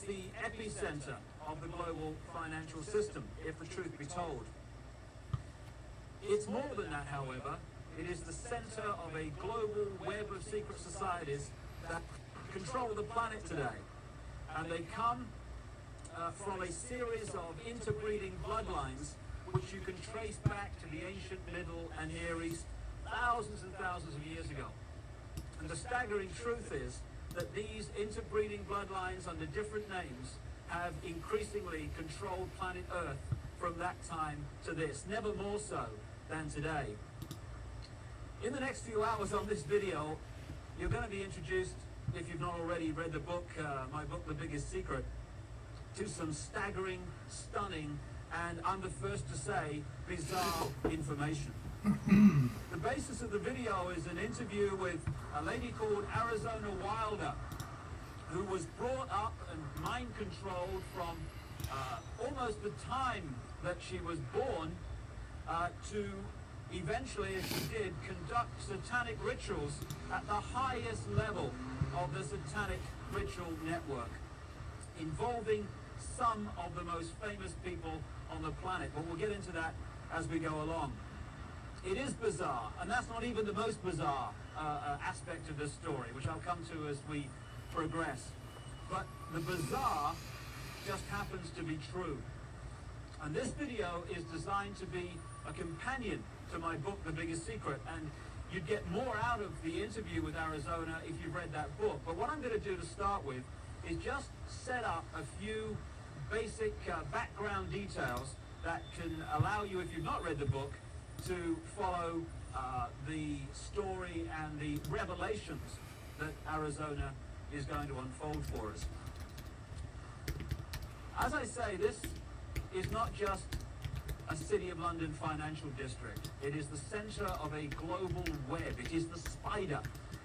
the epicenter of the global financial system, if the truth be told. It's more than that, however. It is the center of a global web of secret societies that control the planet today. And they come from a series of interbreeding bloodlines which you can trace back to the ancient Middle and Near East thousands and thousands of years ago. And the staggering truth is that these interbreeding bloodlines under different names have increasingly controlled planet Earth from that time to this, never more so than today. In the next few hours on this video, you're going to be introduced, if you've not already read the book, my book, The Biggest Secret, to some staggering, stunning, and I'm the first to say, bizarre information. The basis of the video is an interview with a lady called Arizona Wilder, who was brought up and mind controlled from almost the time that she was born to eventually, as she did, conduct satanic rituals at the highest level of the satanic ritual network, involving some of the most famous people on the planet. But we'll get into that as we go along. It is bizarre, and that's not even the most bizarre aspect of this story, which I'll come to as we progress. But the bizarre just happens to be true. And this video is designed to be a companion to my book, The Biggest Secret, and you'd get more out of the interview with Arizona if you've read that book. But what I'm going to do to start with is just set up a few basic background details that can allow you, if you've not read the book, to follow the story and the revelations that Arizona is going to unfold for us. As I say, this is not just a City of London financial district. It is the center of a global web. It is the spider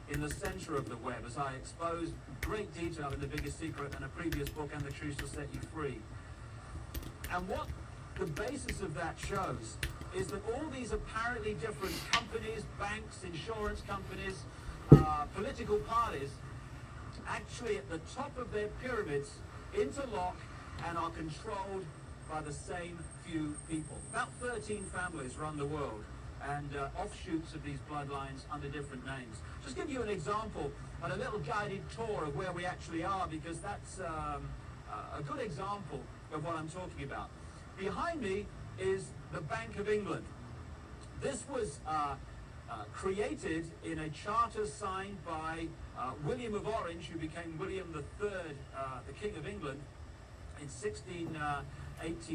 in the center of the web, as I expose great detail in The Biggest Secret and a previous book, And the Truth Shall Set You Free. And what the basis of that shows is that all these apparently different companies, banks, insurance companies, political parties, actually at the top of their pyramids interlock and are controlled by the same few people. About 13 families run the world, and offshoots of these bloodlines under different names. Just give you an example and a little guided tour of where we actually are, because that's a good example of what I'm talking about. Behind me is the Bank of England. This was created in a charter signed by William of Orange, who became William III, the King of England, in 1688,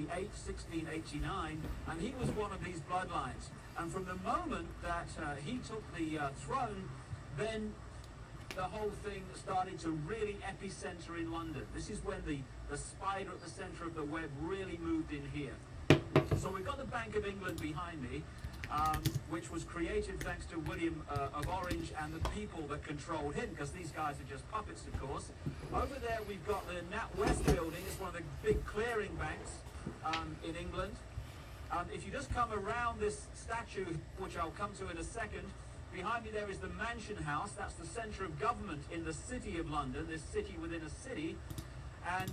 1689, and he was one of these bloodlines. And from the moment that he took the throne, then the whole thing started to really epicenter in London. This is when the spider at the center of the web really moved in here. So we've got the Bank of England behind me, which was created thanks to William of Orange and the people that controlled him, because these guys are just puppets, of course. Over there we've got the NatWest building. It's one of the big clearing banks in England. If you just come around this statue, which I'll come to in a second, behind me there is the Mansion House. That's the center of government in the City of London, this city within a city. And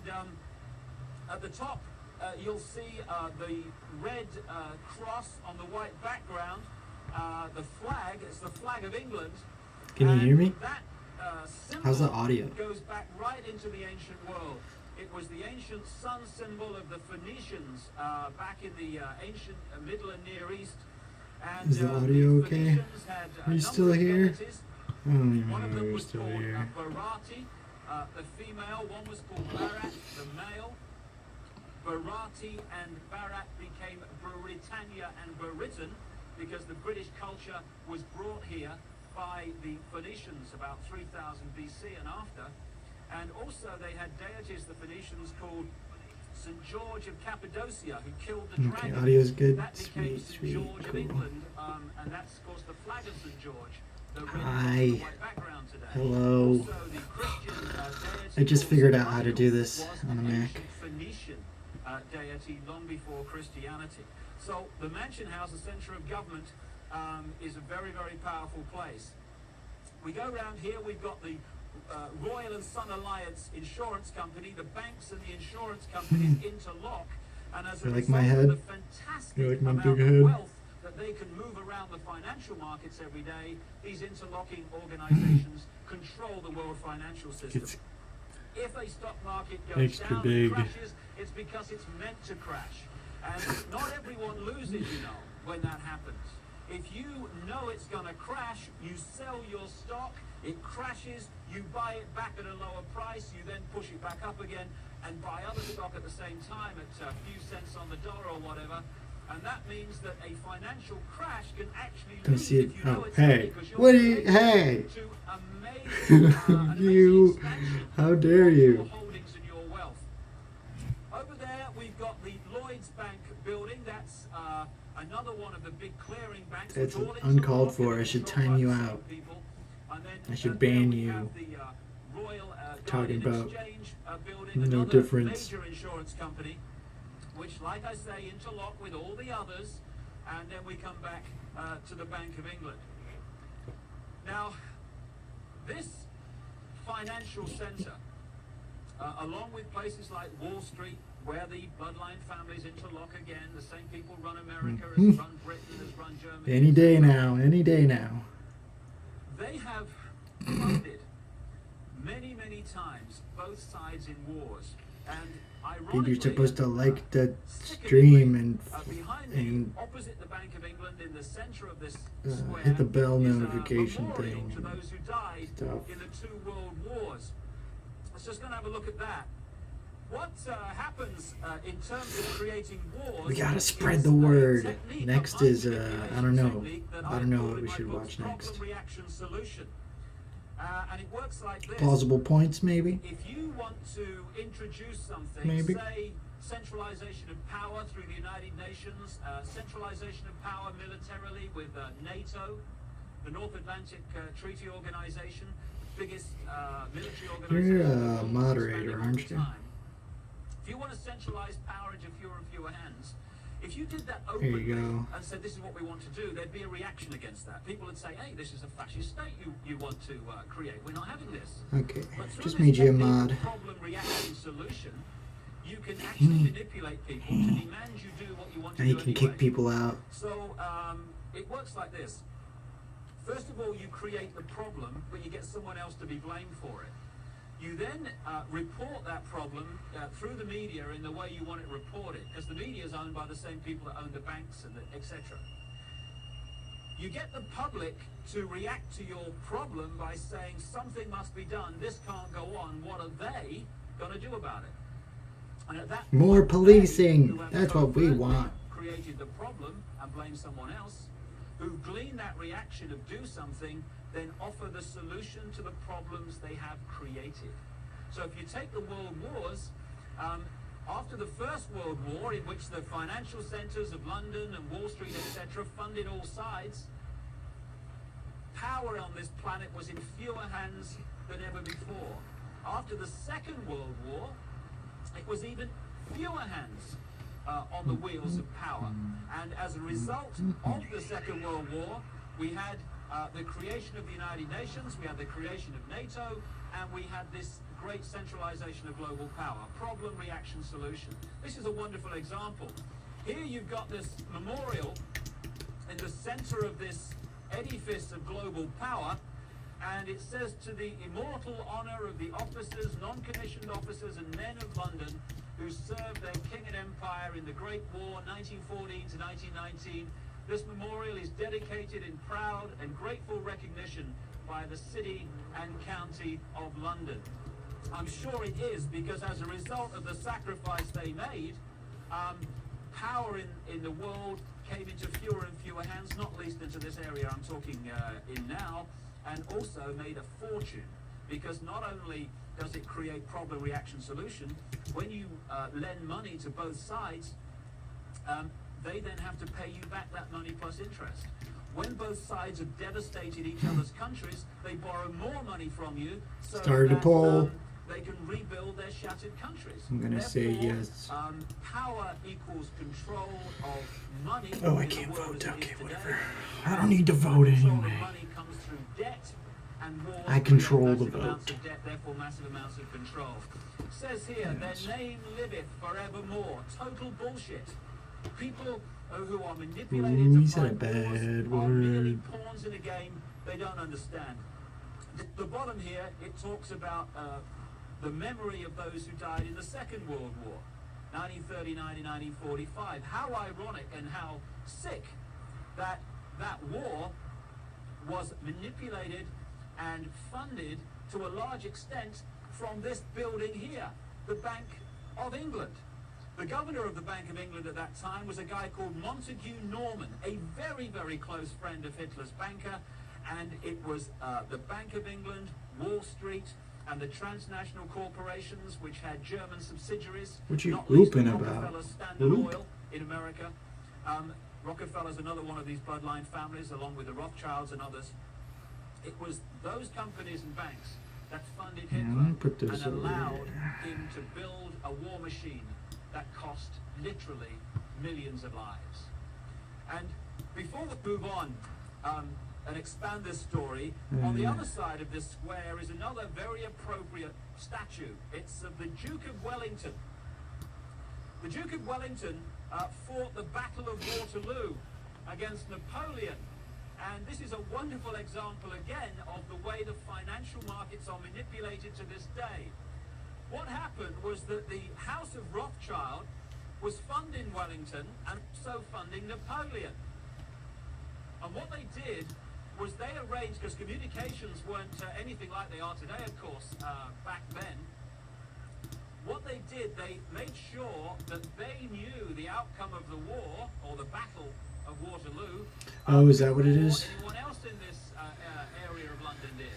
at the top, you'll see the red cross on the white background, the flag. It's the flag of England. Can you hear me? That symbol How's the audio? goes back right into the ancient world. It was the ancient sun symbol of the Phoenicians back in the ancient Middle and Near East. And, Is the audio okay? Are you still here? One of them We're was still called here. Barati, the female. One was called Barat, the male. Barati and Barat became Britannia and Britain because the British culture was brought here by the Phoenicians about 3000 BC and after. And also they had deities, the Phoenicians, called St. George of Cappadocia, who killed the dragon. Okay, audio's good. That became St. Sweet, George of cool. England, and that's, of course, the flag of St. George. The red Hi. with the white background today. Hello. Also, the Christian deity I just called figured St. out how to Michael do this was on a an Mac. ancient Phoenician deity long before Christianity. So the Mansion House, the center of government, is a very, very powerful place. We go around here, we've got the Royal and Sun Alliance Insurance Company, the banks and the insurance companies interlock, and as a You like result my of head? the fantastic You like my amount big of head? wealth that they can move around the financial markets every day, these interlocking organizations control the world financial system. It's If a stock market goes extra down big. and crashes, it's because it's meant to crash. And not everyone loses, you know, when that happens. If you know it's going to crash, you sell your stock, it crashes, you buy it back at a lower price, you then push it back up again and buy other stock at the same time at a few cents on the dollar or whatever. And that means that a financial crash can actually Don't lead see it. if you know Oh, it's hey. because you're What do you? creating Hey. to amazing, an You. amazing expansion How dare of your you? holdings and your wealth. Over there, we've got the Lloyds Bank building. That's another one of the big clearing banks. That's which all uncalled interlock for. and I should controlled time by you the same out. people. And then, I should there ban we you. have the Royal Talking Guardian about Exchange building, no another difference. major insurance company, which, like I say, interlock with all the others. And then we come back to the Bank of England. Now, this financial centre, along with places like Wall Street, where the bloodline families interlock again, the same people run America, as run Britain, as run Germany. Any day now. Any day now. They have funded many, many times both sides in wars. And ironically, You're supposed to like the sickeningly, stream and behind and opposite the Bank of England, in the centre of this uh, square, hit the bell is a notification memorial thing. to those who died stuff. in the two world wars. Let's just going to have a look at that. What happens in terms of creating wars? We gotta spread is the a word. technique, Next a mind is, I manipulation don't know. technique that I don't know call what in we my should book watch problem next. reaction solution. And it works like this. Plausible points, maybe. If you want to introduce something, Maybe. say centralization of power through the United Nations, centralization of power militarily with NATO, the North Atlantic Treaty Organization, biggest military organization. You're in the a world, moderator, expanding all aren't the you? time. If you want to centralize power into fewer and fewer hands, if you did that There openly you go. and said this is what we want to do, there'd be a reaction against that. People would say, hey, this is a fascist state you want to create. We're not having this. Okay. But through Just this made you a technique of mod. problem reaction solution, you can actually manipulate people to demand you do what you want to Now do you can anyway. kick people out. So it works like this. First of all, you create the problem, but you get someone else to be blamed for it. You then report that problem through the media in the way you want it reported, because the media is owned by the same people that own the banks and etc. You get the public to react to your problem by saying something must be done, this can't go on, what are they going to do about it? And at that More point, policing. they, who have That's what we covertly want. created the problem and blame someone else, who glean that reaction of do something, then offer the solution to the problems they have created. So if you take the world wars, after the First World War, in which the financial centers of London and Wall Street, etc., funded all sides, power on this planet was in fewer hands than ever before. After the Second World War, it was even fewer hands on the wheels of power. And as a result of the Second World War, we had the creation of the United Nations, we had the creation of NATO, and we had this great centralization of global power. Problem, reaction, solution. This is a wonderful example. Here you've got this memorial in the center of this edifice of global power, and it says, to the immortal honor of the officers, non-commissioned officers and men of London who served their king and empire in the Great War, 1914 to 1919, this memorial is dedicated in proud and grateful recognition by the City and County of London. I'm sure it is, because as a result of the sacrifice they made, power in the world came into fewer and fewer hands, not least into this area I'm talking in now, and also made a fortune, because not only does it create problem, reaction, solution, when you lend money to both sides, they then have to pay you back that money plus interest. When both sides have devastated each other's countries, they borrow more money from you so Started a that poll. they can rebuild their shattered countries. I'm gonna say Therefore, yes. Power equals control of money. Oh, I in the can't world vote. as it Okay, is today. whatever. I don't need to vote Control of anyway. money comes through debt, and wars I control create the massive amounts vote. of debt, therefore massive amounts of control. It says here, Yes. their name liveth forevermore. Total bullshit. People who are manipulated Ooh, to he said a fight bad wars are merely word. pawns in a game they don't understand. The bottom here, it talks about the memory of those who died in the Second World War, 1939 and 1945. How ironic and how sick that that war was manipulated and funded to a large extent from this building here, the Bank of England. The governor of the Bank of England at that time was a guy called Montague Norman, a very, very close friend of Hitler's banker, and it was the Bank of England, Wall Street, and the transnational corporations which had German subsidiaries. What you not least whooping the about? Rockefeller Standard Whoop? Oil in America. Rockefeller's another one of these bloodline families, along with the Rothschilds and others. It was those companies and banks that funded Yeah, Hitler I'm gonna put this and over allowed here. him to build a war machine that cost literally millions of lives. And before we move on and expand this story, on the other side of this square is another very appropriate statue. It's of the Duke of Wellington. The Duke of Wellington fought the Battle of Waterloo against Napoleon. And this is a wonderful example again of the way the financial markets are manipulated to this day. What happened was that the House of Rothschild was funding Wellington and also funding Napoleon. And what they did was they arranged, because communications weren't anything like they are today, of course, back then. What they did, they made sure that they knew the outcome of the war, or the Battle of Waterloo. Oh, is that what it is? Anyone else in this area of London did.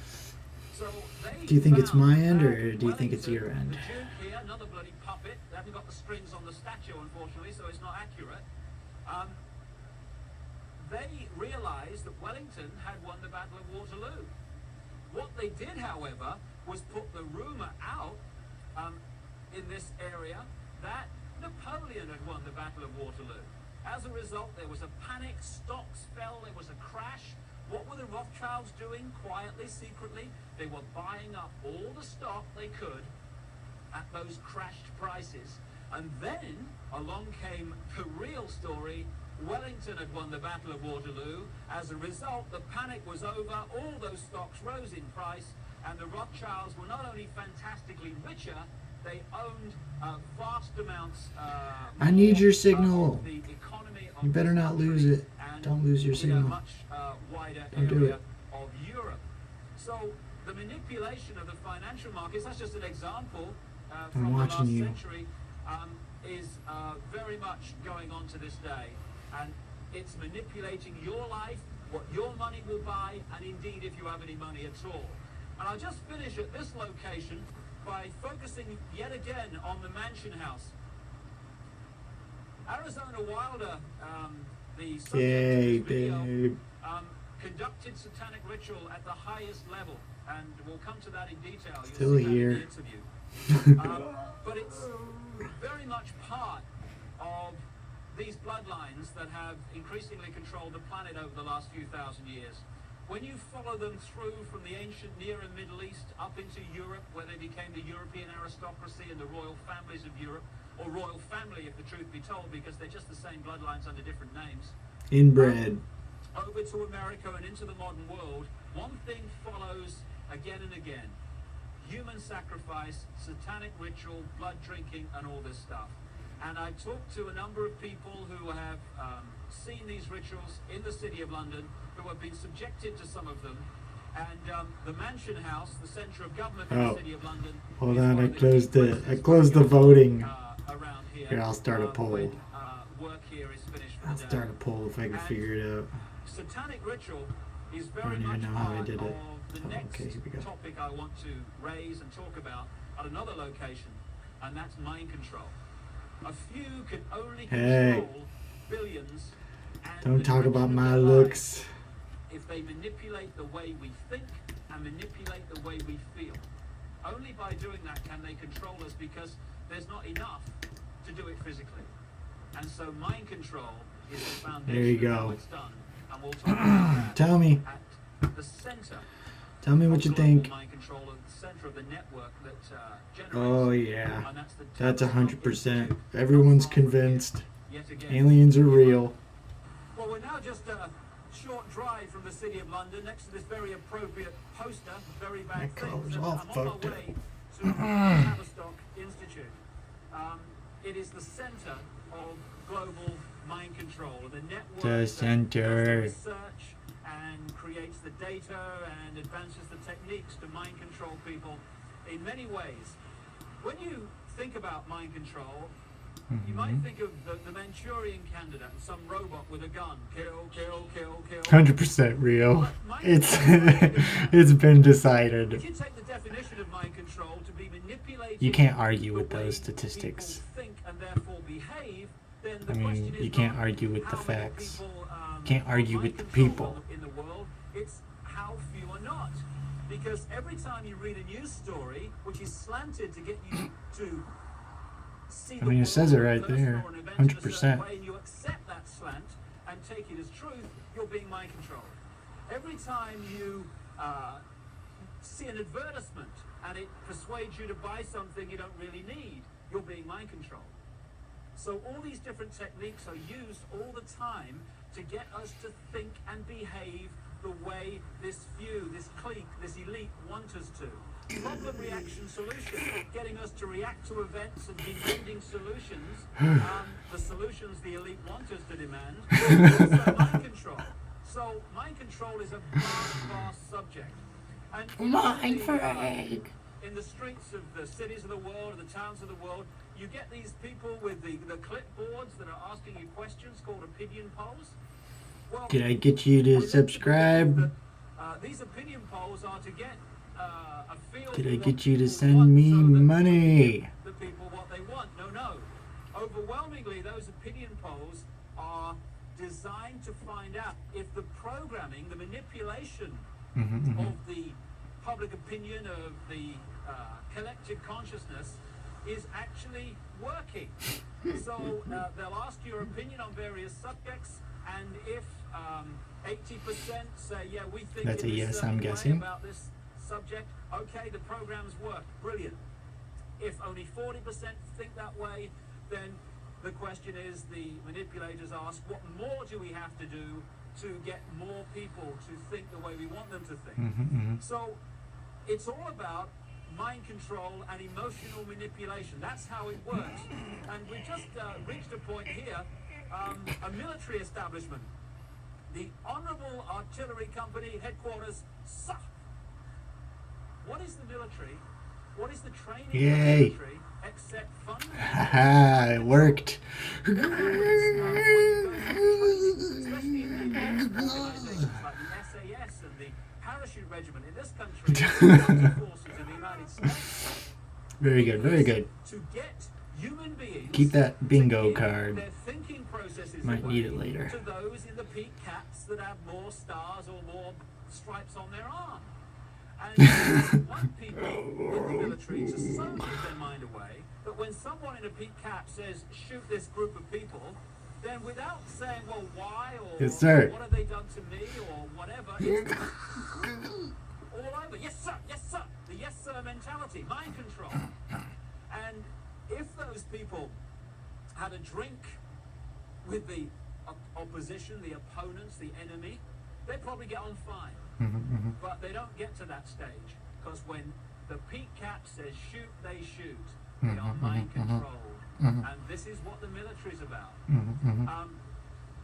So they Do you think it's found my end, or that do you think it's Wellington, your end? The Duke here, another bloody puppet. They haven't got the strings on the statue, unfortunately, so it's not accurate. They realised that Wellington had won the Battle of Waterloo. What they did, however, was put the rumour out in this area that Napoleon had won the Battle of Waterloo. As a result, there was a panic, stocks fell, there was a crash. What were the Rothschilds doing quietly, secretly? They were buying up all the stock they could at those crashed prices. And then along came the real story. Wellington had won the Battle of Waterloo. As a result, the panic was over, all those stocks rose in price, and the Rothschilds were not only fantastically richer, they owned vast amounts I need your more, signal. of the economy of You better this not lose country it. and Don't lose your in a signal. much wider Don't do area it. of Europe. So the manipulation of the financial markets, that's just an example from the watching last you. century, is very much going on to this day. And it's manipulating your life, what your money will buy, and indeed if you have any money at all. And I'll just finish at this location by focusing yet again on the Mansion House. Arizona Wilder, the subject Yay, of this video, babe. conducted satanic ritual at the highest level, and we'll come to that in detail. You'll Still see that in here. the interview. But it's very much part of these bloodlines that have increasingly controlled the planet over the last few thousand years. When you follow them through from the ancient Near and Middle East up into Europe, where they became the European aristocracy and the royal families of Europe, or royal family if the truth be told, because they're just the same bloodlines under different names, Inbred. over to America and into the modern world, one thing follows again and again. Human sacrifice, satanic ritual, blood drinking, and all this stuff. And I talked to a number of people who have seen these rituals in the City of London, who have been subjected to some of them. And the Mansion House, the centre of government in the City of London. Hold is on, one I of the closed key the places closed the where voting. around here. Here, I'll start a poll. When, work here is finished for I'll the day. start a poll if I can figure it out. Satanic ritual is I very don't even much know how I part did it. of the Oh, next okay, here we go. topic I want to raise and talk about at another location, and that's mind control. A few can only Hey. control billions and Don't the talk direction about of my their looks. lives if they manipulate the way we think and manipulate the way we feel. Only by doing that can they control us, because there's not enough to do it physically. And so mind control is the foundation There you of how go. it's done. And we'll talk about that Tell me. at the center Tell me what you global think. mind control at the center of the network that generates. Oh yeah, And that's the that's Tavistock 100%. Institute. Everyone's Not far from here, convinced yet again. aliens are real. Well, we're now just a short drive from the City of London, next to this very appropriate poster, Very Bad That Things, color's and all I'm on fucked my up. way to the Tavistock Institute. It is the center of global mind control, the network The that does center. the research and creates the data and advances the techniques to mind control people in many ways. When you think about mind control, you might think of the Manchurian Candidate and some robot with a gun. Kill, kill, kill, kill. 100% real. It's been decided. If you take the definition of mind control to be manipulating You can't argue the with way those statistics. people think and therefore behave, then the I mean, question is you can't not argue with the how many facts. people, Can't argue are with the mind people. controlled in the world. It's how few are not. Because every time you read a news story which is slanted to get you to see the I mean, it world says it or a right person there, or an event in a certain 100%. way, and you accept that slant and take it as truth, you're being mind controlled. Every time you see an advertisement and it persuades you to buy something you don't really need, you're being mind controlled. So all these different techniques are used all the time to get us to think and behave the way this few, this clique, this elite want us to. Problem, reaction, solution, getting us to react to events and demanding solutions, the solutions the elite want us to demand, also mind control. So mind control is a vast, vast subject. And in the streets of the cities of the world, the towns of the world, you get these people with the clipboards that are asking you questions called opinion polls. Well, Did I get you to subscribe? these opinion polls are to get a feel. Did I for what get you to people send want me so that money? the people what they want. No. Overwhelmingly, those opinion polls are designed to find out if the programming, the manipulation of the public opinion, of the collective consciousness, is actually working. So they'll ask your opinion on various subjects, and if 80% say, yeah, we think That's in a this yes, certain I'm way guessing. about this subject, okay, the programs work, brilliant. If only 40% think that way, then the question is, the manipulators ask, what more do we have to do to get more people to think the way we want them to think? So it's all about mind control and emotional manipulation. That's how it works. And we've just reached a point here, a military establishment. The Honourable Artillery Company headquarters, SUF. What is the military? What is the training of the Yay. military except fundamental? Haha, it worked. When you go for training, especially in the organizations like the SAS and the Parachute Regiment in this country, the Mounted Forces in the United States, Very good, very good. to get human beings Keep that to bingo give card. their thinking processes Might away need it later. to those in the peak caps that have more stars or more stripes on their arm. And you want people in the military to so give their mind away that when someone in a peak cap says, shoot this group of people, then without saying, well, why, or Yes, sir. what have they done to me, or whatever, it's all over. Yes, sir. Yes, sir. The yes, sir mentality, mind control. And if those people had a drink with the opposition, the opponents, the enemy, they'd probably get on fine. But they don't get to that stage, because when the peak cap says shoot, they shoot. They are mind controlled. And this is what the military's about.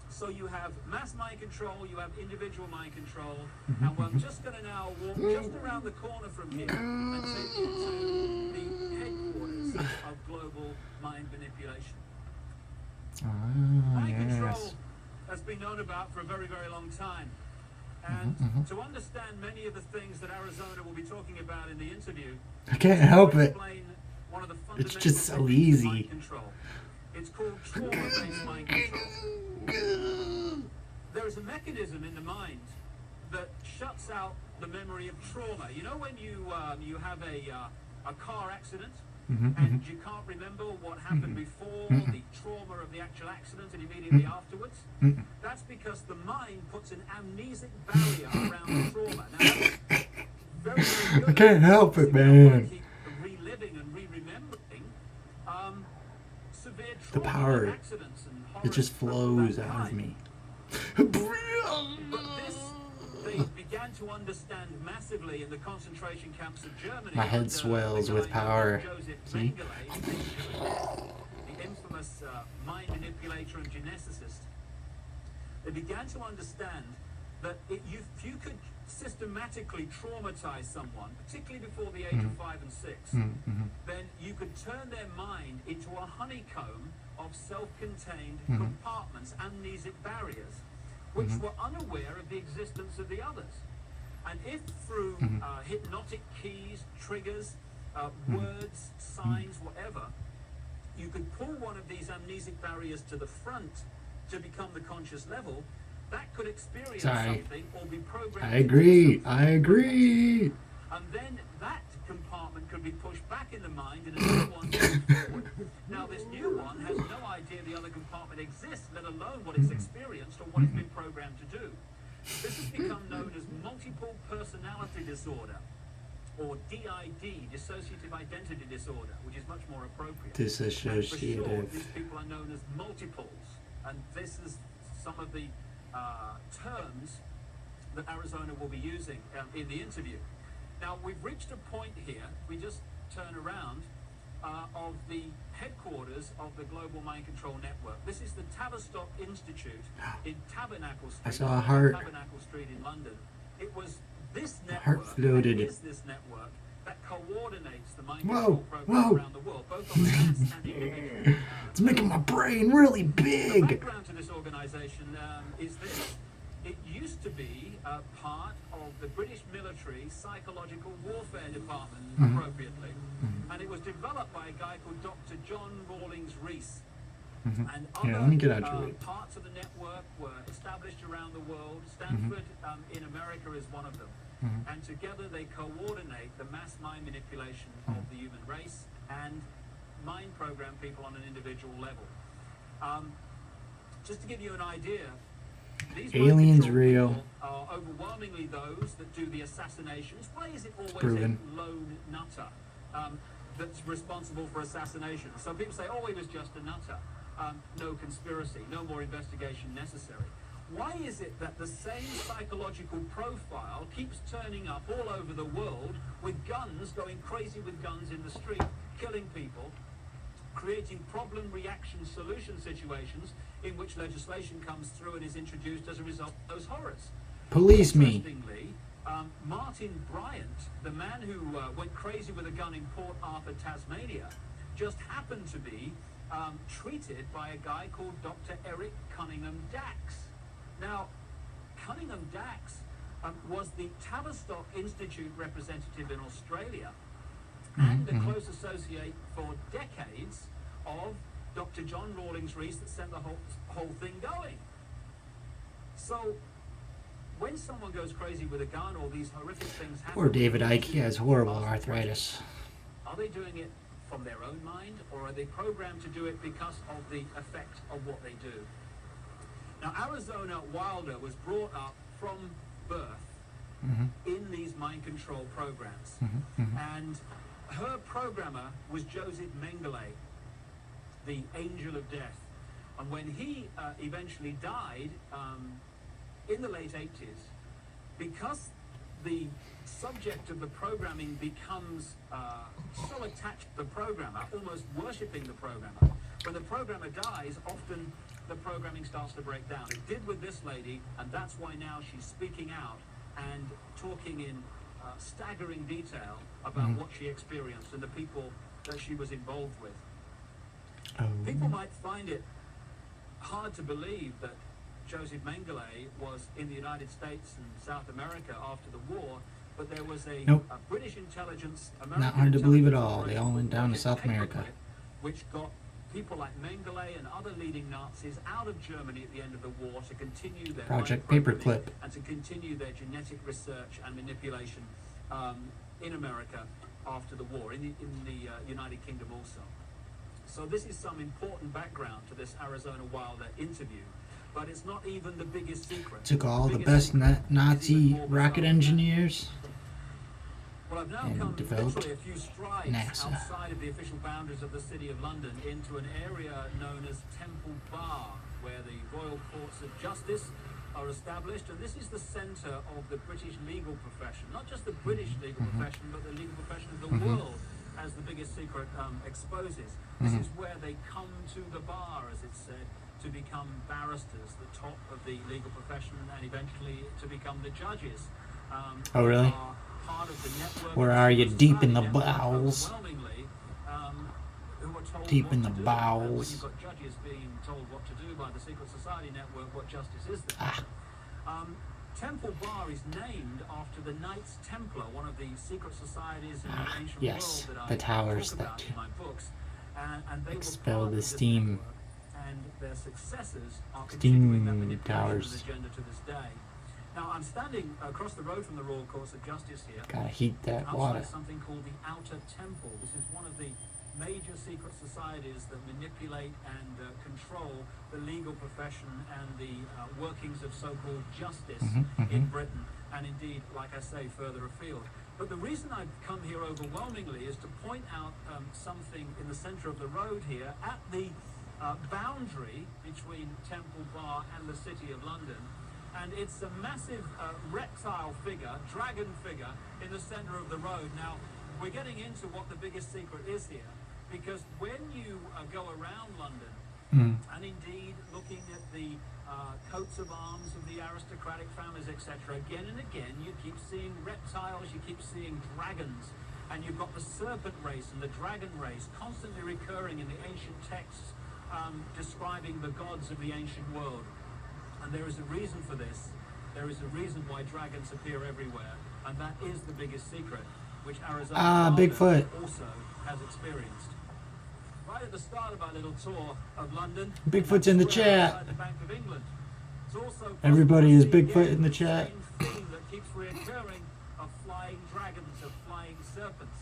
So you have mass mind control, you have individual mind control, and I'm just going to now walk just around the corner from here and take you to the headquarters of global mind manipulation. Mind control has been known about for a very, very long time. And to understand many of the things that Arizona will be talking about in the interview, I can't help it. explain one of the It's fundamental just so techniques of easy. mind control. It's called trauma-based mind control. There is a mechanism in the mind that shuts out the memory of trauma. You know when you have a car accident and you can't remember what happened before, the trauma of the actual accident and immediately afterwards? That's because the mind puts an amnesic barrier around the trauma. Now, that's very, very good. I can't help it, You don't wanna man. keep reliving and re-remembering severe The trauma, power, accidents, and it horrors just of flows that out of kind. me. But this, they began to understand massively in the concentration camps of Germany. My head under swells a with guy named power. Joseph See? Mengele, the infamous mind manipulator and geneticist. They began to understand that if you could systematically traumatize someone, particularly before the age of 5 and 6, then you could turn their mind into a honeycomb of self-contained compartments, amnesic barriers, which were unaware of the existence of the others. And if through hypnotic keys, triggers, words, signs, whatever, you could pull one of these amnesic barriers to the front to become the conscious level, that could experience something or be programmed. I agree. And then that compartment could be pushed back in the mind and a new one moves forward. Now this new one has no idea the other compartment exists, let alone what it's experienced or what it's been programmed to do. This has become known as multiple personality disorder, or DID, dissociative identity disorder, which is much more appropriate. And for sure, Dissociative. these people are known as multiples, and this is some of the terms that Arizona will be using in the interview. Now, we've reached a point here, we just turn around, of the headquarters of the Global Mind Control Network. This is the Tavistock Institute in Tabernacle Street. I saw a heart. Tabernacle Street in London. It was this network, Heart floated. and is this network, that coordinates the mind Whoa, control program whoa. around the world, both on mass and individual. It's making my brain really The big. background to this organization is this. It used to be part of the British military psychological warfare department, appropriately. And it was developed by a guy called Dr. John Rawlings Rees. And Yeah, other let me get out your way. parts of the network were established around the world. Stanford in America is one of them. And together they coordinate the mass mind manipulation of the human race and mind program people on an individual level. Just to give you an idea, these mind Aliens control real. people are overwhelmingly those that do the assassinations. Why is it always Proven. a lone nutter that's responsible for assassination? So people say, oh, he was just a nutter. No conspiracy, no more investigation necessary. Why is it that the same psychological profile keeps turning up all over the world with guns, going crazy with guns in the street, killing people, creating problem, reaction, solution situations in which legislation comes through and is introduced as a result of those horrors? Police me. Interestingly, Martin Bryant, the man who went crazy with a gun in Port Arthur, Tasmania, just happened to be treated by a guy called Dr. Eric Cunningham Dax. Now, Cunningham Dax was the Tavistock Institute representative in Australia and a close associate for decades of Dr. John Rawlings Rees that sent the whole thing going. So, when someone goes crazy with a gun or these horrific things happen... Poor David Icke, he has horrible arthritis. Are they doing it from their own mind, or are they programmed to do it because of the effect of what they do? Now, Arizona Wilder was brought up from birth in these mind control programs. And her programmer was Joseph Mengele, the angel of death. And when he eventually died in the late 80s, because the subject of the programming becomes so attached to the programmer, almost worshipping the programmer, when the programmer dies, often the programming starts to break down. It did with this lady, and that's why now she's speaking out and talking in staggering detail about what she experienced and the people that she was involved with. People might find it hard to believe that Joseph Mengele was in the United States and South America after the war, but there was a British intelligence, American Not hard to believe at intelligence all. They all went down to Project South America. Paperclip, which got people like Mengele and other leading Nazis out of Germany at the end of the war to continue their Project mind programming Paperclip. and to continue their genetic research and manipulation in America after the war, in the United Kingdom also. So this is some important background to this Arizona Wilder interview, but it's not even the biggest secret. Took all the biggest best secret is Nazi even more rocket bizarre than that. engineers. Well, I've now and come developed literally a few strides NASA. outside of the official boundaries of the City of London into an area known as Temple Bar, where the Royal Courts of Justice are established. And this is the centre of the British legal profession, not just the British legal profession, but the legal profession of the world, as The Biggest Secret exposes. This is where they come to the bar, as it's said, to become barristers, the top of the legal profession, and eventually to become the judges. Oh, really? Are part of the network. Where are you? Deep in the Network, bowels. overwhelmingly, who are told Deep what in to the do. bowels. And when you've got judges being told what to do by the Secret Society Network, what justice is there? Temple Bar is named after the Knights Templar, one of the secret societies in the ancient yes, world that the I towers talk about that in my books. And they expel were part the of this steam. network, and their successors are Steam continuing that manipulation towers. of the agenda to this day. Now, I'm standing across the road from the Royal Courts of Justice here. Gotta heat that Outside water. something called the Outer Temple. This is one of the major secret societies that manipulate and control the legal profession and the workings of so-called justice in Britain, and indeed, like I say, further afield. But the reason I've come here overwhelmingly is to point out something in the centre of the road here at the boundary between Temple Bar and the City of London. And it's a massive reptile figure, dragon figure, in the centre of the road. Now, we're getting into what the biggest secret is here, because when you go around London, and indeed looking at the coats of arms of the aristocratic families, etc., again and again, you keep seeing reptiles, you keep seeing dragons, and you've got the serpent race and the dragon race constantly recurring in the ancient texts describing the gods of the ancient world. And there is a reason for this. There is a reason why dragons appear everywhere, and that is the biggest secret, which Arizona Bigfoot. also has experienced. Right at the start of our little tour of London, Bigfoot's in the chat. outside the Bank of England, it's also Everybody is possible to see Bigfoot again in the the chat. same theme that keeps reoccurring of flying dragons, of flying serpents.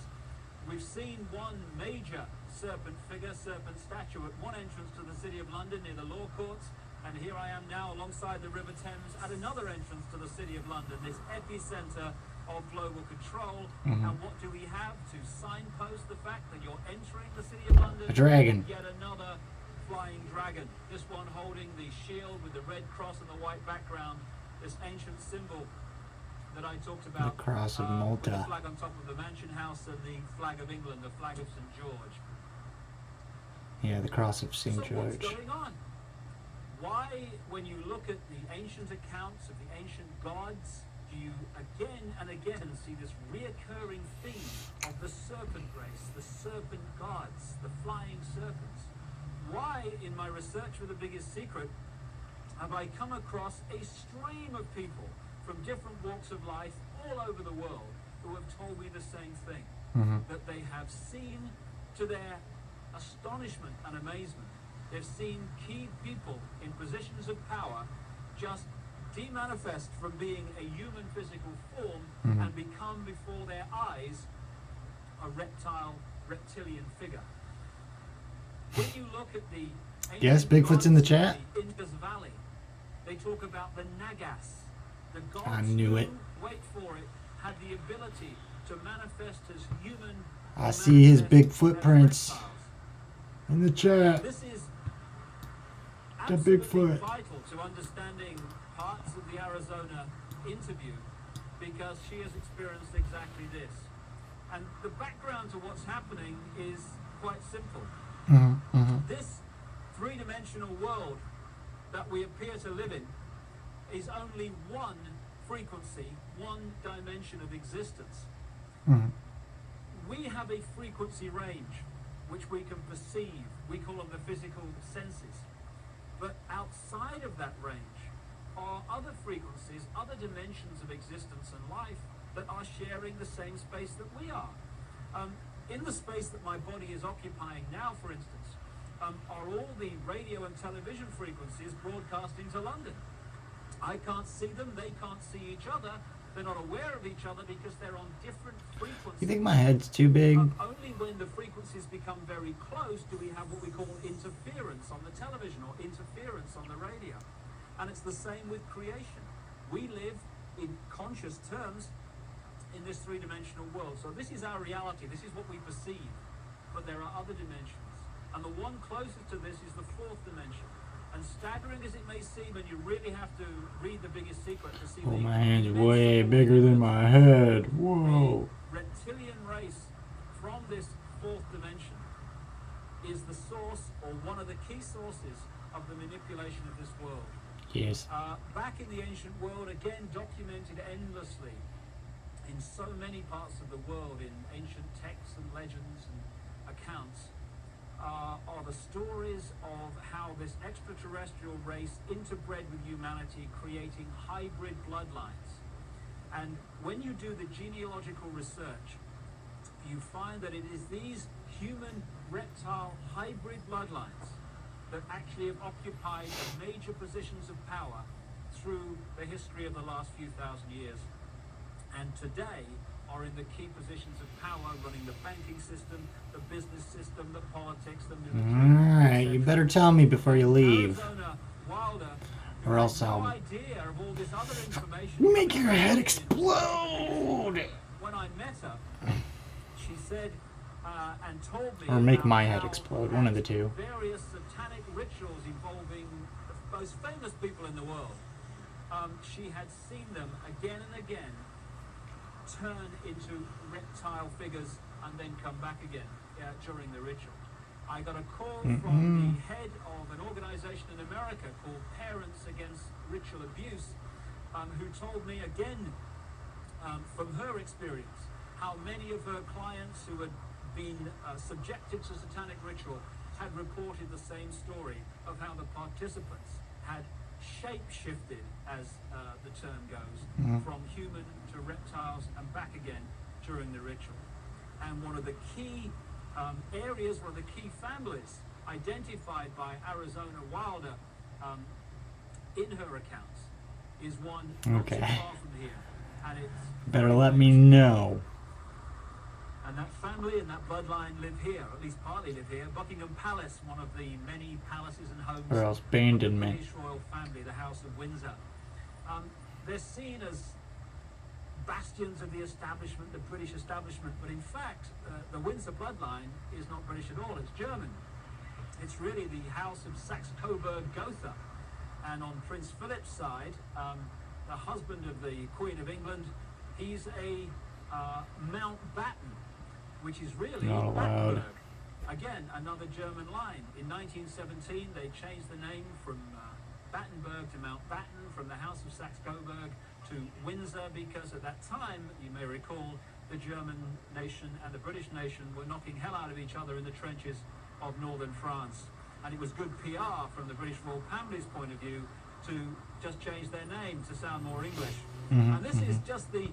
We've seen one major serpent figure, serpent statue at one entrance to the City of London near the Law Courts. And here I am now alongside the River Thames at another entrance to the City of London, this epicenter of global control. And what do we have to signpost the fact that you're entering the City of London? A dragon. Yet another flying dragon. This one holding the shield with the red cross and the white background, this ancient symbol that I talked about. The Cross of with the Malta. flag on top of the Mansion House and the flag of England, the flag of St. George. Yeah, the Cross of St. So what's George. going on? Why, when you look at the ancient accounts of the ancient gods, do you again and again see this reoccurring theme of the serpent race, the serpent gods, the flying serpents? Why, in my research for The Biggest Secret, have I come across a stream of people from different walks of life all over the world who have told me the same thing? That they have seen, to their astonishment and amazement, they've seen key people in positions of power just demanifest from being a human physical form and become before their eyes a reptilian figure. When you look at the Yes, Bigfoot's in the chat. Indus Valley, they talk about the Nagas, the gods I knew who, it. wait for it, had the ability to manifest as human. I see his manifest big as footprints reptiles. in the chat. This is The absolutely Bigfoot. vital to understanding parts of the Arizona interview, because she has experienced exactly this. And the background to what's happening is quite simple. This three-dimensional world that we appear to live in is only one frequency, one dimension of existence. We have a frequency range which we can perceive. We call them the physical senses. But outside of that range are other frequencies, other dimensions of existence and life that are sharing the same space that we are. In the space that my body is occupying now, for instance, are all the radio and television frequencies broadcasting to London. I can't see them, they can't see each other, they're not aware of each other because they're on different frequencies. You think my head's too big? Only when the frequencies become very close do we have what we call interference on the television or interference on the radio. And it's the same with creation. We live in conscious terms in this three-dimensional world. So this is our reality. This is what we perceive. But there are other dimensions. And the one closest to this is the fourth dimension. And staggering as it may seem, and you really have to read The Biggest Secret to see Oh, the my hand's immense way force bigger than my head. Whoa. the reptilian race from this fourth dimension is the source, or one of the key sources, of the manipulation of this world. Yes. Back in the ancient world, again documented endlessly in so many parts of the world, in ancient texts and legends and accounts, are the stories of how this extraterrestrial race interbred with humanity, creating hybrid bloodlines. And when you do the genealogical research, you find that it is these human reptile hybrid bloodlines that actually have occupied major positions of power through the history of the last few thousand years, and today are in the key positions of power, running the banking system, the business system, the politics, the military. Alright, you better tell me before you leave. Arizona Wilder, who Or had else no I'll idea of all this other information make your head coming explode. when I met her, she said and told me Or make about my head how explode, one of the two. various satanic rituals involving the most famous people in the world. She had seen them again and again turn into reptile figures and then come back again during the ritual. I got a call from the head of an organization in America called Parents Against Ritual Abuse, who told me again from her experience how many of her clients who had been subjected to satanic ritual had reported the same story of how the participants had shape-shifted, as the term goes, from human to reptiles and back again during the ritual. And one of the key areas, one of the key families identified by Arizona Wilder in her accounts is one not too Okay. far from here. And it's Better let me know. and that family and that bloodline live here, or at least partly live here. Buckingham Palace, one of the many palaces and homes Or else of the abandonment. British royal family, the House of Windsor. They're seen as bastions of the establishment, the British establishment, but in fact, the Windsor bloodline is not British at all, it's German. It's really the House of Saxe-Coburg-Gotha. And on Prince Philip's side, the husband of the Queen of England, he's a Mountbatten, which is really Not allowed. Battenberg. Again, another German line. In 1917, they changed the name from Battenberg to Mountbatten, from the House of Saxe-Coburg to Windsor, because at that time, you may recall, the German nation and the British nation were knocking hell out of each other in the trenches of northern France. And it was good PR from the British royal family's point of view to just change their name to sound more English. And this is just the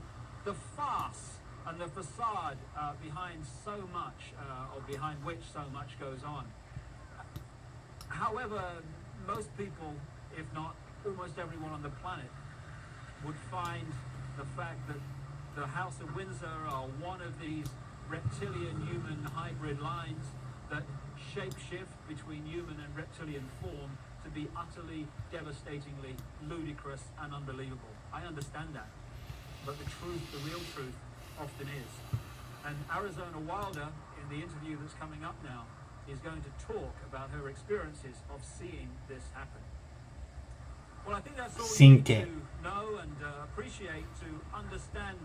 farce and the facade behind so much, or behind which so much goes on. However, most people, if not almost everyone on the planet, would find the fact that the House of Windsor are one of these reptilian-human hybrid lines that shape-shift between human and reptilian form to be utterly, devastatingly ludicrous and unbelievable. I understand that. But the truth, the real truth, often is. And Arizona Wilder, in the interview that's coming up now, is going to talk about her experiences of seeing this happen. Well, I think that's all you need to know and appreciate to understand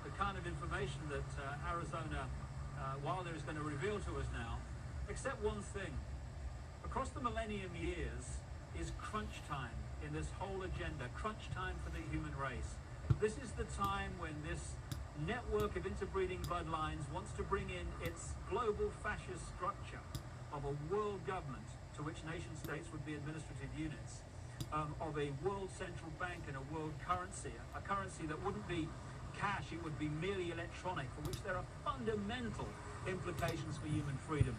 the kind of information that Arizona Wilder is going to reveal to us now, except one thing. Across the millennium years is crunch time in this whole agenda, crunch time for the human race. This is the time when this network of interbreeding bloodlines wants to bring in its global fascist structure of a world government to which nation states would be administrative units, of a world central bank and a world currency, a currency that wouldn't be cash, it would be merely electronic, for which there are fundamental implications for human freedom.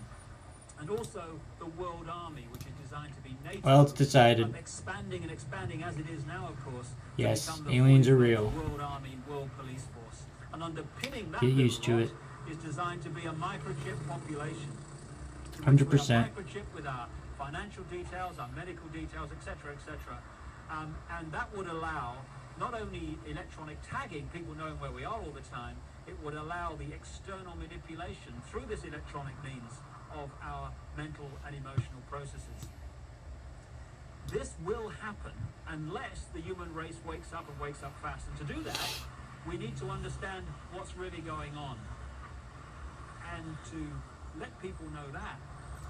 And also the world army, which is designed to be NATO. Well, it's decided. Expanding and expanding as it is now, of course. to Yes, become the aliens are full-fledged real. World army, world police force. And underpinning that Get used to little it. lot is designed to be a microchip population. 100%. Microchip with our financial details, our medical details, etc., etc. And that would allow not only electronic tagging, people knowing where we are all the time, it would allow the external manipulation through this electronic means of our mental and emotional processes. This will happen unless the human race wakes up and wakes up fast. And to do that, we need to understand what's really going on. And to let people know that,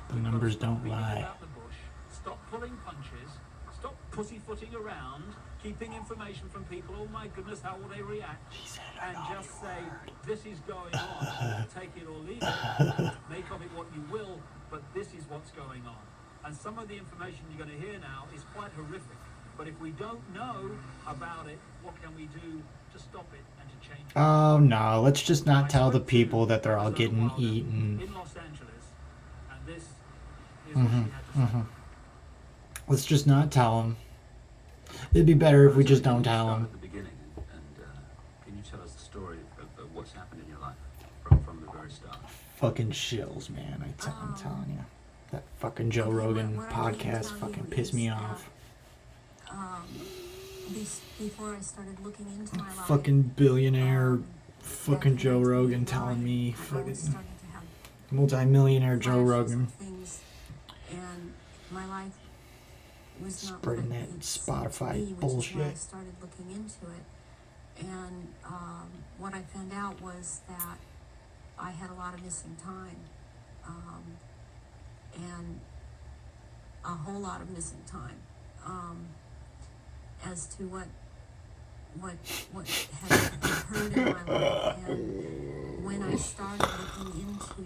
The numbers don't beating lie. about the bush, stop pulling punches, stop pussyfooting around, keeping information from people, oh my goodness, how will they react? And just say, this is going on, take it or leave it, make of it what you will, but this is what's going on. And some of the information you're going to hear now is quite horrific. But if we don't know about it, what can we do to stop it and to change it? Oh no, let's just not tell the people that they're all getting eaten. In Los Angeles, and this is what she had to say. Let's just not tell them. It'd be better if we just don't tell Start them. at the beginning, and can you tell us the story of what's happened in your life from the very start? Fucking shills, man. I'm telling you. That fucking Joe Rogan podcast fucking pissed me off. Before I started looking into my life, Fucking billionaire, fucking that Joe in Rogan 1989, telling me, I was fucking starting to have multi-millionaire Joe flashes Rogan. of things, and my life was not Spreading what that it's Spotify supposed to be, which is bullshit. why I started looking into it. And what I found out was that I had a lot of missing time, and a whole lot of missing time, as to what had occurred in my life. And when I started looking into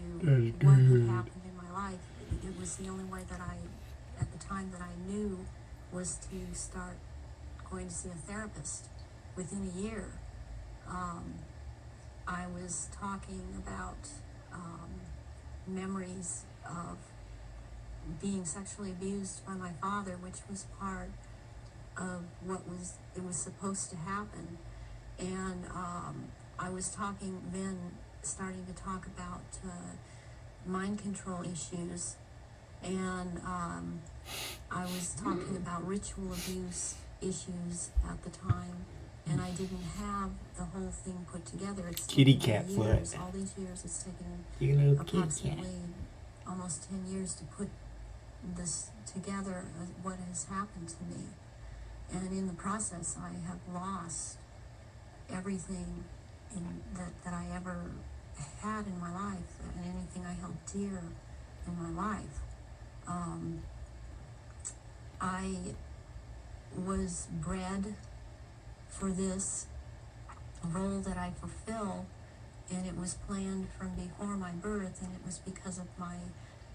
what had happened in my life, it was the only way that at the time that I knew, was to start going to see a therapist. Within a year, I was talking about memories of being sexually abused by my father, which was part of it was supposed to happen. And I was starting to talk about mind control issues, and I was talking about ritual abuse issues at the time, and I didn't have the whole thing put together. It's Kitty taken me cat years, foot. all these years, it's taken You little kitty cat. approximately almost 10 years to put this together, what has happened to me. And in the process, I have lost everything that I ever had in my life, and anything I held dear in my life. I was bred for this role that I fulfill, and it was planned from before my birth, and it was because of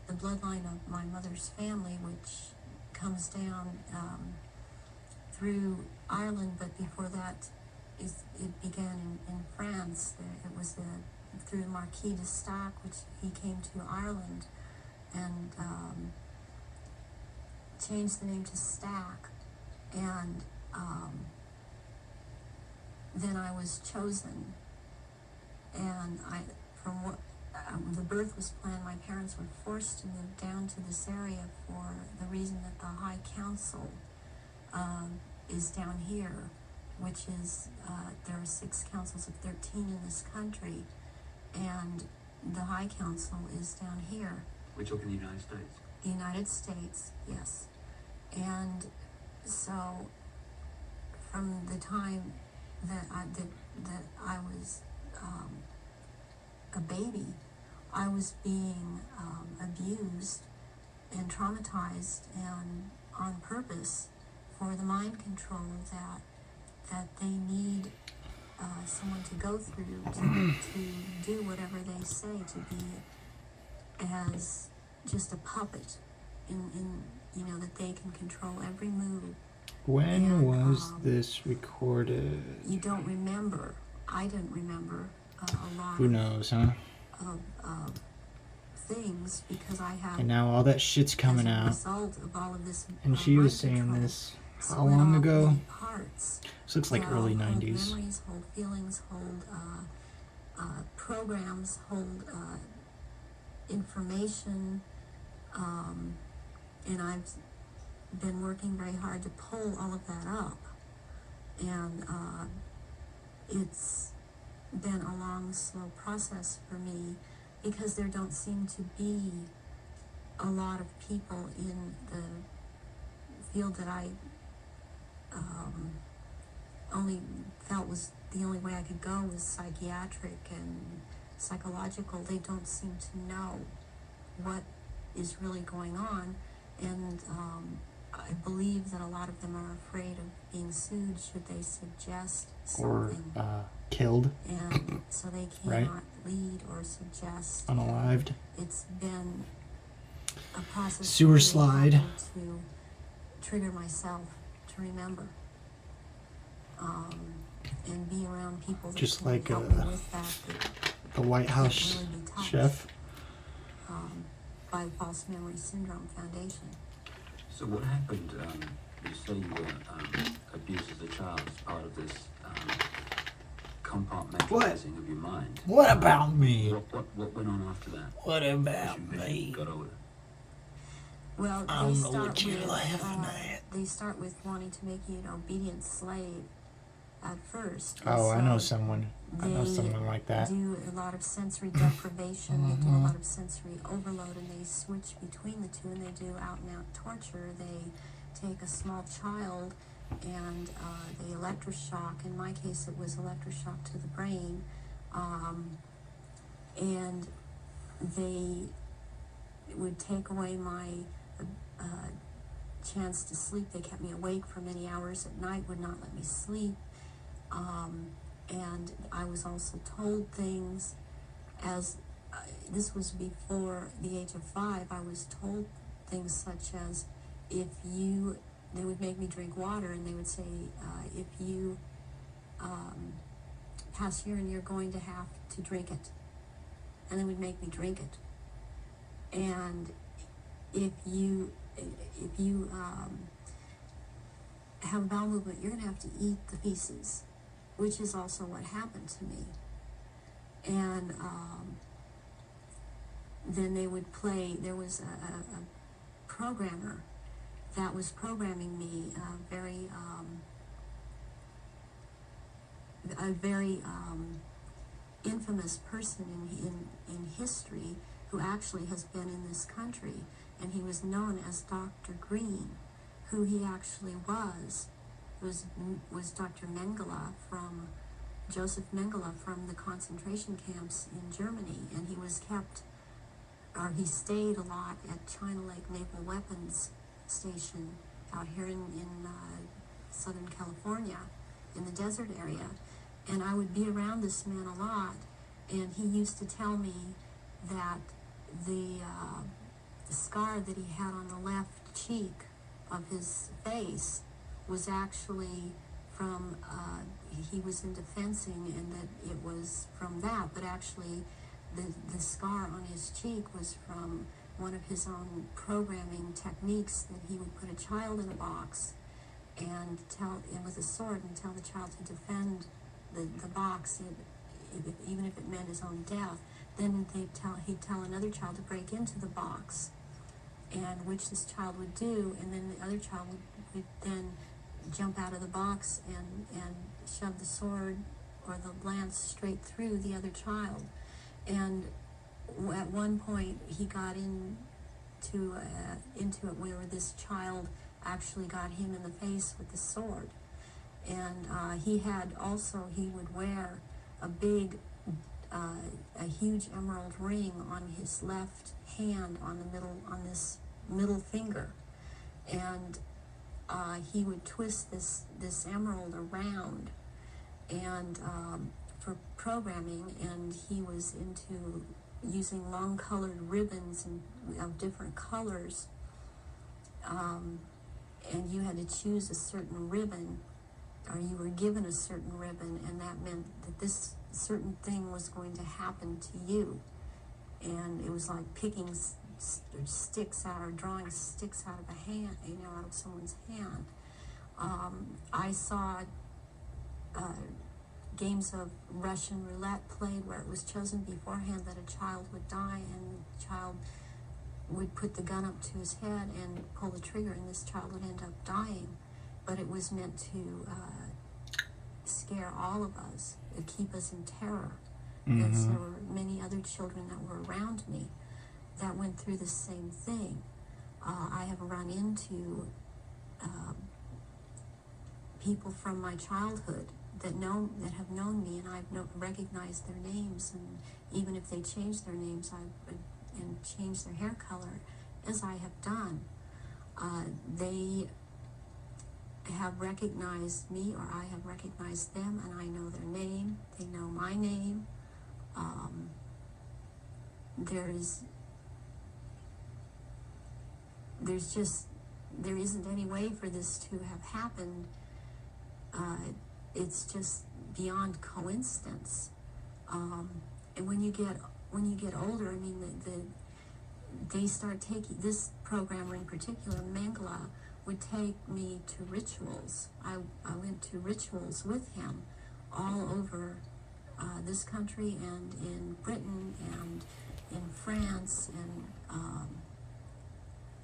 the bloodline of my mother's family, which comes down through Ireland, but before that, it began in France. It was through the Marquis de Stac, which he came to Ireland and changed the name to Stack, and then I was chosen, and the birth was planned. My parents were forced to move down to this area for the reason that the High Council is down here, which is, there are 6 councils of 13 in this country, and the High Council is down here. We're talking the United States. The United States, yes. And so, from the time that I was a baby, I was being abused and traumatized, and on purpose, for the mind control that they need someone to go through to do whatever they say, to be as just a puppet in that they can control every move. When And, was this recorded? You don't remember. I didn't remember a lot Who knows, huh? of things, because I have, And now all that shit's coming as a out. result of all of this, And she was mind saying control, this how split long off ago? many parts. This looks like early Hold 90s. memories, hold feelings, hold programs, hold information, and I've been working very hard to pull all of that up. And it's been a long, slow process for me because there don't seem to be a lot of people in the field that I only felt was the only way I could go was psychiatric and psychological. They don't seem to know what is really going on, and I believe that a lot of them are afraid of being sued should they suggest Or something, killed, and so they Right. cannot lead or suggest. unalived. It's been a process Sewer for me slide. having to trigger myself to remember, and be around people that Just can like, help me with that The White House really be touched. chef. By False Memory Syndrome Foundation. So what happened? You say you were abused as a child as part of this compartmentalizing of your mind. What about me? What went on after that? What As about you me? got older. Well, I they don't know start what you're with laughing at. they start with wanting to make you an obedient slave at first. Oh, I So know someone. I know they someone like that. do a lot of sensory deprivation. They do a lot of sensory overload, and they switch between the two. And they do out and out torture. They take a small child and they electroshock. In my case, it was electroshock to the brain, and they would take away my chance to sleep. They kept me awake for many hours at night. Would not let me sleep. And I was also told things as this was before the age of 5. I was told things such as they would make me drink water, and they would say, if you pass urine, you're going to have to drink it. And they would make me drink it. And if you have a bowel movement, you're going to have to eat the feces, which is also what happened to me. And then they would play, there was a programmer that was programming me, a very infamous person in history who actually has been in this country, and he was known as Dr. Green. Who he actually was Dr. Mengele from Joseph Mengele from the concentration camps in Germany, and he stayed a lot at China Lake Naval Weapons Station out here in Southern California, in the desert area. And I would be around this man a lot, and he used to tell me that the scar that he had on the left cheek of his face was actually from, he was into fencing, and that it was from that, but actually the scar on his cheek was from one of his own programming techniques, that he would put a child in a box and with a sword and tell the child to defend the box, even if it meant his own death. Then he'd tell another child to break into the box, and which this child would do, and then the other child would then jump out of the box and shove the sword or the lance straight through the other child. And at one point he got into it where this child actually got him in the face with the sword. And he would wear a huge emerald ring on his left hand on this middle finger, and he would twist this emerald around and for programming, and he was into using long colored ribbons of different colors, and you had to choose a certain ribbon, or you were given a certain ribbon, and that meant that this certain thing was going to happen to you. And it was like picking sticks out, or drawing sticks out of a hand, out of someone's hand. I saw games of Russian roulette played where it was chosen beforehand that a child would die, and the child would put the gun up to his head and pull the trigger, and this child would end up dying. But it was meant to scare all of us, keep us in terror. Because there were many other children that were around me that went through the same thing. I have run into people from my childhood that have known me, and I've recognized their names, and even if they change their names and change their hair color, as I have done, they have recognized me, or I have recognized them, and I know their name. They know my name. There isn't any way for this to have happened. It's just beyond coincidence. And when you get older, I mean, they start taking this programmer in particular, Mangala, would take me to rituals. I went to rituals with him all over this country and in Britain and in France, and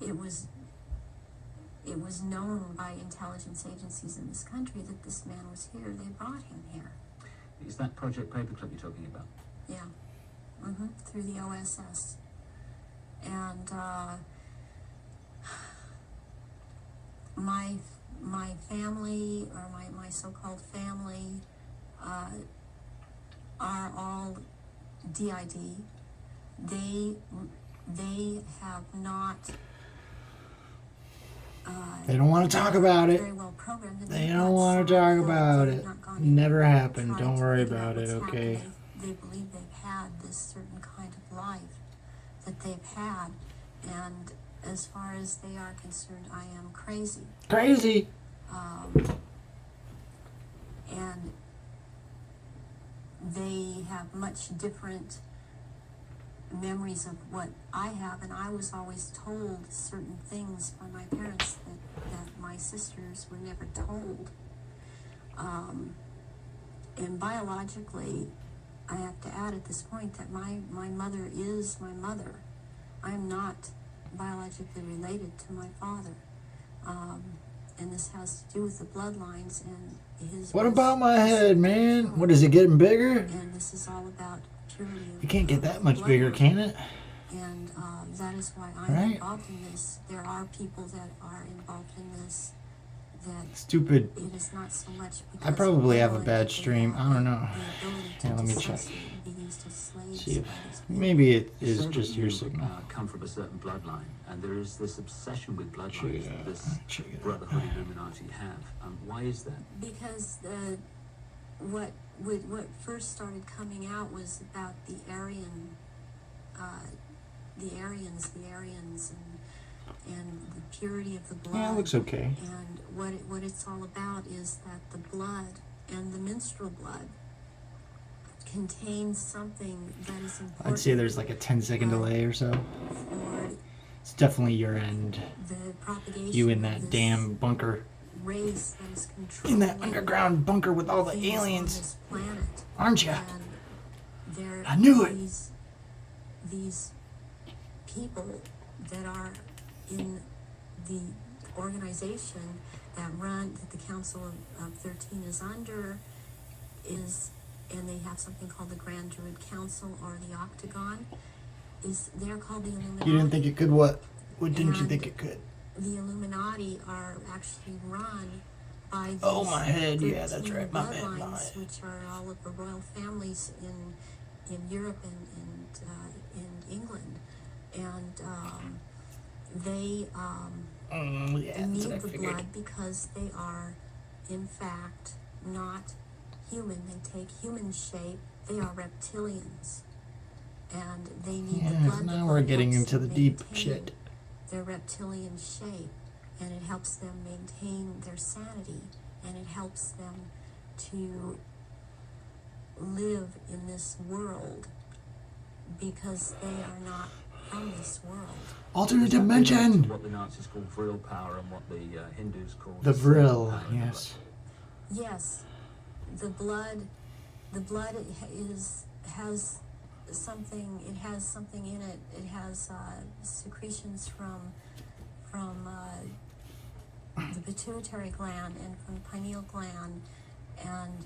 it was known by intelligence agencies in this country that this man was here. They brought him here. Is that Project Paperclip you're talking about? Yeah. Through the OSS. And my family, or my so-called family, are all DID. They have not. They don't want to talk about it. Very well programmed. And They they've don't not want to sought talk help. about They've it. not gone in Never and happened. tried Don't to worry figure out about it, what's okay? happened. They believe they've had this certain kind of life that they've had, and as far as they are concerned, I am crazy. Crazy. And they have much different memories of what I have, and I was always told certain things by my parents that my sisters were never told. And biologically, I have to add at this point that my mother is my mother. I'm not biologically related to my father. And this has to do with the bloodlines and his... What about my head, man? What, is it getting bigger? And this is all about purity of... You can't get that much bigger, can it? And that is why I'm Right. involved in this. There are people that are involved in this that Stupid. it is not so much because I probably have a of bad they stream. have I don't know. the ability to Yeah, let me dissociate check. and be used as slaves See if by these people. maybe it is So that just your you, signal. come from a certain bloodline, and there is this obsession with bloodlines Check it that out. this Check it out. Brotherhood Illuminati have. Why is that? Because what first started coming out was about the Aryans, and the purity of the blood. Yeah, it looks okay. And what it's all about is that the blood and the menstrual blood contains something that is important. I'd say there's like a 10-second delay or so. For It's definitely your end. the propagation You in of that this damn bunker. race that is controlling In that underground bunker with all the things on aliens. this planet. Aren't ya? And there I knew are it. these people that are in the organization that the Council of 13 is under, and they have something called the Grand Druid Council, or the Octagon. They're called the Illuminati. You didn't think it could what? What didn't you And think it could? The Illuminati are actually run by these Oh, my head. Yeah, that's 13 right. My bad, my bloodlines, bad. which are all of the royal families in Europe and in England, and they Yeah, need that's what I the figured. blood because they are, in fact, not human. They take human shape. They are reptilians, and they need the Yeah, blood. now The we're blood getting helps into the them deep maintain shit. their reptilian shape, and it helps them maintain their sanity, and it helps them to live in this world because they are not from this world. Alternate Is that dimension! what the Nazis call vril power and what the Hindus call The slave Vril, power? yes. Yes, the blood has something. It has something in it. It has secretions from the pituitary gland and from the pineal gland, and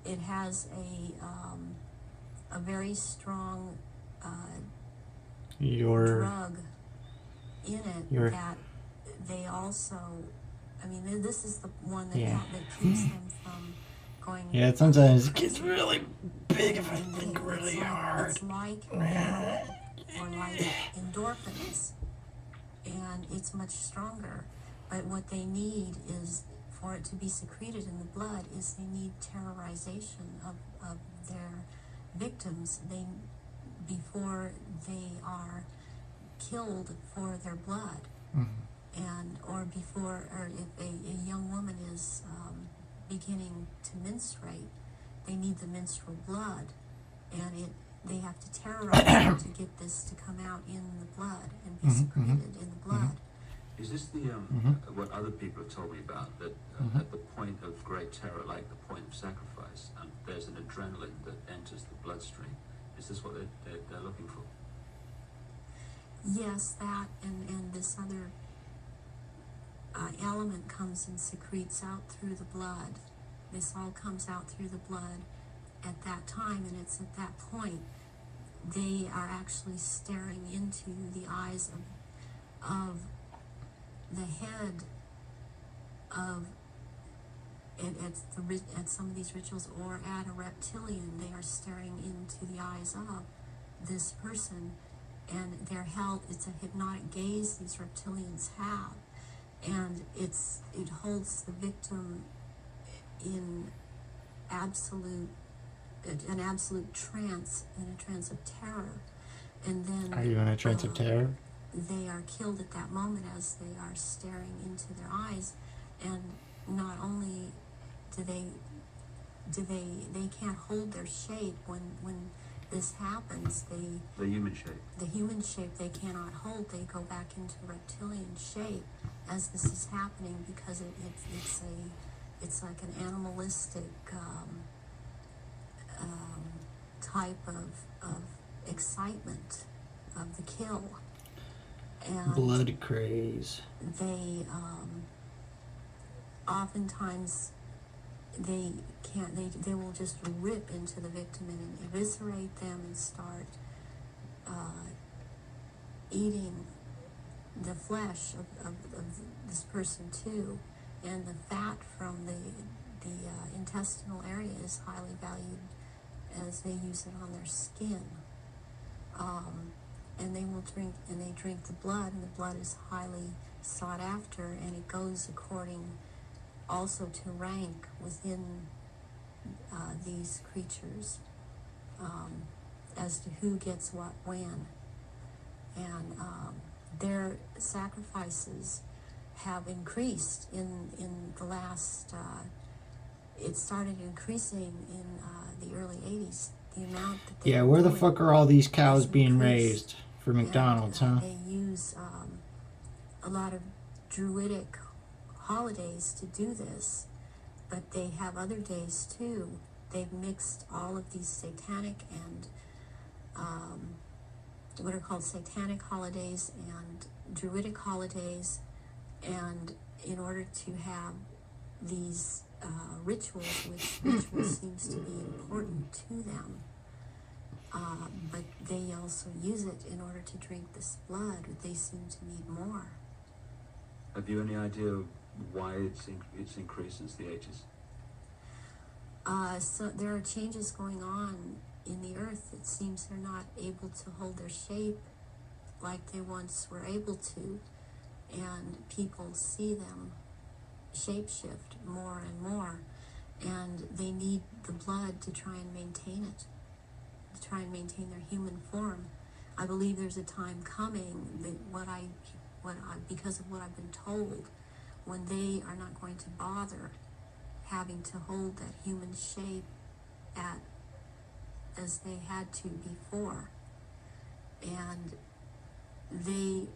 it has a very strong drug in it that they also, I mean, this is the one that, that keeps them from going. Yeah, sometimes it gets really big if I and think they- really it's hard. It's like heroin or like endorphins, and it's much stronger. But what they need is, for it to be secreted in the blood, is they need terrorization of their victims before they are killed for their blood. And or if a young woman is beginning to menstruate, they need the menstrual blood, and they have to terrorize them to get this to come out in the blood and be secreted in the blood. Is this the what other people have told me about, that at the point of great terror, like the point of sacrifice, there's an adrenaline that enters the bloodstream? Is this what they're looking for? Yes, that and this other element comes and secretes out through the blood. This all comes out through the blood at that time, and it's at that point they are actually staring into the eyes of the head of at some of these rituals, or at a reptilian. They are staring into the eyes of this person, and they're held. It's a hypnotic gaze these reptilians have, and it holds the victim in an absolute trance, in a trance of terror. And then Are you in a trance of terror? They are killed at that moment as they are staring into their eyes, and not only do they can't hold their shape when this happens. The human shape. The human shape they cannot hold. They go back into reptilian shape as this is happening, because it's like an animalistic type of excitement of the kill. And Blood craze. they oftentimes they will just rip into the victim and eviscerate them and start eating the flesh of this person too. And the fat from the intestinal area is highly valued, as they use it on their skin. And they will drink the blood, and the blood is highly sought after, and it goes according also to rank within these creatures, as to who gets what when. And their sacrifices have increased in the last, it started increasing in the early 80s. The amount that they Where the doing fuck are all these cows has being increased. raised for McDonald's, huh? They use a lot of druidic holidays to do this, but they have other days too. They've mixed all of these satanic and what are called satanic holidays and druidic holidays, and in order to have these rituals, which ritual seems to be important to them, but they also use it in order to drink this blood. They seem to need more. Have you any idea why it's increased since the 80s? So there are changes going on in the earth. It seems they're not able to hold their shape like they once were able to, and people see them shapeshift more and more, and they need the blood to try and maintain it, to try and maintain their human form. I believe there's a time coming that because of what I've been told, when they are not going to bother having to hold that human shape as they had to before, and they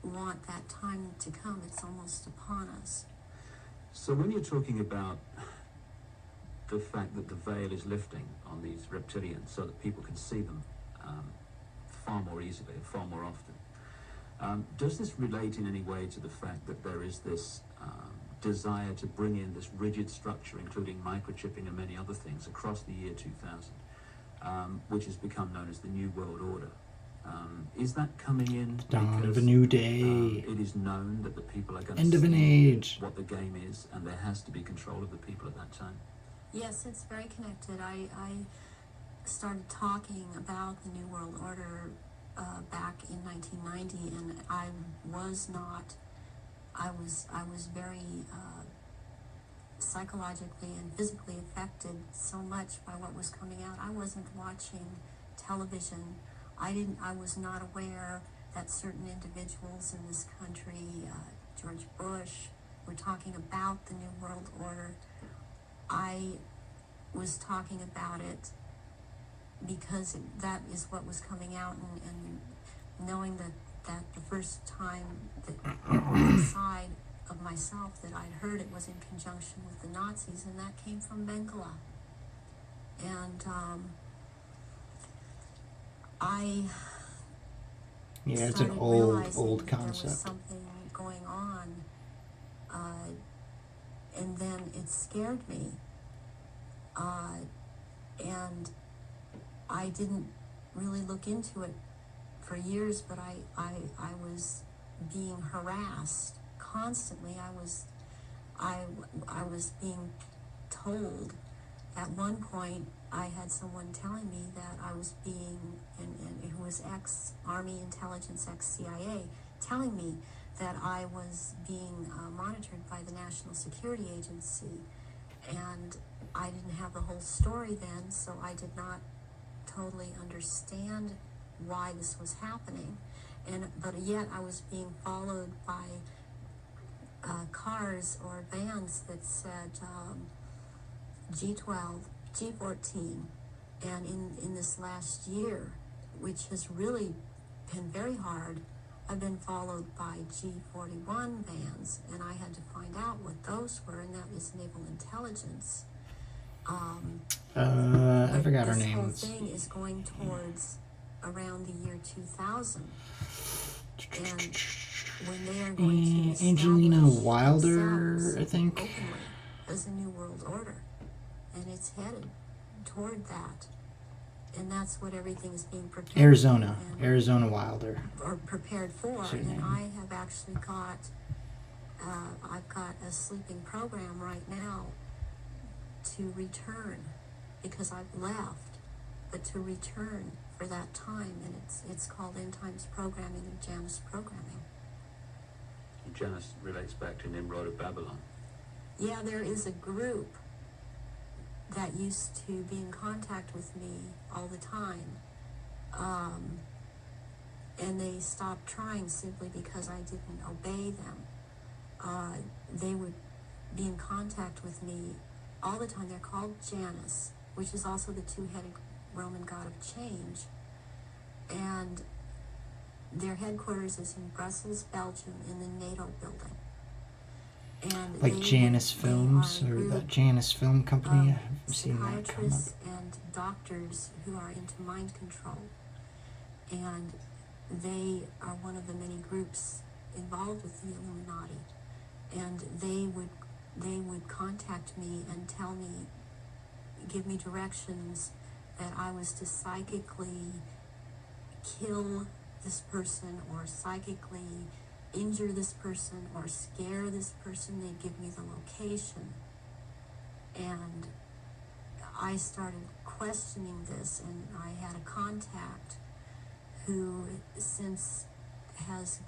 want that time to come. It's almost upon us. So when you're talking about the fact that the veil is lifting on these reptilians so that people can see them far more easily and far more often, does this relate in any way to the fact that there is this desire to bring in this rigid structure, including microchipping and many other things, across the year 2000, which has become known as the New World Order. Is that coming in? Dawn of because, a new day. it is known that the people are going End to of an see age. what the game is, and there has to be control of the people at that time. Yes, it's very connected. I started talking about the New World Order back in 1990, and I was very psychologically and physically affected so much by what was coming out. I wasn't watching television. I was not aware that certain individuals in this country, George Bush, were talking about the New World Order. I was talking about it because that is what was coming out, and knowing that the first time that inside of myself that I'd heard it was in conjunction with the Nazis, and that came from Bengala. And I Yeah, it's an started old realizing that there was concept. something going on, and then it scared me, and I didn't really look into it for years, but I was being harassed constantly. I was being told. At one point, I had someone telling me that I was being, and who was ex-Army intelligence, ex-CIA, telling me that I was being monitored by the National Security Agency. And I didn't have the whole story then, so I did not totally understand why this was happening. But yet I was being followed by cars or vans that said G12, G14, and in this last year, which has really been very hard, I've been followed by G41 vans, and I had to find out what those were, and that was naval intelligence. I forgot her This name. whole thing is going towards around the year 2000. And when they are going to Angelina establish Wilder, themselves I think. openly as a new world order, and it's headed toward that, and that's what everything is being prepared. Arizona and- Arizona Wilder. or prepared for. That's her And name. I have actually got, I've got a sleeping program right now to return, because I've left, but to return for that time, and it's called End Times Programming and Janus Programming. Janus relates back to Nimrod of Babylon. Yeah, there is a group that used to be in contact with me all the time, and they stopped trying simply because I didn't obey them. They would be in contact with me all the time. They're called Janus, which is also the two-headed Roman god of change, and their headquarters is in Brussels, Belgium, in the NATO building. And Like Janus they Films, are a or group that Janus Film Company. of I've seen that come up. psychiatrists and doctors who are into mind control, and they are one of the many groups involved with the Illuminati, and they would contact me and tell me, give me directions that I was to psychically kill this person, or psychically injure this person, or scare this person. They'd give me the location, and I started questioning this, and I had a contact who since has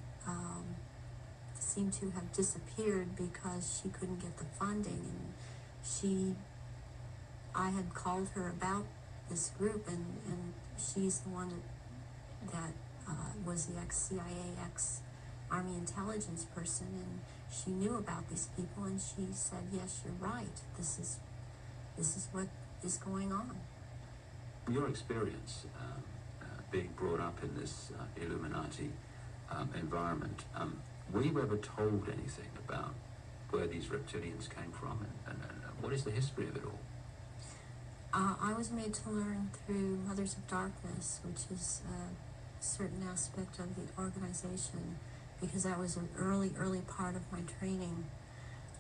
seemed to have disappeared because she couldn't get the funding, and I had called her about this group, and she's the one that was the ex-CIA, ex-Army intelligence person, and she knew about these people, and she said, yes, you're right, this is what is going on. Your experience being brought up in this Illuminati environment, were you ever told anything about where these reptilians came from, and what is the history of it all? I was made to learn through Mothers of Darkness, which is a certain aspect of the organization, because that was an early part of my training.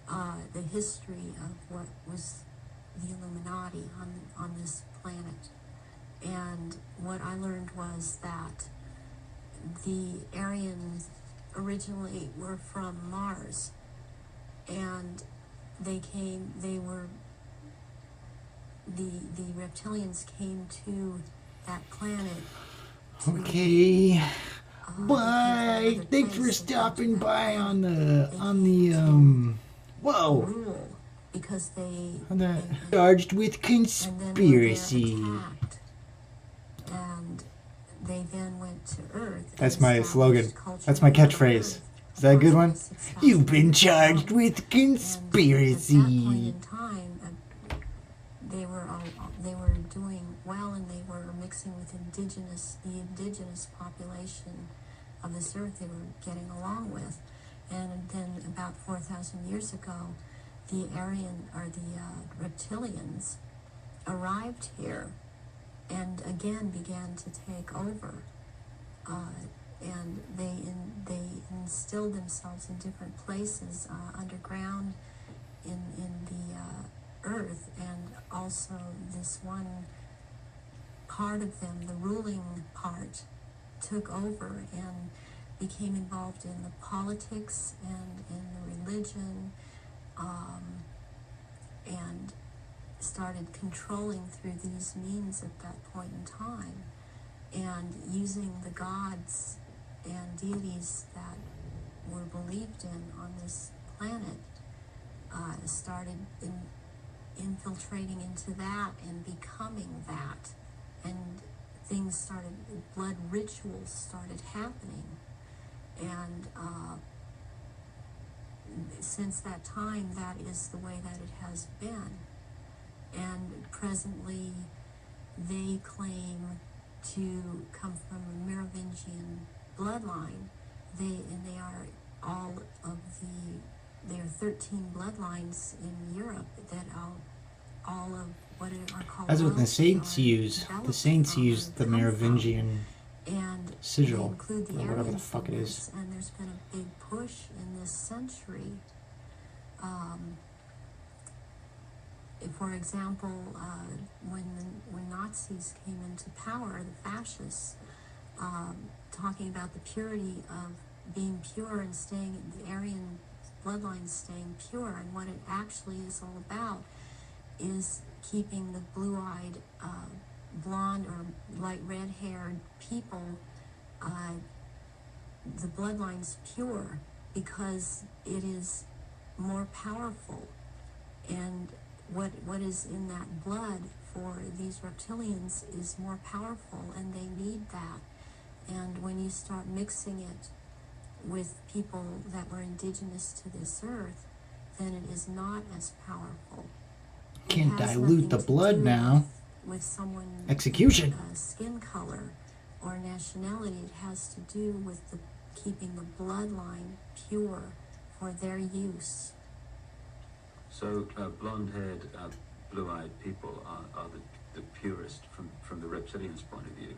the history of what was the Illuminati on this planet. And what I learned was that the Aryans originally were from Mars, and the reptilians came to that planet. Okay. To Bye. Thanks for stopping by on the whoa. rule because they On the charged with and then when conspiracy. they're attacked, and they then went to Earth. and That's my established slogan. culture That's my on catchphrase. Earth Is that a good one? 6,000 You've been years charged ago. with And at that point conspiracy. in time, they were doing well, and they were mixing with the indigenous population of this earth. They were getting along with, and then about 4,000 years ago, the reptilians arrived here, and again began to take over. And they instilled themselves in different places underground in the earth, and also this one part of them, the ruling part, took over and became involved in the politics and in the religion, and started controlling through these means at that point in time, and using the gods and deities that were believed in on this planet, started infiltrating into that and becoming that, and things started, blood rituals started happening, and since that time, that is the way that it has been. And presently, they claim to come from a Merovingian bloodline. They are all of there are 13 bloodlines in Europe that all of what are called. That's what the royalty saints are use. The developed saints from use or the come from. Merovingian And sigil, they include the or whatever the Aryans fuck in it this, is. and there's been a big push in this century. For example, when Nazis came into power, the fascists, talking about the purity of being pure and staying, the Aryan bloodline staying pure, and what it actually is all about is keeping the blue-eyed, blonde or light red-haired people, the bloodline's pure because it is more powerful, and what is in that blood for these reptilians is more powerful, and they need that. And when you start mixing it with people that were indigenous to this earth, then it is not as powerful. It Can't has dilute nothing the to blood do now. with someone Execution. skin color or nationality. It has to do with keeping the bloodline pure for their use. So blonde-haired, blue-eyed people are the purest from the reptilians' point of view,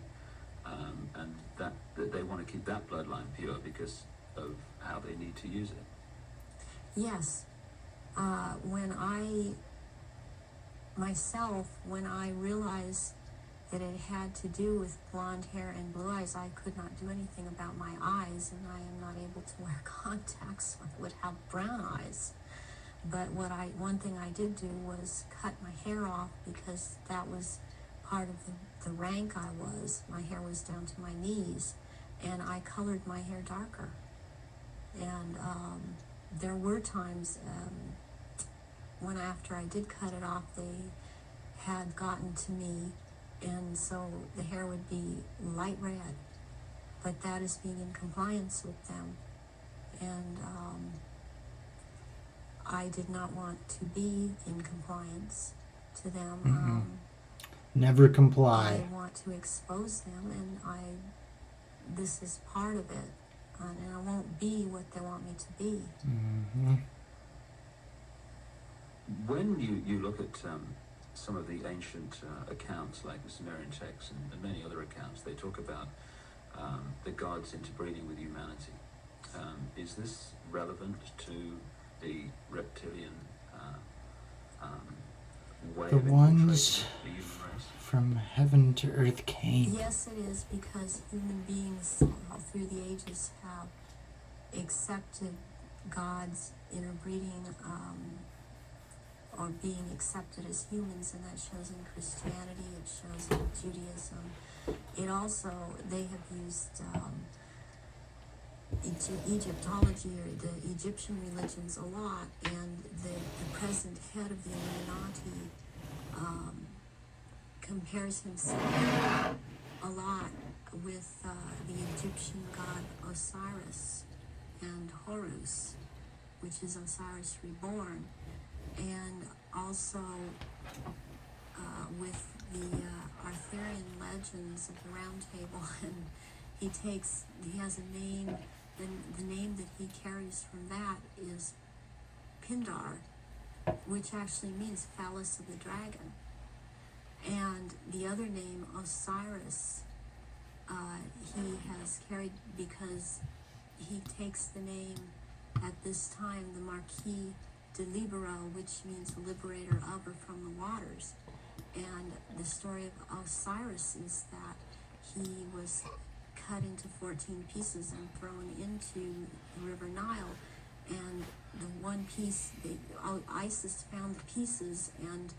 and that they want to keep that bloodline pure because of how they need to use it. Yes. When I realized that it had to do with blonde hair and blue eyes, I could not do anything about my eyes, and I am not able to wear contacts, so I would have brown eyes. But one thing I did do was cut my hair off, because that was part of the rank I was. My hair was down to my knees, and I colored my hair darker. And there were times when after I did cut it off, they had gotten to me, and so the hair would be light red. But that is being in compliance with them. And I did not want to be in compliance to them. Never comply. I want to expose them, and this is part of it, and I won't be what they want me to be. Mm-hmm. When you look at some of the ancient accounts, like the Sumerian texts and many other accounts, they talk about the gods interbreeding with humanity. Is this relevant to the reptilian way The of ones infiltrating the human race? from heaven to earth came. Yes, it is, because human beings through the ages have accepted God's interbreeding, or being accepted as humans, and that shows in Christianity, it shows in Judaism. It also, they have used Egyptology, or the Egyptian religions, a lot, and the present head of the Illuminati compares himself a lot with the Egyptian god Osiris and Horus, which is Osiris reborn, and also with the Arthurian legends of the Round Table, and he has a name, the name that he carries from that is Pindar, which actually means phallus of the dragon. And the other name, Osiris, he has carried because he takes the name at this time, the Marquis de Libero, which means the liberator of or from the waters. And the story of Osiris is that he was cut into 14 pieces and thrown into the River Nile. And the one piece, Isis found the pieces and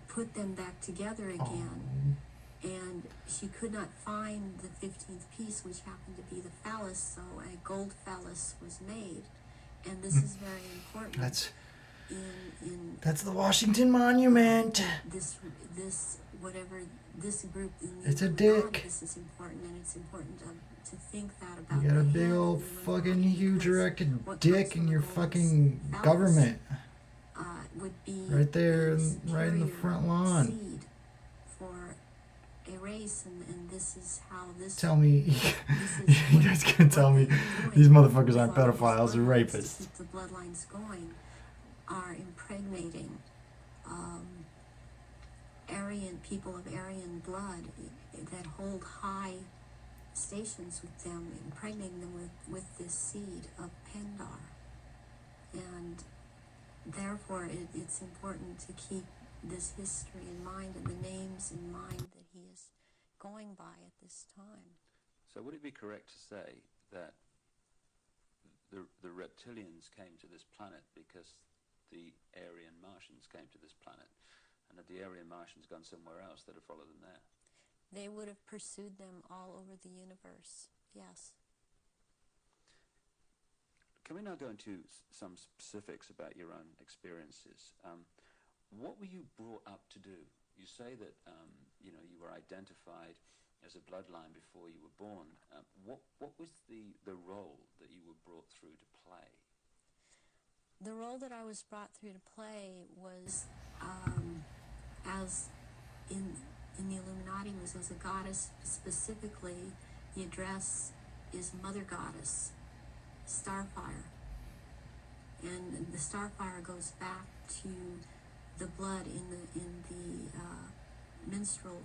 put them back together again. And she could not find the 15th piece, which happened to be the phallus, so a gold phallus was made. And this is very important. That's the Washington Monument. This group in the It's a Illuminati, dick. this is important, and it's important to think that about. You got a the big head old of the fucking Illuminati, huge because erected what dick comes in from your the gold fucking phallus, government. Would be Right there, a right in the superior front lawn. seed for a race, and this is how this. Tell me, this is you guys gonna tell me these motherfuckers aren't pedophiles or To rapists? keep the bloodlines going, are impregnating Aryan people of Aryan blood that hold high stations with them, impregnating them with this seed of Pendar. And therefore it's important to keep this history in mind and the names in mind that he is going by at this time. So would it be correct to say that the reptilians came to this planet because the Aryan Martians came to this planet, and that the Aryan Martians gone somewhere else that have followed them there? They would have pursued them all over the universe, yes. Can we now go into some specifics about your own experiences? What were you brought up to do? You say that you were identified as a bloodline before you were born. What was the role that you were brought through to play? The role that I was brought through to play was, as in the Illuminati, was as a goddess. Specifically, the address is Mother Goddess, Starfire. And the Starfire goes back to the blood in the menstrual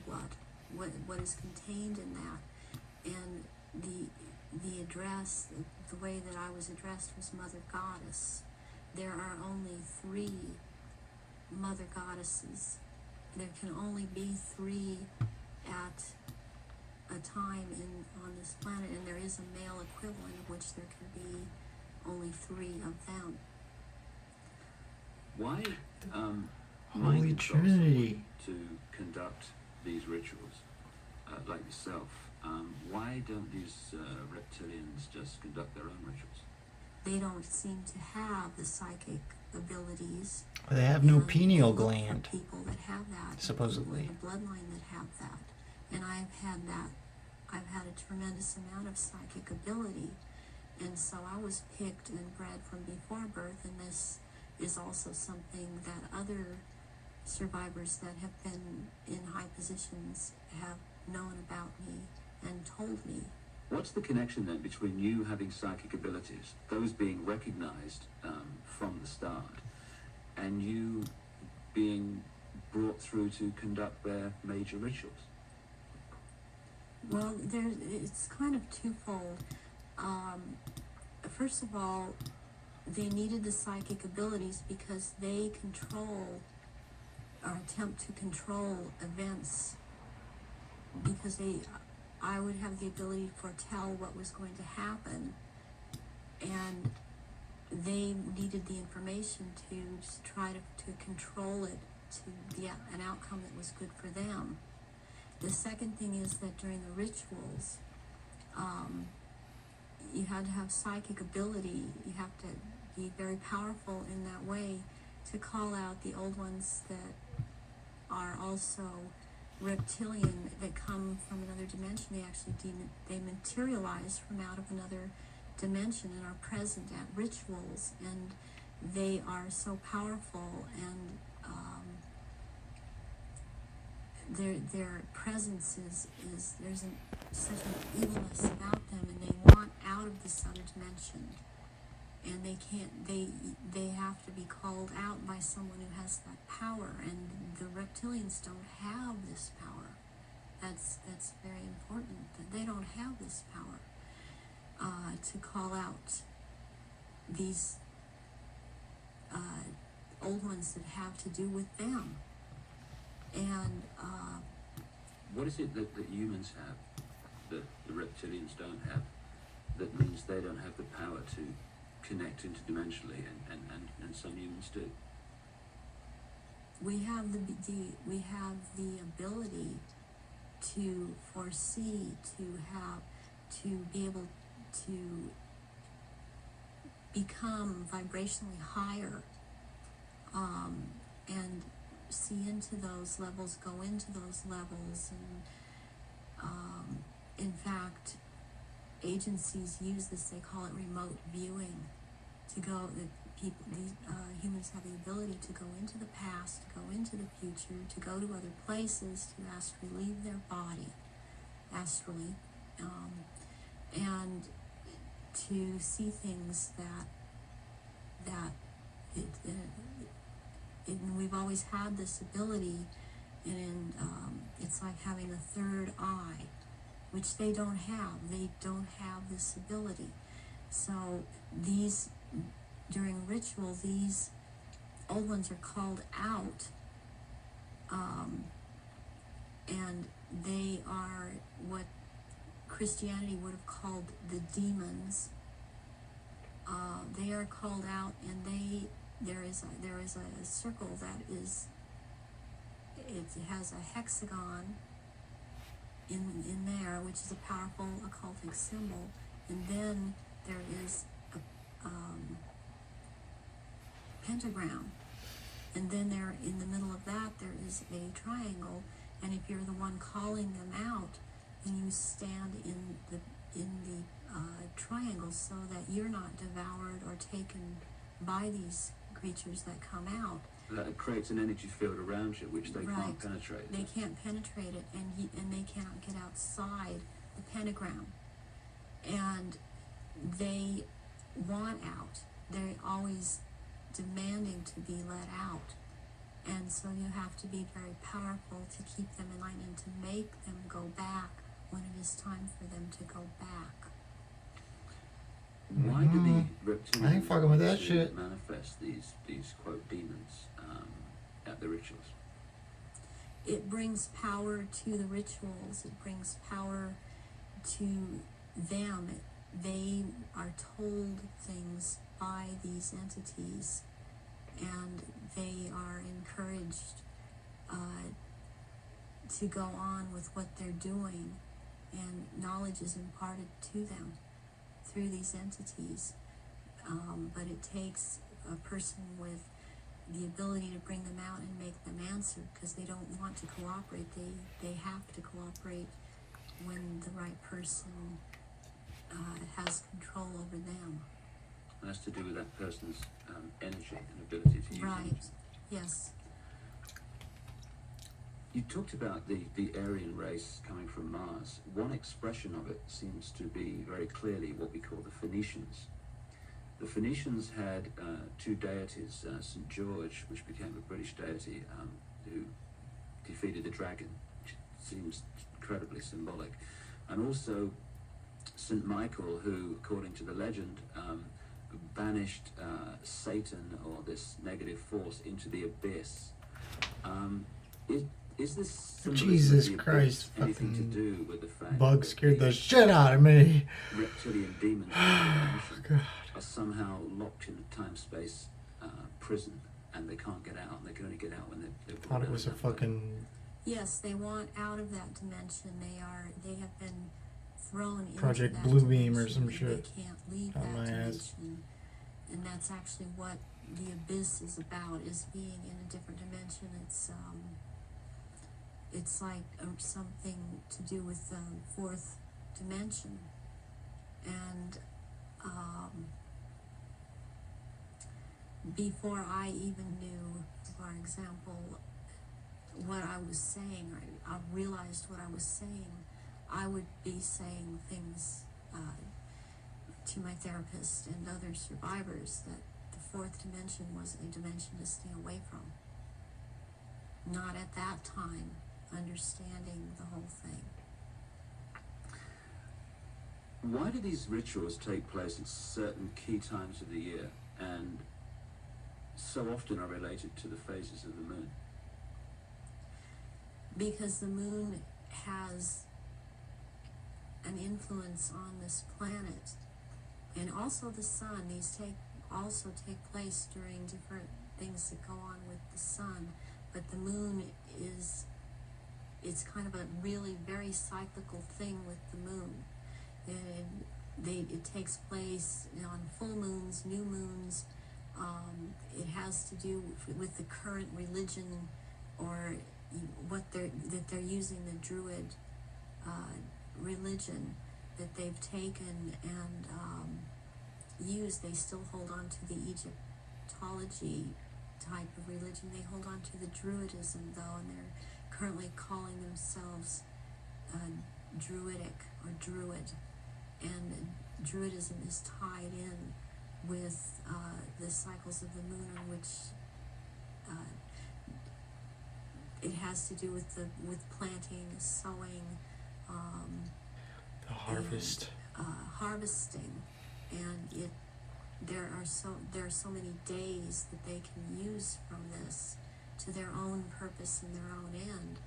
blood, what is contained in that. And the address, the way that I was addressed was Mother Goddess. There are only 3 Mother Goddesses. There can only be 3 at a time on this planet, and there is a male equivalent of which there can be only 3 of them. Why Holy mind Trinity. to conduct these rituals like yourself? Why don't these reptilians just conduct their own rituals? They don't seem to have the psychic abilities. They have no and pineal they look for gland. people that have that. Supposedly. People in the bloodline that have that. And I've had that. I've had a tremendous amount of psychic ability. And so I was picked and bred from before birth, and this is also something that other survivors that have been in high positions have known about me and told me. What's the connection then between you having psychic abilities, those being recognized from the start, and you being brought through to conduct their major rituals? Well, it's kind of twofold. first of all, they needed the psychic abilities because they control or attempt to control events, because I would have the ability to foretell what was going to happen, and they needed the information to just try to control it to an outcome that was good for them. The second thing is that during the rituals, you had to have psychic ability. You have to be very powerful in that way to call out the old ones that are also reptilian, that come from another dimension. They actually they materialize from out of another dimension and are present at rituals, and they are so powerful, and their presence is there's such an evilness about them, and they want out of this other dimension, and they have to be called out by someone who has that power, and the reptilians don't have this power. That's very important, that they don't have this power to call out these old ones that have to do with them. And what is it that humans have that the reptilians don't have, that means they don't have the power to connect interdimensionally, and some humans do? we have the ability to foresee, to be able to become vibrationally higher, and see into those levels, go into those levels, and in fact, agencies use this. They call it remote viewing. To go, humans have the ability to go into the past, to go into the future, to go to other places, to astrally leave their body, astrally, and to see things that we've always had this ability, and it's like having a third eye, which they don't have. They don't have this ability. So during ritual, these old ones are called out, and they are what Christianity would have called the demons. They are called out, and there is a circle that it has a hexagon in there, which is a powerful occultic symbol, and then there is a pentagram, and then there, in the middle of that, there is a triangle, and if you're the one calling them out, then you stand in the triangle, so that you're not devoured or taken by these creatures that come out. That creates an energy field around you which they Right. can't penetrate. They can't penetrate it, and they cannot get outside the pentagram, and they want out. They're always demanding to be let out, and so you have to be very powerful to keep them in line and to make them go back when it is time for them to go back. Why do the reptilians I ain't fucking with that want to shit. manifest these quote demons at the rituals? It brings power to the rituals. It brings power to them. They are told things by these entities, and they are encouraged to go on with what they're doing, and knowledge is imparted to them through these entities. But it takes a person with the ability to bring them out and make them answer, because they don't want to cooperate. They have to cooperate when the right person has control over them. And that's to do with that person's energy and ability to use Right. energy. Yes. You talked about the Aryan race coming from Mars. One expression of it seems to be very clearly what we call the Phoenicians. The Phoenicians had two deities, St. George, which became a British deity, who defeated the dragon, which seems incredibly symbolic, and also St. Michael, who, according to the legend, banished Satan, or this negative force, into the abyss. Is this symbolism Jesus of the Christ, abyss anything to fucking do with the fact Bug that scared the shit out of me. reptilian demons of the dimension God. are somehow locked in a time-space prison, and they can't get out? They can only get out when they've Thought it was a fucking Yes, they want out of that dimension. They have been thrown Project into that Bluebeam or dimension, some and shit. They can't leave On that my ass. dimension. And that's actually what the abyss is about, is being in a different dimension. It's like something to do with the fourth dimension. And before I even knew, for example, what I was saying, or I realized what I was saying, I would be saying things to my therapist and other survivors that the fourth dimension was a dimension to stay away from. Not at that time understanding the whole thing. Why do these rituals take place at certain key times of the year, and so often are related to the phases of the moon? Because the moon has an influence on this planet, and also the sun. These also take place during different things that go on with the sun, but the moon it's kind of a really very cyclical thing with the moon. It takes place on full moons, new moons. It has to do with the current religion, or what they're using, the Druid religion that they've taken and used. They still hold on to the Egyptology type of religion. They hold on to the Druidism, though, and they're currently calling themselves Druidic or Druid. And Druidism is tied in with the cycles of the moon, on which it has to do with planting, sowing, the harvest. and, harvesting, and there are so many days that they can use from this to their own purpose and their own end,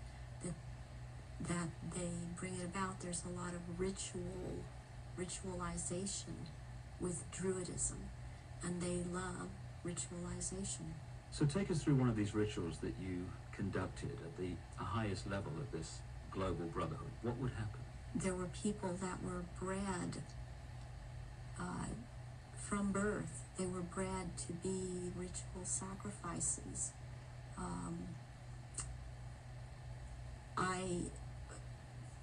that they bring it about. There's a lot of ritualization with Druidism, and they love ritualization. So take us through one of these rituals that you conducted at the highest level of this global brotherhood. What would happen? There were people that were bred from birth. They were bred to be ritual sacrifices. I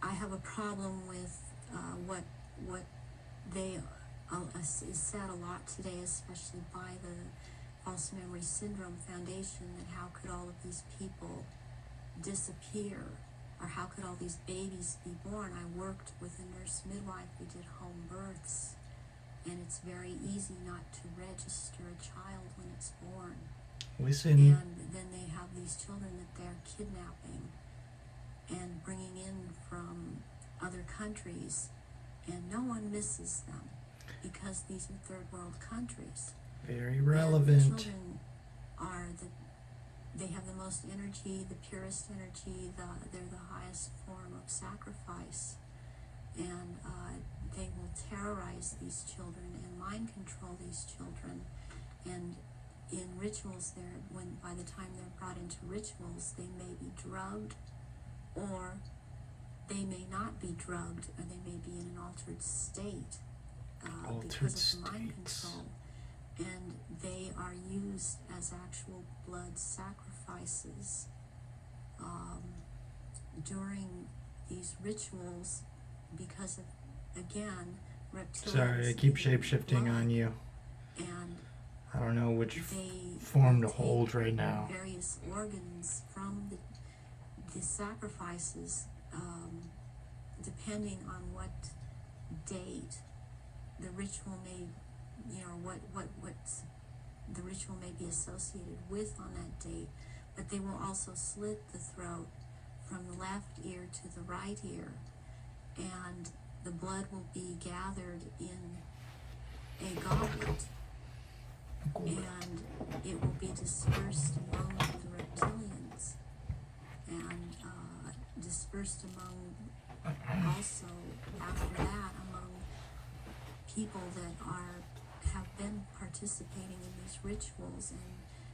have a problem with what they is said a lot today, especially by the False Memory Syndrome Foundation, that how could all of these people disappear, or how could all these babies be born? I worked with a nurse midwife. We did home births, and it's very easy not to register a child when it's born. Listen. And then they have these children that they're kidnapping and bringing in from other countries, and no one misses them because these are third world countries. Very And relevant. the children they have the most energy, the purest energy. They're the highest form of sacrifice, and they will terrorize these children and mind control these children. And in rituals, by the time they're brought into rituals, they may be drugged, or they may not be drugged, or they may be in an altered state because of the mind control. And they are used as actual blood sacrifices during these rituals, because of, again, reptilians. Sorry, I keep shape-shifting on you. And I don't know which they form to take hold right now. various organs from the sacrifices, depending on what date the ritual may, what the ritual may be associated with on that date. But they will also slit the throat from the left ear to the right ear, and the blood will be gathered in a goblet, and it will be dispersed among the reptilians, and dispersed among, also after that, among people that have been participating in these rituals and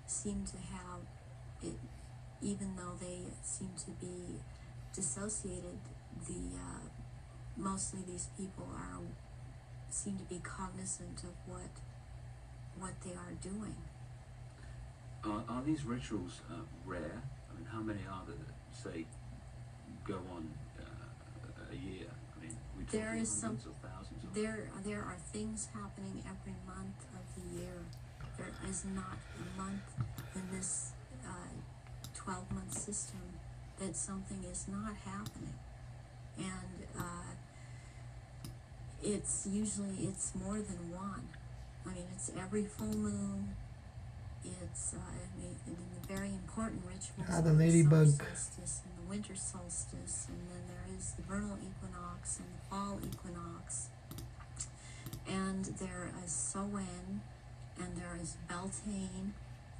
seem to have it, even though they seem to be dissociated, mostly these people seem to be cognizant of what they are doing. Are these rituals rare? I mean, how many are there that, say, go on a year? I mean, we talking There is hundreds or thousands of There are things happening every month of the year. There is not a month in this 12-month system that something is not happening. And it's more than one. I mean, it's every full moon. It's in the very important rituals Ah, the of ladybug. summer solstice and the winter solstice, and then there is the vernal equinox and the fall equinox. And there is Samhain, and there is Beltane,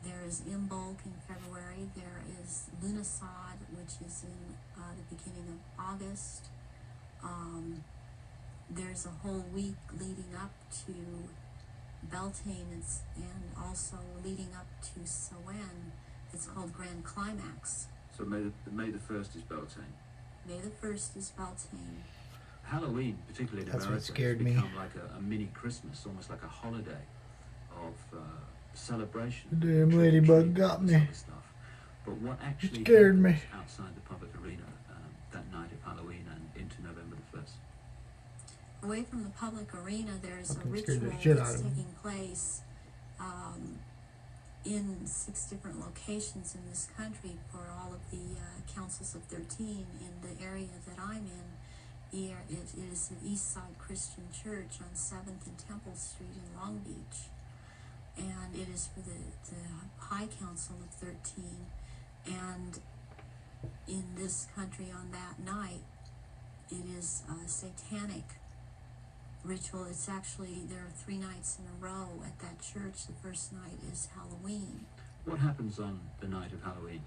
there is Imbolc in February, there is Lughnasadh, which is in the beginning of August. There's a whole week leading up to Beltane, and also leading up to Samhain. It's called Grand Climax. So May the 1st is Beltane. May the 1st is Beltane. Halloween, particularly in That's what America, scared has me. become like a mini Christmas, almost like a holiday of celebration. The damn trick or ladybug treat, got all this me. other stuff. But what actually scared me. happens outside the public arena that night of Halloween and into November the 1st? Away from the public arena, there's a Fucking scared the ritual shit that's out of me. taking place in 6 different locations in this country for all of the councils of 13 in the area that I'm in. It is the Eastside Christian Church on 7th and Temple Street in Long Beach. And it is for the High Council of 13. And in this country on that night, it is a satanic ritual. It's actually, there are 3 nights in a row at that church. The first night is Halloween. What happens on the night of Halloween?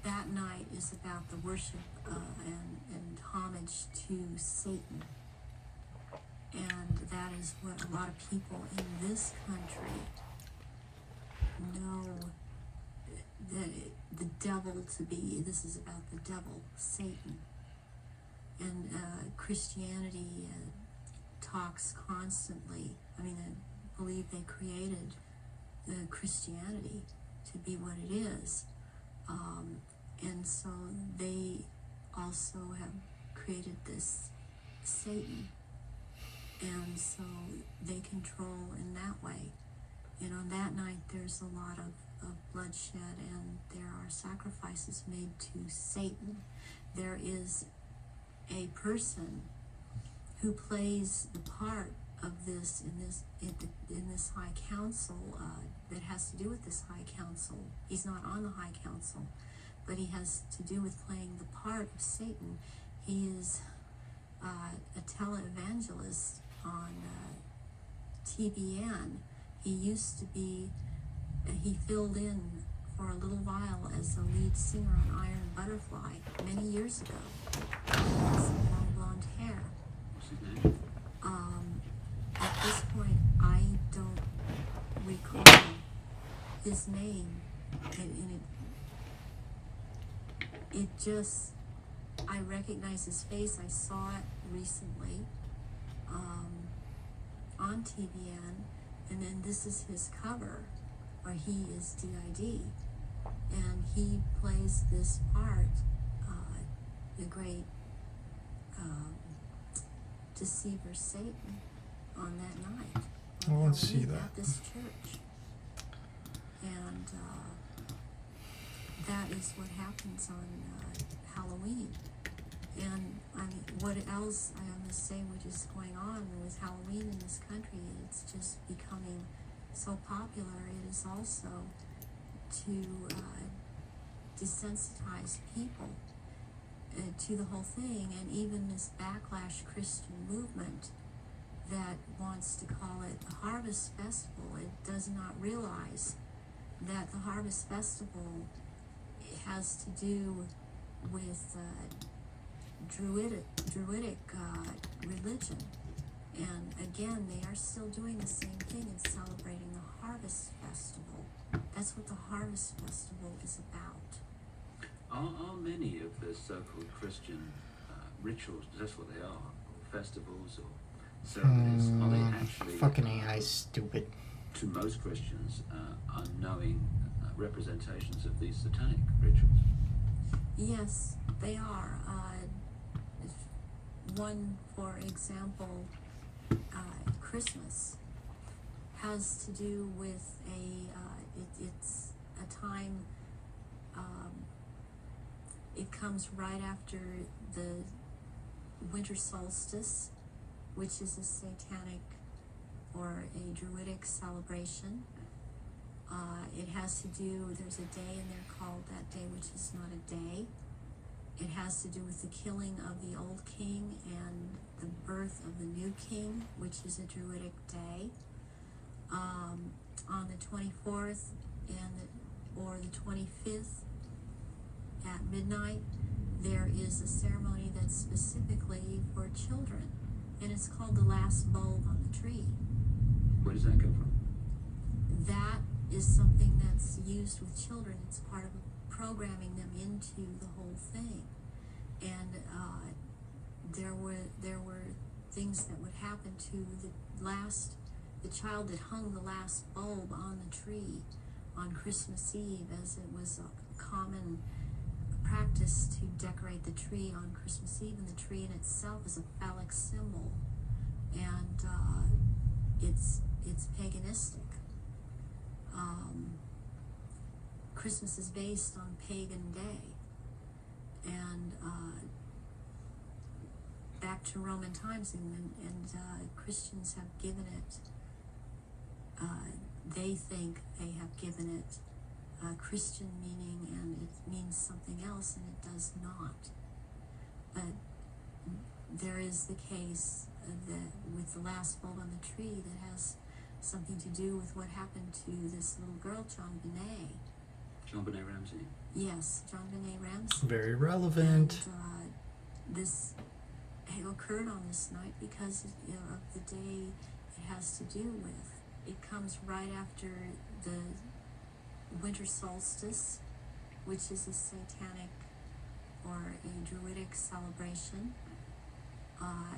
That night is about the worship and homage to Satan. And that is what a lot of people in this country know the devil to be. This is about the devil, Satan. And Christianity talks constantly. I mean, I believe they created Christianity to be what it is. And so they also have created this Satan. And so they control in that way. And on that night, there's a lot of bloodshed, and there are sacrifices made to Satan. There is a person who plays the part of this in this high council that has to do with this high council. He's not on the high council, but he has to do with playing the part of Satan. He is a televangelist on TBN. He used to be, he filled in for a little while as the lead singer on Iron Butterfly many years ago. He has long blonde hair. What's his name? At this point, I don't recall his name, and it just, I recognize his face. I saw it recently on TBN, and then this is his cover, where he is DID, and he plays this part, the great deceiver Satan, on that night. I on want to see Halloween that. At this church. And that is what happens on Halloween. And I mean, what else I must say, which is going on with Halloween in this country, it's just becoming so popular. It is also to desensitize people. to the whole thing, and even this backlash Christian movement that wants to call it a harvest festival, it does not realize that the harvest festival has to do with druidic religion. And again, they are still doing the same thing and celebrating the harvest festival. That's what the harvest festival is about. Are many of the so-called Christian rituals, that's what they are, or festivals or ceremonies, are they actually Fucking AI stupid. to most Christians unknowing representations of these satanic rituals? Yes, they are. One, for example, Christmas has to do with it's a time, it comes right after the winter solstice, which is a satanic or a druidic celebration. It has to do, there's a day in there called that day, which is not a day. It has to do with the killing of the old king and the birth of the new king, which is a druidic day. On the 24th or the 25th at midnight, there is a ceremony that's specifically for children, and it's called the last bulb on the tree. Where does that come from? That is something that's used with children. It's part of programming them into the whole thing. And there were things that would happen to the child that hung the last bulb on the tree on Christmas Eve, as it was a common practice to decorate the tree on Christmas Eve, and the tree in itself is a phallic symbol, and it's paganistic. Christmas is based on pagan day, and back to Roman times, and Christians have given it, they think they have given it Christian meaning, and it means something else, and it does not. But there is the case that with the last bulb on the tree that has something to do with what happened to this little girl, JonBenét. JonBenét Ramsey. Yes, JonBenét Ramsey. Very relevant. And this occurred on this night because of the day it has to do with. It comes right after the winter solstice, which is a satanic or a druidic celebration.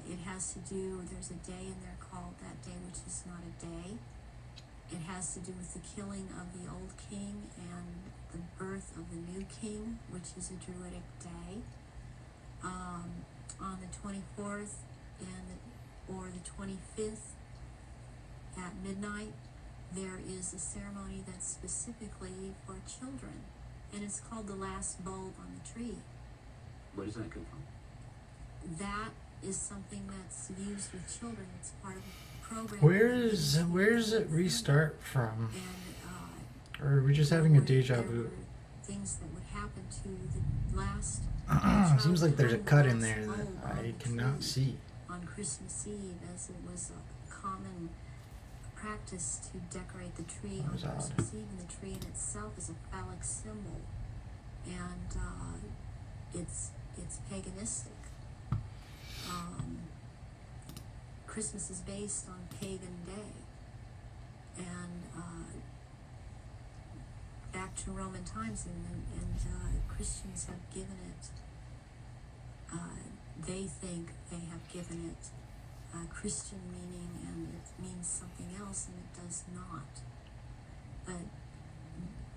It has to do, there's a day in there called that day, which is not a day. It has to do with the killing of the old king and the birth of the new king, which is a druidic day. On the 24th or the 25th at midnight, there is a ceremony that's specifically for children, and it's called the last bulb on the tree. Where does that come from? That is something that's used with children. It's part of a program. Where's it restart from? And, Or are we just having a deja there vu? were things that would happen to the last. Seems like there's a child cut that in hung there the that last bulb on I the cannot tree see. on Christmas Eve, as it was a common practice to decorate the tree That on was odd. Christmas Eve, and the tree in itself is a phallic symbol, and it's paganistic. Christmas is based on pagan day, and back to Roman times, and Christians have given it. They think they have given it Christian meaning, and it means something else, and it does not. But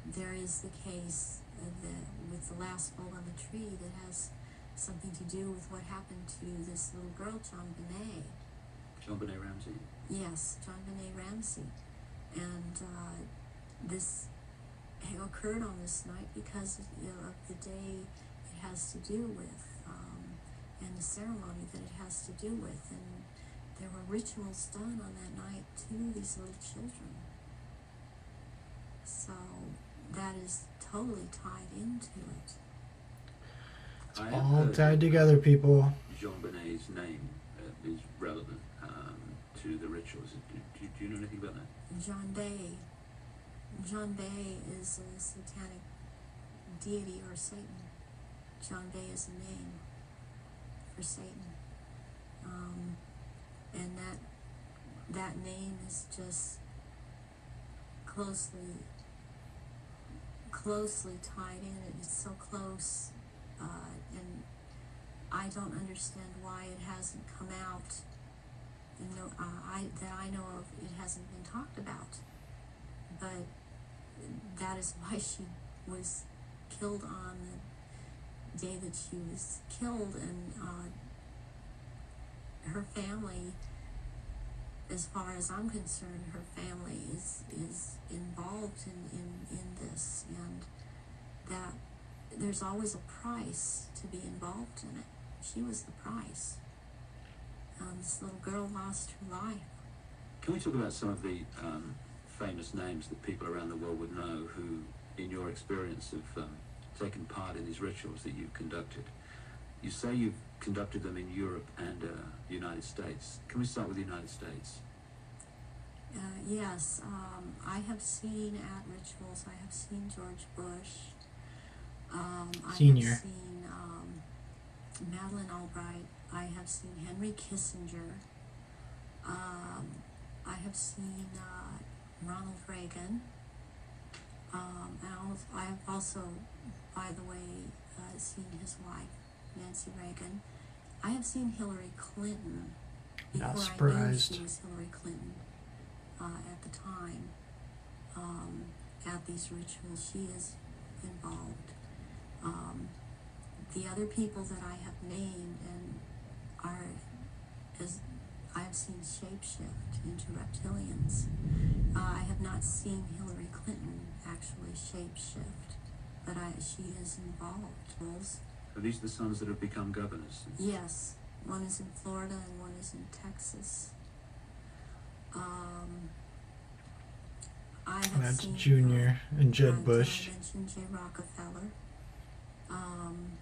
there is the case that with the last bulb on the tree that has something to do with what happened to this little girl, JonBenét. JonBenét Ramsey. Yes, JonBenét Ramsey. And this occurred on this night because of the day it has to do with, and the ceremony that it has to do with. And there were rituals done on that night to these little children. So that is totally tied into it. I have All heard tied together, people. Jean Bonnet's name is relevant to the rituals. Do you know anything about that? John Day. John Day is a satanic deity or Satan. John Day is a name for Satan. And that name is just closely tied in. It's so close, and I don't understand why it hasn't come out. That I know of, it hasn't been talked about. But that is why she was killed on the day that she was killed, and her family, as far as I'm concerned, her family is involved in this, and that there's always a price to be involved in it. She was the price. This little girl lost her life. Can we talk about some of the famous names that people around the world would know who, in your experience, have taken part in these rituals that you've conducted? You say you've conducted them in Europe and the United States. Can we start with the United States? Yes, I have seen at rituals, I have seen George Bush. Senior. I have seen Madeleine Albright. I have seen Henry Kissinger. I have seen Ronald Reagan. And I have also, by the way, seen his wife, Nancy Reagan. I have seen Hillary Clinton before Not I knew surprised. she was Hillary Clinton at the time. At these rituals, she is involved. The other people that I have named I have seen shapeshift into reptilians. I have not seen Hillary Clinton actually shapeshift, but she is involved. Are these the sons that have become governors? Yes, one is in Florida and one is in Texas. I have That's seen Junior and Jeb I Bush. mentioned Jay Rockefeller, and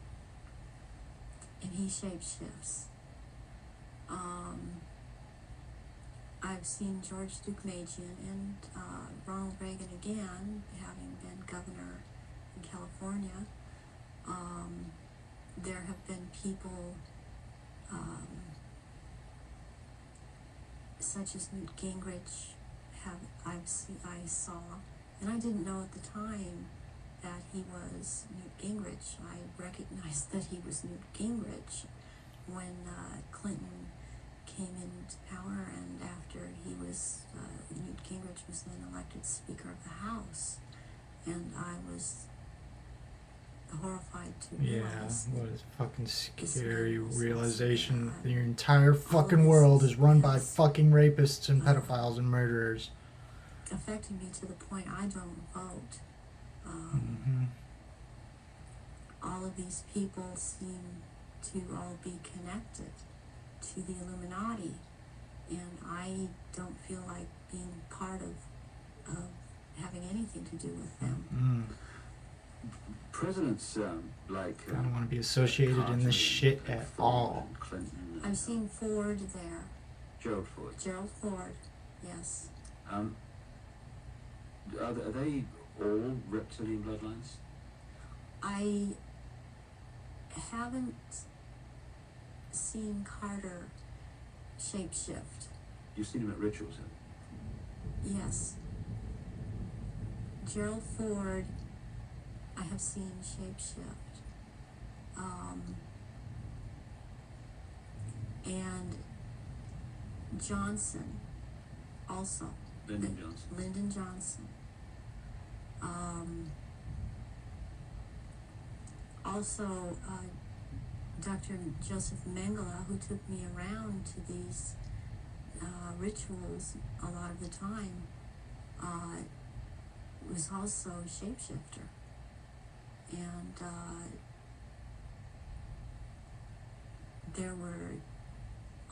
he shapeshifts. I've seen George Deukmejian and Ronald Reagan again, having been governor in California. There have been people such as Newt Gingrich. I saw, and I didn't know at the time that he was Newt Gingrich. I recognized that he was Newt Gingrich when Clinton came into power, and after he was, Newt Gingrich was then elected Speaker of the House, and I was horrified to Yeah, realize what a fucking this scary man was realization. also, Your entire fucking this world is run by has, fucking rapists and pedophiles and murderers. affecting me to the point I don't vote. Mm-hmm. All of these people seem to all be connected to the Illuminati, and I don't feel like being part of having anything to do with them. Mm. Presidents like I don't want to be associated in Carter this shit and at Ford all. and Clinton. I've seen Ford there, Gerald Ford. Gerald Ford, yes. Are they all reptilian bloodlines? I haven't seen Carter shapeshift. You've seen him at rituals, have you? Yes. Gerald Ford, I have seen shapeshift. And Johnson, also. Lyndon Johnson. Lyndon Johnson. Also, Dr. Joseph Mengele, who took me around to these rituals a lot of the time, was also a shapeshifter. And there were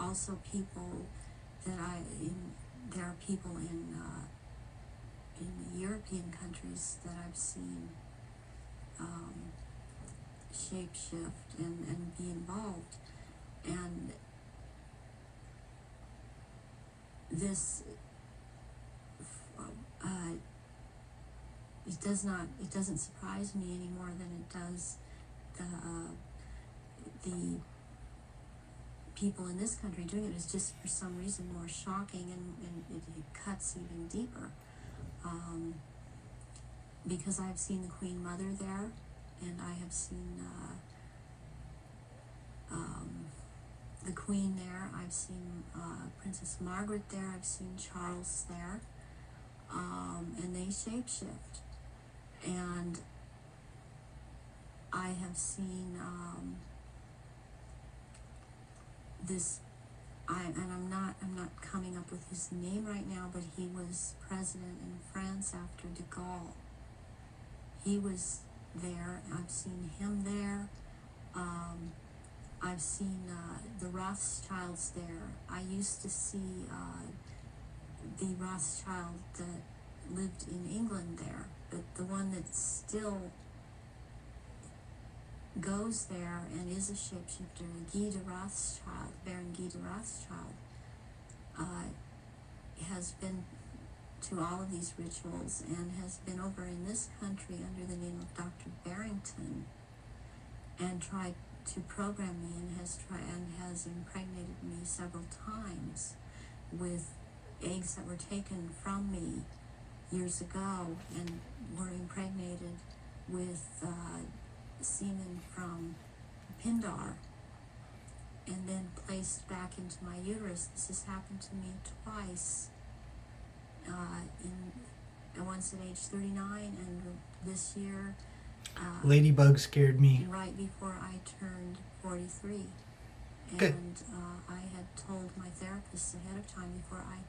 also people that there are people in the European countries that I've seen shapeshift and be involved. And this, it doesn't surprise me any more than it does the people in this country doing it. Is just for some reason more shocking, and it cuts even deeper. Because I've seen the Queen Mother there, and I have seen the Queen there. I've seen Princess Margaret there. I've seen Charles there, and they shapeshift. And I have seen this. I'm not coming up with his name right now, but he was president in France after de Gaulle. He was there. I've seen him there. I've seen the Rothschilds there. I used to see the Rothschild that lived in England there, but the one that still goes there and is a shapeshifter, Guy de Rothschild, Baron Guy de Rothschild, has been to all of these rituals and has been over in this country under the name of Dr. Barrington and tried to program me and has impregnated me several times with eggs that were taken from me years ago and were impregnated with semen from Pindar and then placed back into my uterus. This has happened to me twice. Once at age 39 and this year Ladybug scared me. right before I turned 43. Good. And I had told my therapist ahead of time before I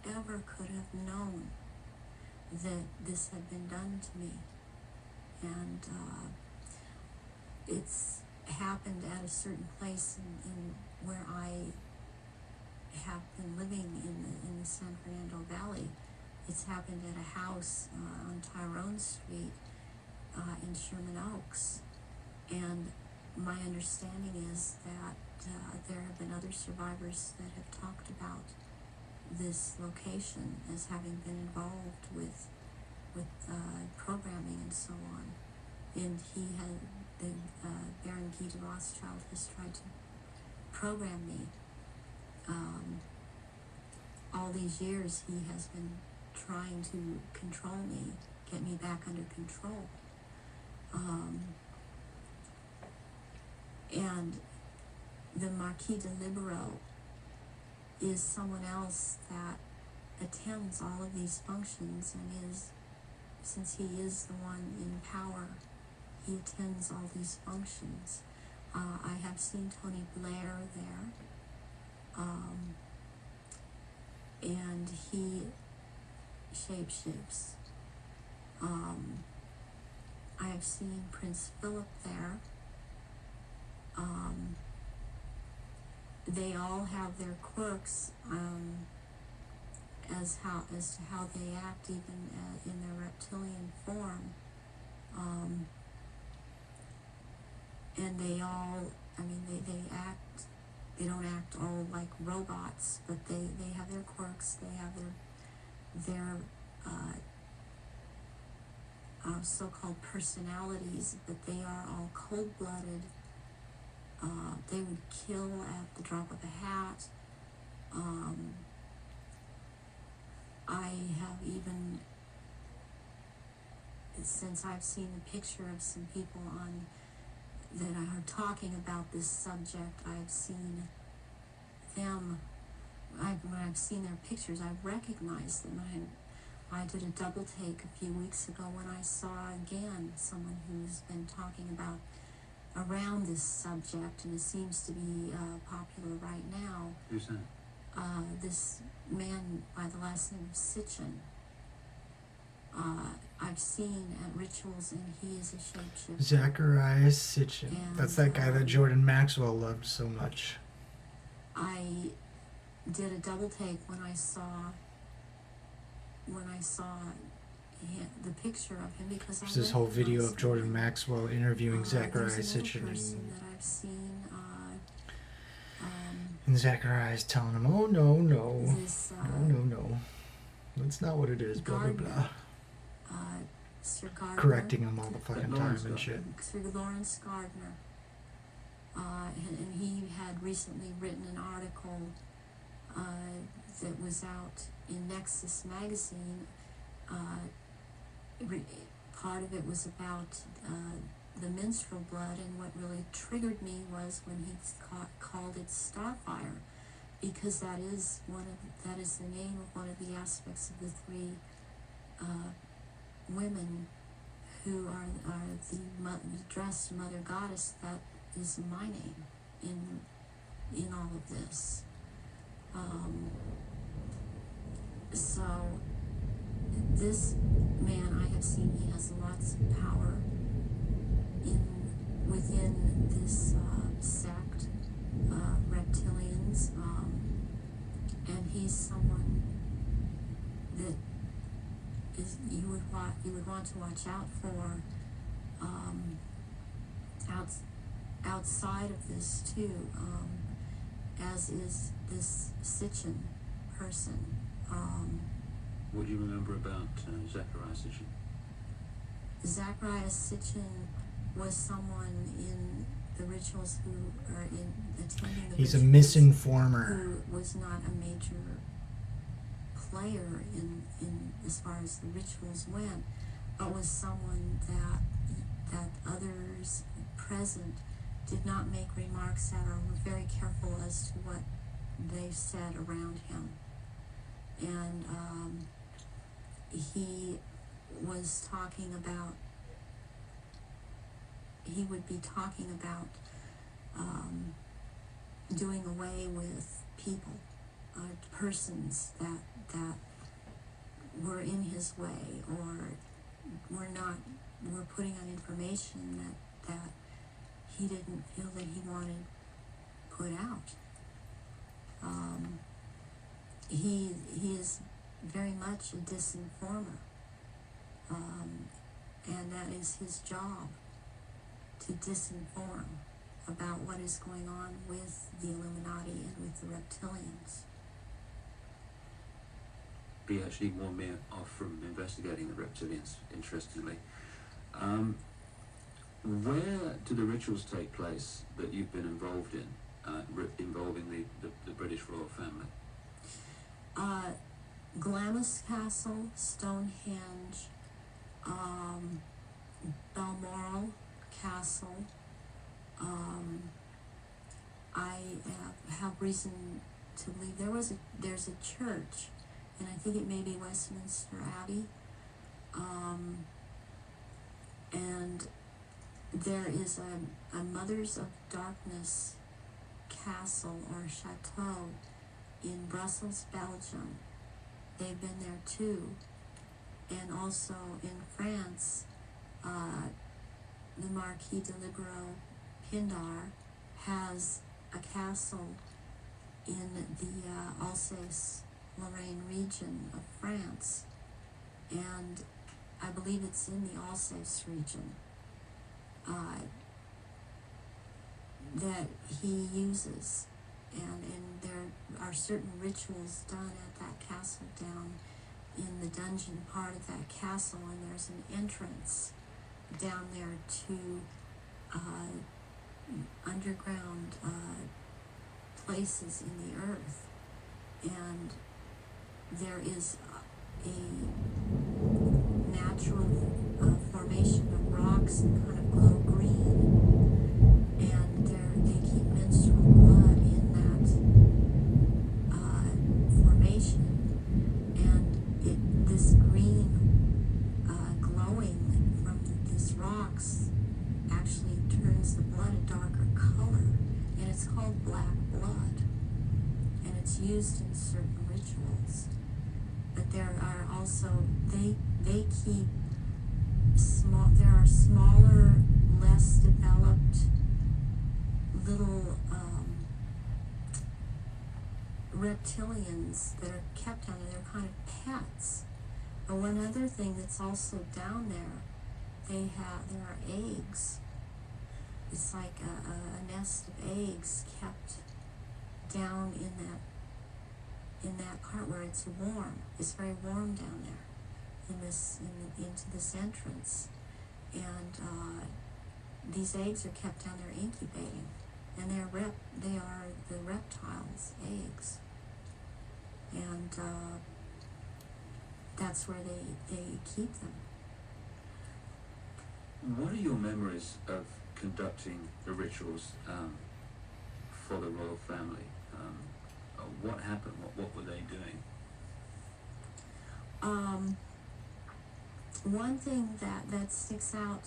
ever could have known that this had been done to me. And it's happened at a certain place in where I have been living in the San Fernando Valley. It's happened at a house on Tyrone Street in Sherman Oaks. And my understanding is that there have been other survivors that have talked about this location as having been involved with programming and so on. And Baron Guy de Rothschild has tried to program me. All these years he has been trying to control me, get me back under control. And the Marquis de Libero is someone else that attends all of these functions and is, since he is the one in power, he attends all these functions. I have seen Tony Blair there, and he shapeshifts. I have seen Prince Philip there. They all have their quirks as to how they act, even in their reptilian form. And they all, they act. They don't act all like robots, but they have their quirks. They have their so-called personalities, but they are all cold-blooded. They would kill at the drop of a hat. I have even, since I've seen a picture of some people that are talking about this subject, I've seen them, when I've seen their pictures, I've recognized them. I did a double take a few weeks ago when I saw again someone who's been talking about around this subject, and it seems to be popular right now. Who's that? This man by the last name of Sitchin. I've seen at rituals, and he is a shapeshifter. Zacharias Sitchin. And, That's that guy that Jordan Maxwell loved so much. I did a double take when I saw the picture of him because There's I this whole video of recognized Jordan him. Maxwell interviewing Zachariah There's another Sitchin, person and that I've seen. Zachariah's telling him, "Oh no, This no, that's not what it is." Blah blah Gardner, blah. Sir Gardner. Correcting him all the fucking time Lawrence and Gardner. shit. Sir Lawrence Gardner. And he had recently written an article that was out in Nexus magazine. Part of it was about the menstrual blood, and what really triggered me was when he called it Starfire, because that is the name of one of the aspects of the three women who are the dressed mother goddess. That is my name in all of this. So this man, I have seen, he has lots of power within this sect, reptilians, and he's someone that is you would want to watch out for. Outside of this too, as is this Sitchin person. What do you remember about Zachariah Sitchin? Zachariah Sitchin was someone in the rituals who are attending the He's a rituals misinformer. who was not a major player in as far as the rituals went, but was someone that others present did not make remarks at or were very careful as to what they said around him. And he was talking about, he would be talking about doing away with people, persons that were in his way or were putting on information that he didn't feel that he wanted put out. He is very much a disinformer, and that is his job, to disinform about what is going on with the Illuminati and with the reptilians. He actually warned me off from investigating the reptilians, interestingly. Where do the rituals take place that you've been involved in, involving the British royal family? Glamis Castle, Stonehenge, Balmoral Castle. I have reason to believe there's a church, and I think it may be Westminster Abbey, and there is a Mothers of Darkness castle or chateau in Brussels, Belgium. They've been there too. And also in France, the Marquis de Libero Pindar has a castle in the Alsace-Lorraine region of France. And I believe it's in the Alsace region that he uses. And there are certain rituals done at that castle down in the dungeon part of that castle, and there's an entrance down there to underground places in the earth, and there is a natural formation of rocks that kind of glow green, and they keep menstrual blood in that formation, and this green glowing from these rocks actually turns the blood a darker color, and it's called black blood, and it's used in certain rituals. But there are also, they keep small, there are smaller, less developed little reptilians that are kept down there. They're kind of pets, But one other thing that's also down there, there are eggs. It's like a nest of eggs kept down in that part where it's warm. It's very warm down there into this entrance. And these eggs are kept down there incubating. And they are the reptiles' eggs. And that's where they keep them. What are your memories of conducting the rituals for the royal family? What happened? What were they doing? One thing that sticks out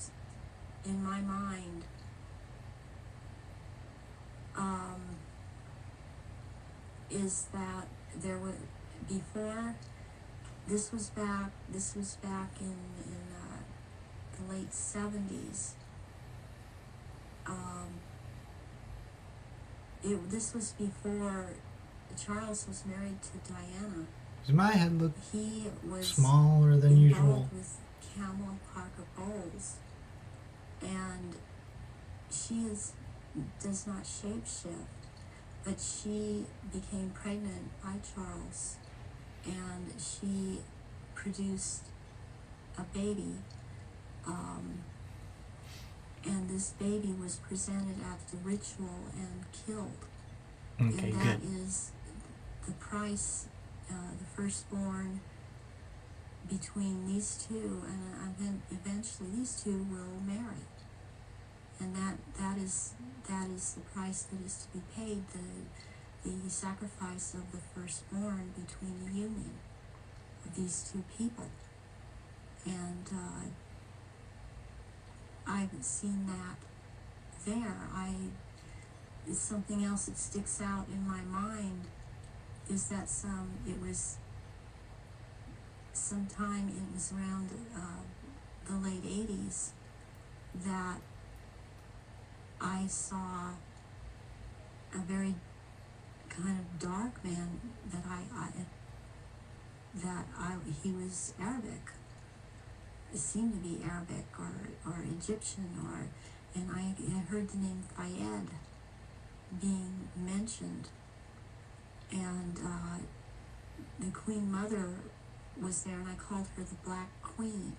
in my mind is that there was before. This was back in the late 70s. This was before Charles was married to Diana. Does my head look He was smaller than usual? involved with Camel Parker Bowles, and she does not shapeshift, but she became pregnant by Charles, and she produced a baby, and this baby was presented at the ritual and killed. Okay, And good. that is the price, the firstborn between these two, and then eventually these two will marry. And that is the price that is to be paid, the sacrifice of the firstborn between the union of these two people. And I've seen that there. It's something else that sticks out in my mind is that it was around the late 80s that I saw a very kind of dark man he was Arabic. It seemed to be Arabic or Egyptian, and I had heard the name Fayed being mentioned, and the Queen Mother was there, and I called her the Black Queen,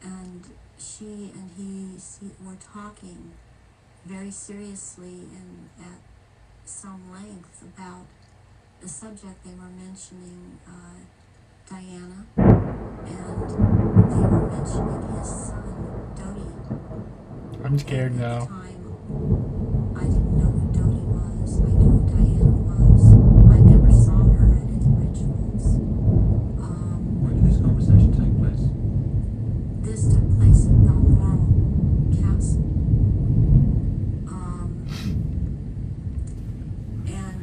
and she and he were talking very seriously and at some length about the subject. They were mentioning Diana, and they were mentioning his son Dodi. I'm scared At the now. time, I didn't know who Dodi was. I knew who Diana was. I never saw her at any rituals. Where did this conversation take place? This took place at Balmoral Castle. And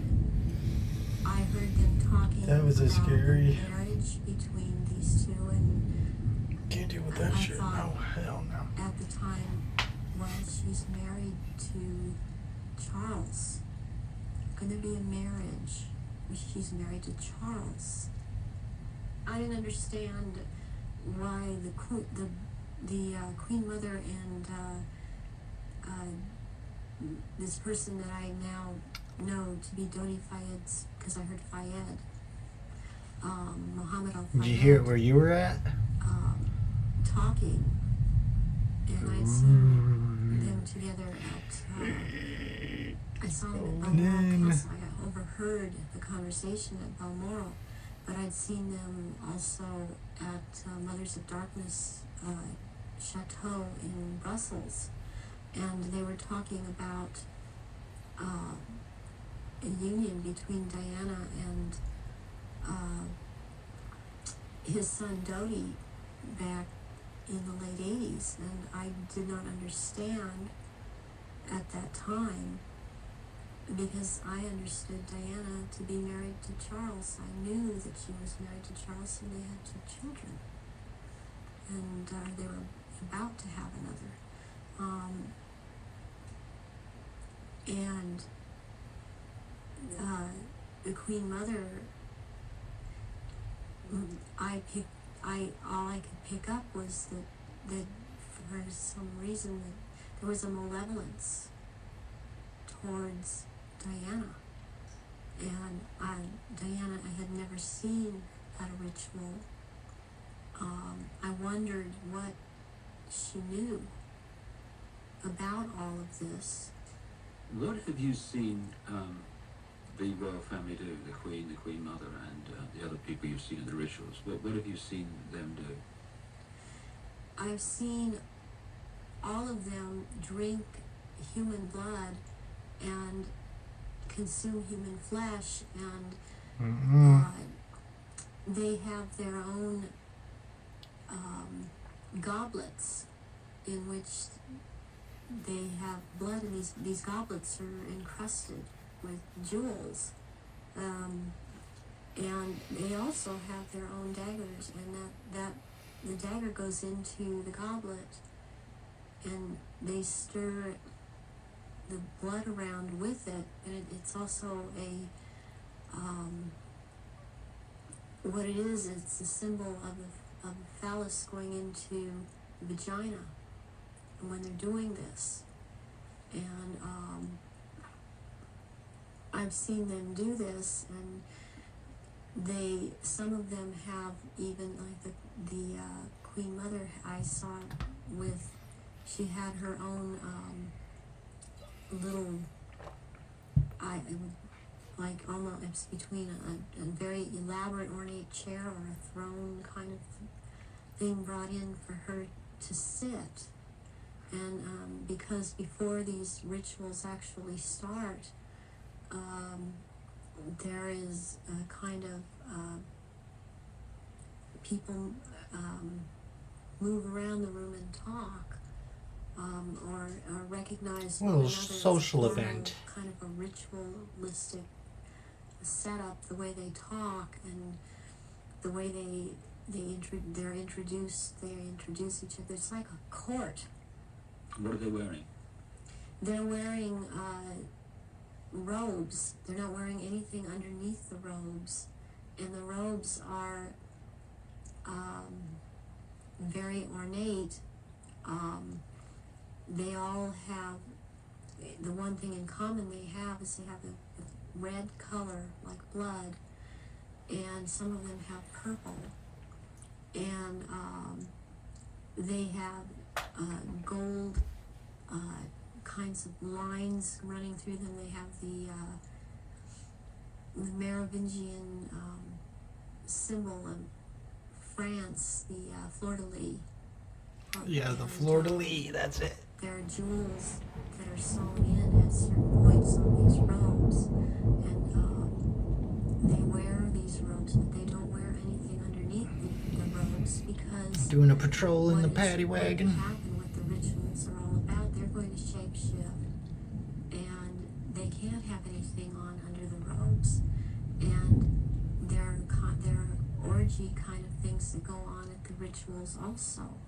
I heard them talking That was a about scary- the marriage between these two, and Can't deal with that I shit. thought- No, hell no. at the time, well, she's married to Charles. Could there be a marriage where she's married to Charles? I didn't understand why the Queen Mother and this person that I now know to be Dodi Fayed, because I heard Fayed, Muhammad al-Fayed. Did you hear it where you were at? Talking, and I'd seen them together I saw them at Balmoral Castle. I overheard the conversation at Balmoral, but I'd seen them also at Mothers of Darkness Chateau in Brussels, and they were talking about a union between Diana and his son Dodi back in the late 80s, and I did not understand at that time, because I understood Diana to be married to Charles. I knew that she was married to Charles, and they had 2 children, and they were about to have another. And the Queen Mother all I could pick up was that for some reason that there was a malevolence towards Diana. And Diana, I had never seen at a ritual. I wondered what she knew about all of this. What have you seen the royal family do, the Queen Mother, and the other people you've seen in the rituals? What have you seen them do? I've seen all of them drink human blood and consume human flesh, and they have their own goblets in which they have blood, and these goblets are encrusted with jewels, and they also have their own daggers, and that the dagger goes into the goblet, and they stir the blood around with it, and it's also what it is, it's a symbol of a phallus going into the vagina when they're doing this. And I've seen them do this, and some of them have even, like the Queen Mother I saw with, she had her own little, like almost it's between a very elaborate ornate chair or a throne kind of thing brought in for her to sit. And because before these rituals actually start, there is a kind of people move around the room and talk, or recognize one Well, another. social It's normal, event. kind of a ritualistic setup, the way they talk and the way they introduce each other. It's like a court. What are they wearing? They're wearing robes. They're not wearing anything underneath the robes, and the robes are very ornate. They all have, the one thing in common they have is they have a red color like blood, and some of them have purple, and they have gold kinds of lines running through them. They have the Merovingian symbol of France, the fleur-de-lis. Yeah, the fleur-de-lis, that's it. There are jewels that are sewn in at certain points on these robes, and they wear these robes, but they don't wear anything underneath the robes, because Doing a patrol in the what paddy what wagon. happen, what the rituals are all about, they're going to shapeshift, and they can't have anything on under the robes, and there are orgy kind of things that go on at the rituals also.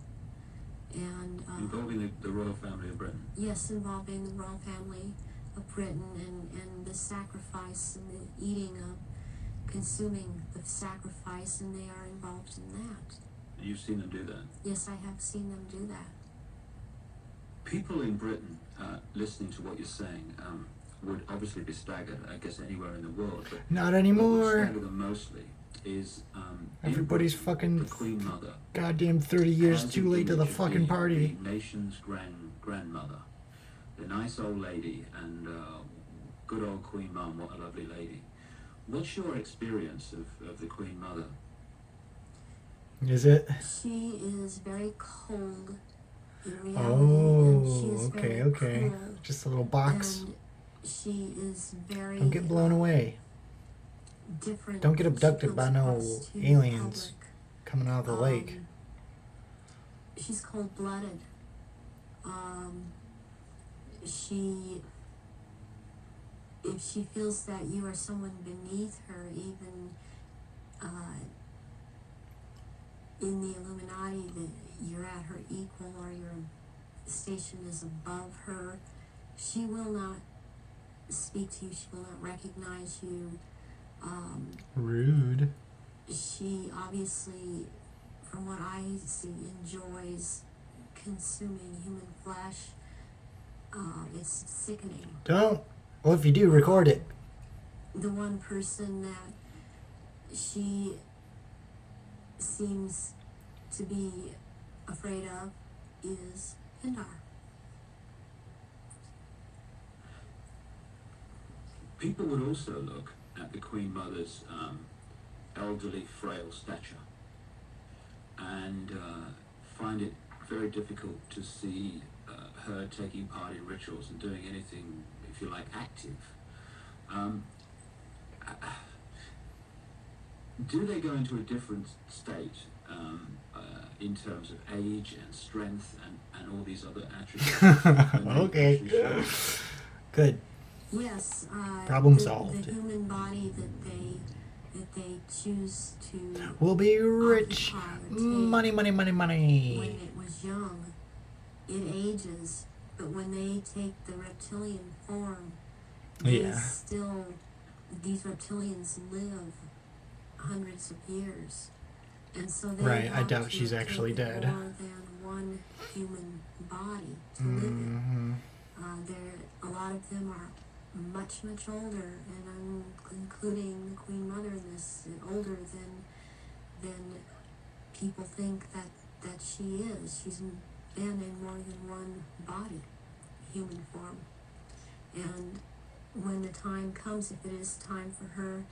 And Involving the royal family of Britain. yes, involving the royal family of Britain, and the sacrifice and the eating of, consuming the sacrifice, and they are involved in that. You've seen them do that. Yes, I have seen them do that. People in Britain, listening to what you're saying, would obviously be staggered, I guess, anywhere in the world. But Not what would anymore. stagger them mostly is in Everybody's Britain, fucking the Queen Mother. goddamn 30 years has too the late to the image of fucking being party. The nation's grandmother, the nice old lady, and good old Queen Mum. What a lovely lady. What's your experience of the Queen Mother? Is it? She is very cold in reality, and she Oh, is okay, very okay. cruel, Just a little box. and she is very Don't get blown away. different. Don't get She abducted by comes no across to the aliens public. coming out of the lake. She's cold-blooded. If she feels that you are someone beneath her, even in the Illuminati, that you're at her equal or your station is above her, she will not speak to you. She will not recognize you. Rude. she obviously, from what I see, enjoys consuming human flesh. It's sickening. Don't. Well, if you do, record it. The one person that she seems to be afraid of is Pindar. People would also look at the Queen Mother's elderly, frail stature and find it very difficult to see her taking part in rituals and doing anything, if you like, active. Do they go into a different state in terms of age and strength and all these other attributes? Okay. Good. Yes. Problem the, solved. The human body that they choose to We'll be rich. occupy or take Money, money, money, when money. it was young, it ages, but when they take the reptilian form, they Yeah. still, these reptilians live hundreds of years. And so they Right, I have doubt to she's have actually taken dead. more than one human body to live in. Mm-hmm. A lot of them are much, much older, and I'm including the Queen Mother in this, older than people think that she is. She's been in more than one body, human form. And when the time comes, if it is time for her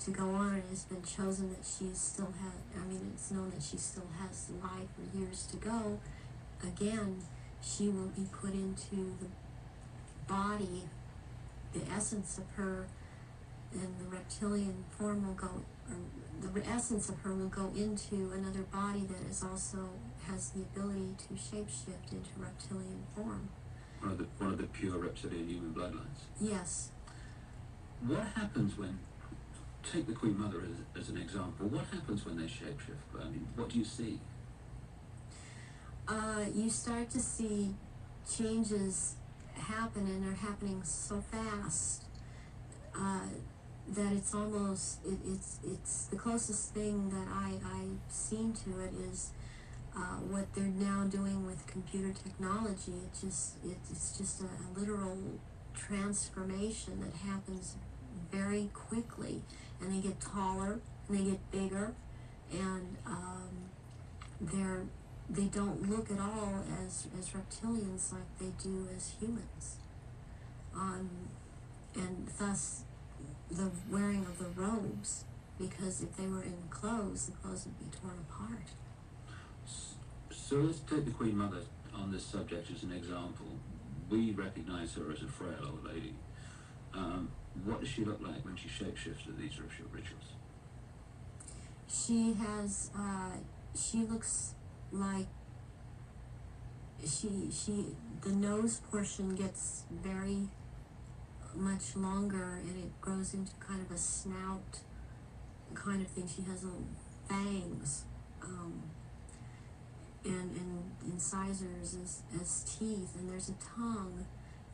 to go on, it has been chosen that she still it's known that she still has life or years to go, again, she will be put into the body, the essence of her, and the reptilian form will go, or the essence of her will go into another body that is also has the ability to shapeshift into reptilian form. One of the pure reptilian human bloodlines. Yes. What happens when, take the Queen Mother as an example, what happens when they shapeshift? I mean, what do you see? You start to see changes happen, and they're happening so fast that it's almost it's the closest thing that I've seen to it is what they're now doing with computer technology. It's just a literal transformation that happens very quickly, and they get taller and they get bigger, and they don't look at all as reptilians like they do as humans. And thus the wearing of the robes, because if they were in clothes, the clothes would be torn apart. So let's take the Queen Mother on this subject as an example. We recognize her as a frail old lady. What does she look like when she shapeshifts at these rituals? She has, she looks like the nose portion gets very much longer, and it grows into kind of a snout kind of thing. She has little fangs, and incisors as teeth, and there's a tongue.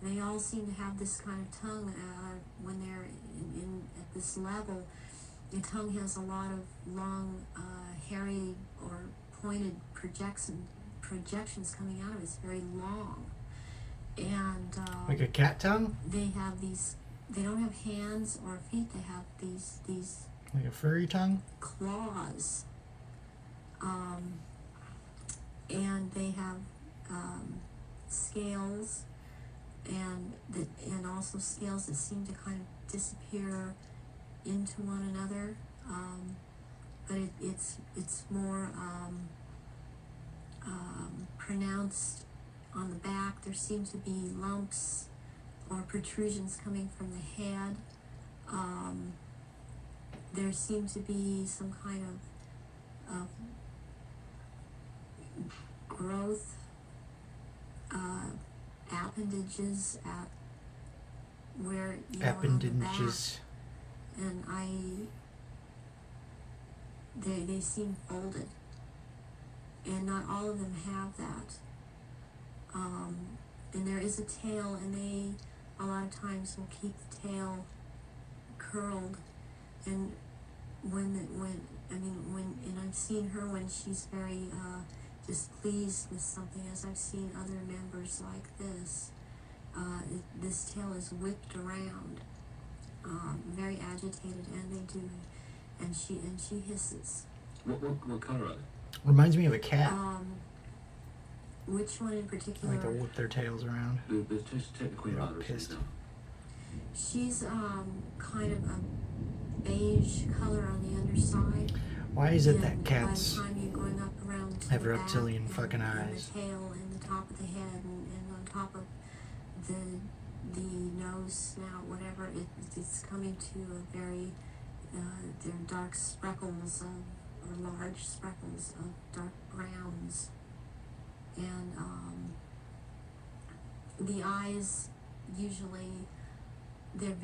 They all seem to have this kind of tongue when they're at this level. The tongue has a lot of long, hairy or pointed projections coming out of it. It's very long. And Like a cat tongue? they have these, they don't have hands or feet, they have these Like a furry tongue? claws. And they have scales, and also scales that seem to kind of disappear into one another. But it's more pronounced on the back. There seem to be lumps or protrusions coming from the head. There seem to be some kind of growth, appendages at where you know, on the back. Appendages. And they seem folded, and not all of them have that. And there is a tail, and they a lot of times will keep the tail curled, and when I mean, and I've seen her when she's very displeased with something, as I've seen other members like this. This tail is whipped around, very agitated, and they do, and she hisses. What colour are they? Reminds me of a cat. Which one in particular? Like to whip their tails around. Just take the Queen They're all Iris pissed. down. She's kind of a beige color on the underside. Why is it And that cats by the time you're going up around to have the reptilian back fucking and eyes? the tail and the top of the head and on top of the nose, snout, whatever, it's coming to a very they're dark speckles or large speckles of dark browns, and the eyes usually they're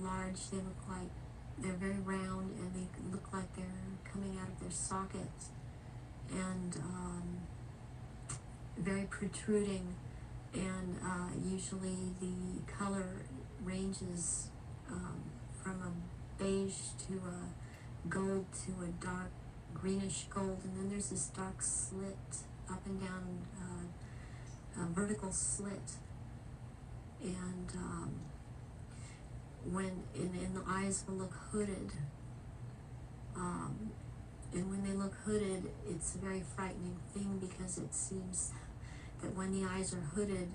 large. They look like they're very round, and they look like they're coming out of their sockets, and very protruding, and usually the color ranges from a beige to a gold to a dark greenish gold, and then there's this dark slit up and down, a vertical slit, and and the eyes will look hooded, and when they look hooded, it's a very frightening thing, because it seems that when the eyes are hooded,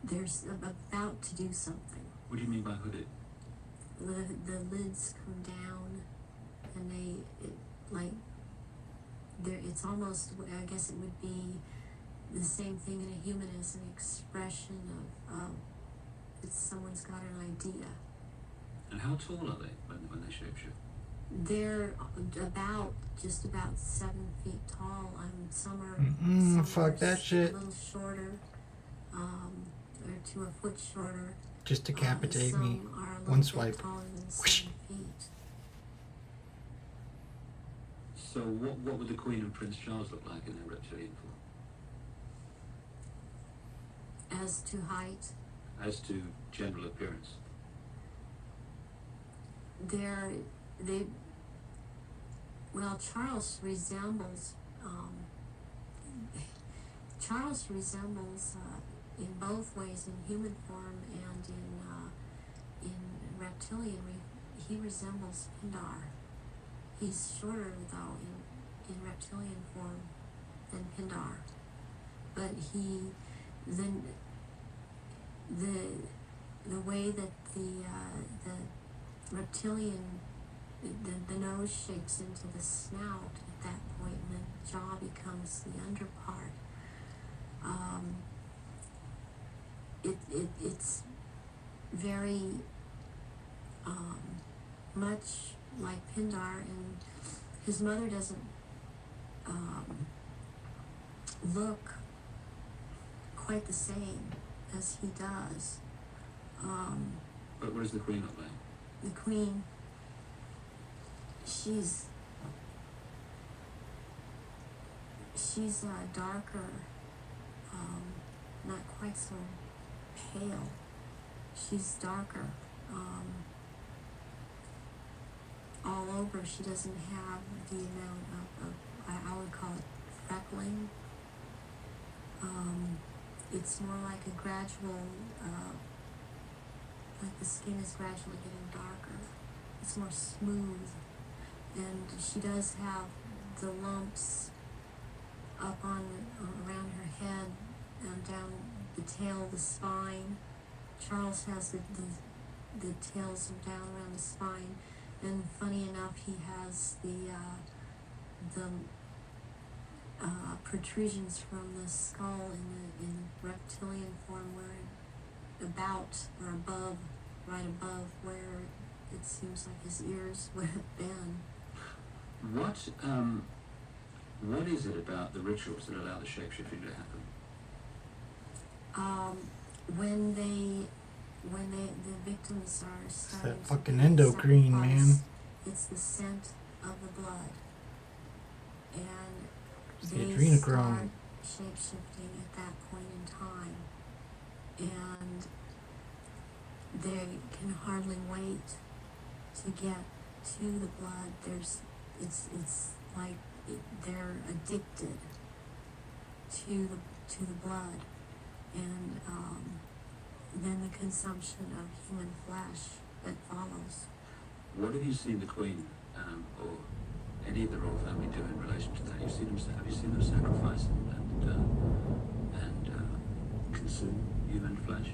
there's about to do something. What do you mean by hooded? The lids come down, and it's almost, I guess it would be the same thing in a human as an expression of someone's got an idea. And how tall are they when they shapeshift? They're just about 7 feet tall. Some are Fuck that shit. A little shorter, or to a foot shorter. Just decapitate Some me. are a little One bit swipe. taller than Whoosh. 7 feet. So what would the Queen and Prince Charles look like in their reptilian form? As to height, As to general appearance? Charles resembles in both ways, in human form and in reptilian. He resembles Pindar. He's shorter though in reptilian form than Pindar, but the way that the reptilian, the nose shapes into the snout at that point, and the jaw becomes the underpart. It's very much like Pindar, and his mother doesn't look quite the same as he does. But what does the Queen look like? The Queen, she's darker, not quite so pale. She's darker, all over. She doesn't have the amount of I would call it freckling. It's more like a gradual, like the skin is gradually getting darker. It's more smooth, and she does have the lumps up around her head and down the tail, the spine. Charles has the tails down around the spine, and funny enough, he has the protrusions from the skull in reptilian form, where about or above, right above where it seems like his ears would have been. What is it about the rituals that allow the shapeshifting to happen? When the victims are starting that to fucking be endocrine, sacrificed, man. it's the scent of the blood, and It's the they adrenochrome. start shape-shifting at that point in time, and they can hardly wait to get to the blood. It's like they're addicted to the blood, and then the consumption of human flesh that follows. What have you seen the Queen or any of the royal family do in relation to that? Have you seen them sacrifice and consume human flesh?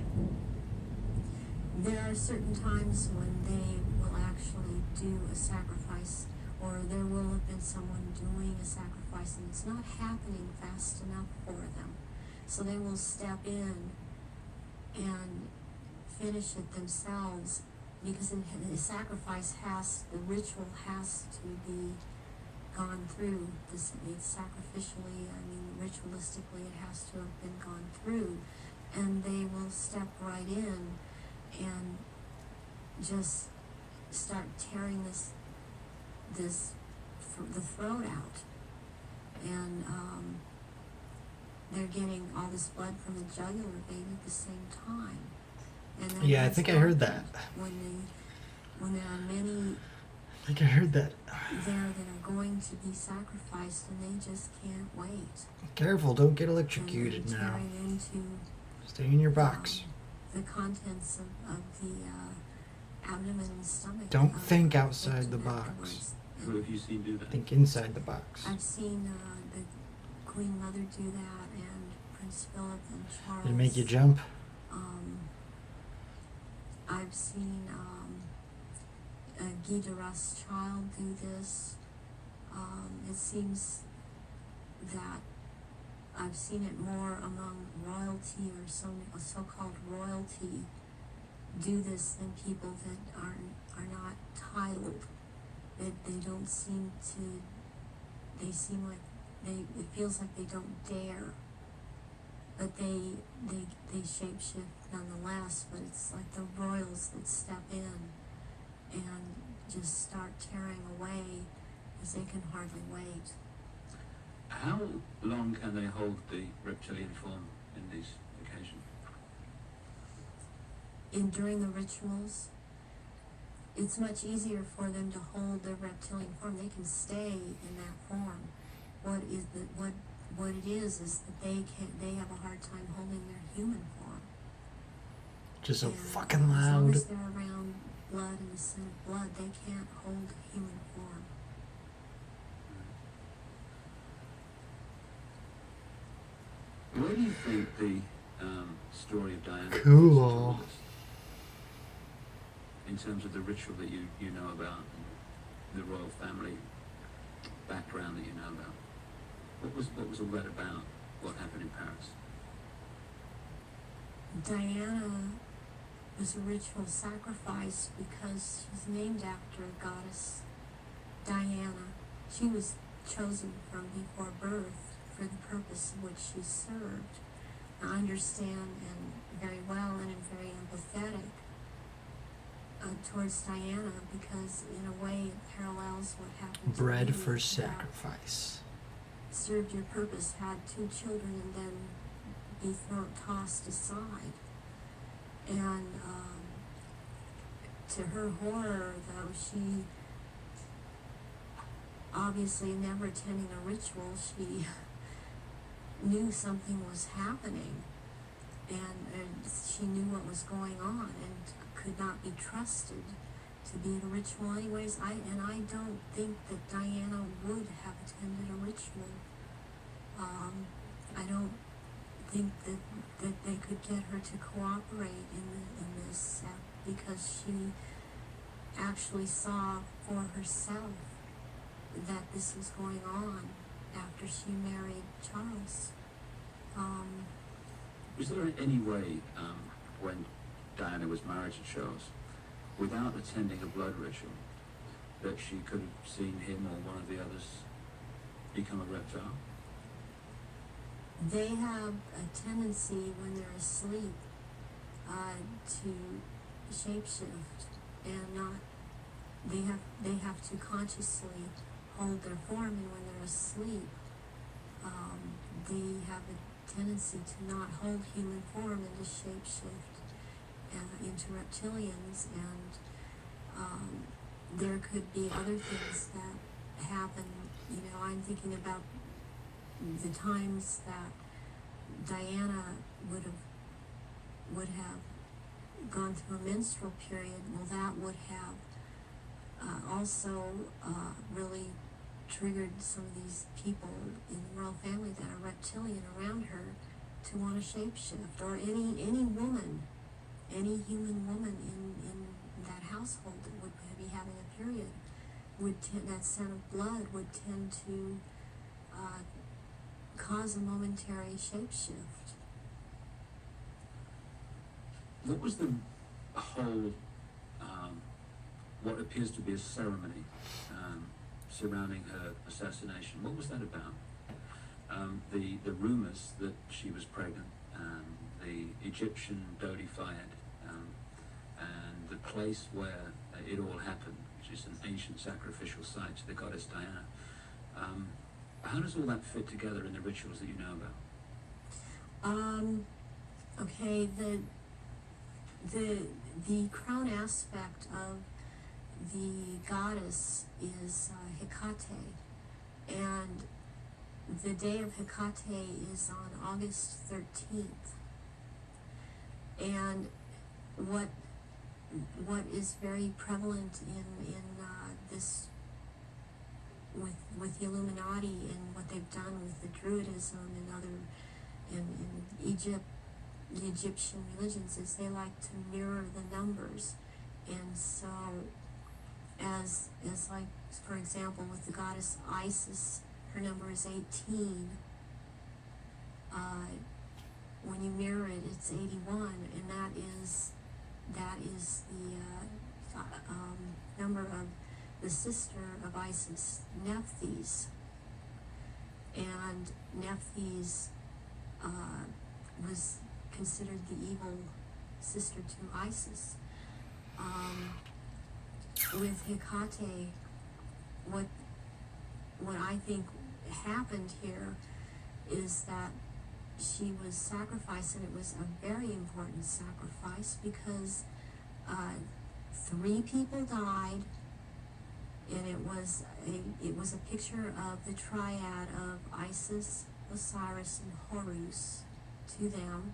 There are certain times when they will actually do a sacrifice, or there will have been someone doing a sacrifice, and it's not happening fast enough for them. So they will step in and finish it themselves, because the sacrifice the ritual has to be gone through. It's sacrificially, ritualistically, it has to have been gone through, and they will step right in and just start tearing the throat out, and they're getting all this blood from the jugular vein at the same time. And that Yeah, I has think I heard that. happened when there are many I think I heard that. there that are going to be sacrificed, and they just can't wait. Careful, don't get And electrocuted they're now. tearing into Stay in your box. the contents of the abdomen and stomach. Don't of think the outside the victim box. afterwards. Who have you seen do that? Think inside the box. I've seen the Queen Mother do that, and Prince Philip and Charles. Did it make you jump? I've seen Guy de Rothschild do this. It seems that I've seen it more among royalty, or so-called royalty, do this than people that are not titled. They don't seem to. They seem like it feels like they don't dare, but they shapeshift nonetheless. But it's like the royals that step in and just start tearing away, as they can hardly wait. How long can they hold the reptilian form in these occasions? During the rituals, it's much easier for them to hold their reptilian form. They can stay in that form. What it is that they have a hard time holding their human form. Just so And fucking As long loud. as they're around blood and the scent of blood, they can't hold human form. Where do you think the story of Diana Cool. fits into all this? In terms of the ritual that you know about, and the royal family background that you know about? What was all that about? What happened in Paris? Diana was a ritual sacrifice because she's named after a goddess, Diana. She was chosen from before birth for the purpose in which she served. I understand and very well and am very empathetic towards Diana, because in a way it parallels what happened to Bread me, for that sacrifice. served your purpose, had 2 children, and then be tossed aside. And to her horror, though, she obviously never attending a ritual, she knew something was happening, and she knew what was going on, and could not be trusted to be at a ritual anyways. I don't think that Diana would have attended a ritual. I don't think that they could get her to cooperate in this, because she actually saw for herself that this was going on after she married Charles. Was there any way, when Diana was married to Charles, without attending a blood ritual, that she could have seen him or one of the others become a reptile? They have a tendency when they're asleep to shapeshift, and not. They have to consciously hold their form, and when they're asleep, they have a tendency to not hold human form and to shapeshift into reptilians, and there could be other things that happen. You know, I'm thinking about the times that Diana would have gone through a menstrual period. Well, that would have also really triggered some of these people in the royal family that are reptilian around her to want to shapeshift, or any woman, any human woman in that household that would be having a period that scent of blood would tend to cause a momentary shapeshift. What was the whole, what appears to be a ceremony surrounding her assassination? What was that about? The rumors that she was pregnant, the Egyptian Dodi Fayed, and the place where it all happened, which is an ancient sacrificial site to the goddess Diana. How does all that fit together in the rituals that you know about? Okay, the crown aspect of the goddess is Hecate, and the day of Hecate is on August 13th. And what is very prevalent in this with the Illuminati and what they've done with the Druidism and other in Egypt, the Egyptian religions, is they like to mirror the numbers. And so as like, for example, with the goddess Isis, her number is 18. When you mirror it, it's 81, and that is the number of the sister of Isis, Nephthys. And Nephthys was considered the evil sister to Isis. With Hecate, what I think happened here is that she was sacrificed, and it was a very important sacrifice because 3 people died, and it was a picture of the triad of Isis, Osiris, and Horus to them.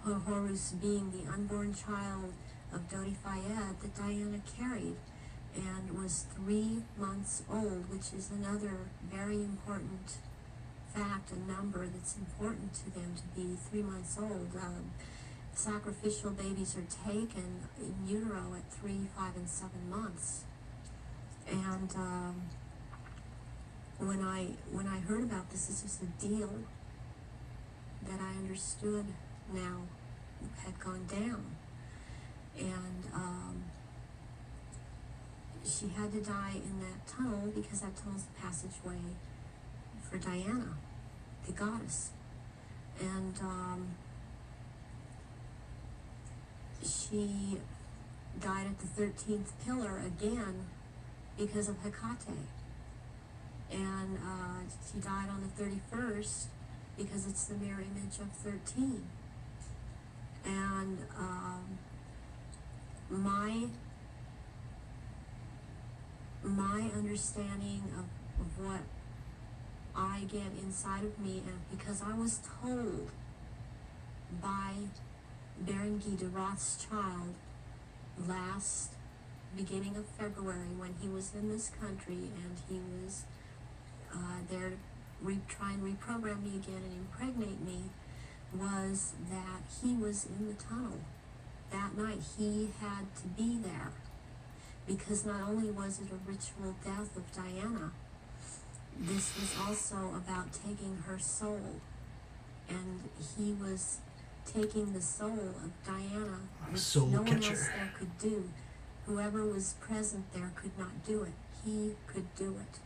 Horus being the unborn child of Dodi Fayed that Diana carried, and was 3 months old, which is another very important fact, a number that's important to them, to be 3 months old. Sacrificial babies are taken in utero at 3, 5, and 7 months. And when I heard about this was a deal that I understood now had gone down. And she had to die in that tunnel because that tunnel's the passageway for Diana, the goddess. And she died at the 13th pillar again because of Hecate. And she died on the 31st because it's the mirror image of 13. And my understanding of what I get inside of me, and because I was told by Baron Guy de Rothschild last beginning of February, when he was in this country and he was there to try and reprogram me again and impregnate me, was that he was in the tunnel that night. He had to be there because not only was it a ritual death of Diana, this was also about taking her soul, and he was taking the soul of Diana, which soul no one catcher. else there could do. Whoever was present there could not do it. He could do it,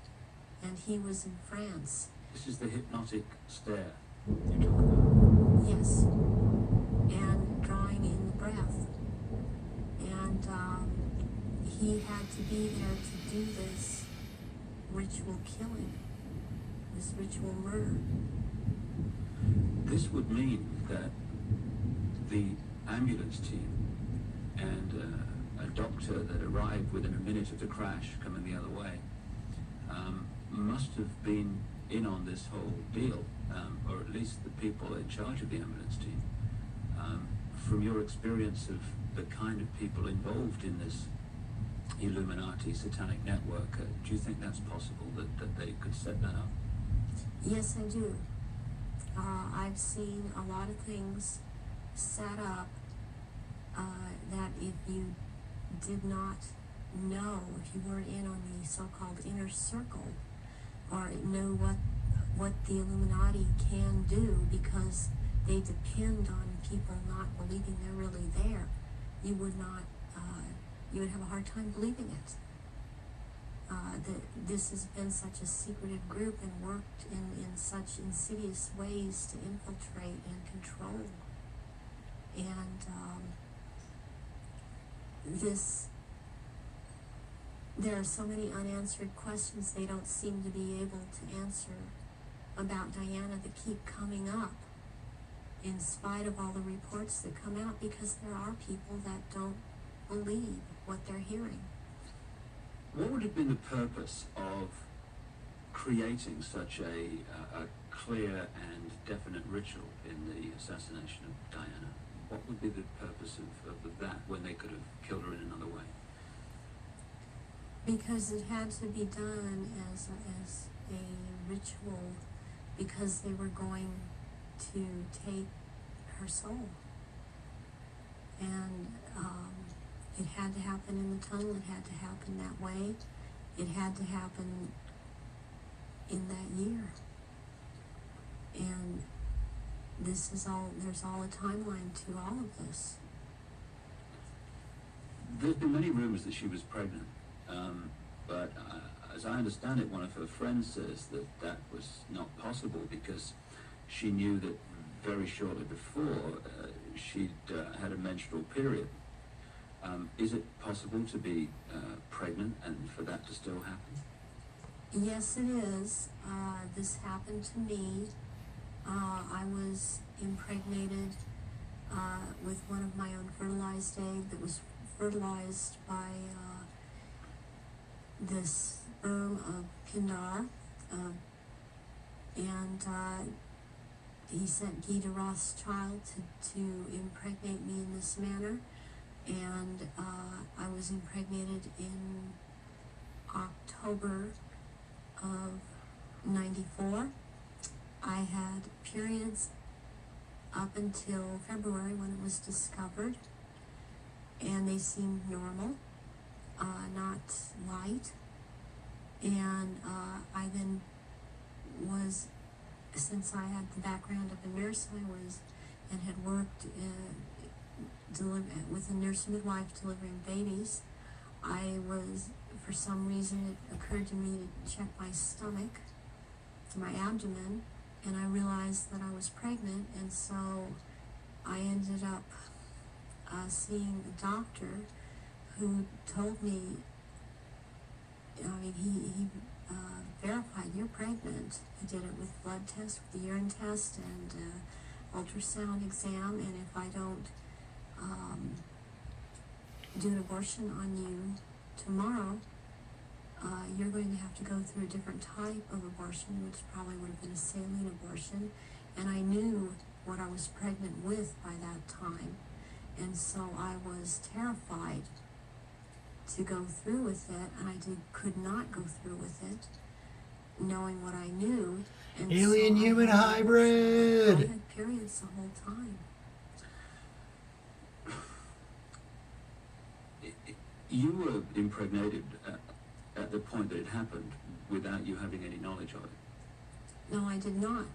and he was in France. This is the hypnotic stare you talk about. Yes, and drawing in the breath. And he had to be there to do this ritual killing, this ritual murder. This would mean that the ambulance team and doctor that arrived within a minute of the crash coming the other way must have been in on this whole deal, or at least the people in charge of the ambulance team. From your experience of the kind of people involved in this Illuminati satanic network, do you think that's possible, that they could set that up? Yes, I do. I've seen a lot of things set up that if you did not know, if you weren't in on the so-called inner circle, or know what the Illuminati can do, because they depend on people not believing they're really there, you would have a hard time believing it. That this has been such a secretive group and worked in such insidious ways to infiltrate and control. And there are so many unanswered questions they don't seem to be able to answer about Diana that keep coming up, in spite of all the reports that come out, because there are people that don't believe what they're hearing. What would have been the purpose of creating such a clear and definite ritual in the assassination of Diana? What would be the purpose of that when they could have killed her in another way? Because it had to be done as a ritual, because they were going to take her soul. And it had to happen in the tunnel, it had to happen that way, it had to happen in that year. And there's all a timeline to all of this. There's been many rumors that she was pregnant, but as I understand it, one of her friends says that was not possible because she knew that very shortly before she'd had a menstrual period. Is it possible to be pregnant and for that to still happen? Yes, it is. This happened to me. I was impregnated with one of my own fertilized egg that was fertilized by the sperm of Pindar. And he sent Guy de Rothschild to impregnate me in this manner. And I was impregnated in October of '94. I had periods up until February when it was discovered, and they seemed normal, not light. And I then was, since I had the background of a nurse, and had worked with a nurse and midwife delivering babies, I was, for some reason, it occurred to me to check my stomach, my abdomen, and I realized that I was pregnant, and so I ended up seeing a doctor who told me, he verified, you're pregnant. He did it with blood tests, with the urine test, and ultrasound exam, and if I don't do an abortion on you tomorrow, you're going to have to go through a different type of abortion, which probably would have been a saline abortion. And I knew what I was pregnant with by that time. And so I was terrified to go through with it, and I could not go through with it, knowing what I knew. And Alien so human hybrid! I had periods the whole time. You were impregnated at the point that it happened without you having any knowledge of it. No, I did not.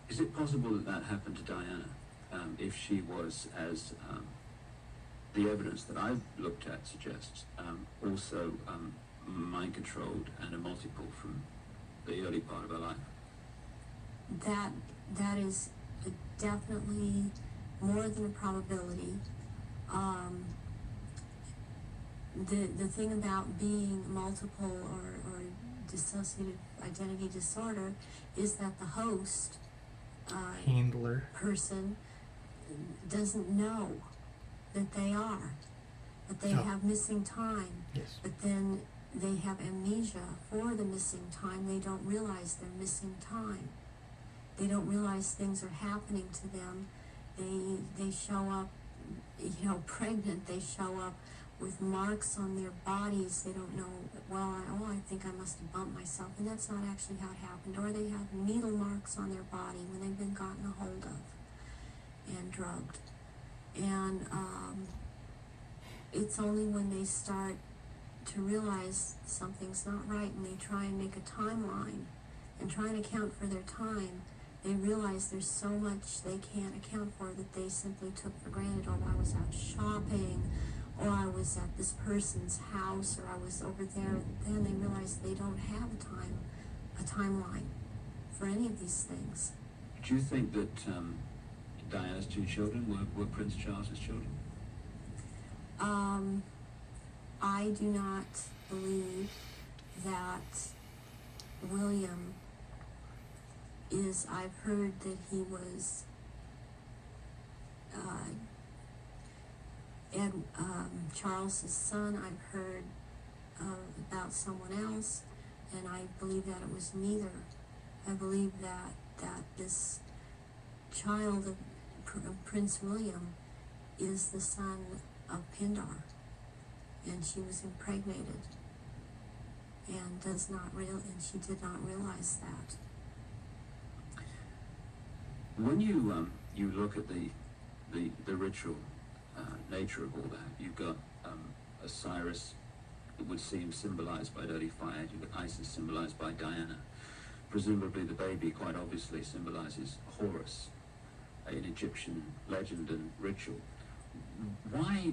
Is it possible that happened to Diana if she was, as the evidence that I've looked at suggests, also mind-controlled and a multiple from the early part of her life? That is definitely more than a probability. The thing about being multiple or dissociative identity disorder is that the host Handler. person doesn't know that they are. but they Oh. have missing time. Yes. But then they have amnesia for the missing time. They don't realize they're missing time. They don't realize things are happening to them. They show up, pregnant. They show up with marks on their bodies. They don't know, I think I must have bumped myself, and that's not actually how it happened. Or they have needle marks on their body when they've been gotten a hold of and drugged. And it's only when they start to realize something's not right and they try and make a timeline and try and account for their time, they realize there's so much they can't account for that they simply took for granted. Oh, I was out shopping, or I was at this person's house, or I was over there. Then they realize they don't have a timeline for any of these things. Do you think that Diana's two children were Prince Charles's children? I do not believe that William is, I've heard that he was Charles's son. I've heard about someone else, and I believe that it was neither. I believe that this child of Prince William is the son of Pindar, and she was impregnated and and she did not realize that. When you look at the ritual nature of all that, you've got Osiris, it would seem, symbolized by dirty fire. You've got Isis, symbolized by Diana. Presumably the baby quite obviously symbolizes Horus, an Egyptian legend and ritual. Why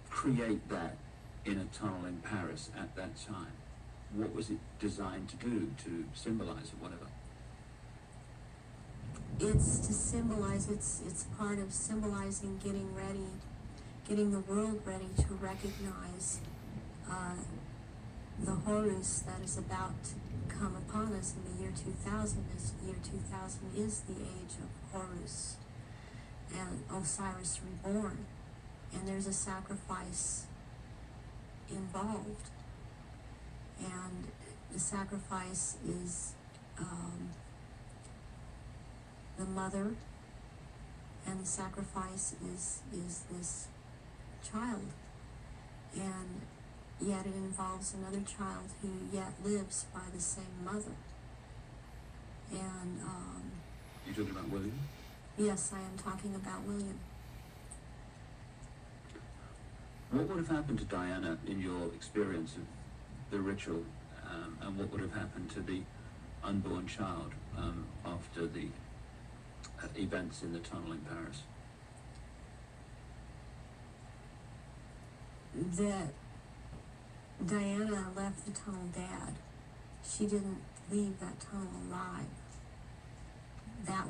create that in a tunnel in Paris at that time? What was it designed to do, to symbolize or whatever? It's to symbolize, it's part of symbolizing getting the world ready to recognize the Horus that is about to come upon us in the year 2000. This year 2000 is the age of Horus and Osiris reborn, and there's a sacrifice involved, and the sacrifice is the mother, and the sacrifice is this child, and yet it involves another child who yet lives by the same mother. And You're talking about William? yes, I am talking about William. What would have happened to Diana in your experience of the ritual, and what would have happened to the unborn child after the events in the tunnel in Paris? That Diana left the tunnel dead. She didn't leave that tunnel alive. That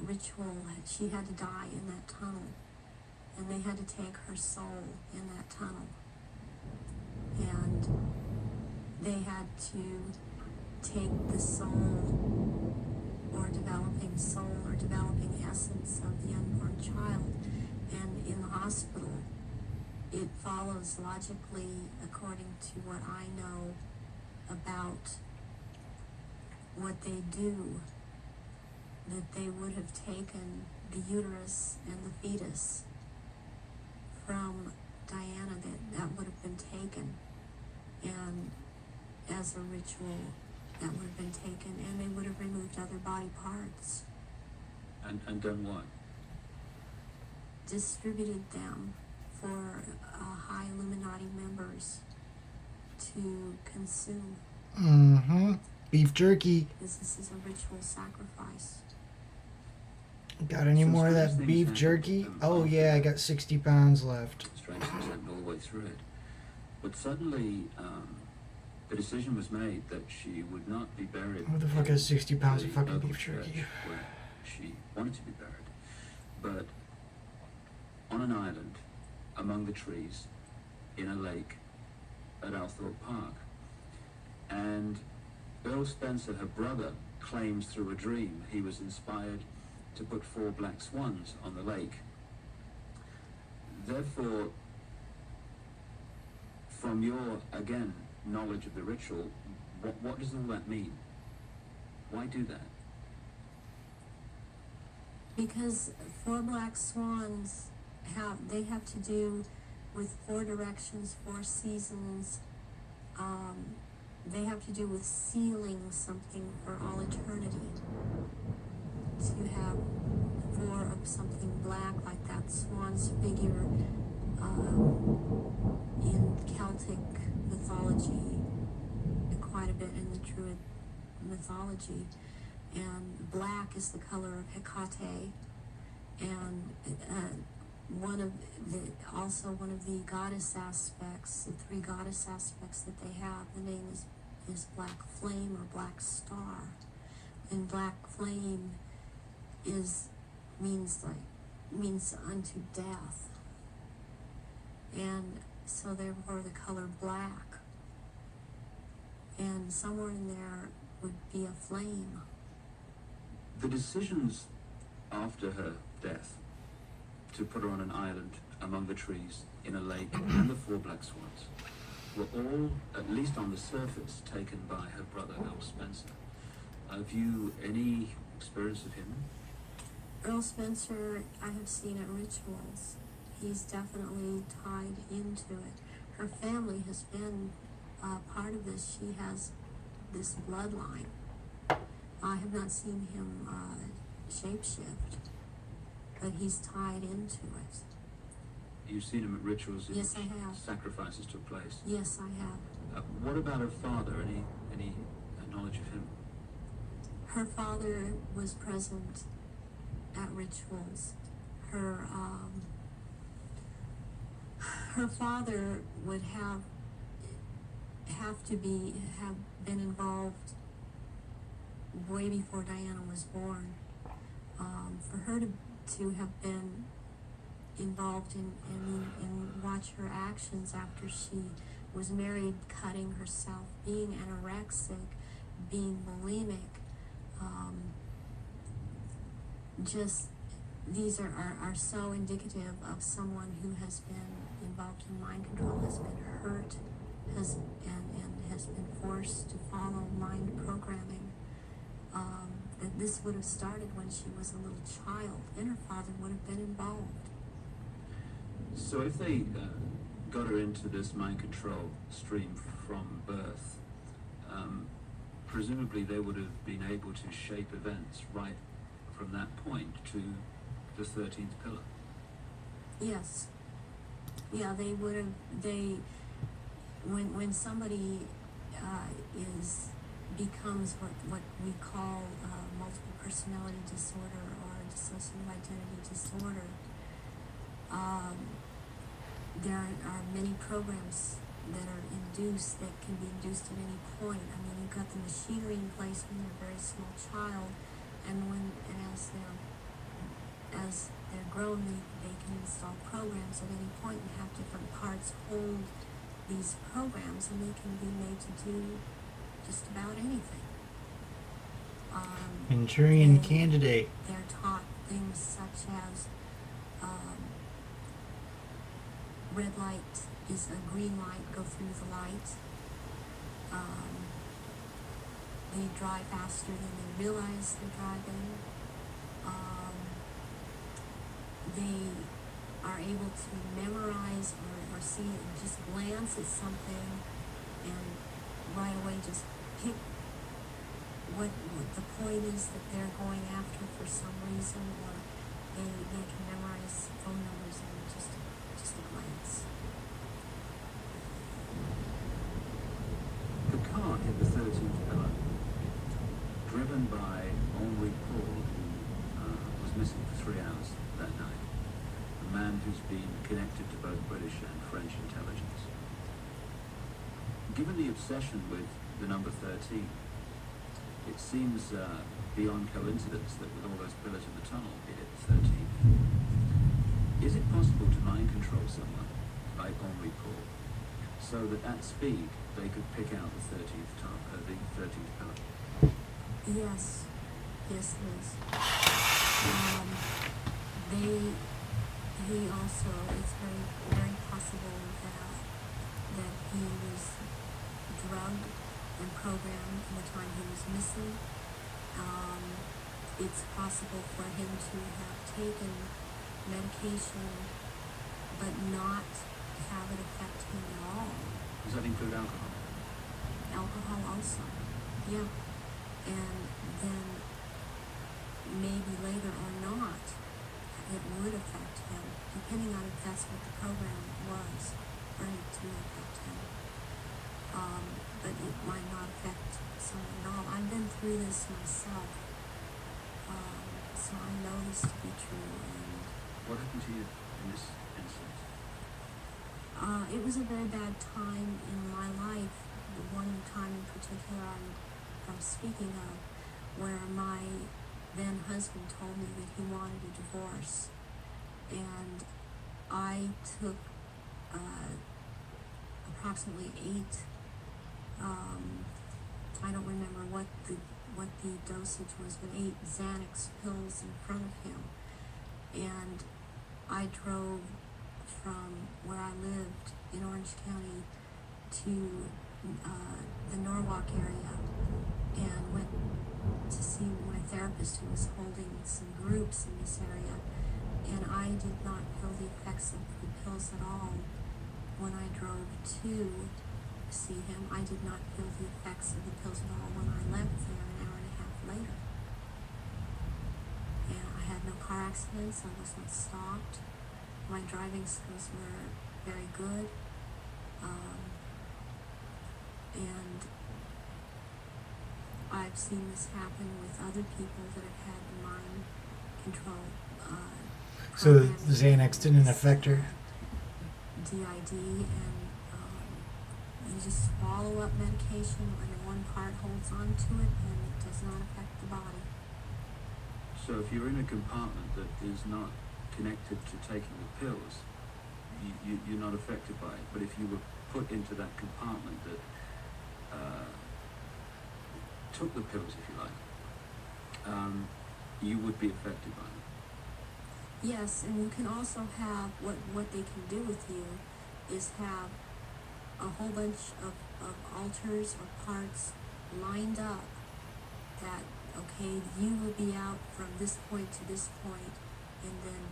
ritual, she had to die in that tunnel, and they had to take her soul in that tunnel, and they had to take the soul, or developing soul, or developing essence of the unborn child, and in the hospital, it follows logically, according to what I know about what they do, that they would have taken the uterus and the fetus from Diana, that would have been taken, and as a ritual, that would have been taken, and they would have removed other body parts. And done what? Distributed them for high Illuminati members to consume. Mm-hmm. Beef jerky. This is a ritual sacrifice. Got any So more of strange that things beef happen, jerky? Oh yeah, I got 60 pounds left. Strange things happened all the way through it. But suddenly, the decision was made that she would not be buried. Who the fuck has 60 pounds of the fucking local beef jerky? church where she wanted to be buried, but on an island among the trees in a lake at Althorpe Park. And Earl Spencer, her brother, claims through a dream he was inspired to put 4 black swans on the lake. Therefore, from your, again, knowledge of the ritual, what does all that mean? Why do that? Because 4 black swans have to do with 4 directions, 4 seasons. They have to do with sealing something for all eternity. To have 4 of something black, like that swan's figure in Celtic mythology, quite a bit in the Druid mythology. And black is the color of Hecate, and one of the goddess aspects, the 3 goddess aspects that they have. The name is Black Flame or Black Star, and Black Flame means unto death, and so therefore the color black, and somewhere in there would be a flame. The decisions after her death to put her on an island among the trees in a lake and the 4 black swans were all, at least on the surface, taken by her brother Earl Spencer. Have you any experience of him? Earl Spencer, I have seen at rituals. He's definitely tied into it. Her family has been part of this. She has this bloodline. I have not seen him shapeshift, but he's tied into it. You've seen him at rituals in Yes, I which have. sacrifices took place. Yes, I have. What about her father? Any knowledge of him? Her father was present at rituals. Her father would have been involved way before Diana was born. For her to have been involved in watch her actions after she was married, cutting herself, being anorexic, being bulimic, just these are so indicative of someone who has been involved in mind control, has been hurt, has been forced to follow mind programming. That this would have started when she was a little child, and her father would have been involved. So if they got her into this mind control stream from birth, presumably they would have been able to shape events right from that point to the 13th pillar. Yes. Yeah, they would have. When somebody becomes what we call multiple personality disorder or dissociative identity disorder, there are many programs that are induced, that can be induced at any point. I mean, you've got the machinery in place when they're a very small child, and as they're grown, they can install programs at any point and have different parts hold these programs, and they can be made to do just about anything. Manchurian Candidate. They're taught things such as red light is a green light, go through the light. They drive faster than they realize they're driving. They are able to memorize or see and just glance at something and right away just pick what the point is that they're going after for some reason, or they can memorize phone numbers in just a glance. The car in the 13th pillar, driven by Henri Paul, who was missing for 3 hours that night, a man who's been connected to both British and French intelligence. Given the obsession with the number 13, it seems beyond coincidence that with all those pillars in the tunnel, it hit the 13th. Is it possible to mind control someone like Henri Paul so that at speed they could pick out the 13th pillar? Yes, Liz. He also, it's very, very possible that that he was drugged and programmed in the time he was missing. It's possible for him to have taken medication but not have it affect him at all. Does that include alcohol? Alcohol also, yeah. And then maybe later or not, it would affect him, depending on if that's what the program was, for it to affect him. But it might not affect someone at all. I've been through this myself, so I know this to be true. And What happened to you in this instance? it was a very bad time in my life. The one time in particular I'm speaking of, where my then husband told me that he wanted a divorce, and I took approximately 8. I don't remember what the dosage was, but 8 Xanax pills in front of him, and I drove from where I lived in Orange County to the Norwalk area, and went to see my therapist, who was holding some groups in this area, and I did not feel the effects of the pills at all. When I drove to see him, I did not feel the effects of the pills at all when I left there an hour and a half later. And I had no car accidents, I wasn't stopped. My driving skills were very good. And I've seen this happen with other people that have had mind control. So programs. Xanax didn't affect her? DID, and you just swallow up medication and one part holds on to it and it does not affect the body. So if you're in a compartment that is not connected to taking the pills, you're not affected by it. But if you were put into that compartment that took the pills, if you like, you would be affected by it. Yes, and you can also have, what they can do with you is have a whole bunch of alters or parts lined up that, okay, you will be out from this point to this point, and then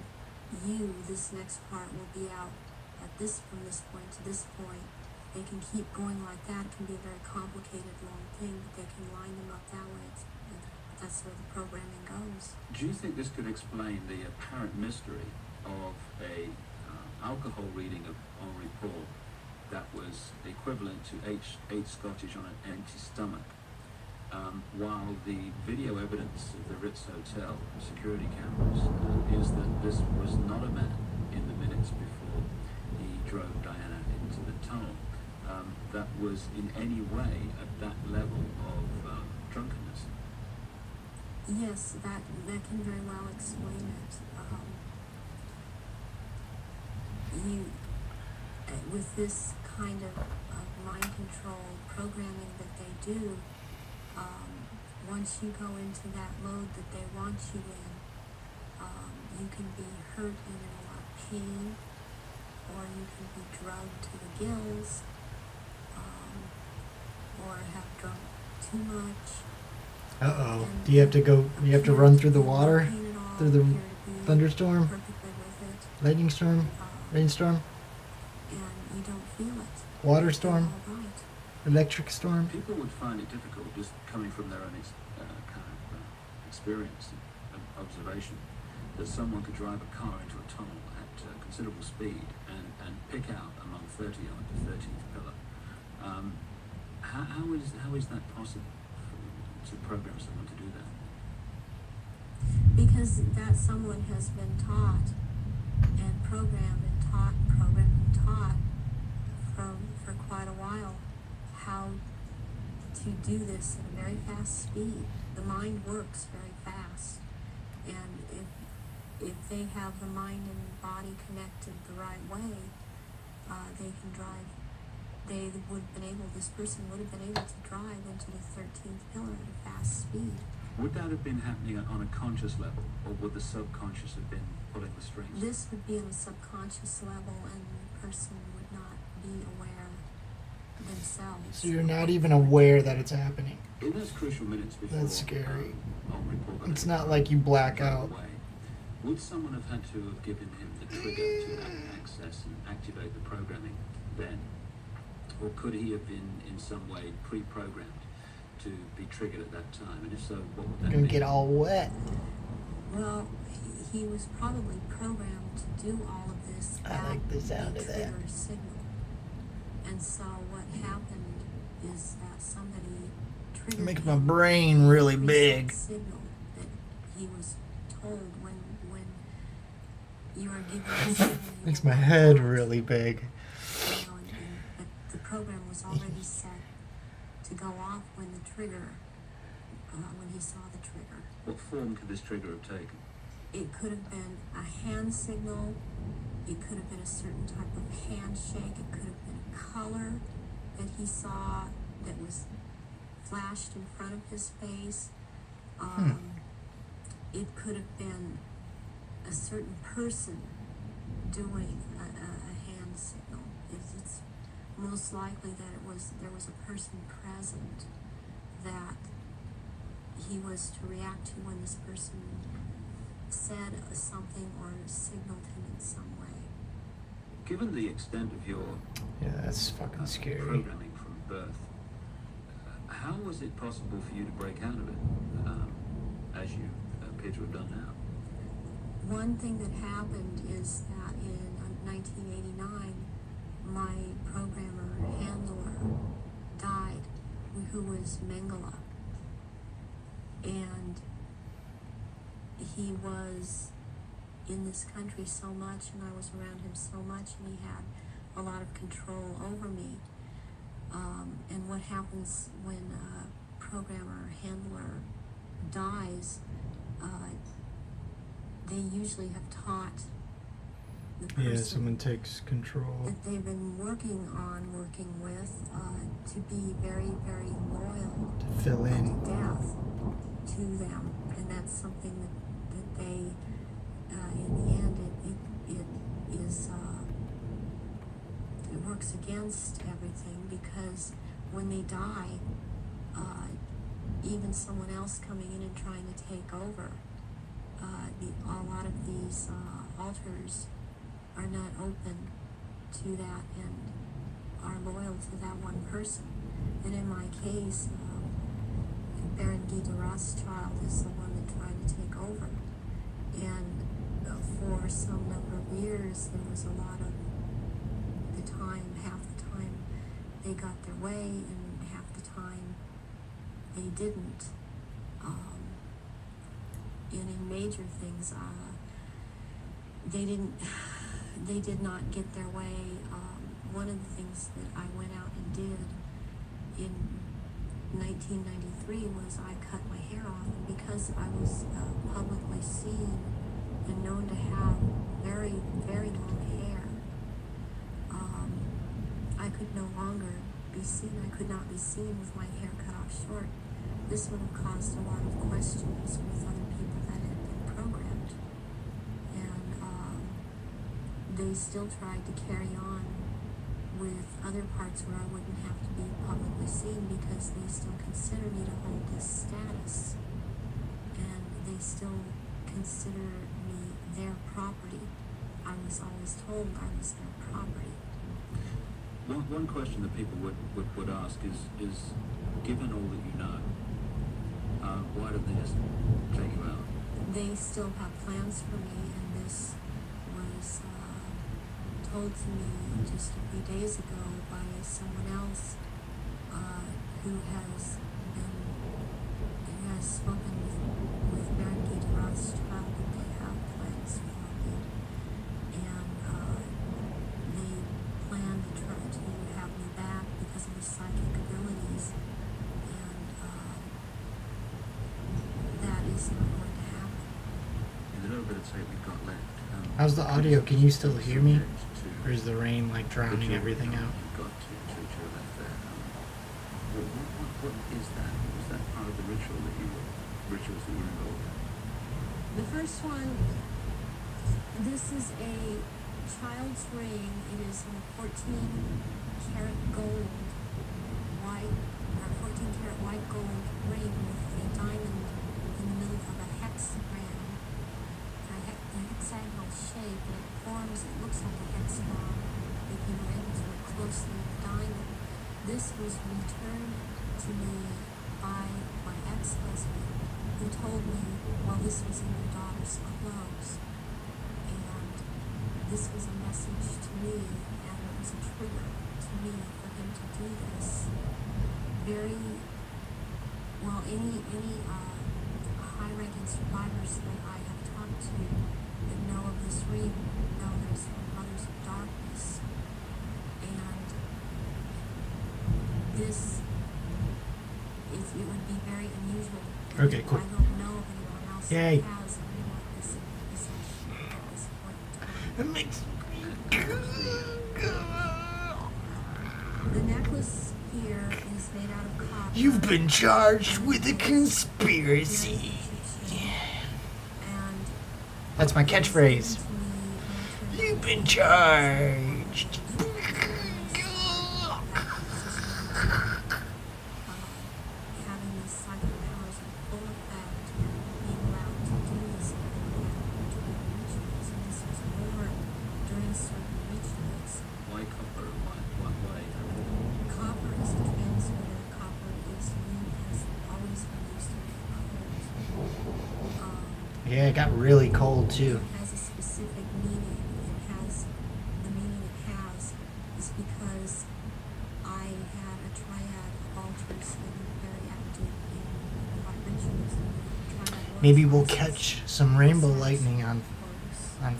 this next part will be out from this point to this point. They can keep going like that. It can be a very complicated, long thing, but they can line them up that way. That's where the programming goes. Do you think this could explain the apparent mystery of a alcohol reading of Henri Paul that was equivalent to 8 Scottish on an empty stomach, while the video evidence of the Ritz Hotel security cameras is that this was not a man in the minutes before he drove Diana into the tunnel that was in any way at that level of drunkenness? Yes, that can very well explain it. With this kind of mind control programming that they do, once you go into that mode that they want you in, you can be hurt and in a lot of pain, or you can be drugged to the gills, or have drunk too much. Uh-oh. Do you have to run through the water? Through the thunderstorm? Perfectly with it. Lightning storm? Rainstorm? And you don't feel it. Water storm? All right. Electric storm? People would find it difficult, just coming from their own experience and observation, that someone could drive a car into a tunnel at considerable speed and pick out among 30 on the 13th pillar. How is that possible to program someone to do that? Because that someone has been taught and programmed for quite a while how to do this at a very fast speed. The mind works very fast, and if they have the mind and body connected the right way, they can drive. This person would have been able to drive into the 13th pillar at a fast speed. Would that have been happening on a conscious level, or would the subconscious have been pulling the strings? This would be on a subconscious level, and the person would not be aware themselves. So you're not even aware that it's happening. In those crucial minutes before That's scary. I'll report back It's to not you, like you black by the out. way, would someone have had to have given him the trigger to access and activate the programming then? Or could he have been in some way pre-programmed to be triggered at that time? And if so, what would that Gonna be? get all wet. Well, he was probably programmed to do all of this I at like the sound a of that. trigger signal. And so what happened is that somebody triggered It makes my him brain really preset big. signal that he was told when you are given a signal. you Makes will my not head act. really big. You know, but the program was already set to go off when the trigger, when he saw the trigger. What form could this trigger have taken? It could have been a hand signal. It could have been a certain type of handshake. It could have been a color that he saw that was flashed in front of his face. It could have been a certain person doing a hand signal. It's most likely that there was a person present that he was to react to when this person said something or signaled him in some way. Given the extent of your Yeah, that's fucking scary. programming from birth, how was it possible for you to break out of it, as you appear to have done now? One thing that happened is that in 1989, my programmer handler died, who was Mengele. And he was in this country so much, and I was around him so much, and he had a lot of control over me. And what happens when a programmer or handler dies, they usually have taught the person Yeah, someone takes control. that they've been working with, to be very, very loyal To fill in. to death to them, and that's something that they, in the end, it is, it works against everything, because when they die, even someone else coming in and trying to take over, a lot of these altars are not open to that and are loyal to that one person. And in my case, Baron Guy de Rothschild is the one that tried to take over. And for some number of years, there was a lot of the time, half the time they got their way, and half the time they didn't. And in major things, they did not get their way. One of the things that I went out and did in 1993 was I cut my hair off, and because I was publicly seen and known to have very, very long hair, I could no longer be seen. I could not be seen with my hair cut off short. This would have caused a lot of questions with other people that had been programmed, and they still tried to carry on with other parts where I wouldn't have to be publicly seen, because they still consider me to hold this status, and they still consider me their property. I was always told I was their property. One question that people would ask is, given all that you know, why did they just take you out? They still have plans for me, and this was told to me just a few days ago by someone else who has spoken with Baron Guy de Rothschild, that they have plans for me, and they plan to try to have me back because of the psychic abilities, and that is not going to happen. In the little bit of tape we've got left, How's the audio? Can you still hear me? subject Or is the rain like drowning Richard, everything out? You've got to left there. What is that? Was that part of the rituals that you were involved in? The first one, this is a child's ring. It is in 14 karat gold, gold ring with a diamond in the middle of a hexagram, a hexagonal shape, and it forms, it looks like a hexagon if you were able to look closely at the diamond. This was returned to me by my ex-husband, who told me, well, this was in your daughter's clothes. And this was a message to me, and it was a trigger to me for him to do this. Very, well, any high-ranking survivors that I have talked to that know of this ring know there's mothers of darkness. And this is, it would be very unusual. Okay, cool. I don't know of anyone else Yay. that has a ring like this in possession at this point in time. It makes The necklace here is made out of copper. You've been charged with a conspiracy. And That's my catchphrase. to me, You've been charged. having these psychic powers in full effect, being allowed to do this during rituals, and this was more during certain rituals. Why copper? Why? Copper is a transmitter. Copper is has always been used to make clothes. Yeah, it got really cold too. It has a specific meaning. It has the meaning it has is because I had a triad of altars that were very active in my rituals. And the triad was Maybe we'll Isis, catch some rainbow lightning on Horus, on and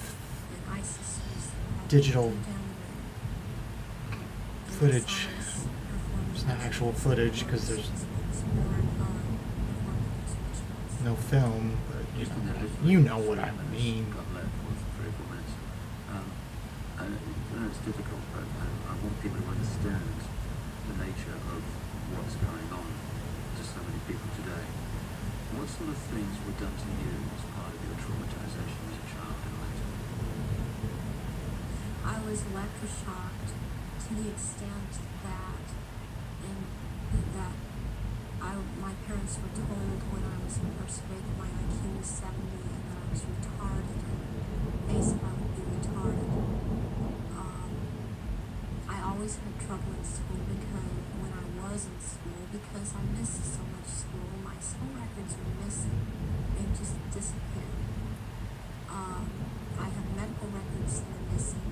Isis was digital contaminated. And footage. Osiris performed It's not actual footage because there's rituals, performed these rituals. no film, but you know what I mean. Got left for 3 or 4 minutes. I know it's difficult, but I want people to understand the nature of what's going on to so many people today. What sort of things were done to you as part of your traumatization as a child and later? I was electroshocked to the extent that, my parents were told when I was incarcerated my IQ was 70 and that I was retarded, and basically I would be retarded. I always had trouble in school because when I was in school, because I missed so much school, my school records were missing. They just disappeared. I have medical records that are missing.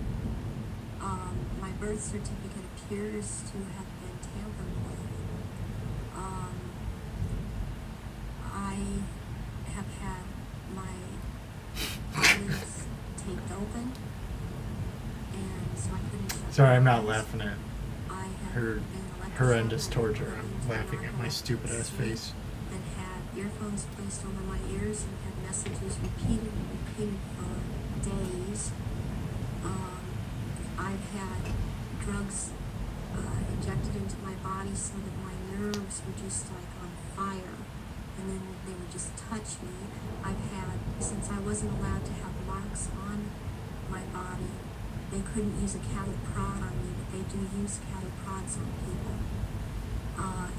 My birth certificate appears to have been tampered with. I have had my eyelids taped open, and so I couldn't shut Sorry, my I'm not eyes. laughing at I have her been electrocuted horrendous by torture. I'm bullets, laughing and at I my have stupid ass sleep face. And had earphones placed over my ears and had messages repeated for days. I've had drugs injected into my body so that my nerves were just like on fire, and then they would just touch me. I've had, since I wasn't allowed to have marks on my body, they couldn't use a cattle prod on me, but they do use cattle prods on people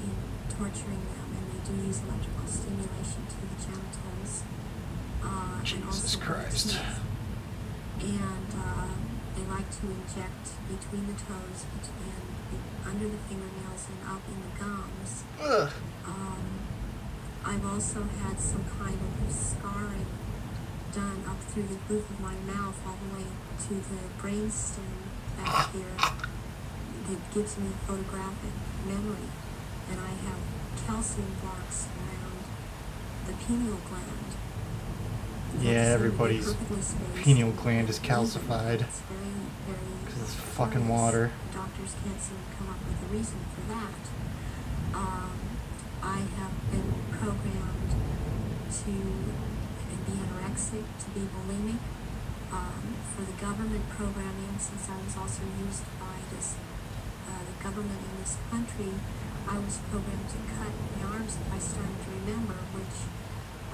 in torturing them, and they do use electrical stimulation to the genitals. And Jesus also Christ. teeth. And they like to inject between the toes and under the fingernails and up in the gums. Ugh. I've also had some kind of scarring done up through the roof of my mouth all the way to the brainstem back here that gives me photographic memory. And I have calcium blocks around the pineal gland. Yeah, everybody's pineal gland is calcified It's very, very because it's fucking curious. water. Doctors can't seem to come up with a reason for that. I have been programmed to be anorexic, to be bulimic. For the government programming, since I was also used by the government in this country, I was programmed to cut my arms if I started to remember, which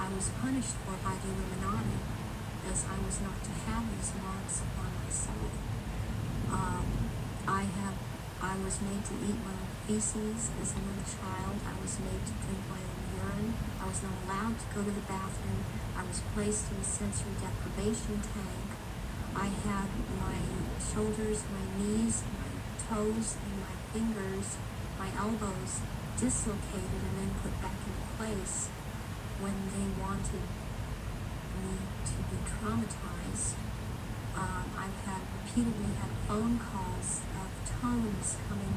I was punished for by the Illuminati, as I was not to have these marks upon myself. I was made to eat one of feces as a little child. I was made to drink my own urine. I was not allowed to go to the bathroom. I was placed in a sensory deprivation tank. I had my shoulders, my knees, my toes, and my fingers, my elbows dislocated and then put back in place when they wanted me to be traumatized. I've repeatedly had phone calls of tones coming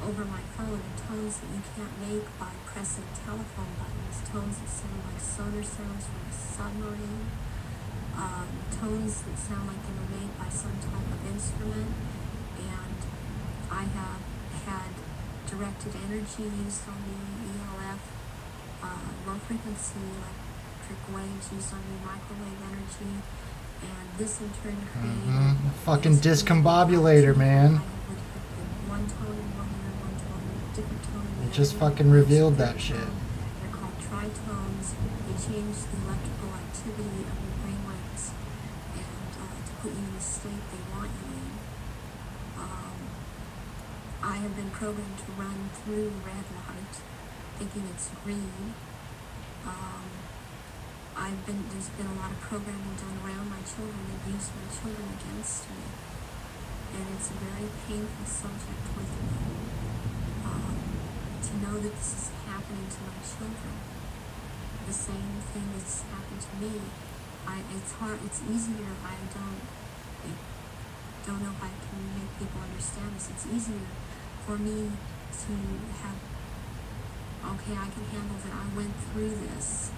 over my phone, and tones that you can't make by pressing telephone buttons, tones that sound like sonar sounds from a submarine, tones that sound like they were made by some type of instrument, and I have had directed energy used on me, ELF, low frequency electric waves used on me, microwave energy, and this in turn created Fucking discombobulator, man. I would have been one tone in one ear, one tone in a different tone in the It just other. fucking revealed that shit. They're called tritones. They change the electrical activity of your brainwaves and to put you in the state they want you in. I have been programmed to run through red light, thinking it's green. There's been a lot of programming done around my children that use my children against me. And it's a very painful subject with me. To know that this is happening to my children, the same thing that's happened to me. It's hard, it's easier, I don't know if I can make people understand this. It's easier for me to have, okay, I can handle that I went through this.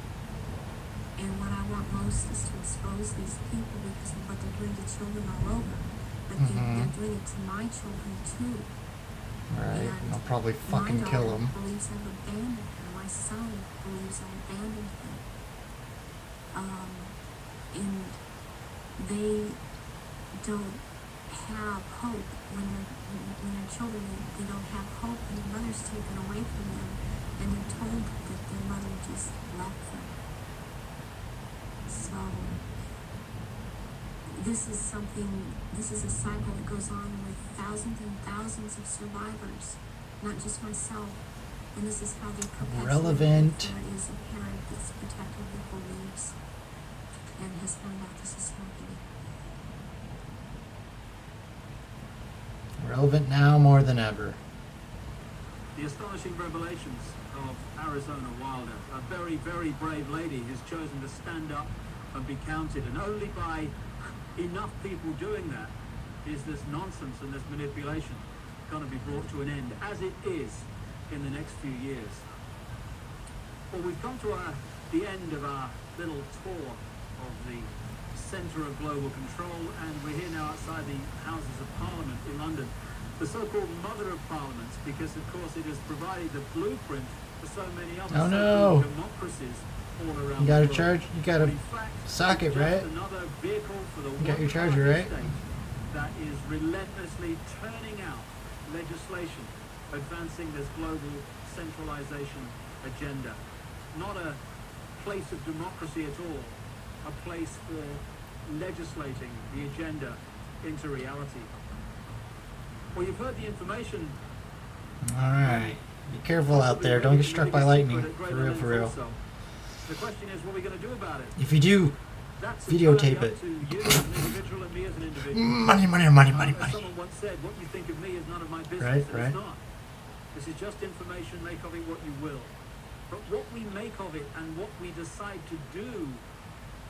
And what I want most is to expose these people because of what they're doing to children all over. But they're doing it to my children too. Right. And I'll probably fucking my kill daughter him. believes I've abandoned her. My son believes I abandoned him. And they don't have hope when they're children. They don't have hope when their mother's taken away from them and they're told that their mother just left them. So this is a cycle that goes on with thousands and thousands of survivors, not just myself. And this is how they perpetuate Relevant. if there is a parent that's protectively believes and has found out this is happening. Relevant now more than ever. The astonishing revelations of Arizona Wilder, a very, very brave lady who's chosen to stand up and be counted, and only by enough people doing that is this nonsense and this manipulation going to be brought to an end, as it is in the next few years. Well, we've come to the end of our little tour of the centre of global control, and we're here now outside the Houses of Parliament in London, the so-called mother of parliaments, because of course it has provided the blueprint for so many other Oh, so-called no. democracies all around You the gotta world. charge. You gotta But in fact, socket, it's just right? another vehicle for the You got your one charger, party right? state that is relentlessly turning out legislation advancing this global centralization agenda. Not a place of democracy at all, a place for legislating the agenda into reality. Well, you've heard the information. Alright. Be careful out there. Don't get struck by lightning. For real, for real. Also. The question is, what are we going to do about it? If you do, That's videotape entirely it. up to you as an individual and me as an individual. Money, money, money, money, As money. someone once said, what you think of me is none of my business. Right, and right. It's not. This is just information, make of it what you will. But what we make of it and what we decide to do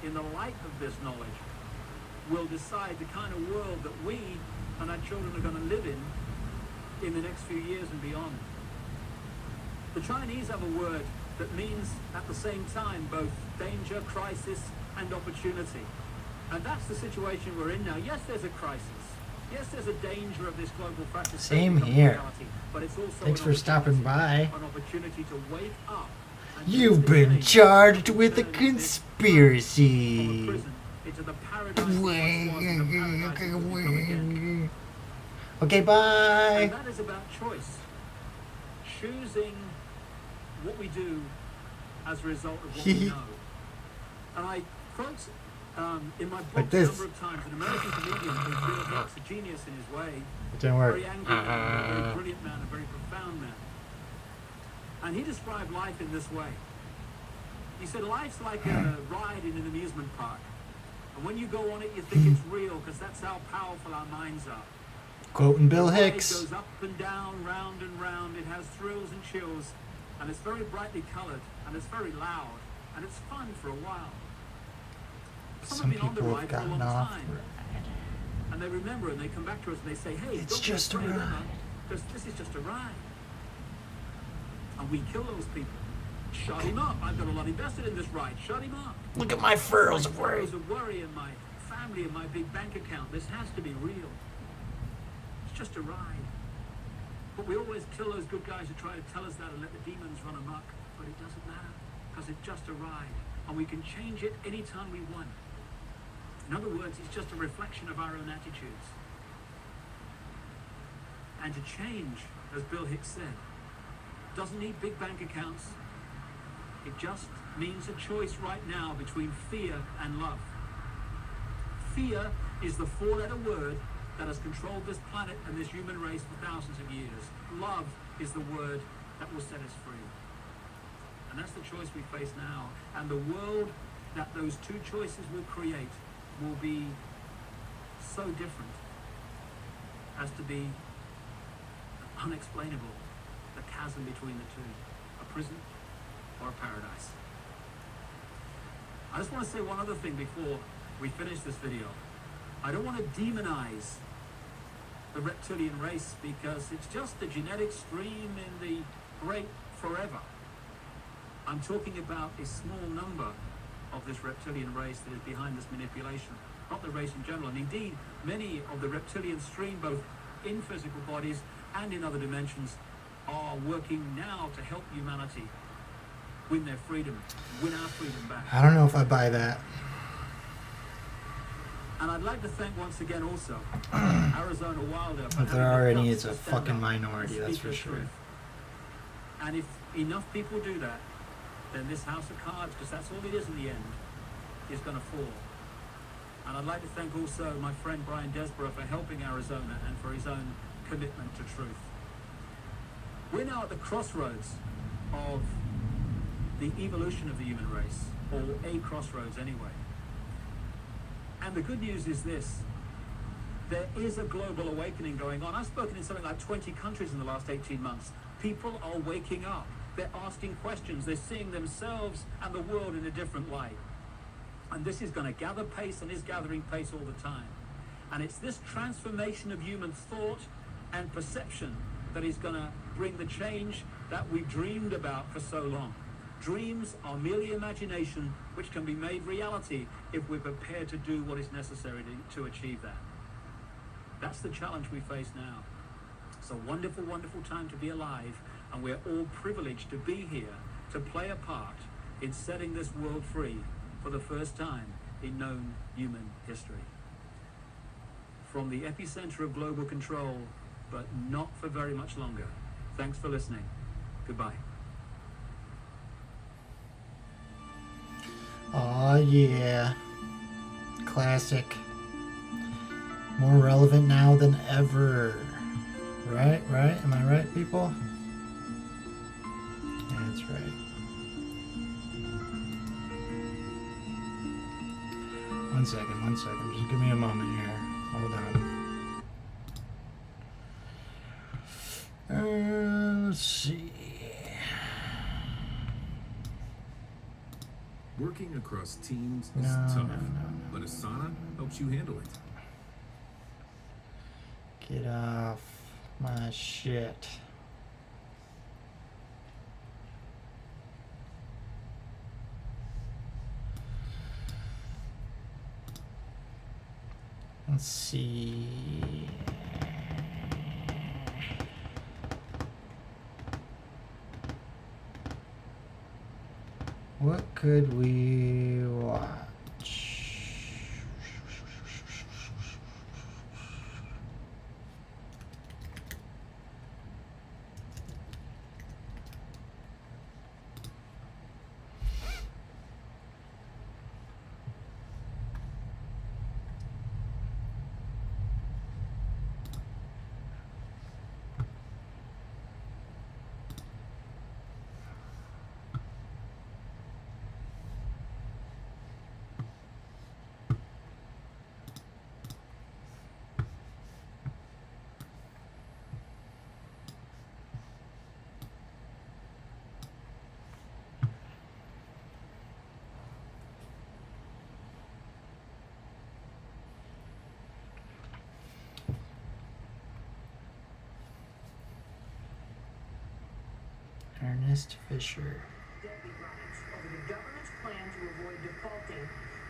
in the light of this knowledge will decide the kind of world that we and our children are going to live in the next few years and beyond. The Chinese have a word that means at the same time both danger, crisis, and opportunity. And that's the situation we're in now. Yes, there's a crisis. Yes, there's a danger of this global fascist state Same becoming here. reality, but it's also Thanks an for stopping opportunity- by. An opportunity to wake up. and You've use this been change charged to with a turn this from a conspiracy. prison into the paradise it once was, and the paradise it will become again. Okay, And bye. that is about choice. Choosing what we do as a result of what we know. And I quote In my book, Like a this. number of times, an American comedian called Bill Hicks, a genius in his way, It didn't work. very angry man, a very brilliant man, a very profound man. And he described life in this way. He said, life's like a ride in an amusement park. And when you go on it, you think it's real, because that's how powerful our minds are. Quoting Bill The ride Hicks. goes up and down, round and round. It has thrills and chills, and it's very brightly colored, and it's very loud, and it's fun for a while. Some have been on the people ride have for a gotten long off. time, and they remember, and they come back to us and they say, "Hey, It's don't just a be afraid, ride." because this is just a ride." And we kill those people. Shut him up. I've got a lot invested in this ride. Shut him up. Look at my furrows My of worry. furrows of worry and my family and my big bank account. This has to be real. It's just a ride. But we always kill those good guys who try to tell us that and let the demons run amok. But it doesn't matter, because it's just a ride. And we can change it anytime we want. In other words, it's just a reflection of our own attitudes. And to change, as Bill Hicks said, doesn't need big bank accounts. It just means a choice right now between fear and love. Fear is the four-letter word that has controlled this planet and this human race for thousands of years. Love is the word that will set us free. And that's the choice we face now. And the world that those two choices will create will be so different as to be unexplainable. The chasm between the two. A prison or a paradise. I just want to say one other thing before we finish this video. I don't want to demonize the reptilian race, because it's just a genetic stream in the great forever. I'm talking about a small number of this reptilian race that is behind this manipulation, not the race in general. And indeed, many of the reptilian stream, both in physical bodies and in other dimensions, are working now to help humanity win their freedom, win our freedom back. I don't know if I buy that. And I'd like to thank once again also Arizona Wilder. for If there having are the any, guts it's a to stand fucking up minority, and that's speak for the sure. truth. And if enough people do that, then this house of cards, because that's all it is in the end, is going to fall. And I'd like to thank also my friend Brian Desborough for helping Arizona and for his own commitment to truth. We're now at the crossroads of the evolution of the human race, or a crossroads anyway. And the good news is this: there is a global awakening going on. I've spoken in something like 20 countries in the last 18 months. People are waking up. They're asking questions. They're seeing themselves and the world in a different light. And this is going to gather pace and is gathering pace all the time. And it's this transformation of human thought and perception that is going to bring the change that we've dreamed about for so long. Dreams are merely imagination, which can be made reality if we're prepared to do what is necessary to achieve that. That's the challenge we face now. It's a wonderful, wonderful time to be alive, and we're all privileged to be here to play a part in setting this world free for the first time in known human history. From the epicenter of global control, but not for very much longer. Thanks for listening. Goodbye. Aw, yeah. Classic. More relevant now than ever. Right? Am I right, people? That's right. One second. Just give me a moment here. Hold on. Let's see. Working across teams is No, tough, no. but Asana helps you handle it. Get off my shit. Let's see. What could we watch? Ernest Fisher. Debbie Grimes over the government's plan to avoid defaulting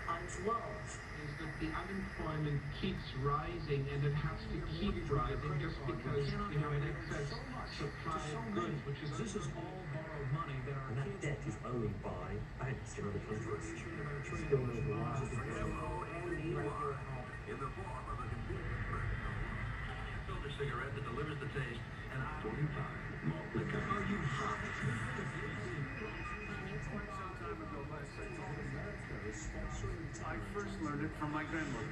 on its loans. Is that the unemployment keeps rising and it has to keep rising just because, you know, it excess supply of goods, which is This is all borrowed money that our And that debt is owned by banks in other countries. still in the lives of the In the form of a computer. Filter cigarette that delivers the taste and 45 malt liquor. Are you hot? I first learned it from my grandmother.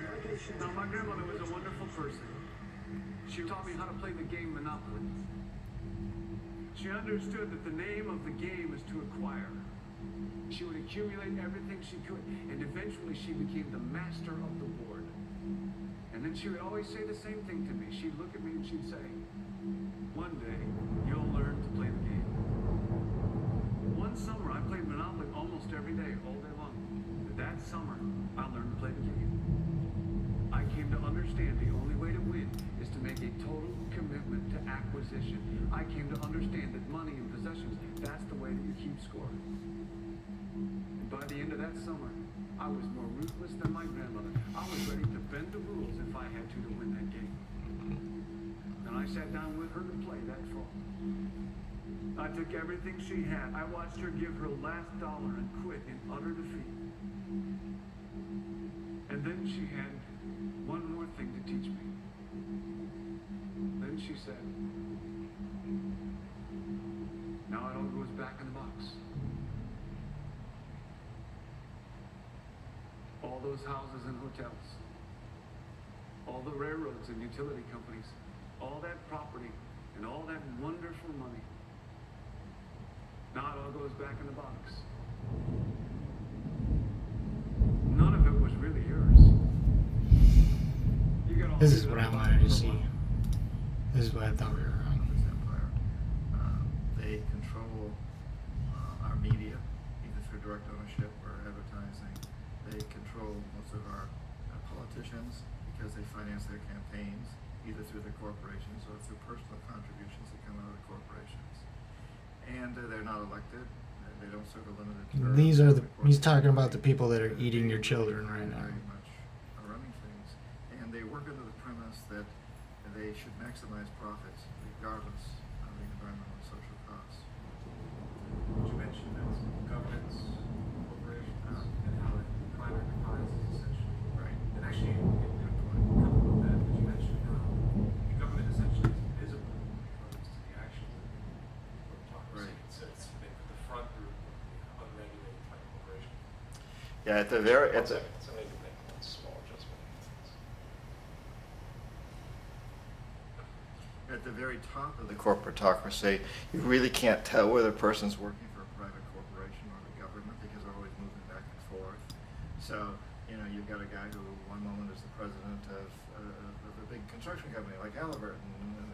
Now, my grandmother was a wonderful person. She taught me how to play the game Monopoly. She understood that the name of the game is to acquire. She would accumulate everything she could, and eventually she became the master of the board. And then she would always say the same thing to me. She'd look at me and she'd say, "One day, you'll learn to play the game." One summer, I played Monopoly almost every day, all day long. That summer, I learned to play the game. I came to understand the only way to win is to make a total commitment to acquisition. I came to understand that money and possessions, that's the way that you keep score. And by the end of that summer, I was more ruthless than my grandmother. I was ready to bend the rules if I had to win that game. And I sat down with her to play that fall. I took everything she had. I watched her give her last dollar and quit in utter defeat. And then she had one more thing to teach me. Then she said, "Now it all goes back in the box." All those houses and hotels, all the railroads and utility companies, all that property and all that wonderful money. Now it all goes back in the box. None of it was really yours. You got all This is these what other I wanted to boxes see. of money. This is what I thought we were on. This empire. They control our media, either through direct ownership or advertising. They control most of our politicians because they finance their campaigns, either through their corporations or through personal contributions that come out of the corporations. And they're not elected. They don't serve a limited term. These are he's talking about the people that are eating your children right now. Very much are running things. And they work under the premise that they should maximize profits regardless of the environmental and social costs. You mentioned that governments, corporations, and how it primary compliance is essentially. Right. And actually, good point. Couple with that, but you mentioned how the government essentially is invisible when it comes to the actions of the autocracy. Right. So it's they put the front group of the unregulated type corporation. Yeah, at the very One second, so I need to make one small adjustment. at the very top of the corporatocracy, you really can't tell whether a person's working for a private corporation or the government because they're always moving back and forth. So, you know, you've got a guy who one moment is the president of a big construction company like Halliburton,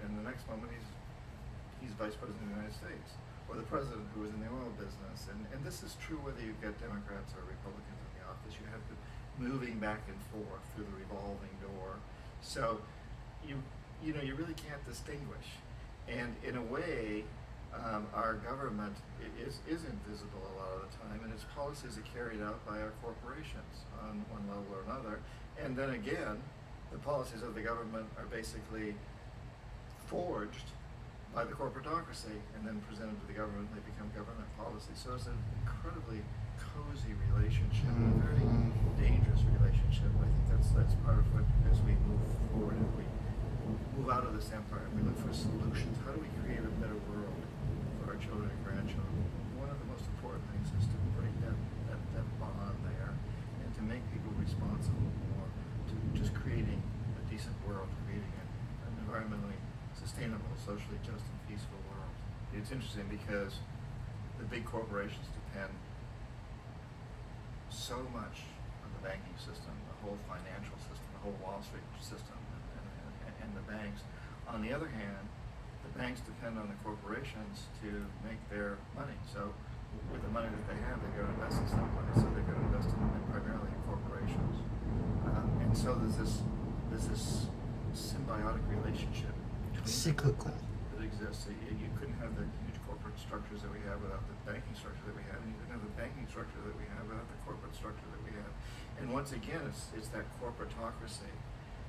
and the next moment he's vice president of the United States, or the president who is in the oil business. And this is true whether you've got Democrats or Republicans in the office. You have to moving back and forth through the revolving door. So you really can't distinguish. And in a way, our government is invisible a lot of the time, and its policies are carried out by our corporations on one level or another. And then again, the policies of the government are basically forged by the corporatocracy and then presented to the government, and they become government policy. So it's an incredibly cozy relationship, a very dangerous relationship. I think that's part of what, as we move forward and we move out of this empire and we look for solutions, how do we create a better world for our children and grandchildren? One of the most important things is to break that bond there and to make people responsible more to just creating a decent world, creating an environmentally sustainable, socially just and peaceful world. It's interesting because the big corporations depend so much on the banking system, the whole financial system, the whole Wall Street system, and the banks. On the other hand, the banks depend on the corporations to make their money. So with the money that they have, they're going to invest in someplace. So they're going to invest in primarily in corporations. And so there's this symbiotic relationship between Cyclical. the exist. So you couldn't have the huge corporate structures that we have without the banking structure that we have, and you couldn't have the banking structure that we have without the corporate structure that we have. And once again, it's that corporatocracy,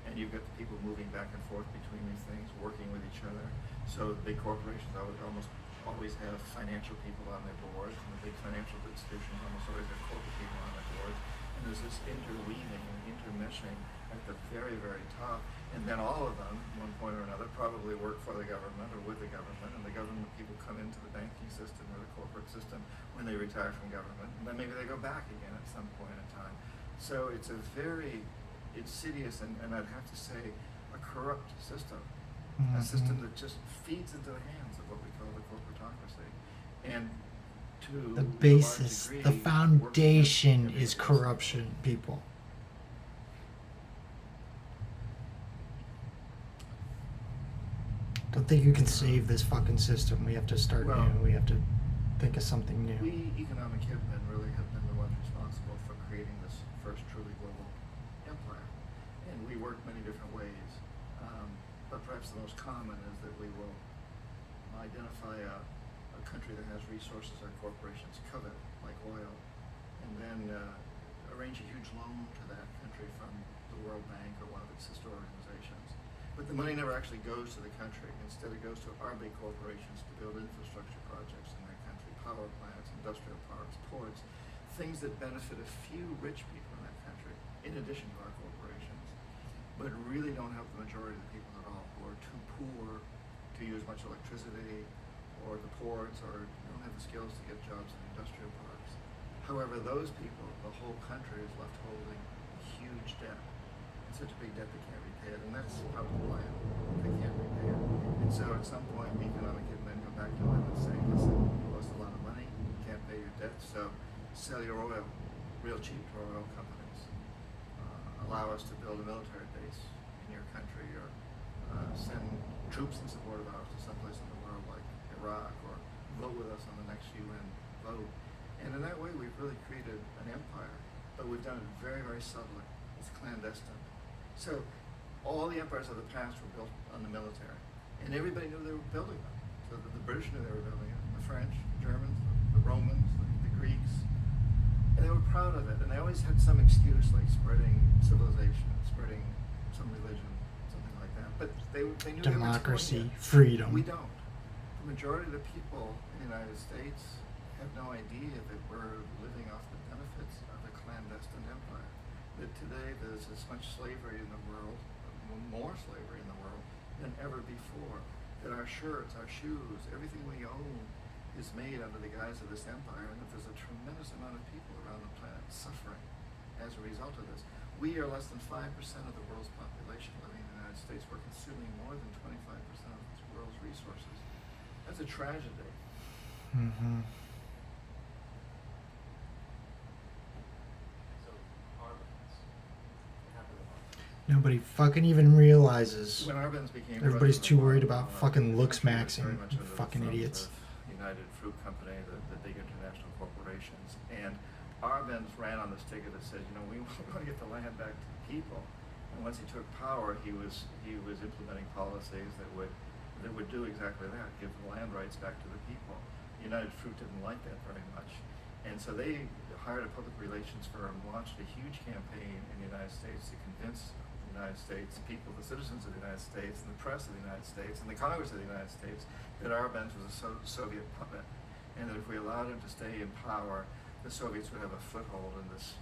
and you've got the people moving back and forth between these things, working with each other. So big corporations almost always have financial people on their boards, and the big financial institutions almost always have corporate people on their boards. And there's this interweaving and intermeshing at the very, very top. And then all of them, at one point or another, probably work for the government or with the government, and the government people come into the banking system or the corporate system when they retire from government, and then maybe they go back again at some point in time. So it's a very insidious and I'd have to say a corrupt system, a system that just feeds into the hands of what we call the corporatocracy. And to The basis, a large the degree, foundation working is corruption, people. Don't think you can save this fucking system. We have to start Well, new. We have to think of something new. We economic hitmen really have been the ones responsible for creating this first truly global empire. And we work many different ways. But perhaps the most common is that we will identify a country that has resources our corporations covet, like oil, and then arrange a huge loan to that country from the World Bank or one of its sister organizations. But the money never actually goes to the country. Instead, it goes to our big corporations to build infrastructure projects in that country, power plants, industrial parks, ports, things that benefit a few rich people in that country, in addition to our corporations, but really don't help the majority of the people at all, who are too poor to use much electricity, or the ports, or don't have the skills to get jobs in industrial parks. However, those people, the whole country is left holding a huge debt. It's such a big debt they can't repay it, and that's out of the plan. They can't repay it. And so at some point, the economic hitmen come back to them and say, listen, you lost a lot of money, you can't pay your debt, so sell your oil real cheap to our oil companies. Allow us to build a military base in your country, or send troops in support of ours to someplace in the world like Iraq, or vote with us on the next UN vote. And in that way, we've really created an empire, but we've done it very, very subtly. It's clandestine. So all the empires of the past were built on the military, and everybody knew they were building them. So the British knew they were building it, the French, the Germans, the Romans, the Greeks, and they were proud of it. And they always had some excuse, like spreading civilization, spreading some religion, something like that. But they knew Democracy, they were freedom. We don't. The majority of the people in the United States have no idea that we're living off the benefits of a clandestine empire. That today there's as much slavery in the world, more slavery in the world than ever before. That our shirts, our shoes, everything we own is made under the guise of this empire, and that there's a tremendous amount of people around the planet suffering as a result of this. We are less than 5% of the world's population living in the United States. We're consuming more than 25% of the world's resources. That's a tragedy. Mm-hmm. Nobody fucking even realizes. When Arbenz became Everybody's president too of worried Oil, about fucking looks very maxing. much under the Fucking thumbs idiots. of United Fruit Company, the big international corporations, and Arbenz ran on this ticket that said, we want to get the land back to the people. And once he took power, he was implementing policies that would do exactly that, give the land rights back to the people. United Fruit didn't like that very much, and so they hired a public relations firm, launched a huge campaign in the United States to convince the United States people, the citizens of the United States, and the press of the United States, and the Congress of the United States, that Arbenz was a Soviet puppet, and that if we allowed him to stay in power, the Soviets would have a foothold in this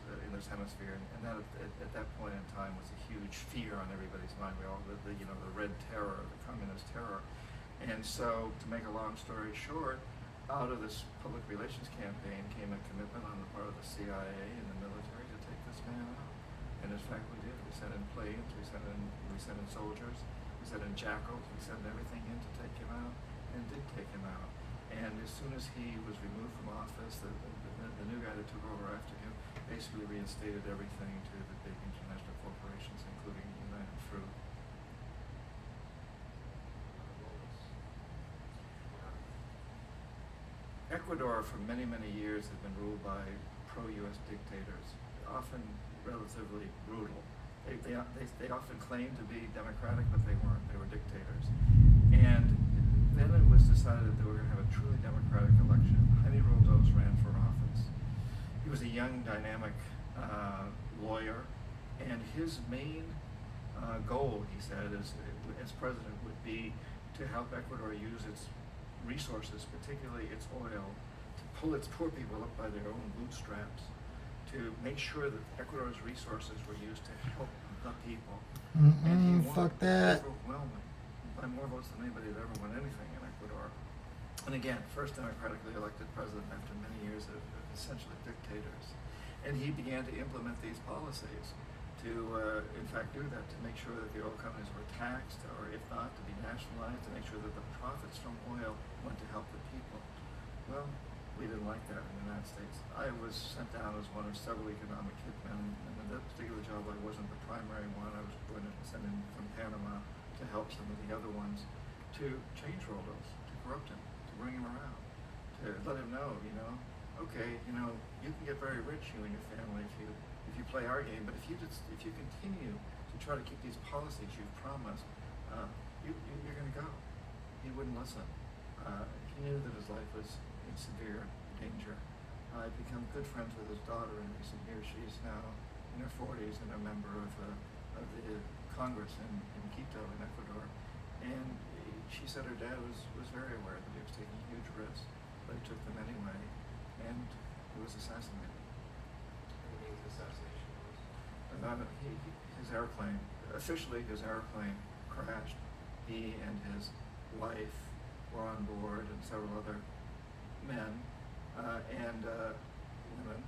hemisphere, and that at that point in time was a huge fear on everybody's mind. We all the Red Terror, the Communist terror, and so to make a long story short, out of this public relations campaign came a commitment on the part of the CIA and the military to take this man out, and in fact we did. We sent in planes, we sent in soldiers, we sent in jackals, we sent everything in to take him out, and did take him out. And as soon as he was removed from office, the new guy that took over after him basically reinstated everything to the big international corporations, including United Fruit. Ecuador, for many, many years, has been ruled by pro-U.S. dictators, often relatively brutal. They often claimed to be democratic, but they weren't. They were dictators. And then it was decided that we were going to have a truly democratic election. Jaime Roldos ran for office. He was a young, dynamic lawyer, and his main goal, he said, as president, would be to help Ecuador use its resources, particularly its oil, to pull its poor people up by their own bootstraps, to make sure that Ecuador's resources were used to help the people. And he won Fuck that. overwhelmingly, by more votes than anybody had ever won anything in Ecuador. And again, first democratically elected president after many years of essentially dictators. And he began to implement these policies to, in fact, do that, to make sure that the oil companies were taxed, or if not, to be nationalized, to make sure that the profits from oil went to help the people. Well, we didn't like that in the United States. I was sent down as one of several economic hitmen, and in that particular job I wasn't the primary one. I was going to send in from Panama to help some of the other ones to change Roldos, to corrupt him, to bring him around, to let him know, okay, you can get very rich, you and your family, if you play our game, but if you continue to try to keep these policies you've promised, you're going to go. He wouldn't listen. He knew that his life was in severe danger. I've become good friends with his daughter in recent years. She's now in her 40s and a member of the Congress in Quito, in Ecuador. And she said her dad was very aware that he was taking huge risks, but he took them anyway, and he was assassinated. His airplane, officially his airplane crashed. He and his wife were on board, and several other men and women,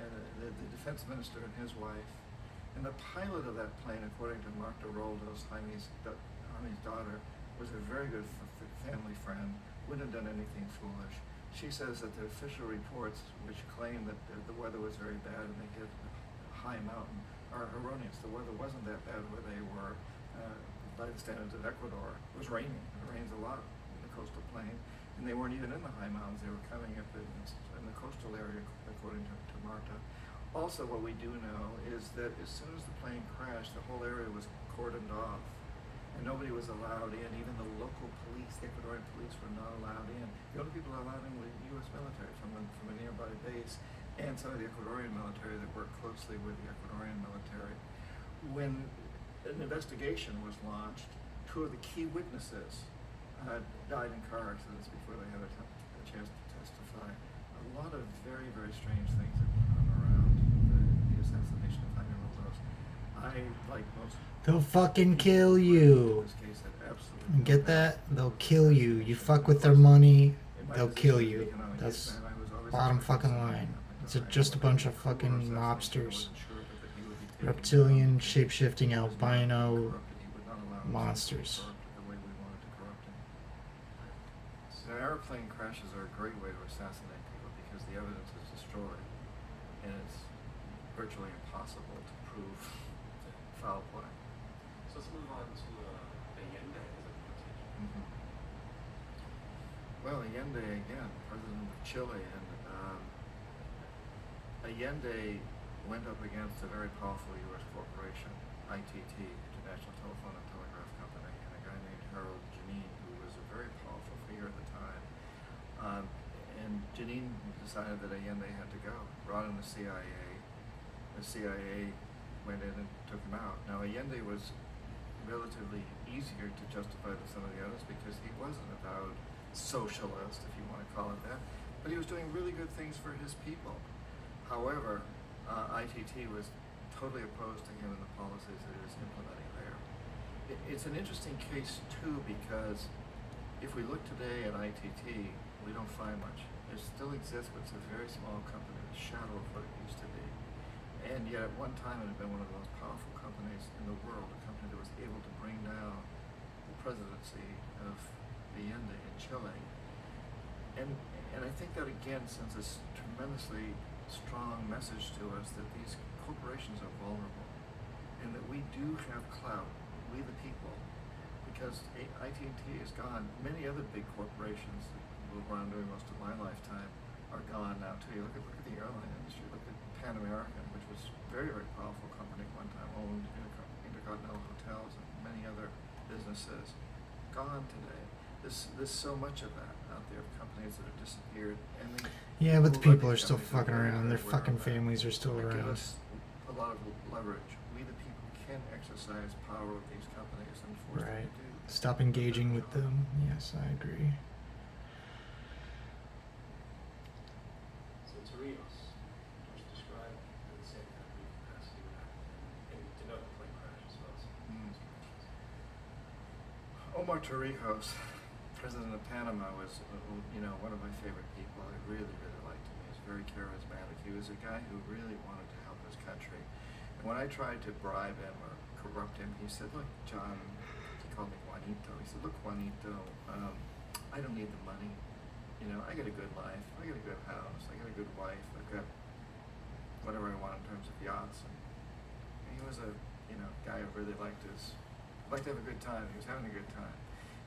and the defense minister and his wife. And the pilot of that plane, according to Marta Roldos, Jaime's daughter, was a very good family friend, wouldn't have done anything foolish. She says that the official reports, which claim that the weather was very bad and they hit a high mountain, are erroneous. The weather wasn't that bad where they were, by the standards of Ecuador. It was raining. It rains a lot in the coastal plain, and they weren't even in the high mountains. They were coming up in the coastal area, according to Marta. Also, what we do know is that as soon as the plane crashed, the whole area was cordoned off, and nobody was allowed in. Even the local police, the Ecuadorian police, were not allowed in. The only people allowed in were the U.S. military from a nearby base, and some of the Ecuadorian military that worked closely with the Ecuadorian military. When an investigation was launched, two of the key witnesses died in car accidents before they had a chance to testify. A lot of very, very strange things that went on around the assassination of Jaime Roldos. I, like most... They'll fucking kill you. In this case, had absolutely And get that? They'll kill you. You fuck with their money, they'll kill you. That's bottom fucking line. It's just a bunch of fucking mobsters. Reptilian, shape-shifting, albino monsters. Airplane crashes are a great way to assassinate people because the evidence is destroyed, and it's virtually impossible to prove foul play. So let's move on to Allende as a politician. Well, Allende again, president of Chile, and Allende went up against a very powerful U.S. corporation, ITT, International Telephone and Telegraph Company, and a guy named Harold Janine, who was a very powerful figure at the time. And Janine decided that Allende had to go, brought in the CIA. The CIA went in and took him out. Now, Allende was relatively easier to justify than some of the others because he wasn't a avowed socialist, if you want to call it that, but he was doing really good things for his people. However, ITT was totally opposed to him and the policies that he was implementing there. It's an interesting case, too, because if we look today at ITT, we don't find much. It still exists, but it's a very small company, the shadow of what it used to be. And yet, at one time, it had been one of the most powerful companies in the world, a company that was able to bring down the presidency of Allende in Chile. And I think that, again, sends a tremendously strong message to us that these corporations are vulnerable and that we do have clout, we the people, because ITT is gone. Many other big corporations that moved around during most of my lifetime are gone now too. Look at the airline industry. Look at Pan American, which was a very, very powerful company at one time, owned Intercontinental Hotels and many other businesses. Gone today. there's so much of that out there of companies that have disappeared, and they Yeah, but the will let people are these still companies fucking go around. very Their aware fucking of that. families are still They give around. us a lot of leverage. We the people can exercise power of these companies and force them Right. to do. Stop engaging with them. Yes, I agree. So Torrijos, which described the same kind of brief capacity would happen and denote the plane crash as well as Omar Torrijos, president of Panama, was one of my favorite people. I really liked him. He was very charismatic. He was a guy who really wanted to help his country. And when I tried to bribe him or corrupt him, he said, "Look, John," he called me Juanito. He said, "Look, Juanito, I don't need the money. I got a good life. I got a good house. I got a good wife. I've got whatever I want in terms of yachts." And he was a guy who really liked to have a good time. He was having a good time.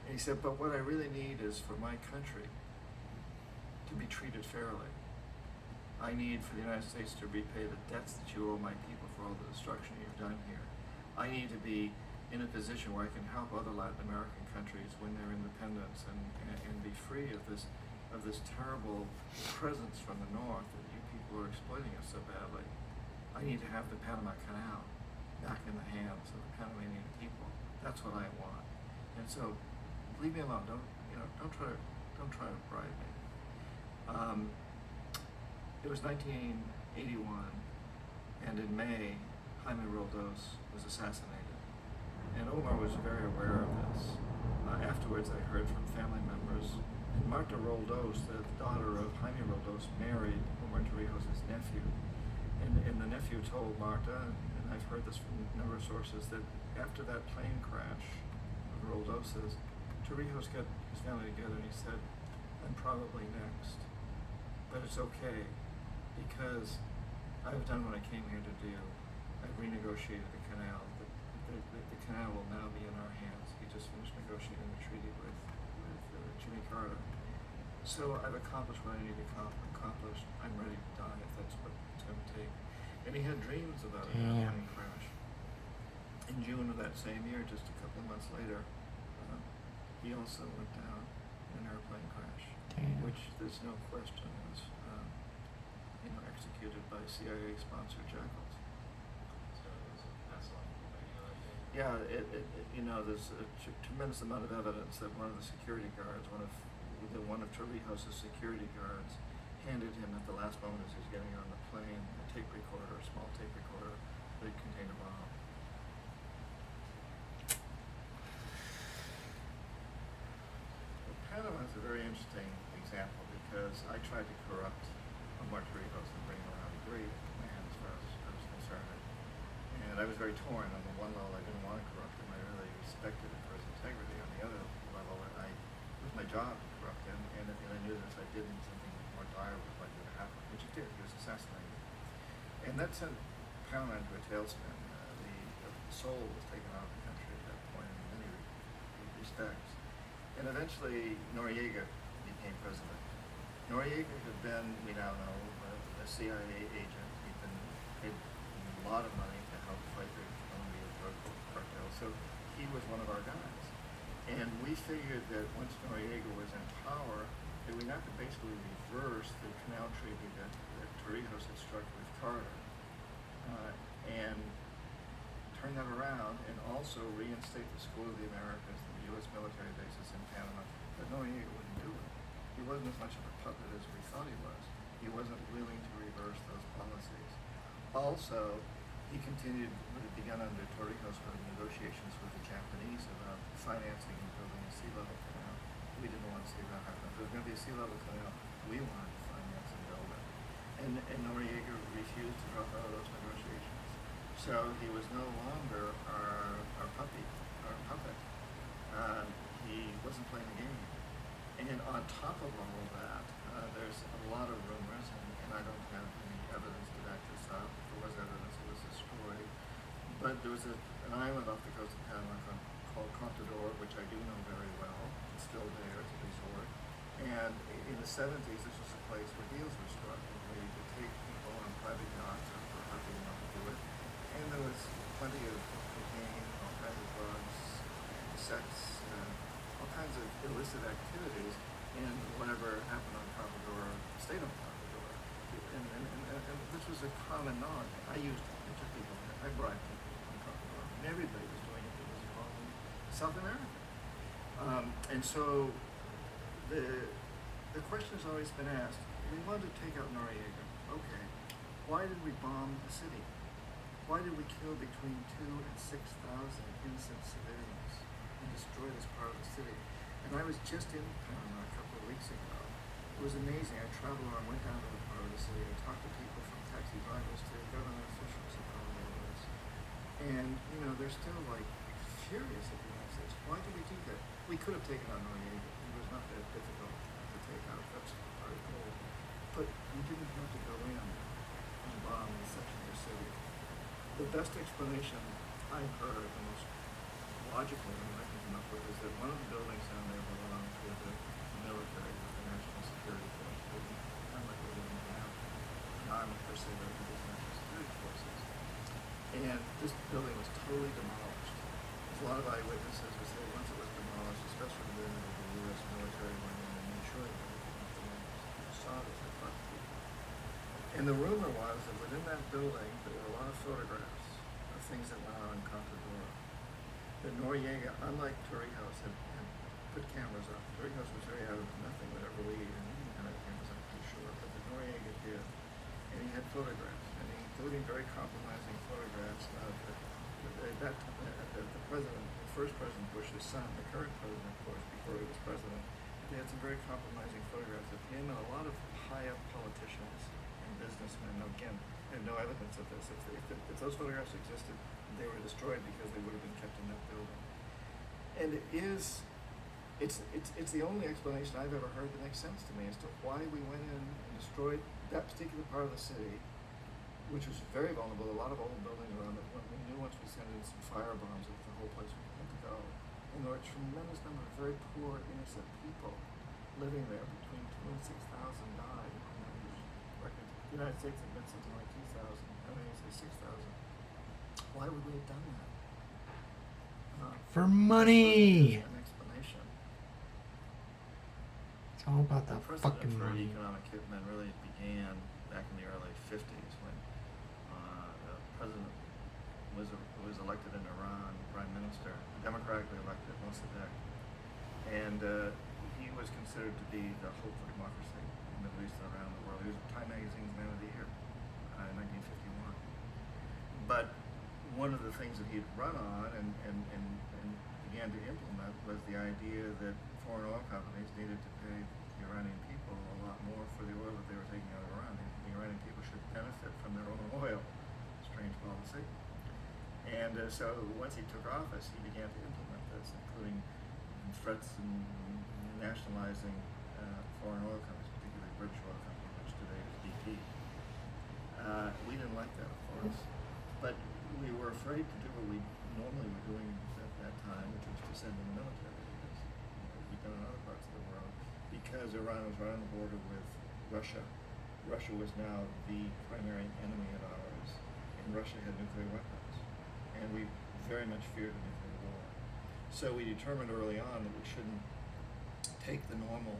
And he said, "But what I really need is for my country to be treated fairly. I need for the United States to repay the debts that you owe my people for all the destruction you've done here. I need to be in a position where I can help other Latin American countries win their independence and be free of this terrible presence from the north that you people are exploiting us so badly. I need to have the Panama Canal back in the hands of the Panamanian people. That's what I want. And so, leave me alone. Don't try to bribe me." It was 1981, and in May, Jaime Roldos was assassinated. And Omar was very aware of this. Afterwards, I heard from family members. And Marta Roldos, the daughter of Jaime Roldos, married Omar Torrijos' nephew. And the nephew told Marta, and I've heard this from a number of sources, that after that plane crash of Roldos's, Torrijos got his family together and he said, "I'm probably next. But it's okay, because I've done what I came here to do. I've renegotiated the canal. The canal will now be in our hands." He just finished negotiating the treaty with Jimmy Carter. "So I've accomplished what I need to accomplish. I'm ready to die if that's what it's going to take." And he had dreams about a plane crash. In June of that same year, just a couple of months later, he also went down in an airplane crash, which there's no question was executed by CIA-sponsored jackals. Yeah, there's a tremendous amount of evidence that one of the security guards, one of Torrijos' security guards, handed him at the last moment as he was getting on the plane a small tape recorder that contained a bomb. Panama is a very interesting example because I tried to corrupt Omar Torrijos and bring him around the grave, man, as far as I was concerned. And I was very torn. On the one level, I didn't want to corrupt him. I really respected him for his integrity. On the other level, it was my job to corrupt him, and I knew that if I didn't, something more dire was likely to happen, which it did. He was assassinated. And that sent Panama into a tailspin. The soul was taken out of the country at that point in many respects. And eventually, Noriega became president. Noriega had been, we now know, a CIA agent. He'd been paid a lot of money to help fight the Colombia drug cartel, so he was one of our guys. And we figured that once Noriega was in power, that we had to basically reverse the canal treaty that Torrijos had struck with Carter, and turn that around, and also reinstate the School of the Americas, the U.S. military bases in Panama. But Noriega wouldn't do it. He wasn't as much of a puppet as we thought he was. He wasn't willing to reverse those policies. Also, he continued what had begun under Torrijos with negotiations with the Japanese about financing and building a sea level canal. We didn't want to see that happen. If there was going to be a sea level canal, we wanted to finance and build it. And Noriega refused to drop out of those negotiations. So he was no longer our puppet. He wasn't playing the game. And on top of all of that, there's a lot of rumors, and I don't have any evidence to back this up. If there was evidence, it was destroyed. But there was an island off the coast of Panama called Contador, which I do know very well. It's still there. It's a resort. And in the 70s, this was a place where deals were struck, where you could take people on private yachts or for however you want to do it. And there was plenty of cocaine, all kinds of drugs, sex, all kinds of illicit activities in whatever happened on Carpador, stayed on Carpador. And this was a common knowledge. I took people there, I bribed people on Carpador. And everybody was doing it that was involved in South America. And so the question has always been asked, we wanted to take out Noriega. Okay, why did we bomb the city? Why did we kill between 2,000 and 6,000 innocent civilians and destroy this part of the city? And I was just in Panama a couple of weeks ago. It was amazing. I traveled around, went down to the part of the city, and talked to people from taxi drivers to government officials and all of this. And, you know, they're still like furious at the United States. Why did we do that? We could have taken out Noriega. It was not that difficult to take out. That's our goal. But you didn't have to go in and bomb in such a city. The best explanation I've heard, the most logical one I can come up with, is that one of the buildings down there belonged to the military, the National Security Force. Kind of like we're living now. An army per se of the National Security Forces. And this building was totally demolished. There's a lot of eyewitnesses who say once it was demolished, especially when the U.S. military went in and made sure that everything saw this, they fucked people. And the rumor was that within that building there were a lot of photographs of things that went on in Contadora. That Noriega, unlike Torrijos, had put cameras up. Torrijos was very out of nothing would ever leave, and he didn't have cameras, I'm pretty sure, but the Noriega did. And he had photographs, and including very compromising photographs of the president, the first President Bush's son, the current president, of course, before he was president. They had some very compromising photographs of him and a lot of high-up politicians and businessmen. Now, again, I have no evidence of this. If those photographs existed, they were destroyed because they would have been kept in that building. And it's the only explanation I've ever heard that makes sense to me as to why we went in and destroyed that particular part of the city, which was very vulnerable. A lot of old buildings around it. When we knew once we sent in some firebombs that the whole place was going to go. And there were a tremendous number of very poor, innocent people living there. Between 2,000 and 6,000 died. The United States admits something like 2,000. I mean, say 6,000. Why would we have done that? For money. An explanation. It's all about that fucking For money. economic hitmen really began back in the early 50s when the president was elected in Iran, prime minister, democratically elected, Mossadegh, and he was considered to be the hope for democracy in the Middle East and around the world. He was Time Magazine's Man of the Year in 1951. But one of the things that he'd run on and began to implement was the idea that foreign oil companies needed to pay the Iranian people a lot more for the oil that they were taking out of Iran. The Iranian people should benefit from their own oil. Strange policy. And so once he took office, he began to implement this, including threats and nationalizing foreign oil companies, particularly British oil companies, which today is BP. We didn't like that, of course, but we were afraid to do what we normally were doing at that time, which was to send in the military, because we've done in other parts of the world, because Iran was right on the border with Russia. Russia was now the primary enemy of ours, and Russia had nuclear weapons, and we very much feared a nuclear war. So we determined early on that we shouldn't take the normal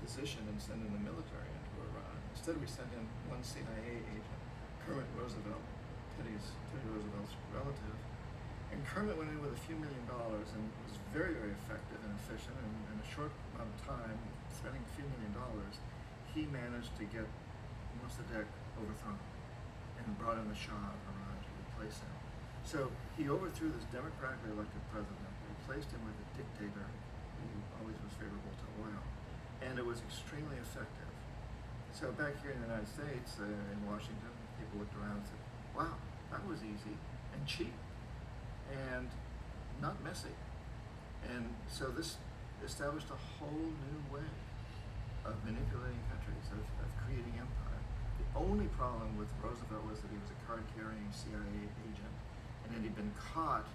position and send in the military into Iran. Instead, we sent in one CIA agent, Kermit Roosevelt, Teddy Roosevelt's relative. And Kermit went in with a few $1 million and was very, very effective and efficient. And in a short amount of time, spending a few $1 million, he managed to get Mossadegh overthrown and brought in the Shah of Iran to replace him. So he overthrew this democratically elected president, replaced him with a dictator who always was favorable to oil. And it was extremely effective. So back here in the United States, in Washington, people looked around and said, wow, that was easy and cheap and not messy. And so this established a whole new way of manipulating countries, of creating empire. The only problem with Roosevelt was that he was a card-carrying CIA agent, and had he been caught,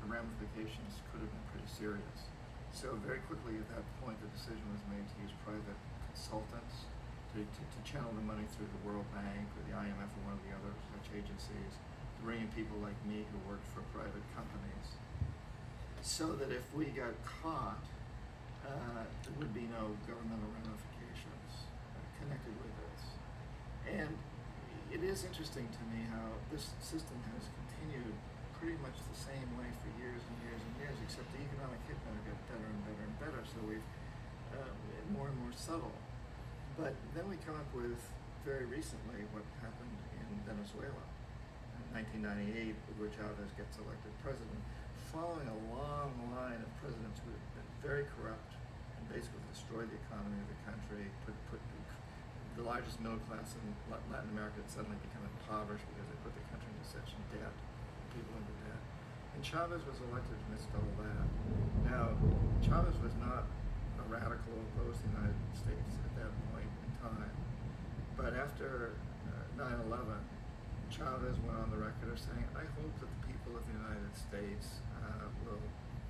the ramifications could have been pretty serious. So very quickly at that point, the decision was made to use private consultants to channel the money through the World Bank or the IMF or one of the other such agencies, to bring in people like me who worked for private companies, so that if we got caught, there would be no governmental ramifications connected with this. And it is interesting to me how this system has continued pretty much the same way for years and years and years, except the economic hitmen get better and better and better, so we've more and more subtle. But then we come up with, very recently, what happened in Venezuela in 1998, where Chavez gets elected president, following a long line of presidents who have been very corrupt and basically destroyed the economy of the country, put the largest middle class in Latin America had suddenly become impoverished because they put the country into such debt, people into debt. And Chavez was elected amidst all that. Now, Chavez was not a radical opposed to the United States at that point in time. But after 9/11, Chavez went on the record of saying, I hope that the people of the United States will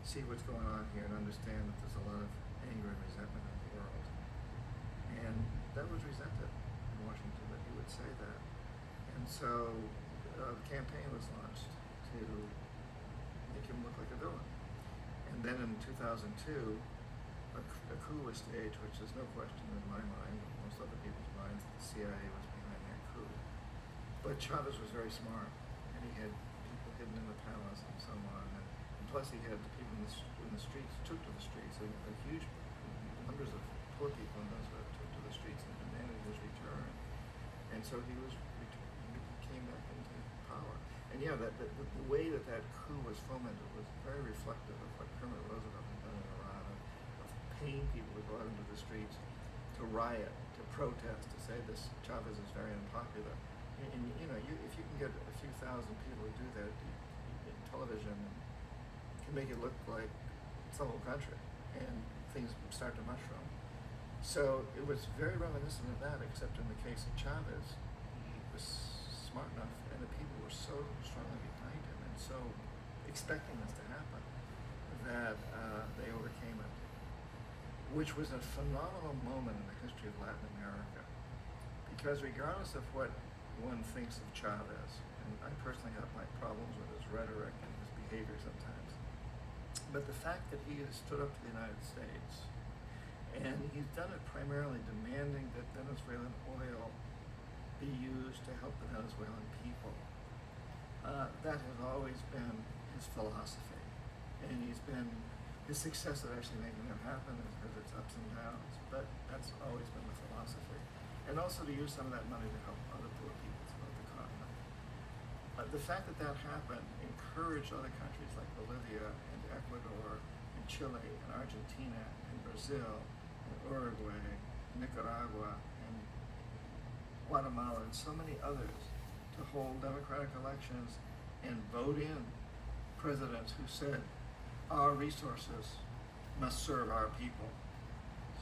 see what's going on here and understand that there's a lot of anger and resentment in the world. And that was resented in Washington, that he would say that. And so the campaign was launched to make him look like a villain. And then in 2002, a coup was staged, which is no question in my mind, most other people's minds, that the CIA was behind that coup. But Chavez was very smart, and he had people hidden in the palace and so on. And plus he had the people in the streets, took to the streets, a huge numbers of poor people in Venezuela took to the streets and demanded his return. And so he came back into power. And yeah, the way that coup was fomented was very reflective of what Kermit Roosevelt had done in Iran, of paying people to go out into the streets, to riot, to protest, to say this Chavez is very unpopular. And you know, if you can get a few thousand people to do that, television can make it look like it's the whole country, and things start to mushroom. So it was very reminiscent of that, except in the case of Chavez, he was smart enough, and the people were so strongly behind him and so expecting this to happen that they overcame it, which was a phenomenal moment in the history of Latin America. Because regardless of what one thinks of Chavez, and I personally have my problems with his rhetoric and his behavior sometimes, but the fact that he has stood up to the United States, and he's done it primarily demanding that Venezuelan oil be used to help the Venezuelan people. That has always been his philosophy. And his success at actually making it happen is because it's ups and downs, but that's always been the philosophy. And also to use some of that money to help other poor people throughout the continent. The fact that that happened encouraged other countries like Bolivia and Ecuador and Chile and Argentina and Brazil and Uruguay, Nicaragua and Guatemala and so many others to hold democratic elections and vote in presidents who said, our resources must serve our people.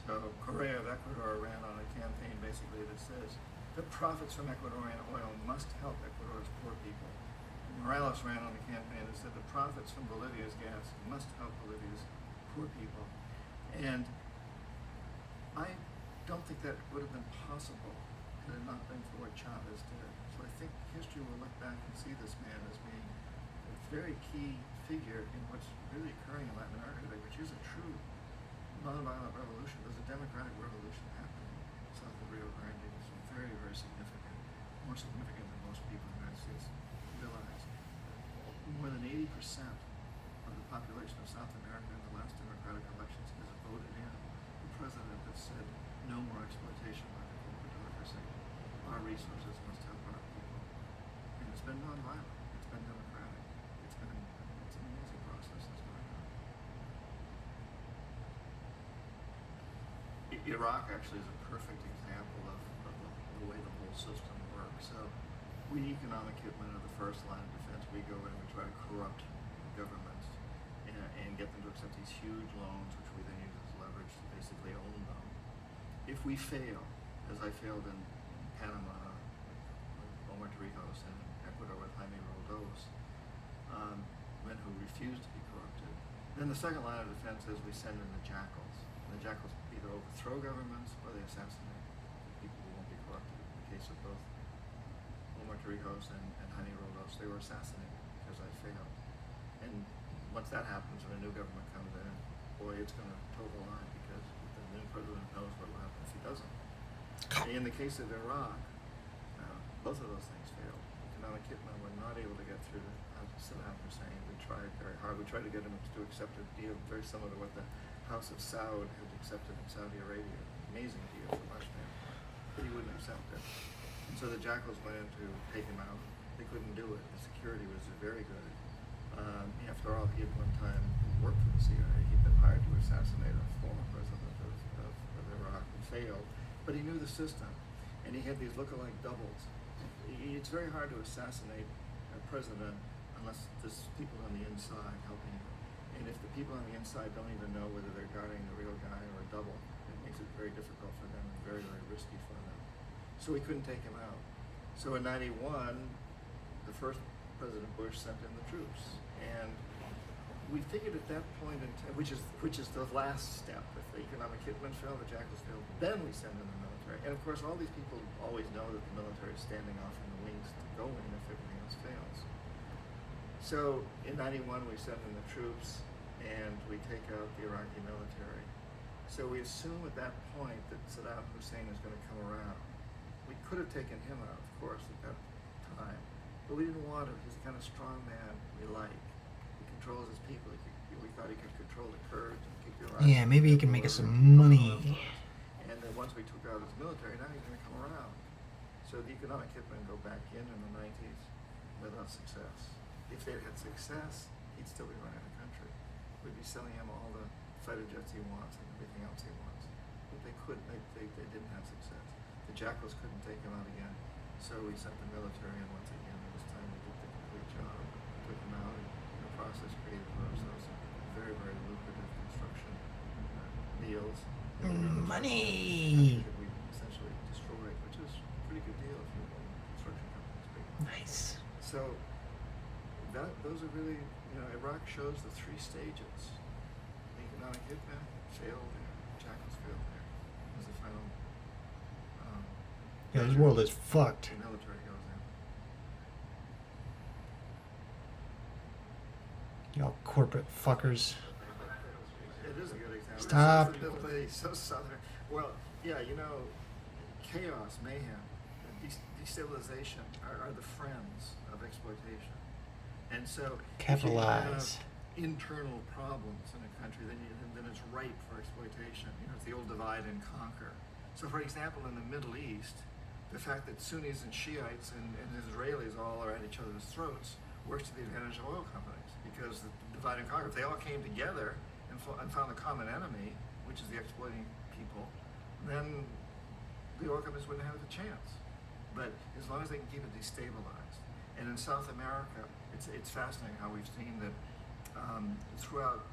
So Correa of Ecuador ran on a campaign basically that says the profits from Ecuadorian oil must help Ecuador's poor people. Morales ran on a campaign that said the profits from Bolivia's gas must help Bolivia's poor people. And I don't think that would have been possible had it not been for what Chavez did. So I think history will look back and see this man as being a very key figure in what's really occurring in Latin America today, which is a true nonviolent revolution. There's a democratic revolution happening south of Rio Grande. It's very, very significant, more significant than most people in the United States realize. More than 80% of the population of South America in the last democratic elections has voted in the president that said no more exploitation by the corporate democracy. Our resources must help our people. And it's been nonviolent. It's been democratic. It's an amazing process that's going on. Iraq actually is a perfect example of the way the whole system works. So we economic hitmen are the first line of defense. We go in and we try to corrupt governments and get them to accept these huge loans, which we then use as leverage to basically own them. If we fail, as I failed in Panama with Omar Torrijos and Ecuador with Jaime Roldos, men who refused to be corrupted, then the second line of defense is we send in the jackals. And the jackals either overthrow governments or they assassinate people who won't be corrupted. In the case of both Omar Torrijos and Jaime Roldos, they were assassinated because I failed. And once that happens, when a new government comes in, boy, it's going to toe the line because the new president knows what will happen if he doesn't. In the case of Iraq, both of those things failed. Economic hitmen were not able to get through Saddam Hussein. We tried very hard. We tried to get him to accept a deal very similar to what the House of Saud had accepted in Saudi Arabia. Amazing deal from our standpoint. But he wouldn't accept it. And so the Jackals went in to take him out. They couldn't do it. The security was very good. After all, he had one time worked for the CIA. He'd been hired to assassinate a former president of Iraq and failed. But he knew the system. And he had these look-alike doubles. It's very hard to assassinate a president unless there's people on the inside helping you. And if the people on the inside don't even know whether they're guarding the real guy or a double, it makes it very difficult for them and very, very risky for them. So we couldn't take him out. So in 91, the first President Bush sent in the troops. And we figured at that point, which is the last step. If the economic hitmen fail, the Jackals fail, then we send in the military. And of course, all these people always know that the military is standing off in the wings to go in if everything else fails. So in 91, we send in the troops and we take out the Iraqi military. So we assume at that point that Saddam Hussein is going to come around. We could have taken him out, of course, at that time, but we didn't want him. He's the kind of strong man we like. He controls his people. We thought he could control the Kurds and keep the Iraqis. Yeah, maybe he can make us some money. And then once we took out his military, now he's going to come around. So the economic hitmen go back in the 90s without success. If they'd had success, he'd still be running the country. We'd be selling him all the fighter jets he wants and everything else he wants. But they couldn't. They didn't have success. The Jackals couldn't take him out again. So we sent the military in once again. It was time we did the complete job. Took him out and in the process created for ourselves some very, very lucrative construction deals. Money! That we essentially destroyed, which is a pretty good deal if you're a construction company. Nice. So those are really, Iraq shows the three stages. The economic hitman failed there, Jackals failed there. Was the final. Yeah, this world is fucked. The military goes in. Y'all corporate fuckers. It is a good example. Stop. It's the Middle East, so southern. Well, yeah, chaos, mayhem, destabilization are the friends of exploitation. And so, Capitalize. if you have internal problems in a country, then it's ripe for exploitation. It's the old divide and conquer. So, for example, in the Middle East, the fact that Sunnis and Shiites and Israelis all are at each other's throats works to the advantage of oil companies, because the divide and conquer, if they all came together and found a common enemy, which is the exploiting people, then the oil companies wouldn't have a chance. But as long as they can keep it destabilized. And in South America, it's fascinating how we've seen that throughout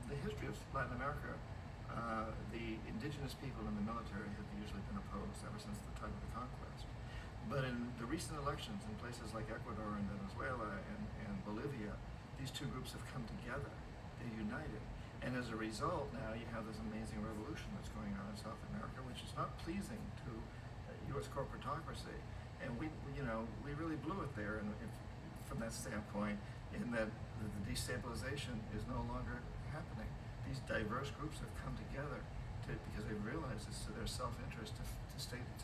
the history of Latin America, the indigenous people in the military have usually been opposed ever since the time of the conquest. But in the recent elections in places like Ecuador and Venezuela and Bolivia, these two groups have come together. They're united. And as a result, now you have this amazing revolution that's going on in South America, which is not pleasing to U.S. corporatocracy. And we really blew it there from that standpoint, in that the destabilization is no longer happening. These diverse groups have come together because they realize it's to their self-interest to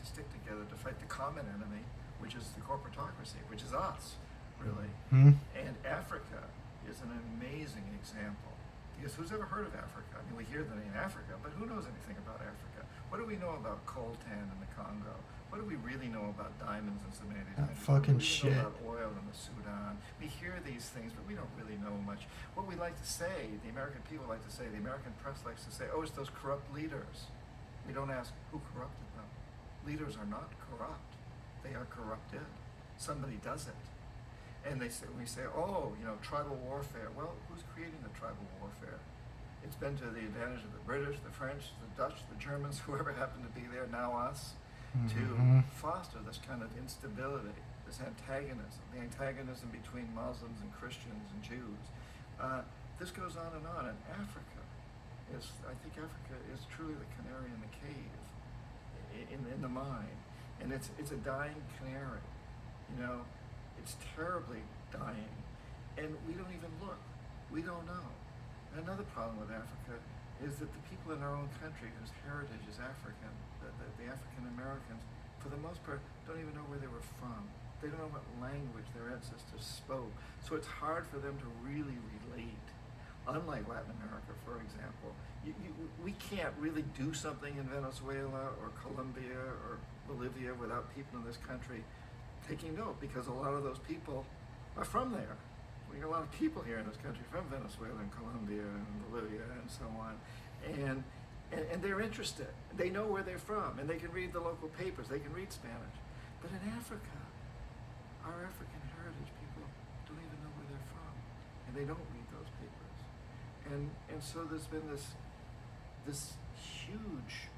stick together to fight the common enemy, which is the corporatocracy, which is us, really. And Africa is an amazing example. Because who's ever heard of Africa? I mean, we hear the name Africa, but who knows anything about Africa? What do we know about coltan in the Congo? What do we really know about diamonds in so many of these countries? Fucking what do we shit. know about oil in the Sudan? We hear these things, but we don't really know much. What we like to say, the American people like to say, the American press likes to say, oh, it's those corrupt leaders. We don't ask who corrupted them. Leaders are not corrupt. They are corrupted. Somebody does it. And we say, tribal warfare. Well, who's creating the tribal warfare? It's been to the advantage of the British, the French, the Dutch, the Germans, whoever happened to be there, now us, to foster this kind of instability, this antagonism, the antagonism between Muslims and Christians and Jews. This goes on. And Africa I think Africa is truly the canary in the cave, in the mine. And it's a dying canary. It's terribly dying, and we don't even look. We don't know. And another problem with Africa is that the people in our own country whose heritage is African, the African Americans, for the most part, don't even know where they were from. They don't know what language their ancestors spoke. So it's hard for them to really relate. Unlike Latin America, for example, we can't really do something in Venezuela or Colombia or Bolivia without people in this country taking note, because a lot of those people are from there. We got a lot of people here in this country from Venezuela and Colombia and Bolivia and so on, and they're interested. They know where they're from, and they can read the local papers. They can read Spanish. But in Africa, our African heritage people don't even know where they're from, and they don't read those papers. And so there's been this huge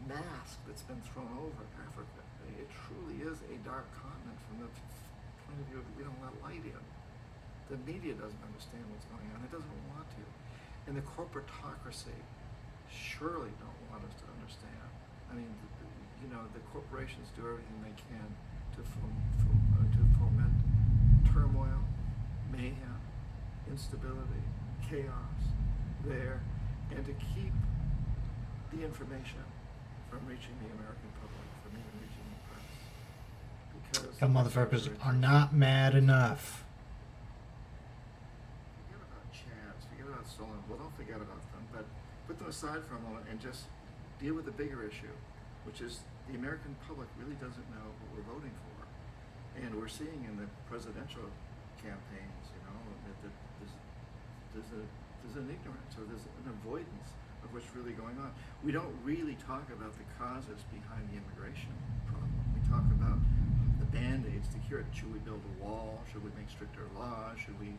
mask that's been thrown over Africa. It truly is a dark continent from the point of view that we don't let light in. The media doesn't understand what's going on. It doesn't want to. And the corporatocracy surely don't want us to understand. I mean, the corporations do everything they can to foment turmoil, mayhem, instability, chaos there, and to keep the information from reaching the American public, from even reaching the press. Because Them motherfuckers are not mad enough. Forget about Chads, forget about Solon. Well, don't forget about them, but put them aside for a moment and just deal with the bigger issue, which is the American public really doesn't know what we're voting for. And we're seeing in the presidential campaigns, that there's an ignorance, or there's an avoidance of what's really going on. We don't really talk about the causes behind the immigration problem. We talk about the band-aids to cure it. Should we build a wall? Should we make stricter laws? Should we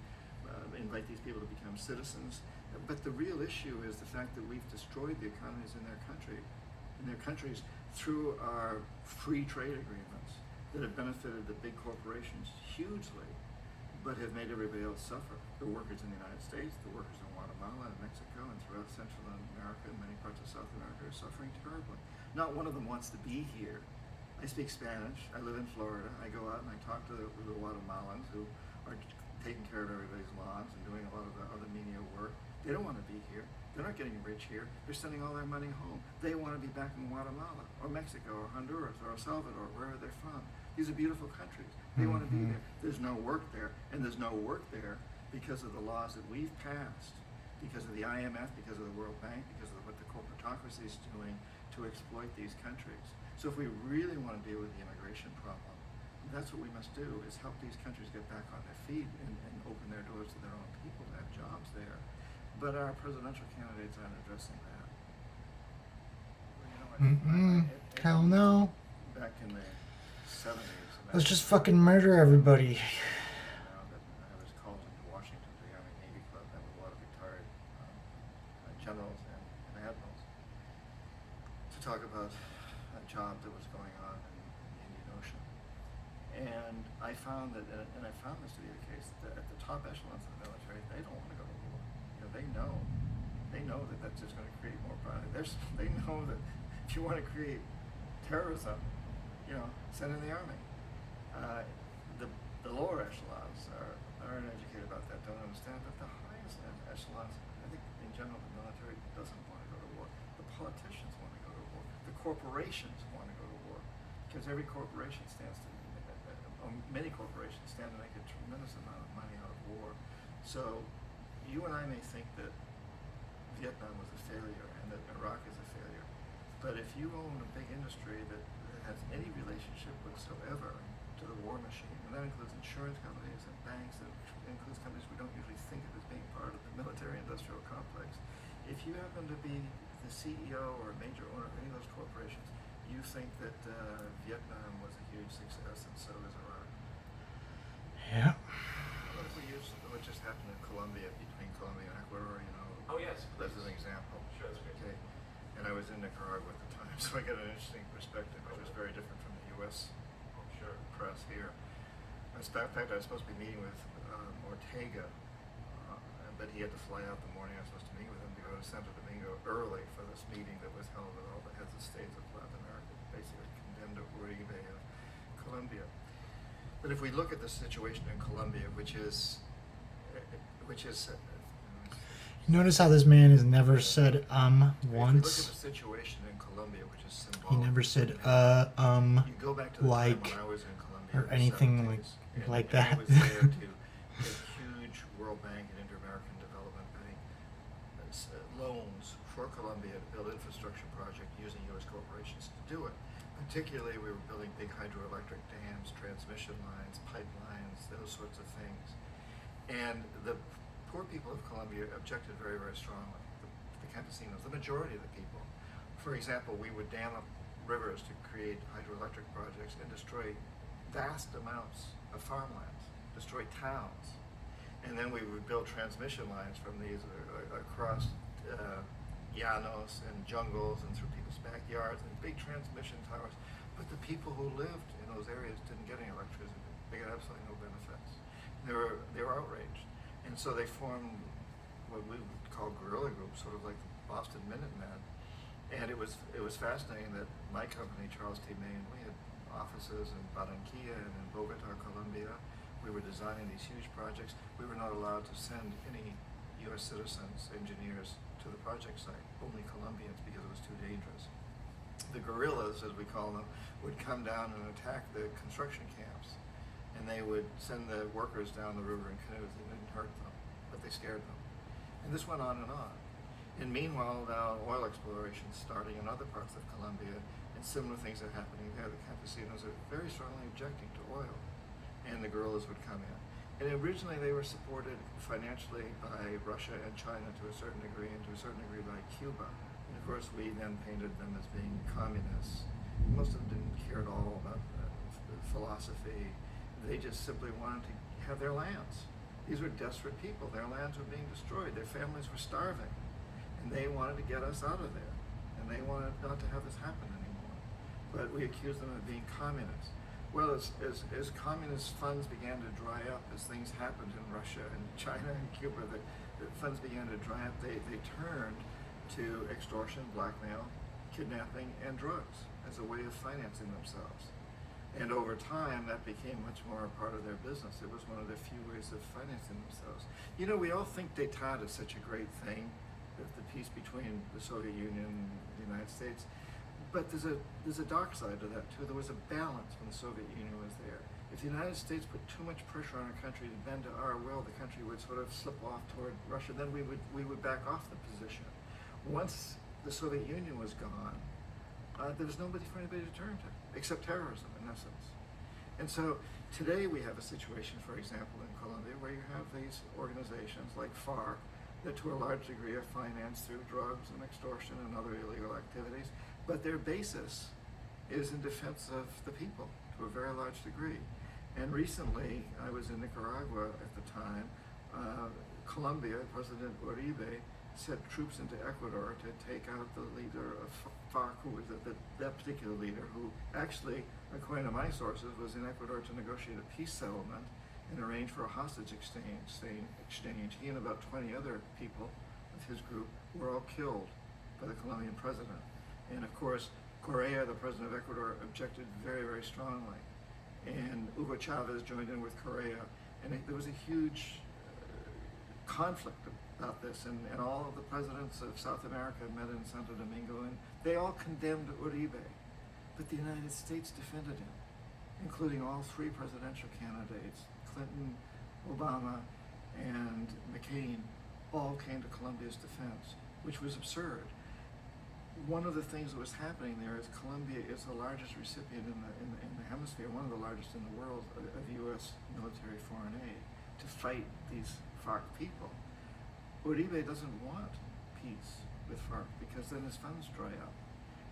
invite these people to become citizens? But the real issue is the fact that we've destroyed the economies in their countries through our free trade agreements that have benefited the big corporations hugely, but have made everybody else suffer. The workers in the United States, the workers in Guatemala and Mexico and throughout Central America and many parts of South America are suffering terribly. Not one of them wants to be here. I speak Spanish. I live in Florida. I go out and I talk to the Guatemalans who are taking care of everybody's lawns and doing a lot of the other menial work. They don't want to be here. They're not getting rich here. They're sending all their money home. They want to be back in Guatemala or Mexico or Honduras or El Salvador, wherever they're from. These are beautiful countries. They want to be there. There's no work there, and there's no work there because of the laws that we've passed, because of the IMF, because of the World Bank, because of what the corporatocracy is doing to exploit these countries. So if we really want to deal with the immigration problem, that's what we must do, is help these countries get back on their feet and open their doors to their own people to have jobs there. But our presidential candidates aren't addressing that. Hell no. Back in the 70s. Let's just fucking murder everybody. I was called into Washington to the Army Navy Club. That was a lot of retired generals and admirals to talk about a job that was going on in the Indian Ocean. And I found that, and I found this to be the case, that at the top echelons of the military, they don't want to go to war. They know that that's just going to create more problems. They know that if you want to create terrorism, send in the army. The lower echelons are uneducated about that, don't understand, but the highest echelons, I think in general the military doesn't want to go to war. The politicians want to go to war. The corporations want to go to war, because every corporation many corporations stand to make a tremendous amount of money out of war. So you and I may think that Vietnam was a failure and that Iraq is a failure, but if you own a big industry that has any relationship whatsoever to the war machine, and that includes insurance companies and banks, and includes companies we don't usually think of as being part of the military-industrial complex. If you happen to be the CEO or a major owner of any of those corporations, you think that Vietnam was a huge success, and so is Iraq. Yeah. What if we use what just happened in Colombia, between Colombia and Ecuador, Oh, yes. as an example? Sure, that's great. Okay. And I was in Nicaragua at the time, so I got an interesting perspective, which was very different from the U.S. press here. In fact, I was supposed to be meeting with Ortega, but he had to fly out the morning I was supposed to meet with him to go to Santo Domingo early for this meeting that was held with all the heads of states of Latin America, basically condemned Uribe of Colombia. But if we look at the situation in Colombia, which is Notice how this man has never said If you look at once. the situation in Colombia, which is symbolic. He never said You go back to the like, time when I was in Colombia or in the anything 70s, like and I that. was there to get huge World Bank and Inter-American Development Bank loans for Colombia to build infrastructure project using U.S. corporations to do it. Particularly, we were building big hydroelectric dams, transmission lines, pipelines, those sorts of things. And the poor people of Colombia objected very, very strongly. The campesinos, the majority of the people. For example, we would dam up rivers to create hydroelectric projects and destroy vast amounts of farmlands, destroy towns. And then we would build transmission lines from these across llanos and jungles and through people's backyards and big transmission towers. But the people who lived in those areas didn't get any electricity. They got absolutely no benefits. They were outraged. And so they formed what we would call guerrilla groups, sort of like the Boston Minutemen. And it was fascinating that my company, Charles T. Main, we had offices in Barranquilla and in Bogota, Colombia. We were designing these huge projects. We were not allowed to send any U.S. citizens, engineers, to the project site, only Colombians, because it was too dangerous. The guerrillas, as we call them, would come down and attack the construction camps, and they would send the workers down the river in canoes. They didn't hurt them, but they scared them. And this went on and on. And meanwhile, now oil exploration is starting in other parts of Colombia, and similar things are happening there. The campesinos are very strongly objecting to oil, and the guerrillas would come in. And originally they were supported financially by Russia and China to a certain degree, and to a certain degree by Cuba. And of course we then painted them as being communists. Most of them didn't care at all about philosophy. They just simply wanted to have their lands. These were desperate people. Their lands were being destroyed. Their families were starving. And they wanted to get us out of there. And they wanted not to have this happen anymore. But we accused them of being communists. Well, as communist funds began to dry up, as things happened in Russia and China and Cuba, the funds began to dry up, they turned to extortion, blackmail, kidnapping, and drugs as a way of financing themselves. And over time, that became much more a part of their business. It was one of the few ways of financing themselves. You know, we all think détente is such a great thing, the peace between the Soviet Union and the United States. But there's a dark side to that too. There was a balance when the Soviet Union was there. If the United States put too much pressure on our country to bend to our will, the country would sort of slip off toward Russia. Then we would back off the position. Once the Soviet Union was gone, there was nobody for anybody to turn to, except terrorism in essence. And so today we have a situation, for example, in Colombia, where you have these organizations like FARC that to a large degree are financed through drugs and extortion and other illegal activities. But their basis is in defense of the people to a very large degree. And recently, I was in Nicaragua at the time. Colombia, President Uribe, sent troops into Ecuador to take out the leader of FARC, who was that particular leader, who actually, according to my sources, was in Ecuador to negotiate a peace settlement and arrange for a hostage exchange. He and about 20 other people of his group were all killed by the Colombian president. And of course, Correa, the president of Ecuador, objected very, very strongly. And Hugo Chavez joined in with Correa. And there was a huge conflict about this. And all of the presidents of South America met in Santo Domingo, and they all condemned Uribe. But the United States defended him, including all three presidential candidates, Clinton, Obama, and McCain, all came to Colombia's defense, which was absurd. One of the things that was happening there is Colombia is the largest recipient in the hemisphere, one of the largest in the world, of U.S. military foreign aid to fight these FARC people. Uribe doesn't want peace with FARC because then his funds dry up.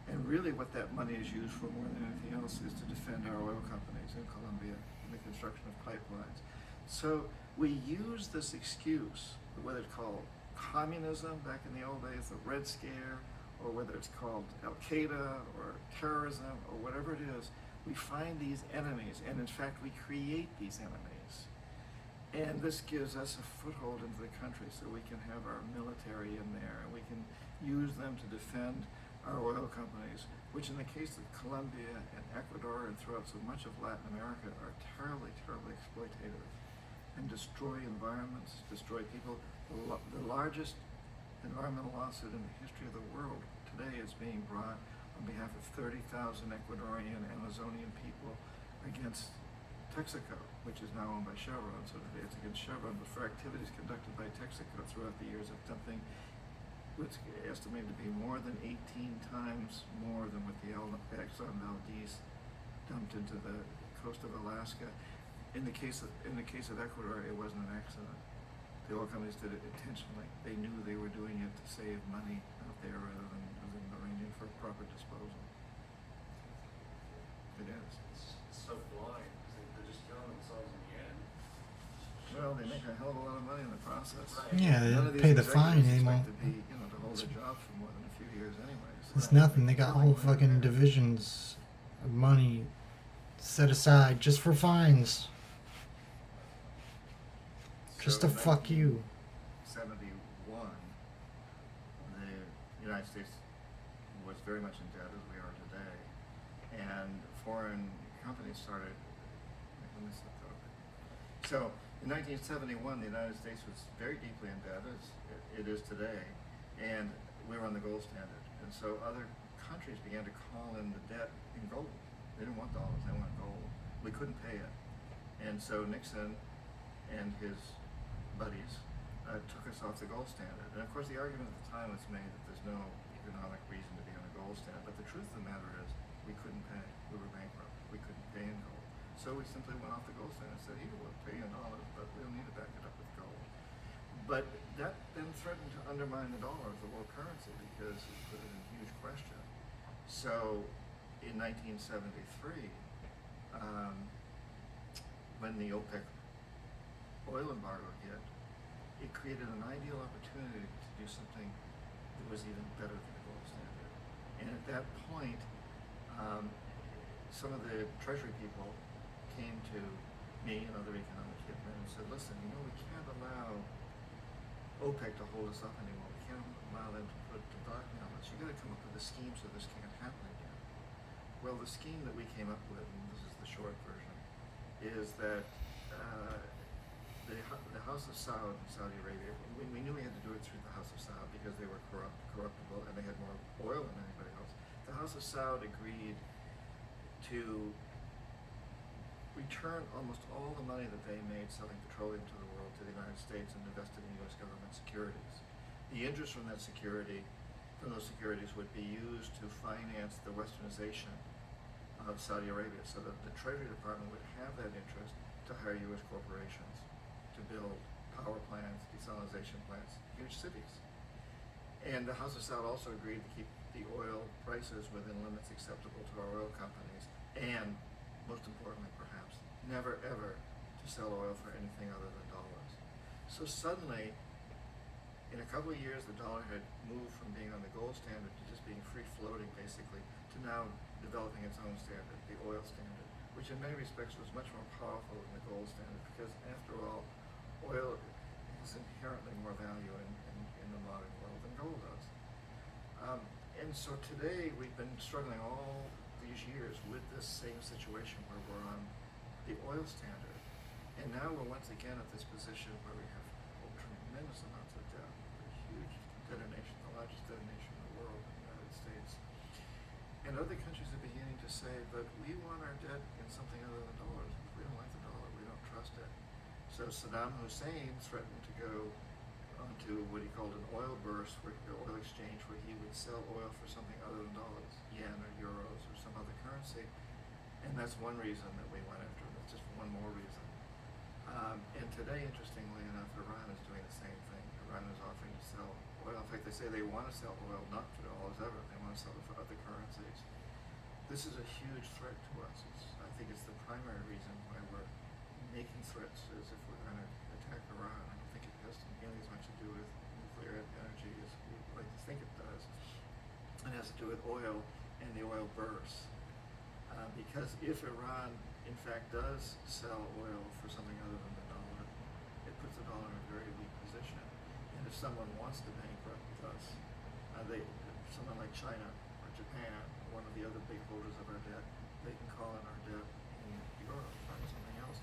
And really what that money is used for more than anything else is to defend our oil companies in Colombia and the construction of pipelines. So we use this excuse, whether it's called communism back in the old days, the Red Scare, or whether it's called Al-Qaeda or terrorism or whatever it is, we find these enemies, and in fact we create these enemies. And this gives us a foothold into the country so we can have our military in there, and we can use them to defend our oil companies, which in the case of Colombia and Ecuador and throughout so much of Latin America are terribly, terribly exploitative and destroy environments, destroy people. The largest environmental lawsuit in the history of the world today is being brought on behalf of 30,000 Ecuadorian Amazonian people against Texaco, which is now owned by Chevron. So today it's against Chevron, but for activities conducted by Texaco throughout the years of dumping what's estimated to be more than 18 times more than what the Exxon Valdez dumped into the coast of Alaska. In the case of Ecuador, it wasn't an accident. The oil companies did it intentionally. They knew they were doing it to save money out there rather than arranging for proper disposal. It is. It's so blind, because they're just killing themselves in the end. Well, they make a hell of a lot of money in the process. Yeah, they None of these pay the fine, executives they expect won't- to be, to hold their jobs for more than a few years anyway. So It's nothing. They got whole fucking divisions of money set aside just for fines. Just to So in fuck you. 1971, the United States was very much in debt as we are today, and foreign companies started. Let me set that up. So in 1971, the United States was very deeply in debt, as it is today, and we were on the gold standard. And so other countries began to call in the debt in gold. They didn't want dollars; they wanted gold. We couldn't pay it, and so Nixon and his buddies took us off the gold standard. And of course the argument at the time was made that there's no economic reason to be on a gold standard, but the truth of the matter is we couldn't pay. We were bankrupt. We couldn't pay in gold. So we simply went off the gold standard and said, here, we'll pay you in dollars, but we'll need to back it up with gold. But that then threatened to undermine the dollar as a world currency because it put it in huge question. So in 1973, when the OPEC oil embargo hit, it created an ideal opportunity to do something that was even better than the gold standard. And at that point, some of the Treasury people came to me and other economic hitmen and said, listen, we can't allow OPEC to hold us up anymore. We can't allow them to put the blackmail on us. You've got to come up with a scheme so this can't happen again. Well, the scheme that we came up with, and this is the short version, is that the House of Saud in Saudi Arabia, we knew we had to do it through the House of Saud because they were corruptible and they had more oil than anybody else. The House of Saud agreed to return almost all the money that they made selling petroleum to the world to the United States and invested in U.S. government securities. The interest from those securities would be used to finance the westernization of Saudi Arabia, so that the Treasury Department would have that interest to hire U.S. corporations to build power plants, desalination plants, huge cities. And the House of Saud also agreed to keep the oil prices within limits acceptable to our oil companies, and most importantly perhaps, never ever to sell oil for anything other than dollars. So suddenly, in a couple of years, the dollar had moved from being on the gold standard to just being free-floating basically, to now developing its own standard, the oil standard, which in many respects was much more powerful than the gold standard because after all, oil has inherently more value in the modern world than gold does. And so today we've been struggling all these years with this same situation where we're on the oil standard. And now we're once again at this position where we have tremendous amounts of debt. We're a huge debtor nation, the largest debtor nation in the world, the United States. And other countries are beginning to say, but we want our debt in something other than dollars. We don't like the dollar, we don't trust it. So Saddam Hussein threatened to go onto what he called an oil burst, oil exchange, where he would sell oil for something other than dollars, yen or euros or some other currency. And that's one reason that we went after him. That's just one more reason. And today, interestingly enough, Iran is doing the same thing. Iran is offering to sell oil. In fact, they say they want to sell oil not for dollars ever. They want to sell it for other currencies. This is a huge threat to us. I think it's the primary reason why we're making threats as if we're going to attack Iran. I don't think it has nearly as much to do with nuclear energy as we like to think it does. It has to do with oil and the oil bursts. Because if Iran, in fact, does sell oil for something other than the dollar, it puts the dollar in a very weak position. And if someone wants to bankrupt us, someone like China or Japan, or one of the other big holders of our debt, they can call in our debt in euros or something else.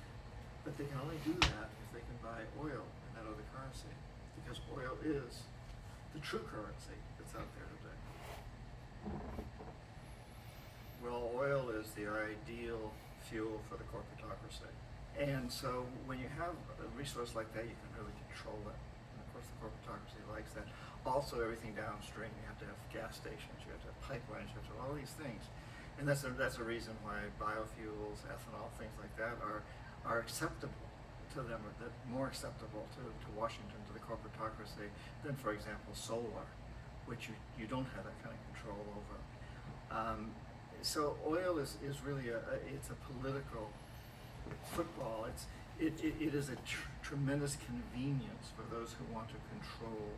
But they can only do that if they can buy oil in that other currency, because oil is the true currency that's out there today. Well, oil is the ideal fuel for the corporatocracy. And so when you have a resource like that, you can really control it. And of course, the corporatocracy likes that. Also, everything downstream, you have to have gas stations, you have to have pipelines, you have to have all these things. And that's a reason why biofuels, ethanol, things like that are acceptable to them, or that more acceptable to Washington, to the corporatocracy, than, for example, solar, which you don't have that kind of control over. So oil is really it's a political football. It is a tremendous convenience for those who want to control,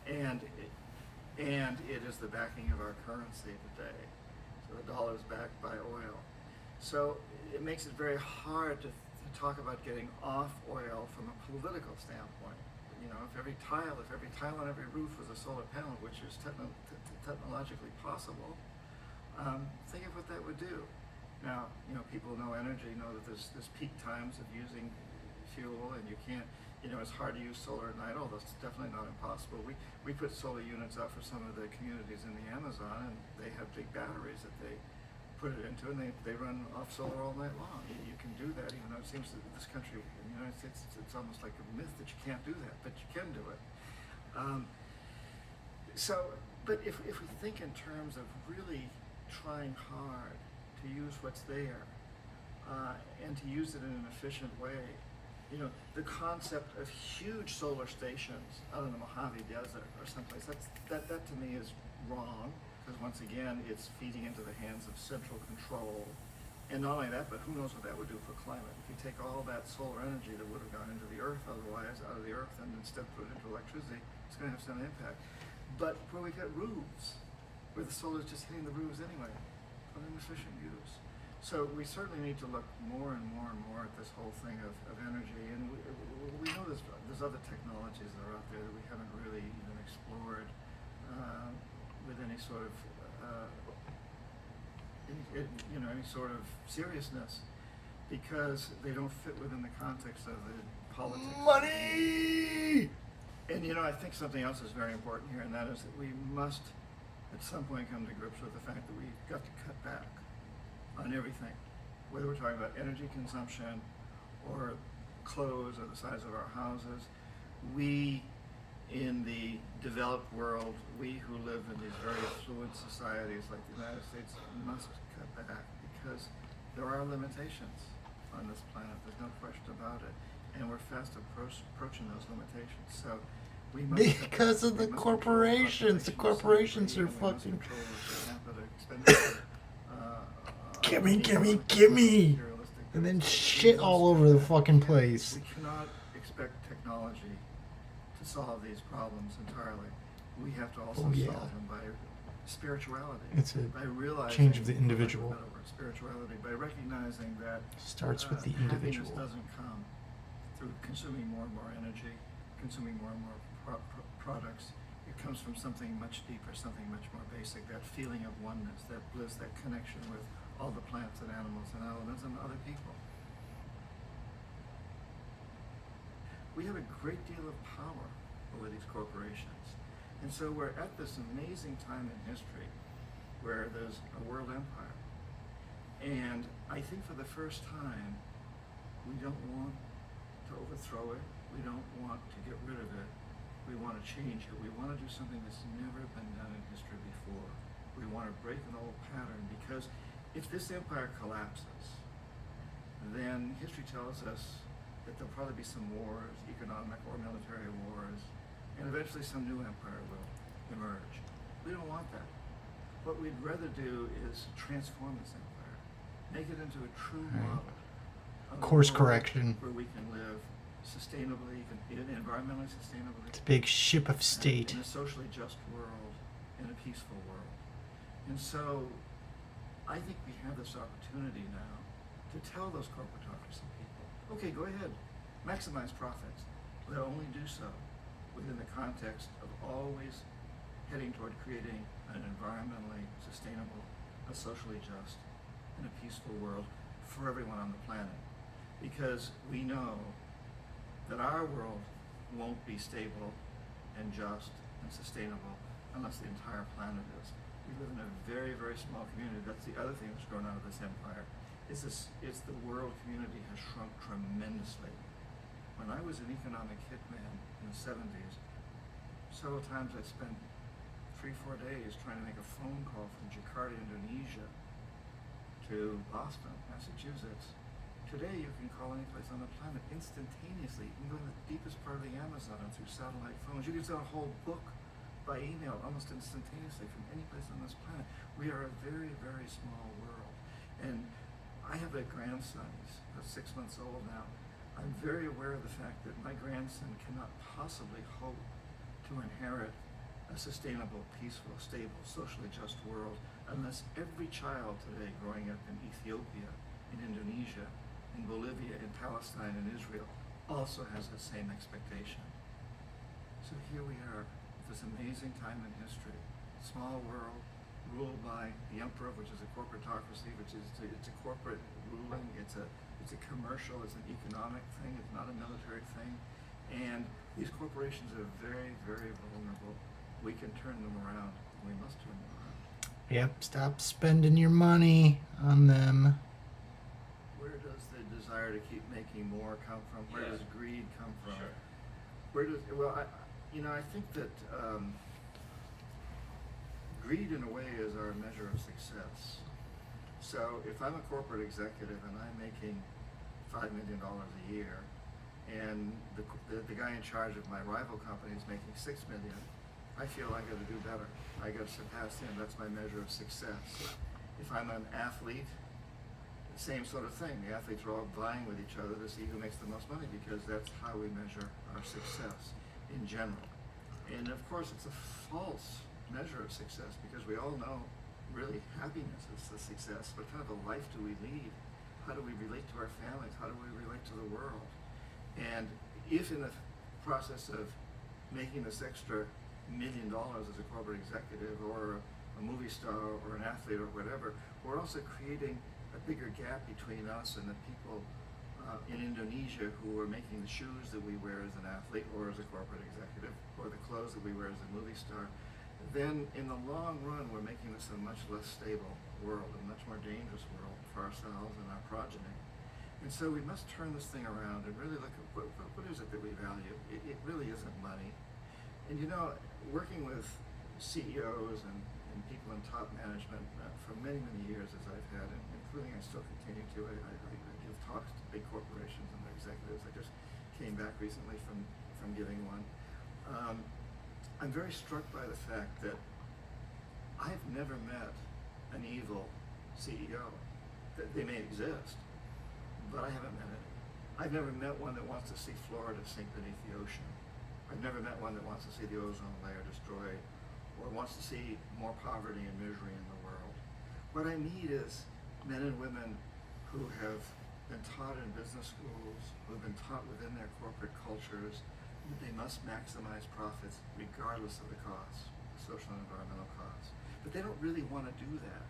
and it is the backing of our currency today. So the dollar is backed by oil. So it makes it very hard to talk about getting off oil from a political standpoint. You know, if every tile on every roof was a solar panel, which is technologically possible, think of what that would do. Now, you know, people who know energy know that there's peak times of using fuel, and you can't, you know, it's hard to use solar at night, although it's definitely not impossible. We put solar units out for some of the communities in the Amazon, and they have big batteries that they put it into, and they run off solar all night long. You can do that, even though it seems that this country, in the United States, it's almost like a myth that you can't do that, but you can do it. But if we think in terms of really trying hard to use what's there, and to use it in an efficient way, you know, the concept of huge solar stations out in the Mojave Desert or someplace, that to me is wrong, because once again, it's feeding into the hands of central control. And not only that, but who knows what that would do for climate. If you take all that solar energy that would have gone into the earth otherwise, out of the earth, and instead put it into electricity, it's going to have some impact. But where we get roofs, where the solar is just hitting the roofs anyway, for an efficient use. So we certainly need to look more and more and more at this whole thing of energy. And we know there's other technologies that are out there that we haven't really even explored with any sort of any sort of seriousness, because they don't fit within the context of the politics. Money! And you know, I think something else is very important here, and that is that we must at some point come to grips with the fact that we've got to cut back on everything, whether we're talking about energy consumption or clothes or the size of our houses. We in the developed world, we who live in these very affluent societies like the United States, must cut back, because there are limitations on this planet. There's no question about it, and we're fast approaching those limitations. So we must because of the corporations. The corporations are fucking. Gimme, and then shit all over the fucking place. We cannot expect technology to solve these problems entirely. We have to also solve them by spirituality. It's a by realizing change of the individual. Spirituality, by recognizing that starts with the individual. Happiness doesn't come through consuming more and more energy, consuming more and more products. It comes from something much deeper, something much more basic, that feeling of oneness, that bliss, that connection with all the plants and animals and elements and other people. We have a great deal of power over these corporations. And so we're at this amazing time in history where there's a world empire. And I think for the first time, we don't want to overthrow it. We don't want to get rid of it. We want to change it. We want to do something that's never been done in history before. We want to break an old pattern, because if this empire collapses, then history tells us that there'll probably be some wars, economic or military wars, and eventually some new empire will emerge. We don't want that. What we'd rather do is transform this empire, make it into a true model. Course correction. Where we can live sustainably, environmentally sustainably. It's a big ship of state. In a socially just world, in a peaceful world. And so, I think we have this opportunity now to tell those corporatocracy people, okay, go ahead, maximize profits, but only do so within the context of always heading toward creating an environmentally sustainable, a socially just, and a peaceful world for everyone on the planet. Because we know that our world won't be stable and just and sustainable unless the entire planet is. We live in a very, very small community. That's the other thing that's grown out of this empire. It's the world community has shrunk tremendously. When I was an economic hitman in the 70s, several times I spent 3-4 days trying to make a phone call from Jakarta, Indonesia to Boston, Massachusetts. Today you can call any place on the planet instantaneously. You can go to the deepest part of the Amazon through satellite phones. You can send a whole book by email almost instantaneously from any place on this planet. We are a very, very small world. And I have a grandson, he's about 6 months old now. I'm very aware of the fact that my grandson cannot possibly hope to inherit a sustainable, peaceful, stable, socially just world unless every child today growing up in Ethiopia, in Indonesia, in Bolivia, in Palestine, in Israel also has that same expectation. So here we are, this amazing time in history, small world, ruled by the emperor, which is a corporatocracy, which is it's a corporate ruling, it's a commercial, it's an economic thing, it's not a military thing, and these corporations are very, very vulnerable. We can turn them around, and we must turn them around. Yep, stop spending your money on them. Where does the desire to keep making more come from? Where does greed come from? Sure. Where does, well, I think that greed in a way is our measure of success. So if I'm a corporate executive and I'm making $5 million a year, and the guy in charge of my rival company is making $6 million, I feel I got to do better. I got to surpass him. That's my measure of success. If I'm an athlete, same sort of thing. The athletes are all vying with each other to see who makes the most money because that's how we measure our success in general. And of course, it's a false measure of success because we all know really happiness is the success. What kind of a life do we lead? How do we relate to our families? How do we relate to the world? And if in the process of making this extra $1 million as a corporate executive or a movie star or an athlete or whatever, we're also creating a bigger gap between us and the people in Indonesia who are making the shoes that we wear as an athlete or as a corporate executive or the clothes that we wear as a movie star. Then in the long run, we're making this a much less stable world, a much more dangerous world for ourselves and our progeny. And so we must turn this thing around and really look at what is it that we value. It really isn't money. And you know, working with CEOs and people in top management for many, many years as I've had, and including I still continue to, I give talks to big corporations and their executives. I just came back recently from giving one. I'm very struck by the fact that I've never met an evil CEO. They may exist, but I haven't met any. I've never met one that wants to see Florida sink beneath the ocean. I've never met one that wants to see the ozone layer destroyed or wants to see more poverty and misery in the world. What I need is men and women who have been taught in business schools, who have been taught within their corporate cultures that they must maximize profits regardless of the costs, the social and environmental costs. But they don't really want to do that.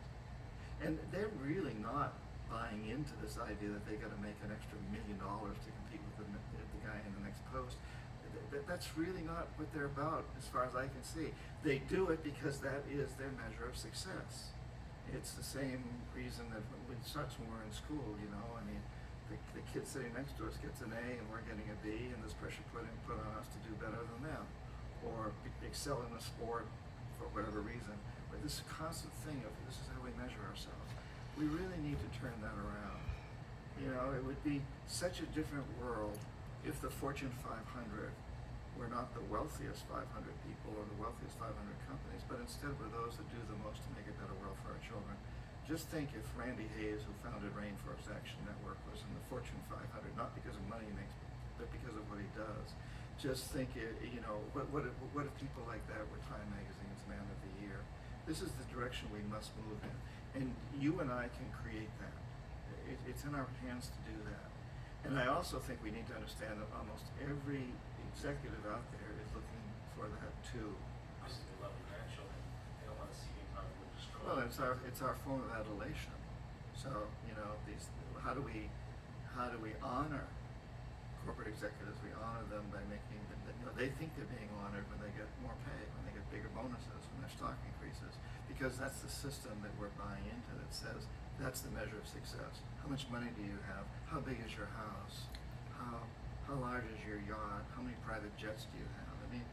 And they're really not buying into this idea that they got to make an extra $1 million to compete with the guy in the next post. That's really not what they're about as far as I can see. They do it because that is their measure of success. It's the same reason that when it starts when we're in school, you know, I mean, the kid sitting next to us gets an A and we're getting a B, and there's pressure put on us to do better than them, or excel in a sport for whatever reason. But this constant thing of this is how we measure ourselves. We really need to turn that around. You know, it would be such a different world if the Fortune 500 were not the wealthiest 500 people or the wealthiest 500 companies, but instead were those that do the most to make a better world for our children. Just think if Randy Hayes, who founded Rainforest Action Network, was in the Fortune 500, not because of money he makes, but because of what he does. Just think, you know, what if people like that were Time Magazine's Man of the Year? This is the direction we must move in. And you and I can create that. It's in our hands to do that. And I also think we need to understand that almost every executive out there is looking for that too. Obviously, they love their grandchildren. They don't want to see the environment destroyed. Well, it's our form of adulation. So, you know, how do we honor corporate executives? We honor them by making them, you know, they think they're being honored when they get more pay, when they get bigger bonuses, when their stock increases, because that's the system that we're buying into that says that's the measure of success. How much money do you have? How big is your house? How large is your yacht? How many private jets do you have? I mean,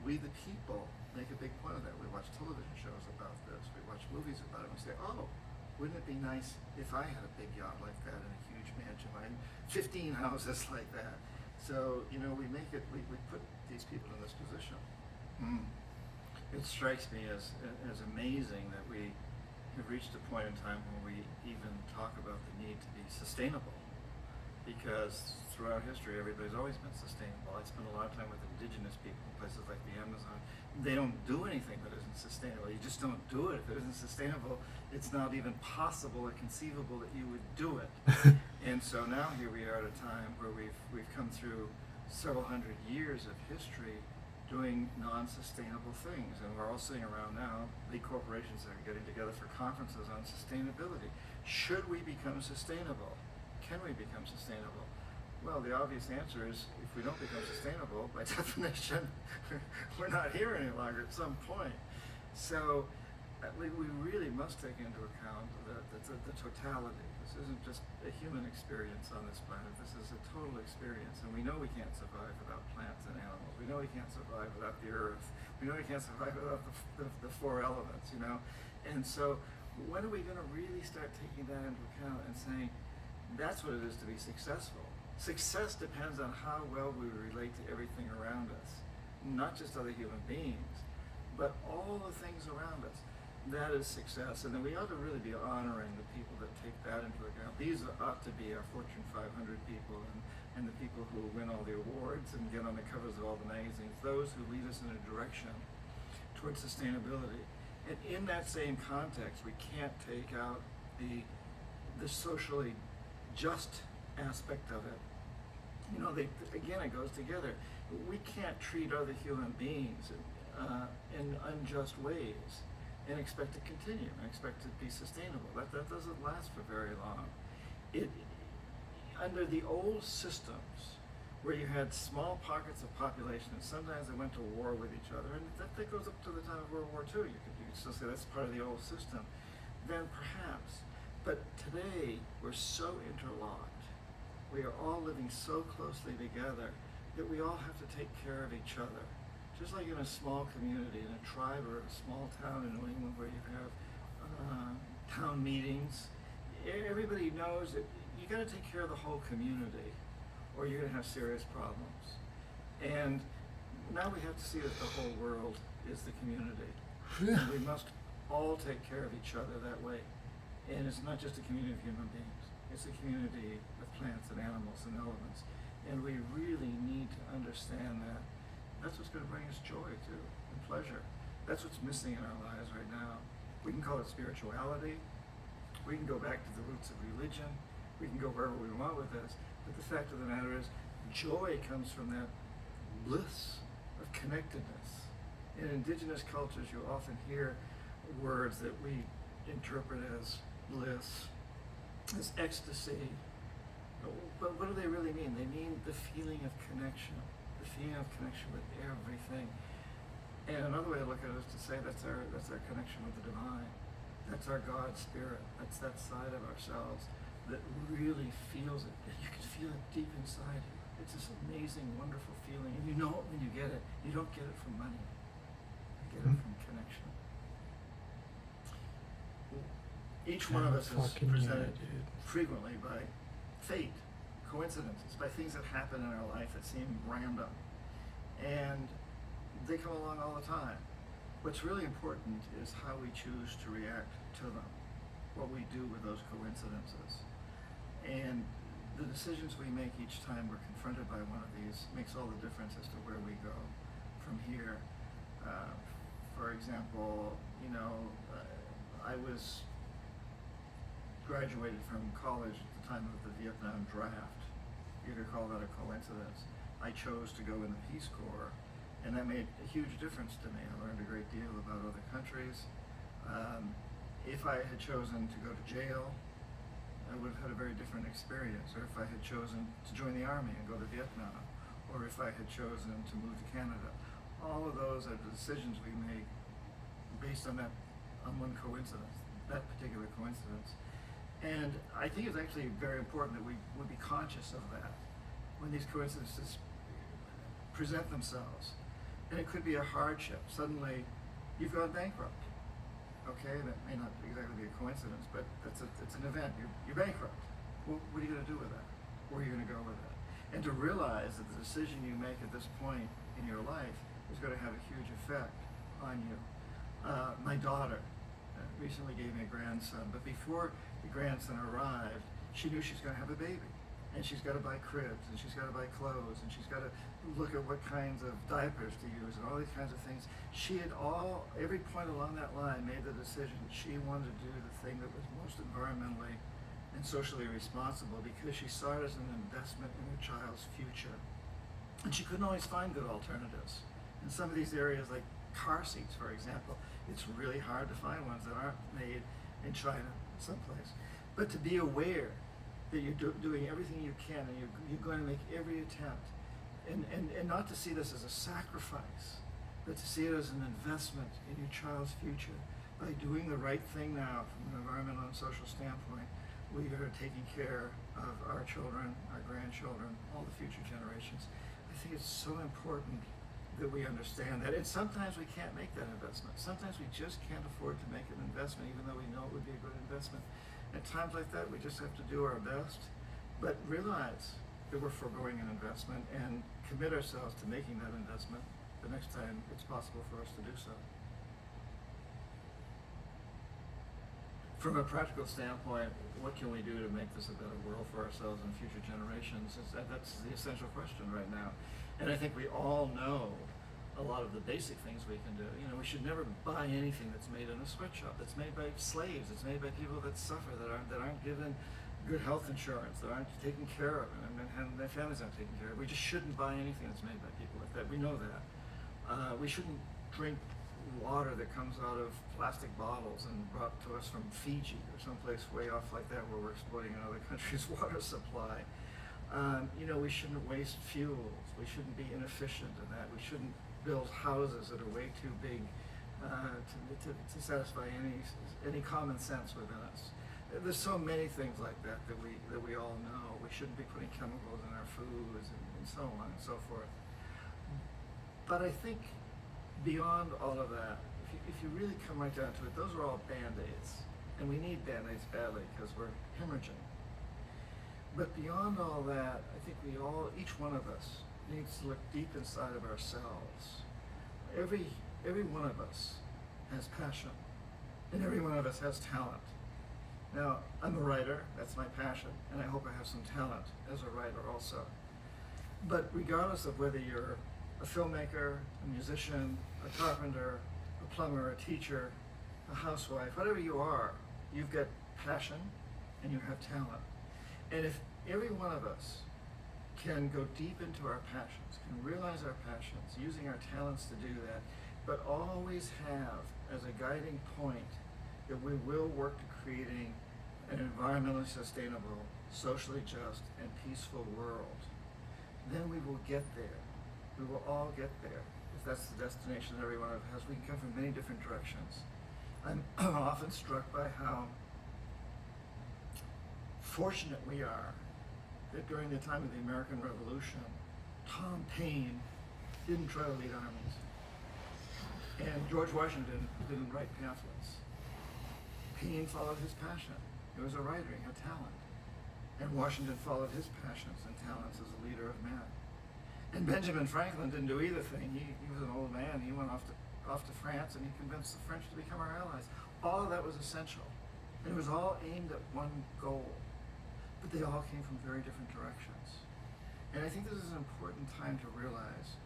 we the people make a big point of that. We watch television shows about this. We watch movies about it. We say, oh, wouldn't it be nice if I had a big yacht like that and a huge mansion, like 15 houses like that? So, you know, we put these people in this position. It strikes me as amazing that we have reached a point in time where we even talk about the need to be sustainable. Because throughout history, everybody's always been sustainable. I spend a lot of time with indigenous people in places like the Amazon. They don't do anything that isn't sustainable. You just don't do it. If it isn't sustainable, it's not even possible or conceivable that you would do it. And so now here we are at a time where we've come through several hundred years of history doing non-sustainable things. And we're all sitting around now, big corporations that are getting together for conferences on sustainability. Should we become sustainable? Can we become sustainable? Well, the obvious answer is if we don't become sustainable, by definition, we're not here any longer at some point. So we really must take into account the totality. This isn't just a human experience on this planet. This is a total experience. And we know we can't survive without plants and animals. We know we can't survive without the earth. We know we can't survive without the four elements, you know? And so when are we going to really start taking that into account and saying, that's what it is to be successful? Success depends on how well we relate to everything around us, not just other human beings, but all the things around us. That is success, and then we ought to really be honoring the people that take that into account. These ought to be our Fortune 500 people and the people who win all the awards and get on the covers of all the magazines, those who lead us in a direction towards sustainability. And in that same context, we can't take out the socially just aspect of it. You know, again, it goes together. We can't treat other human beings in unjust ways and expect to continue and expect to be sustainable. That doesn't last for very long. Under the old systems, where you had small pockets of population, and sometimes they went to war with each other, and that goes up to the time of World War II. You could still say that's part of the old system. Then perhaps. But today, we're so interlocked. We are all living so closely together that we all have to take care of each other. Just like in a small community, in a tribe or a small town in New England where you have town meetings, everybody knows that you got to take care of the whole community or you're going to have serious problems. And now we have to see that the whole world is the community. And we must all take care of each other that way. And it's not just a community of human beings. It's a community of plants and animals and elements. And we really need to understand that. That's what's going to bring us joy too, and pleasure. That's what's missing in our lives right now. We can call it spirituality. We can go back to the roots of religion. We can go wherever we want with this. But the fact of the matter is, joy comes from that bliss of connectedness. In indigenous cultures, you often hear words that we interpret as bliss, as ecstasy. But what do they really mean? They mean the feeling of connection. The feeling of connection with everything. And another way to look at it is to say that's our connection with the divine. That's our God spirit. That's that side of ourselves that really feels it. You can feel it deep inside you. It's this amazing, wonderful feeling. And you know it when you get it. You don't get it from money. You get it from connection. Each one of us is presented frequently by fate, coincidences, by things that happen in our life that seem random. And they come along all the time. What's really important is how we choose to react to them, what we do with those coincidences. And the decisions we make each time we're confronted by one of these makes all the difference as to where we go from here. For example, I was graduated from college at the time of the Vietnam draft. You could call that a coincidence. I chose to go in the Peace Corps, and that made a huge difference to me. I learned a great deal about other countries. If I had chosen to go to jail, I would have had a very different experience. Or if I had chosen to join the army and go to Vietnam, or if I had chosen to move to Canada. All of those are the decisions we make based on one coincidence, that particular coincidence. And I think it's actually very important that we would be conscious of that when these coincidences present themselves. And it could be a hardship. Suddenly, you've gone bankrupt. Okay, that may not exactly be a coincidence, but it's an event. You're bankrupt. Well, what are you going to do with that? Where are you going to go with that? And to realize that the decision you make at this point in your life is going to have a huge effect on you. My daughter recently gave me a grandson, but before the grandson arrived, she knew she's going to have a baby. And she's got to buy cribs, and she's got to buy clothes, and she's got to look at what kinds of diapers to use, and all these kinds of things. She had every point along that line made the decision that she wanted to do the thing that was most environmentally and socially responsible, because she saw it as an investment in her child's future. And she couldn't always find good alternatives. In some of these areas, like car seats, for example, it's really hard to find ones that aren't made in China, someplace. But to be aware that you're doing everything you can, and you're going to make every attempt, and not to see this as a sacrifice, but to see it as an investment in your child's future. By doing the right thing now from an environmental and social standpoint, we are taking care of our children, our grandchildren, all the future generations. I think it's so important that we understand that. And sometimes we can't make that investment. Sometimes we just can't afford to make an investment, even though we know it would be a good investment. At times like that, we just have to do our best, but realize that we're foregoing an investment and commit ourselves to making that investment the next time it's possible for us to do so. From a practical standpoint, what can we do to make this a better world for ourselves and future generations? That's the essential question right now. And I think we all know a lot of the basic things we can do. You know, we should never buy anything that's made in a sweatshop, that's made by slaves, that's made by people that suffer, that aren't given good health insurance, that aren't taken care of, and their families aren't taken care of. We just shouldn't buy anything that's made by people like that. We know that. We shouldn't drink water that comes out of plastic bottles and brought to us from Fiji or someplace way off like that, where we're exploiting another country's water supply. You know, we shouldn't waste fuels. We shouldn't be inefficient in that. We shouldn't build houses that are way too big to satisfy any common sense within us. There's so many things like that we all know. We shouldn't be putting chemicals in our foods and so on and so forth. But I think beyond all of that, if you really come right down to it, those are all Band-Aids. And we need Band-Aids badly because we're hemorrhaging. But beyond all that, I think each one of us needs to look deep inside of ourselves. Every one of us has passion, and every one of us has talent. Now, I'm a writer, that's my passion, and I hope I have some talent as a writer also. But regardless of whether you're a filmmaker, a musician, a carpenter, a plumber, a teacher, a housewife, whatever you are, you've got passion and you have talent. And if every one of us can go deep into our passions, can realize our passions, using our talents to do that, but always have as a guiding point that we will work to creating an environmentally sustainable, socially just, and peaceful world, then we will get there. We will all get there. If that's the destination that every one of us has, we can come from many different directions. I'm often struck by how fortunate we are that during the time of the American Revolution, Tom Paine didn't try to lead armies. And George Washington didn't write pamphlets. Paine followed his passion. He was a writer, he had talent. And Washington followed his passions and talents as a leader of men. And Benjamin Franklin didn't do either thing. He was an old man. He went off to France and he convinced the French to become our allies. All of that was essential. And it was all aimed at one goal. But they all came from very different directions. And I think this is an important time to realize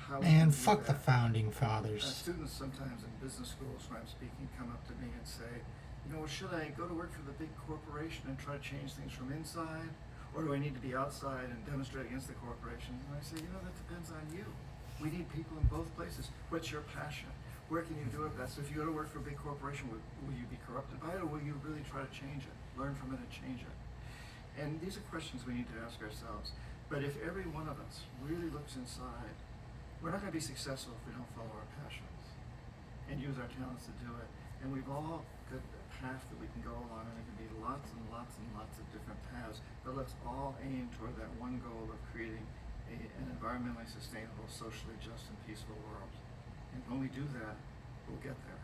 how... Man, fuck the founding fathers. Students sometimes in business schools when I'm speaking come up to me and say, you know, should I go to work for the big corporation and try to change things from inside? Or do I need to be outside and demonstrate against the corporation? And I say, you know, that depends on you. We need people in both places. What's your passion? Where can you do it best? If you go to work for a big corporation, will you be corrupted by it, or will you really try to change it? Learn from it and change it? And these are questions we need to ask ourselves. But if every one of us really looks inside, we're not going to be successful if we don't follow our passions and use our talents to do it. And we've all got a path that we can go along, and it can be lots and lots and lots of different paths. But let's all aim toward that one goal of creating an environmentally sustainable, socially just, and peaceful world. And when we do that, we'll get there.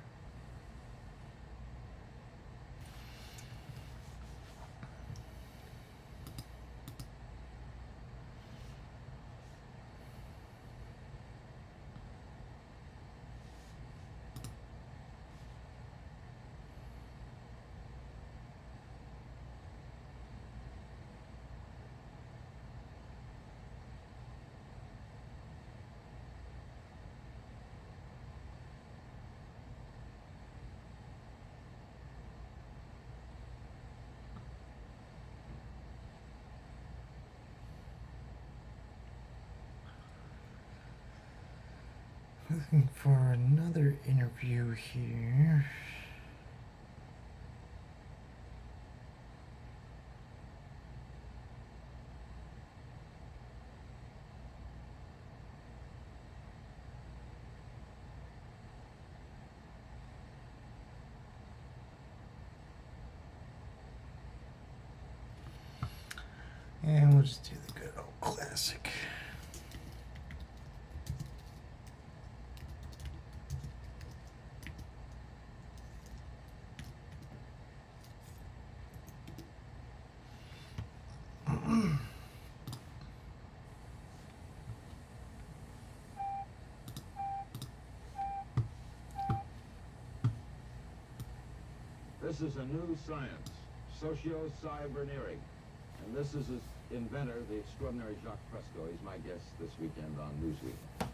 Looking for another interview here. And we'll just do the good old classic. This is a new science, socio-cyberneering. And this is his inventor, the extraordinary Jacques Fresco. He's my guest this weekend on Newsweek.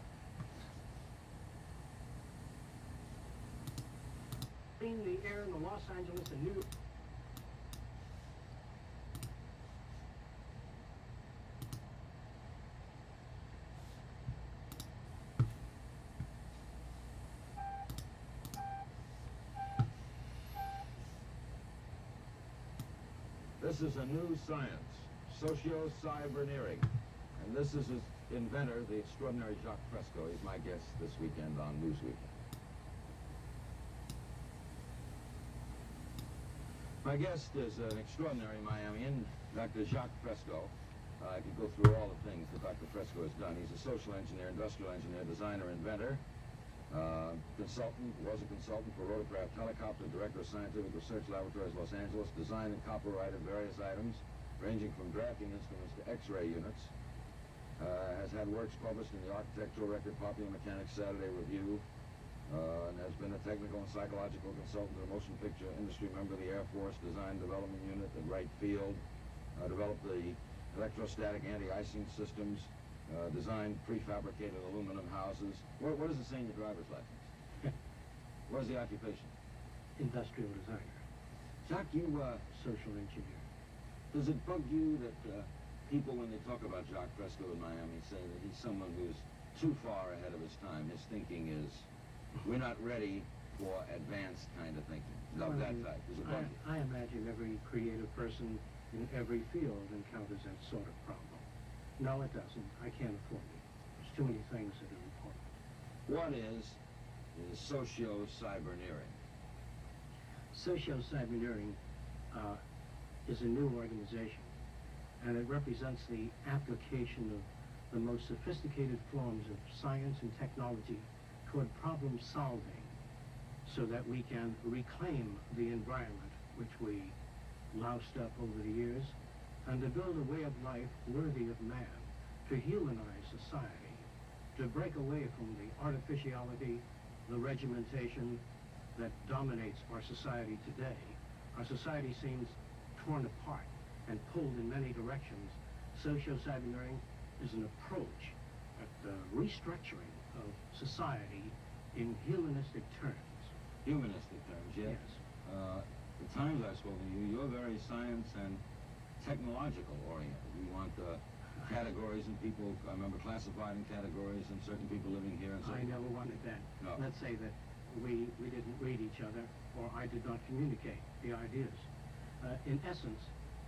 Clean the air in the Los Angeles and New York. This is a new science, socio-cyberneering. And this is his inventor, the extraordinary Jacques Fresco. He's my guest this weekend on Newsweek. My guest is an extraordinary Miamian, Dr. Jacques Fresco. I could go through all the things that Dr. Fresco has done. He's a social engineer, industrial engineer, designer, inventor, consultant, was a consultant for Rotorcraft Helicopter, director of Scientific Research Laboratories, Los Angeles, designed and copyrighted various items, ranging from drafting instruments to X-ray units. Has had works published in the Architectural Record, Popular Mechanics, Saturday Review, and has been a technical and psychological consultant to the motion picture industry, member of the Air Force Design Development Unit at Wright Field, developed the electrostatic anti-icing systems, designed prefabricated aluminum houses. What does it say in your driver's license? What is the occupation? Industrial designer. Jacques, you, Social engineer. does it bug you that people, when they talk about Jacques Fresco in Miami, say that he's someone who's too far ahead of his time? His thinking is, we're not ready for advanced kind of thinking, of that type. Does it bug you? I imagine every creative person in every field encounters that sort of problem. No, it doesn't. I can't afford it. There's too many things that are important. What is socio-cyberneering? Socio-cyberneering is a new organization, and it represents the application of the most sophisticated forms of science and technology toward problem solving so that we can reclaim the environment which we loused up over the years, and to build a way of life worthy of man, to humanize society, to break away from the artificiality, the regimentation that dominates our society today. Our society seems torn apart and pulled in many directions. Socio-cyberneering is an approach at the restructuring of society in humanistic terms. Humanistic terms, yes. The times I've spoken to you, you're very science and technological oriented. You want categories and people, I remember classified in categories and certain people living here and I certain... never wanted that. No. Let's say that we didn't read each other, or I did not communicate the ideas. In essence,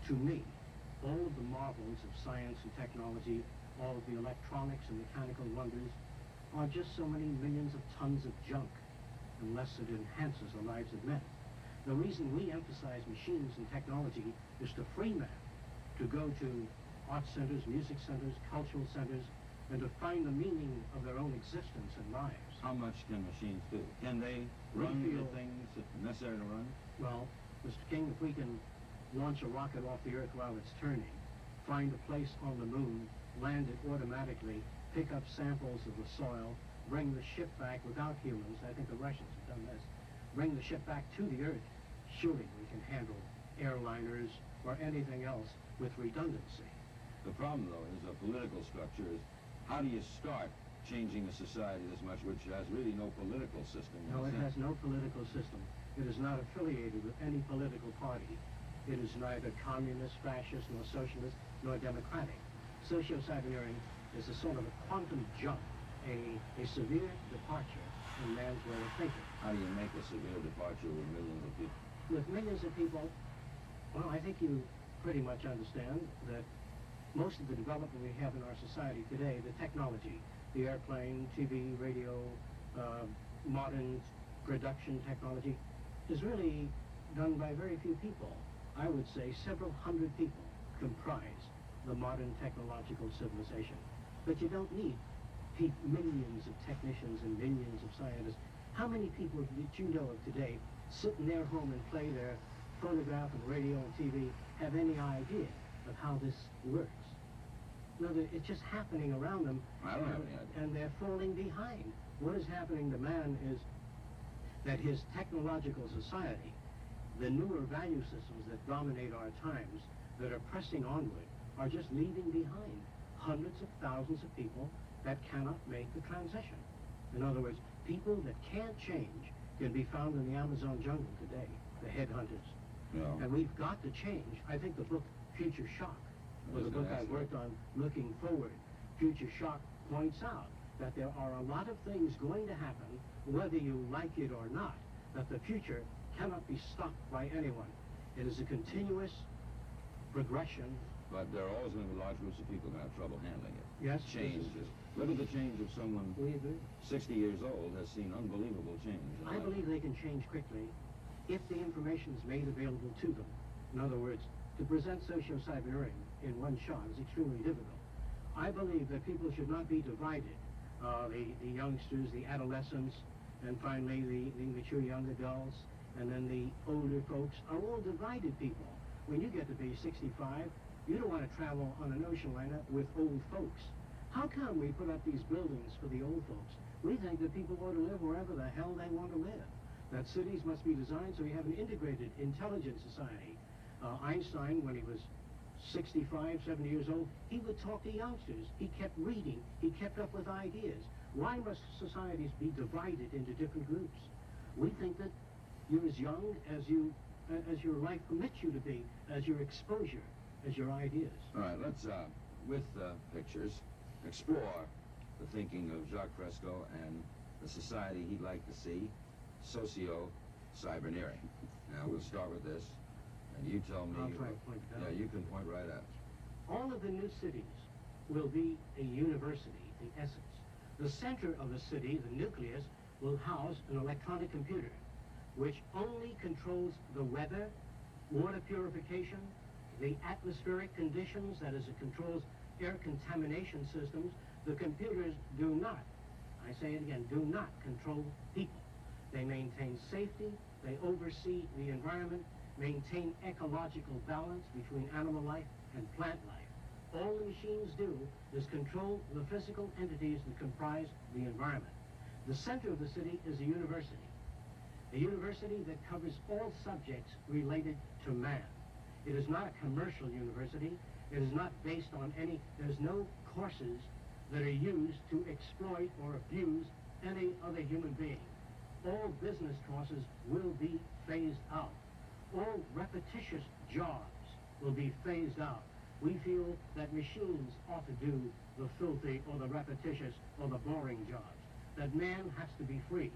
to me, all of the marvels of science and technology, all of the electronics and mechanical wonders, are just so many millions of tons of junk, unless it enhances the lives of men. The reason we emphasize machines and technology is to free men to go to art centers, music centers, cultural centers, and to find the meaning of their own existence and lives. How much can machines do? Can they run the things that are necessary to run? Well, Mr. King, if we can launch a rocket off the Earth while it's turning, find a place on the moon, land it automatically, pick up samples of the soil, bring the ship back without humans, I think the Russians have done this, bring the ship back to the Earth, surely we can handle airliners or anything else with redundancy. The problem, though, is a political structure is how do you start changing a society this much which has really no political system? No, it has no political system. It is not affiliated with any political party. It is neither communist, fascist, nor socialist, nor democratic. Socio-cyberneering is a sort of a quantum jump, a severe departure in man's way of thinking. How do you make a severe departure with millions of people? With millions of people, well, I think you pretty much understand that most of the development we have in our society today, the technology, the airplane, TV, radio, modern production technology, is really done by very few people. I would say several hundred people comprise the modern technological civilization. But you don't need millions of technicians and millions of scientists. How many people that you know of today sit in their home and play their phonograph and radio and TV have any idea of how this works? No, it's just happening around them, I don't have any idea. and they're falling behind. What is happening to man is that his technological society, the newer value systems that dominate our times, that are pressing onward, are just leaving behind hundreds of thousands of people that cannot make the transition. In other words, people that can't change can be found in the Amazon jungle today, the headhunters. No. And we've got to change. I think the book Future Shock, or the book I worked on, Looking Forward, Future Shock points out that there are a lot of things going to happen, whether you like it or not, that the future cannot be stopped by anyone. It is a continuous progression. But there are always going to be large groups of people going to have trouble handling it. Yes. Change. Look at the change of someone 60 years old has seen unbelievable change. I believe they can change quickly if the information is made available to them. In other words, to present socio-cyberneering in one shot is extremely difficult. I believe that people should not be divided. The youngsters, the adolescents, and finally the mature young adults, and then the older folks are all divided people. When you get to be 65, you don't want to travel on an ocean liner with old folks. How come we put up these buildings for the old folks? We think that people ought to live wherever the hell they want to live. That cities must be designed so we have an integrated, intelligent society. Einstein, when he was 65, 70 years old, he would talk to youngsters. He kept reading. He kept up with ideas. Why must societies be divided into different groups? We think that you're as young as your life permits you to be, as your exposure, as your ideas. All right, let's, with pictures, explore the thinking of Jacques Fresco and the society he'd like to see, socio-cyberneering. Now, we'll start with this, and you tell me... I'll try to point it out. Yeah, you can point right at it. All of the new cities will be a university, the essence. The center of the city, the nucleus, will house an electronic computer, which only controls the weather, water purification, the atmospheric conditions, that is, it controls air contamination systems. The computers do not, I say it again, do not control people. They maintain safety, they oversee the environment, maintain ecological balance between animal life and plant life. All the machines do is control the physical entities that comprise the environment. The center of the city is a university that covers all subjects related to man. It is not a commercial university. It is not based on there's no courses that are used to exploit or abuse any other human being. All business courses will be phased out. All repetitious jobs will be phased out. We feel that machines ought to do the filthy or the repetitious or the boring jobs. That man has to be free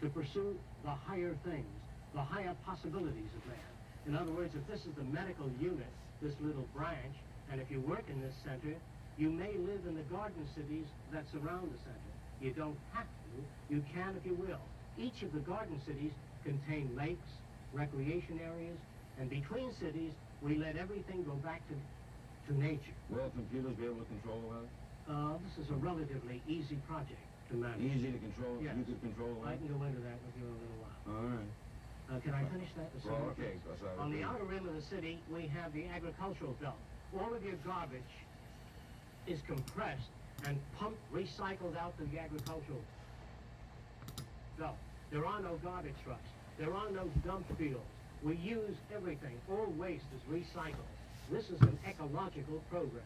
to pursue the higher things, the higher possibilities of man. In other words, if this is the medical unit this little branch, and if you work in this center, you may live in the garden cities that surround the center. You don't have to. You can if you will. Each of the garden cities contain lakes, recreation areas, and between cities, we let everything go back to nature. Will computers be able to control the weather? This is a relatively easy project to manage. Easy to control? Yes. You could control the weather? I can go into that with you in a little while. All right. Can I finish that? Well, okay. Sorry. On the outer rim of the city, we have the agricultural belt. All of your garbage is compressed and pumped, recycled out to the agricultural belt. There are no garbage trucks. There are no dump fields. We use everything. All waste is recycled. This is an ecological program.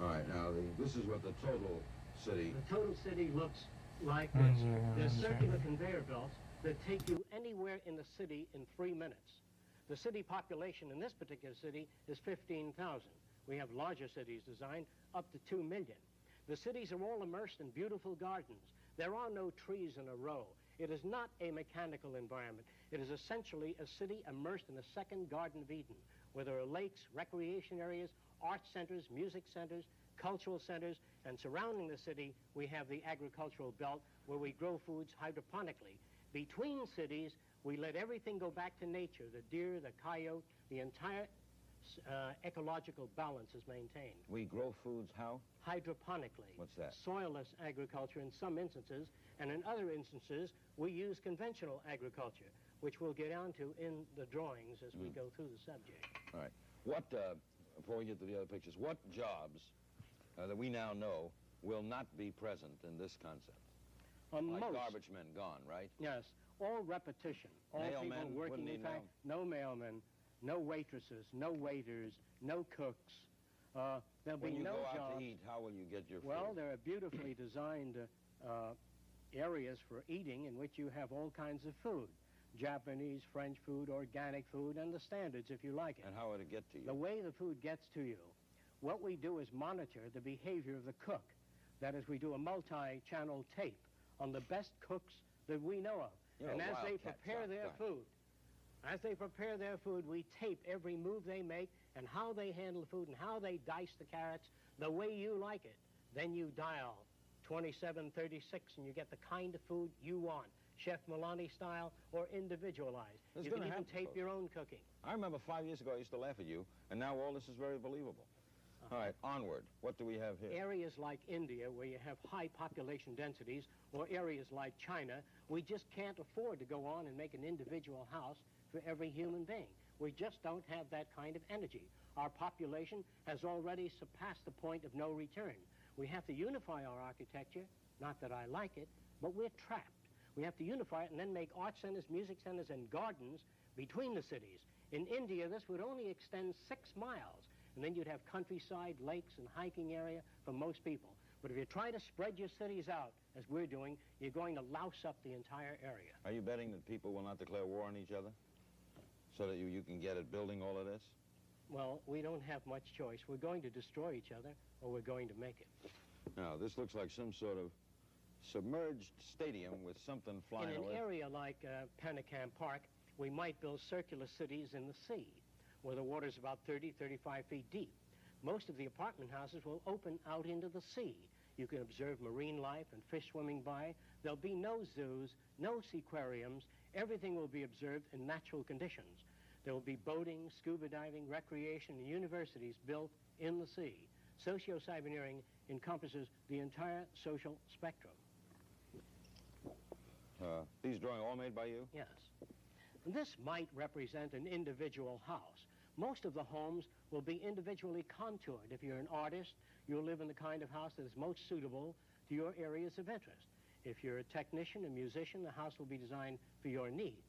All right, now this is what the total city... The total city looks like this. There's circular conveyor belts that take you anywhere in the city in 3 minutes. The city population in this particular city is 15,000. We have larger cities designed up to 2 million. The cities are all immersed in beautiful gardens. There are no trees in a row. It is not a mechanical environment. It is essentially a city immersed in a second Garden of Eden, where there are lakes, recreation areas, art centers, music centers, cultural centers, and surrounding the city, we have the agricultural belt where we grow foods hydroponically. Between cities, we let everything go back to nature. The deer, the coyote, the entire ecological balance is maintained. We grow foods how? Hydroponically. What's that? Soilless agriculture in some instances, and in other instances, we use conventional agriculture, which we'll get onto in the drawings as we go through the subject. All right. What, before we get to the other pictures, what jobs that we now know will not be present in this concept? Like garbage men gone, right? Yes. All repetition. All Mailmen, people working, wouldn't in he fact, no mailmen, no waitresses, no waiters, no cooks. There'll When be you no go jobs. out to eat, how will you get your food? Well, there are beautifully designed areas for eating in which you have all kinds of food. Japanese, French food, organic food, and the standards if you like it. And how will it get to you? The way the food gets to you, what we do is monitor the behavior of the cook. That is, we do a multi-channel tape on the best cooks that we know of. You're and a as they wildcat, prepare Doc, their Doc. food, we tape every move they make and how they handle the food and how they dice the carrots the way you like it. Then you dial 2736 and you get the kind of food you want, Chef Milani style or individualized. It's You gonna can even happen, tape folks. your own cooking. I remember 5 years ago I used to laugh at you, and now all this is very believable. All right, onward. What do we have here? Areas like India, where you have high population densities, or areas like China, we just can't afford to go on and make an individual house for every human being. We just don't have that kind of energy. Our population has already surpassed the point of no return. We have to unify our architecture, not that I like it, but we're trapped. We have to unify it and then make art centers, music centers, and gardens between the cities. In India, this would only extend 6 miles. And then you'd have countryside, lakes, and hiking area for most people. But if you try to spread your cities out, as we're doing, you're going to louse up the entire area. Are you betting that people will not declare war on each other? So that you can get at building all of this? Well, we don't have much choice. We're going to destroy each other, or we're going to make it. Now, this looks like some sort of submerged stadium with something flying In an away. area like Penicam Park, we might build circular cities in the sea, where the water's about 30, 35 feet deep. Most of the apartment houses will open out into the sea. You can observe marine life and fish swimming by. There'll be no zoos, no seaquariums. Everything will be observed in natural conditions. There will be boating, scuba diving, recreation, and universities built in the sea. Socio-cyberneering encompasses the entire social spectrum. These drawings all made by you? Yes. This might represent an individual house. Most of the homes will be individually contoured. If you're an artist, you'll live in the kind of house that is most suitable to your areas of interest. If you're a technician, a musician, the house will be designed for your needs.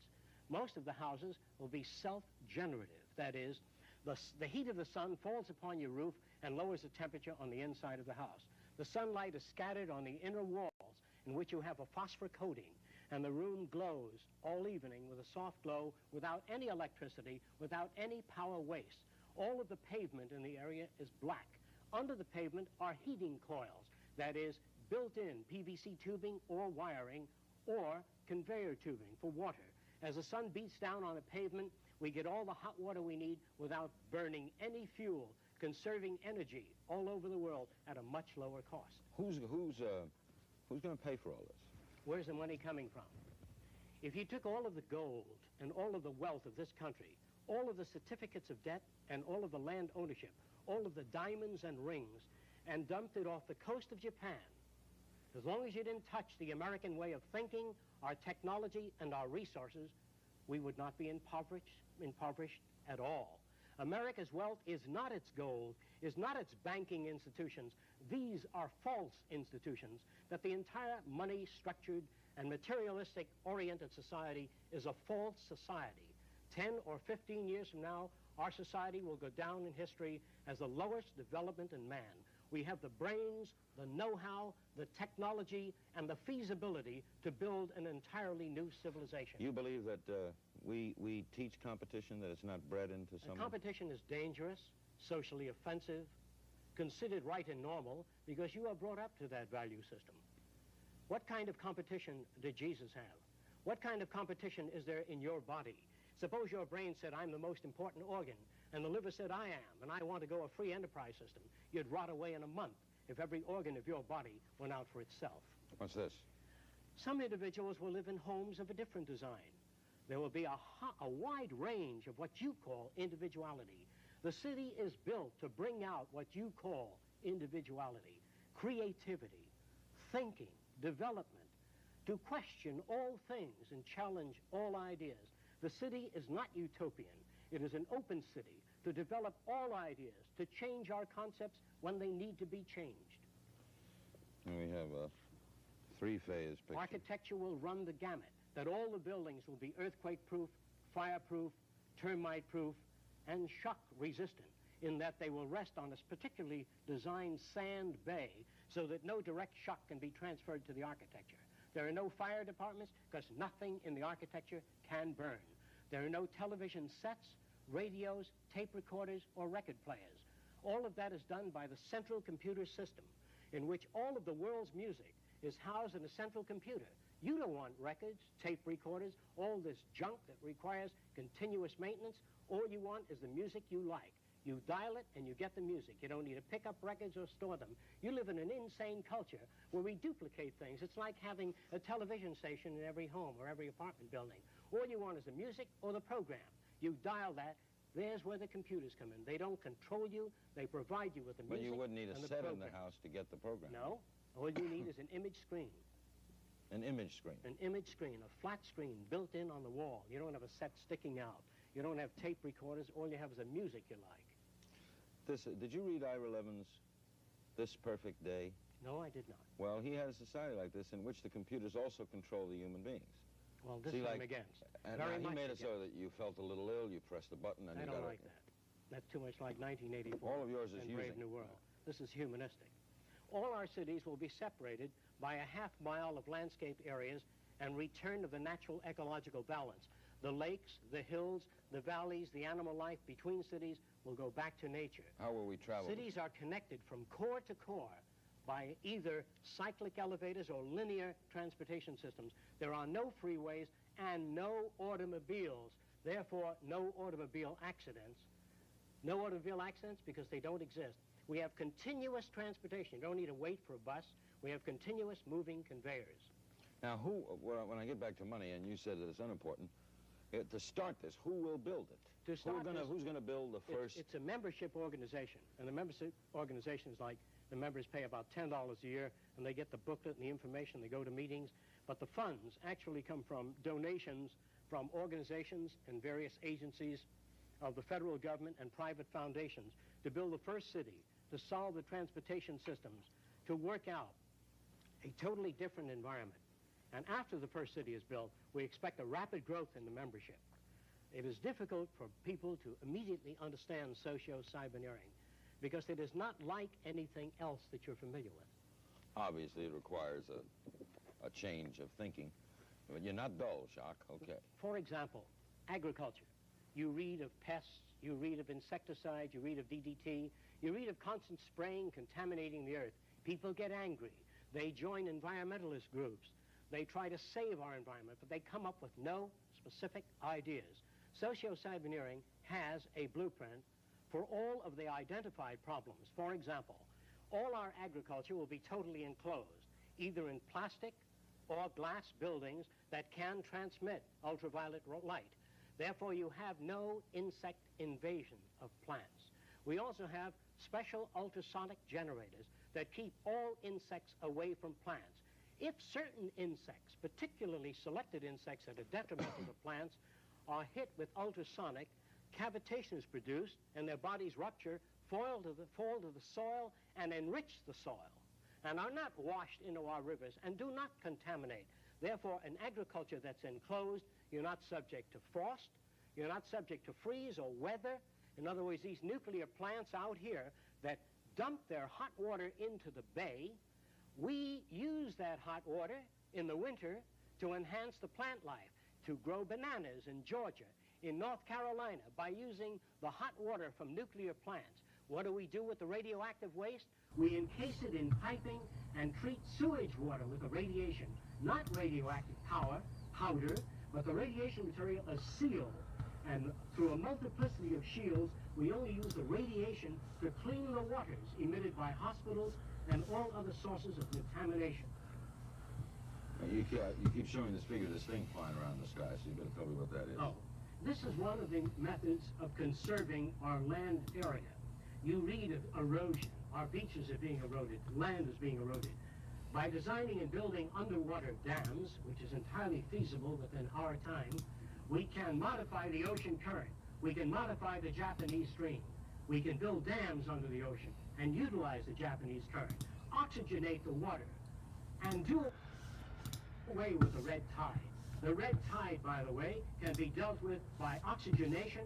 Most of the houses will be self-generative. That is, the heat of the sun falls upon your roof and lowers the temperature on the inside of the house. The sunlight is scattered on the inner walls, in which you have a phosphor coating, and the room glows all evening with a soft glow without any electricity, without any power waste. All of the pavement in the area is black. Under the pavement are heating coils, that is, built-in PVC tubing or wiring or conveyor tubing for water. As the sun beats down on the pavement, We get all the hot water we need without burning any fuel, conserving energy all over the world at a much lower cost. Who's going to pay for all this? Where's the money coming from? If you took all of the gold and all of the wealth of this country, all of the certificates of debt and all of the land ownership, all of the diamonds and rings, and dumped it off the coast of Japan, as long as you didn't touch the American way of thinking, our technology, and our resources, we would not be impoverished at all. America's wealth is not its gold, is not its banking institutions. These are false institutions, that the entire money-structured and materialistic-oriented society is a false society. 10 or 15 years from now, our society will go down in history as the lowest development in man. We have the brains, the know-how, the technology, and the feasibility to build an entirely new civilization. You believe that we teach competition, that it's not bred into some... Competition is dangerous, socially offensive, considered right and normal, because you are brought up to that value system. What kind of competition did Jesus have? What kind of competition is there in your body? Suppose your brain said, I'm the most important organ, and the liver said, I am, and I want to go a free enterprise system. You'd rot away in a month if every organ of your body went out for itself. What's this? Some individuals will live in homes of a different design. There will be a wide range of what you call individuality. The city is built to bring out what you call individuality, creativity, thinking, development, to question all things and challenge all ideas. The city is not utopian. It is an open city to develop all ideas, to change our concepts when they need to be changed. And we have a three-phase picture. Architecture will run the gamut, that all the buildings will be earthquake-proof, fire-proof, termite-proof, and shock-resistant, in that they will rest on a particularly designed sand bay so that no direct shock can be transferred to the architecture. There are no fire departments because nothing in the architecture can burn. There are no television sets, radios, tape recorders, or record players. All of that is done by the central computer system, in which all of the world's music is housed in a central computer. You don't want records, tape recorders, all this junk that requires continuous maintenance. All you want is the music you like. You dial it and you get the music. You don't need to pick up records or store them. You live in an insane culture where we duplicate things. It's like having a television station in every home or every apartment building. All you want is the music or the program. You dial that. There's where the computers come in. They don't control you. They provide you with the music. But you wouldn't need a set program in the house to get the program. No. All you need is an image screen. An image screen. An image screen, a flat screen built in on the wall. You don't have a set sticking out. You don't have tape recorders. All you have is the music you like. Did you read Ira Levin's This Perfect Day? No, I did not. Well, he had a society like this in which the computers also control the human beings. Well, this See, I'm like, against. And Very he much made it against. so that you felt a little ill, you pressed the button, and I you don't got like that. That's too much like 1984. All of yours is and Brave using. New World. This is humanistic. All our cities will be separated by a half mile of landscape areas and return to the natural ecological balance. The lakes, the hills, the valleys, the animal life between cities will go back to nature. How will we travel? Cities are connected from core to core by either cyclic elevators or linear transportation systems. There are no freeways and no automobiles. Therefore, no automobile accidents. No automobile accidents because they don't exist. We have continuous transportation. You don't need to wait for a bus. We have continuous moving conveyors. Now, when I get back to money, and you said that it's unimportant, to start this, who will build it? To start who's going to build the first? It's a membership organization, and the membership organization is like the members pay about $10 a year, and they get the booklet and the information. They go to meetings, but the funds actually come from donations from organizations and various agencies of the federal government and private foundations to build the first city, to solve the transportation systems, to work out a totally different environment. And after the first city is built, we expect a rapid growth in the membership. It is difficult for people to immediately understand socio-cyberneering because it is not like anything else that you're familiar with. Obviously, it requires a change of thinking. But you're not dull, Jacques. Okay. For example, agriculture. You read of pests, you read of insecticides, you read of DDT, you read of constant spraying contaminating the earth. People get angry. They join environmentalist groups. They try to save our environment, but they come up with no specific ideas. Socio-cyberneering has a blueprint for all of the identified problems. For example, all our agriculture will be totally enclosed, either in plastic or glass buildings that can transmit ultraviolet light. Therefore, you have no insect invasion of plants. We also have special ultrasonic generators that keep all insects away from plants. If certain insects, particularly selected insects that are detrimental to plants, are hit with ultrasonic, cavitation is produced and their bodies rupture, fall to the soil and enrich the soil, and are not washed into our rivers and do not contaminate. Therefore, in agriculture that's enclosed, you're not subject to frost, you're not subject to freeze or weather. In other words, these nuclear plants out here that dump their hot water into the bay, we use that hot water in the winter to enhance the plant life, to grow bananas in Georgia, in North Carolina, by using the hot water from nuclear plants. What do we do with the radioactive waste? We encase it in piping and treat sewage water with the radiation, not radioactive powder, but the radiation material is sealed. And through a multiplicity of shields, we only use the radiation to clean the waters emitted by hospitals and all other sources of contamination. You keep showing this figure, this thing flying around the sky, so you better tell me what that is. Oh, this is one of the methods of conserving our land area. You read of erosion. Our beaches are being eroded. Land is being eroded. By designing and building underwater dams, which is entirely feasible within our time, we can modify the ocean current. We can modify the Japanese stream. We can build dams under the ocean and utilize the Japanese current, oxygenate the water, and do away with the red tide. The red tide, by the way, can be dealt with by oxygenation,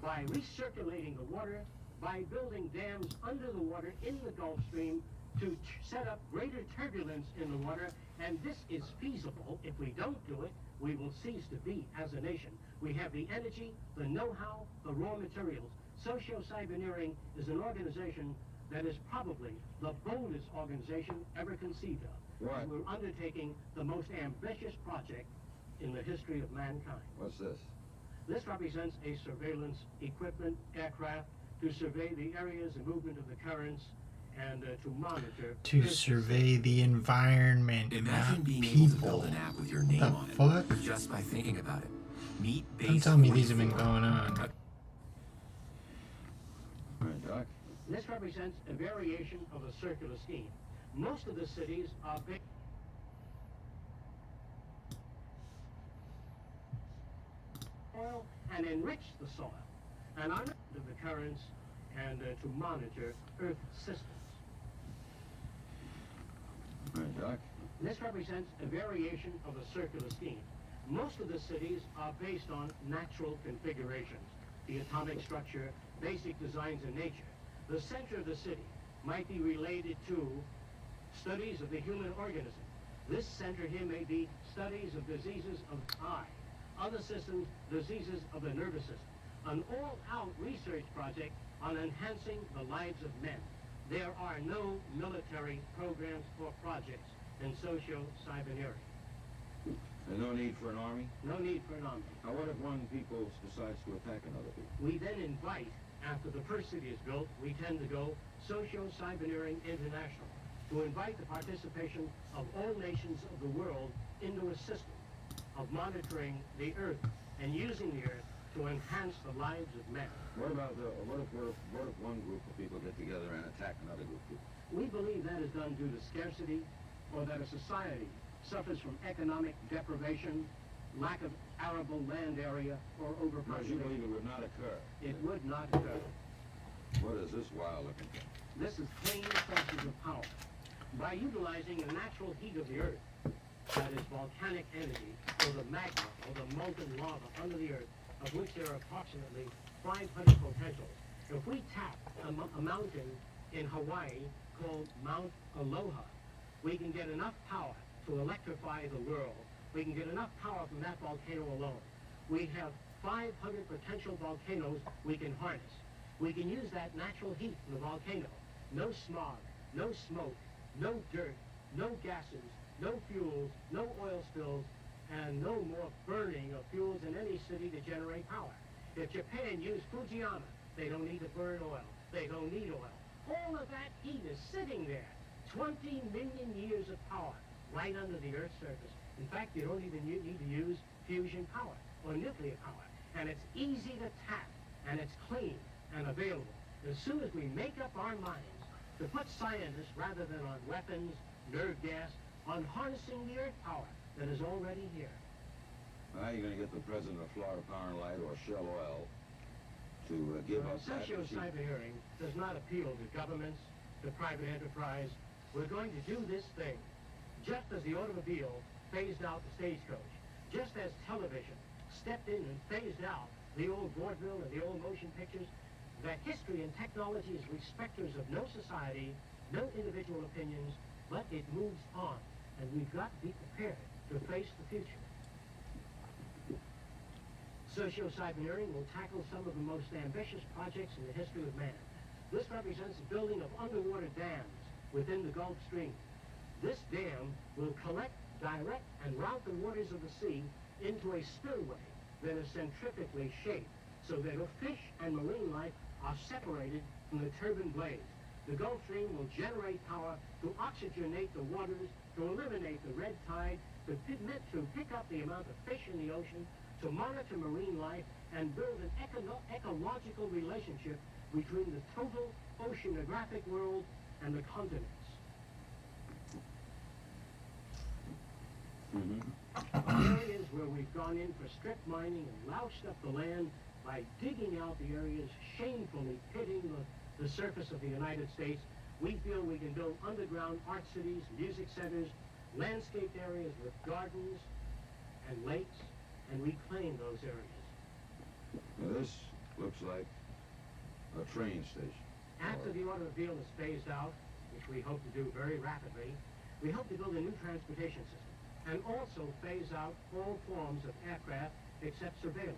by recirculating the water, by building dams under the water in the Gulf Stream to set up greater turbulence in the water, and this is feasible. If we don't do it, we will cease to be as a nation. We have the energy, the know-how, the raw materials. Socio-cyberneering is an organization that is probably the boldest organization ever conceived of. Right. And we're undertaking the most ambitious project in the history of mankind. What's this? This represents a surveillance equipment aircraft to survey the areas and movement of the currents and to monitor... To survey the environment, Imagine not being people. able to build an app with your name The on fuck? it just by thinking about it. Meet Don't Base tell me these have been 44. going on. All right, Doc. This represents a variation of a circular scheme. Most of the cities are big soil and enrich the soil and are not of the currents and to monitor Earth systems. All right, Doc. This represents a variation of a circular scheme. Most of the cities are based on natural configurations, the atomic structure, basic designs in nature. The center of the city might be related to studies of the human organism. This center here may be studies of diseases of the eye. Other systems, diseases of the nervous system. An all-out research project on enhancing the lives of men. There are no military programs or projects in socio-cyberneering. There's no need for an army? No need for an army. Now, what if one people decides to attack another people? We then invite, after the first city is built, we tend to go Socio-Cyberneering International, to invite the participation of all nations of the world into a system of monitoring the Earth and using the Earth to enhance the lives of men. What about what if one group of people get together and attack another group of people? We believe that is done due to scarcity, or that a society suffers from economic deprivation, lack of arable land area, or No, you overpopulation. believe it would not occur. It would not occur. What is this wild looking thing? This is clean sources of power. By utilizing the natural heat of the Earth, that is volcanic energy, or the magma, or the molten lava under the Earth, of which there are approximately 500 potentials. If we tap a mountain in Hawaii called Mount Aloha, we can get enough power to electrify the world. We can get enough power from that volcano alone. We have 500 potential volcanoes we can harness. We can use that natural heat from the volcano. No smog, no smoke, no dirt, no gases, no fuels, no oil spills, and no more burning of fuels in any city to generate power. If Japan used Fujiyama, they don't need to burn oil. They don't need oil. All of that heat is sitting there. 20 million years of power right under the Earth's surface. In fact, you don't even need to use fusion power or nuclear power. And it's easy to tap, and it's clean and available. As soon as we make up our minds to put scientists, rather than on weapons, nerve gas, on harnessing the Earth power that is already here. How are you going to get the president of Florida Power and Light or Shell Oil to give us that? Socio-cybeneering does not appeal to governments, to private enterprise. We're going to do this thing just as the automobile phased out the stagecoach, just as television stepped in and phased out the old vaudeville and the old motion pictures, that history and technology is respecters of no society, no individual opinions, but it moves on. And we've got to be prepared to face the future. Socio-cybeneering will tackle some of the most ambitious projects in the history of man. This represents the building of underwater dams within the Gulf Stream. This dam will collect, direct, and route the waters of the sea into a spillway that is centrifugally shaped so that fish and marine life are separated from the turbine blades. The Gulf Stream will generate power to oxygenate the waters, to eliminate the red tide, to pick up the amount of fish in the ocean, to monitor marine life, and build an ecological relationship between the total oceanographic world and the continents. Areas where we've gone in for strip mining and loused up the land by digging out the areas, shamefully pitting the surface of the United States, we feel we can build underground art cities, music centers, landscaped areas with gardens and lakes, and reclaim those areas. Now this looks like a train station. After the automobile is phased out, which we hope to do very rapidly, we hope to build a new transportation system and also phase out all forms of aircraft except surveillance.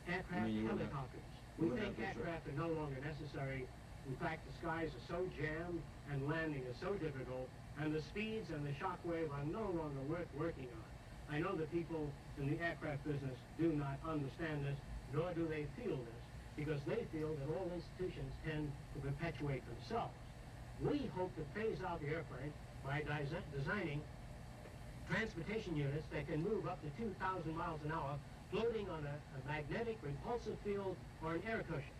Aircraft, helicopters. We think aircraft are no longer necessary. In fact, the skies are so jammed and landing is so difficult, and the speeds and the shock wave are no longer worth working on. I know that people in the aircraft business do not understand this, nor do they feel this, because they feel that all institutions tend to perpetuate themselves. We hope to phase out the airplane by designing transportation units that can move up to 2,000 miles an hour, floating on a magnetic repulsive field or an air cushion.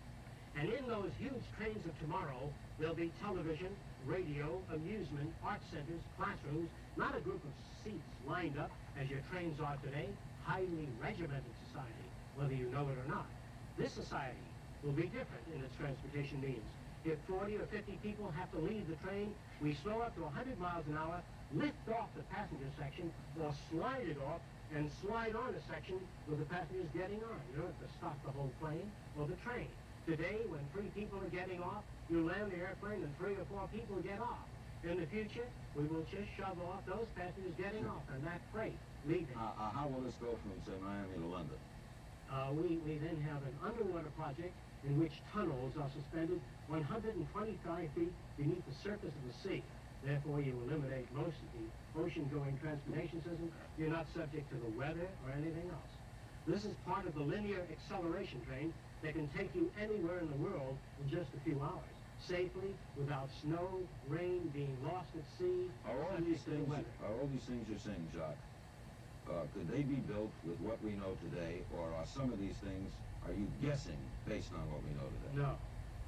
And in those huge trains of tomorrow, there'll be television, radio, amusement, art centers, classrooms, not a group of seats lined up as your trains are today, highly regimented society, whether you know it or not. This society will be different in its transportation means. If 40 or 50 people have to leave the train, we slow up to 100 miles an hour, lift off the passenger section, or slide it off and slide on a section with the passengers getting on. You don't have to stop the whole plane or the train. Today, when 3 people are getting off, you land the airplane and 3 or 4 people get off. In the future, we will just shove off those passengers getting off and that freight leaving. How will this go from, say, Miami to London? We then have an underwater project in which tunnels are suspended 125 feet beneath the surface of the sea. Therefore, you eliminate most of the ocean-going transportation system. You're not subject to the weather or anything else. This is part of the linear acceleration train that can take you anywhere in the world in just a few hours, safely, without snow, rain, being lost at sea. Are all these things you're saying, Jacques, could they be built with what we know today, or are some of these things, are you guessing based on what we know today? No.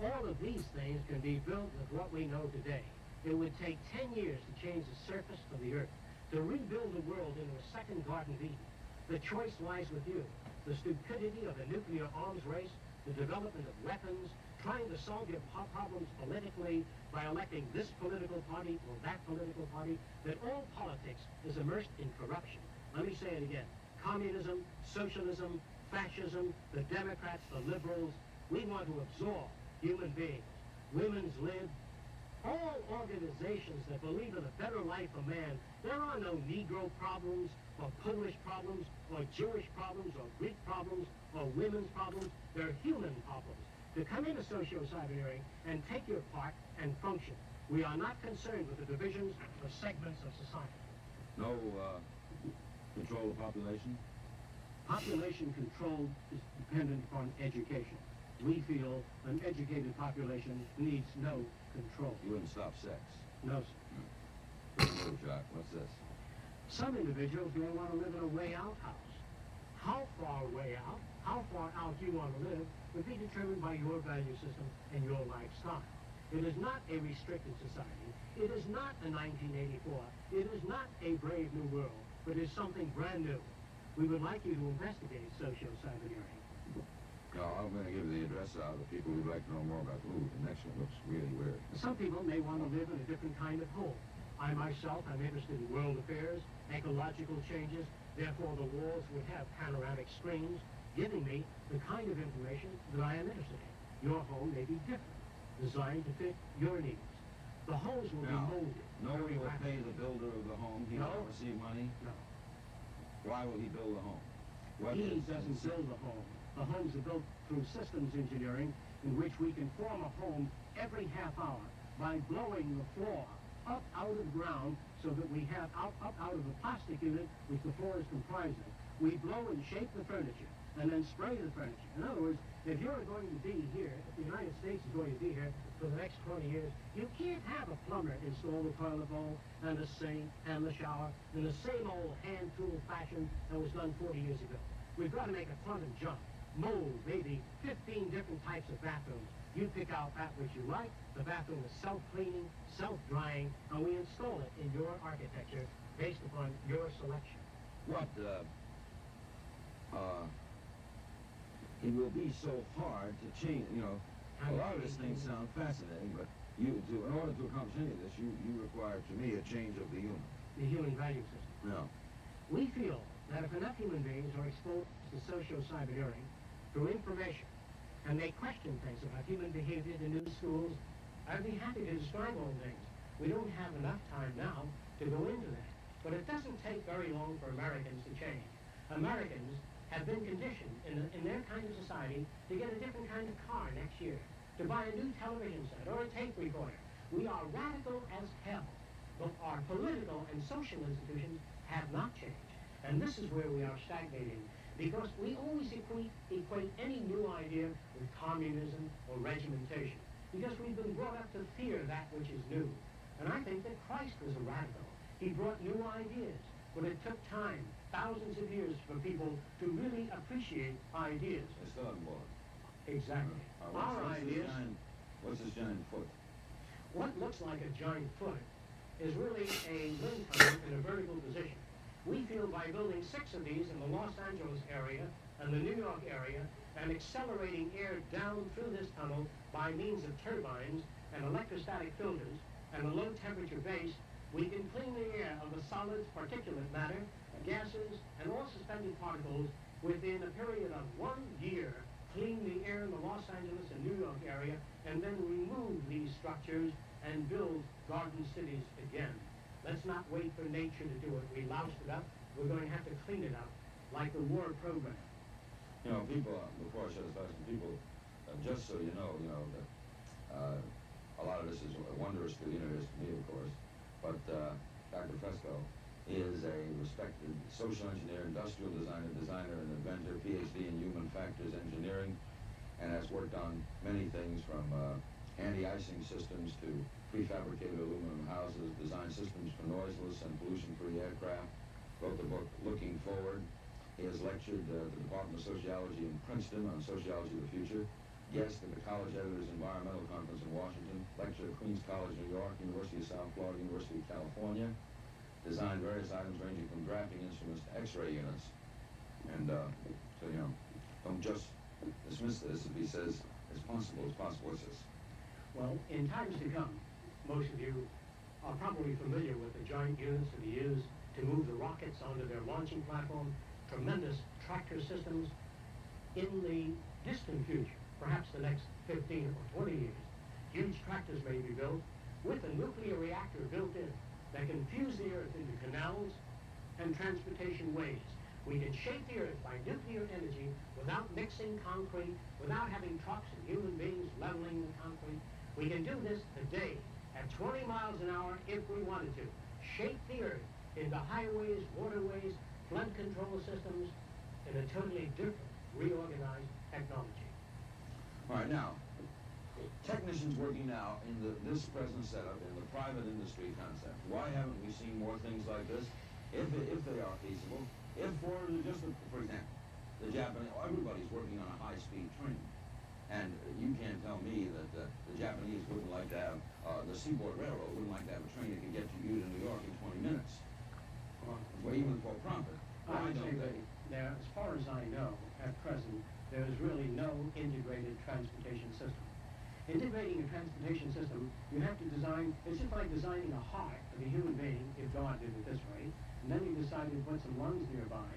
All of these things can be built with what we know today. It would take 10 years to change the surface of the Earth, to rebuild the world into a second Garden of Eden. The choice lies with you. The stupidity of a nuclear arms race, the development of weapons, trying to solve your problems politically by electing this political party or that political party, that all politics is immersed in corruption. Let me say it again. Communism, socialism, fascism, the Democrats, the liberals, we want to absorb human beings. Women's lib, all organizations that believe in a better life for man. There are no Negro problems, or Polish problems, or Jewish problems, or Greek problems, or women's problems. They're human problems. To come into socio-cybeneering and take your part and function. We are not concerned with the divisions or segments of society. control the population? Population control is dependent upon education. We feel an educated population needs no control. You wouldn't stop sex. No, sir. Good move, Jacques. What's this? Some individuals may want to live in a way-out house. How far way out, how far out you want to live, would be determined by your value system and your lifestyle. It is not a restricted society. It is not a 1984. It is not a brave new world, but it is something brand new. We would like you to investigate socio-cyberneering. No, I'm going to give the address out of the people who'd like to know more about. Ooh, the next one looks really weird. Some people may want to live in a different kind of home. I myself am interested in world affairs, ecological changes, therefore the walls would have panoramic screens, giving me the kind of information that I am interested in. Your home may be different, designed to fit your needs. The homes will Now, be molded. no one will pay the builder of the home. He No. won't receive money. No. Why will he build the home? What He is- doesn't build the home. The homes are built through systems engineering in which we can form a home every half hour by blowing the floor up out of the ground so that we have up out of the plastic unit which the floor is comprised of. We blow and shape the furniture and then spray the furniture. In other words, if you're going to be here, if the United States is going to be here for the next 20 years, you can't have a plumber install the toilet bowl and the sink and the shower in the same old hand tool fashion that was done 40 years ago. We've got to make a quantum jump, mold maybe 15 different types of bathrooms. You pick out that which you like. The bathroom is self-cleaning, self-drying, and we install it in your architecture based upon your selection. What, it will be so hard to change, you know, a lot of these things sound fascinating, but in order to accomplish any of this, you require, to me, a change of the human. The human value system. No. We feel that if enough human beings are exposed to socio-cyberneering through information, and they question things about human behavior in new schools, I'd be happy to describe all things. We don't have enough time now to go into that. But it doesn't take very long for Americans to change. Americans have been conditioned in their kind of society to get a different kind of car next year, to buy a new television set or a tape recorder. We are radical as hell, but our political and social institutions have not changed. And this is where we are stagnating, because we always equate any new idea with communism or regimentation, because we've been brought up to fear that which is new. And I think that Christ was a radical. He brought new ideas, but it took time, thousands of years, for people to really appreciate ideas. It's not more. Exactly. What's this giant foot? What looks like a giant foot is really a wind tunnel in a vertical position. We feel by building 6 of these in the Los Angeles area and the New York area and accelerating air down through this tunnel by means of turbines and electrostatic filters and a low temperature base, we can clean the air of the solids, particulate matter, gases, and all suspended particles within a period of 1 year. Clean the air in the Los Angeles and New York area, and then remove these structures and build garden cities again. Let's not wait for nature to do it. We loused it up. We're going to have to clean it up, like the war program. You know, people, before I shut this down, people, just so you know that a lot of this is wondrous to me, of course, but Dr. Fresco is a respected social engineer, industrial designer and inventor, PhD in human factors engineering, and has worked on many things from anti-icing systems to prefabricated aluminum houses, designed systems for noiseless and pollution-free aircraft, wrote the book Looking Forward. He has lectured at the Department of Sociology in Princeton on sociology of the future, guest at the College Editors Environmental Conference in Washington, lectured at Queens College, New York, University of South Florida, University of California, designed various items ranging from drafting instruments to X-ray units. And so, you know, don't just dismiss this if he says it's possible. What's this? Well, in times to come, most of you are probably familiar with the giant units that he used to move the rockets onto their launching platform, tremendous tractor systems. In the distant future, perhaps the next 15 or 20 years, huge tractors may be built with a nuclear reactor built in that can fuse the earth into canals and transportation ways. We can shape the earth by nuclear energy without mixing concrete, without having trucks and human beings leveling the concrete. We can do this today at 20 miles an hour if we wanted to. Shape the earth into highways, waterways, flood in a totally different, reorganized technology. All right, now, technicians working now in this present setup, in the private industry concept, why haven't we seen more things like this? If they are feasible, for example, the Japanese, everybody's working on a high-speed train. And you can't tell me that the Japanese wouldn't like to have, the Seaboard Railroad wouldn't like to have a train that can get you to New York in 20 minutes. Well, even for profit. I Why would say don't that they? there, as far as I know, at present, there is really no integrated transportation system. Integrating a transportation system, you have to design, it's just like designing a heart of a human being, if God did it this way, and then he decided to put some lungs nearby,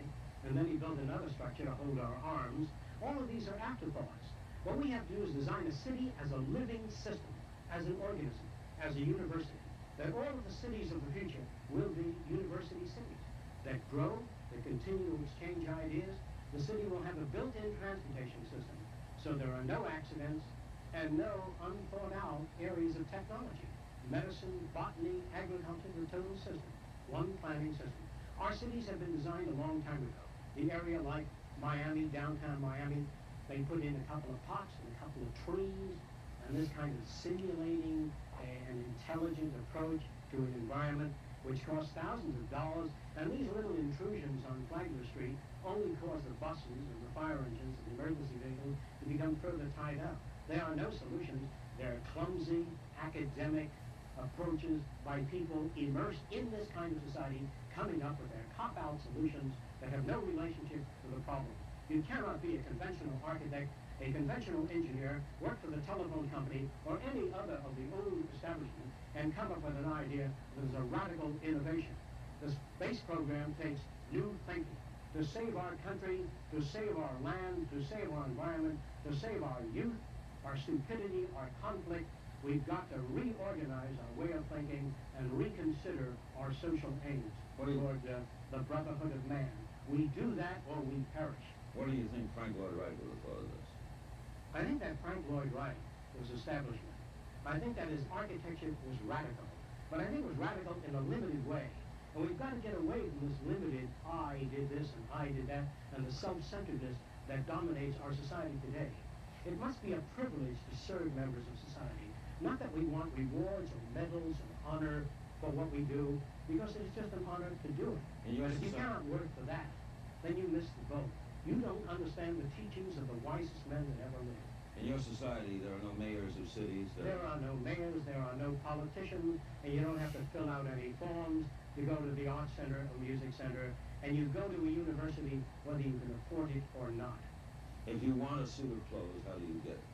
and then he built another structure to hold our arms. All of these are afterthoughts. What we have to do is design a city as a living system, as an organism, as a university. That all of the cities of the future will be university cities that grow, that continue to exchange ideas. The city will have a built-in transportation system, so there are no accidents and no unthought out areas of technology. Medicine, botany, agriculture, the total system, one planning system. Our cities have been designed a long time ago. The area like Miami, downtown Miami, they put in a couple of pots and a couple of trees, and this kind of simulating an intelligent approach to an environment which costs thousands of dollars, and these little intrusions on Flagler Street only cause the buses and the fire engines and the emergency vehicles to become further tied up. There are no solutions. They're clumsy, academic approaches by people immersed in this kind of society, coming up with their cop-out solutions that have no relationship to the problem. You cannot be a conventional architect, a conventional engineer, work for the telephone company or any other of the old establishment and come up with an idea that is a radical innovation. The space program takes new thinking to save our country, to save our land, to save our environment, to save our youth, our stupidity, our conflict. We've got to reorganize our way of thinking and reconsider our social aims toward the brotherhood of man. We do that or we perish. What do you think Frank Lloyd Wright would have thought of this? I think that Frank Lloyd Wright was establishment. I think that his architecture was radical. But I think it was radical in a limited way. And we've got to get away from this limited, I did this and I did that, and the self-centeredness that dominates our society today. It must be a privilege to serve members of society. Not that we want rewards or medals or honor for what we do, because it's just an honor to do it. And If you cannot work for that, then you miss the boat. You don't understand the teachings of the wisest men that ever lived. In your society, there are no mayors of cities. There are no mayors, there are no politicians, and you don't have to fill out any forms. You go to the art center or music center, and you go to a university whether you can afford it or not. If you want a suit of clothes, how do you get it?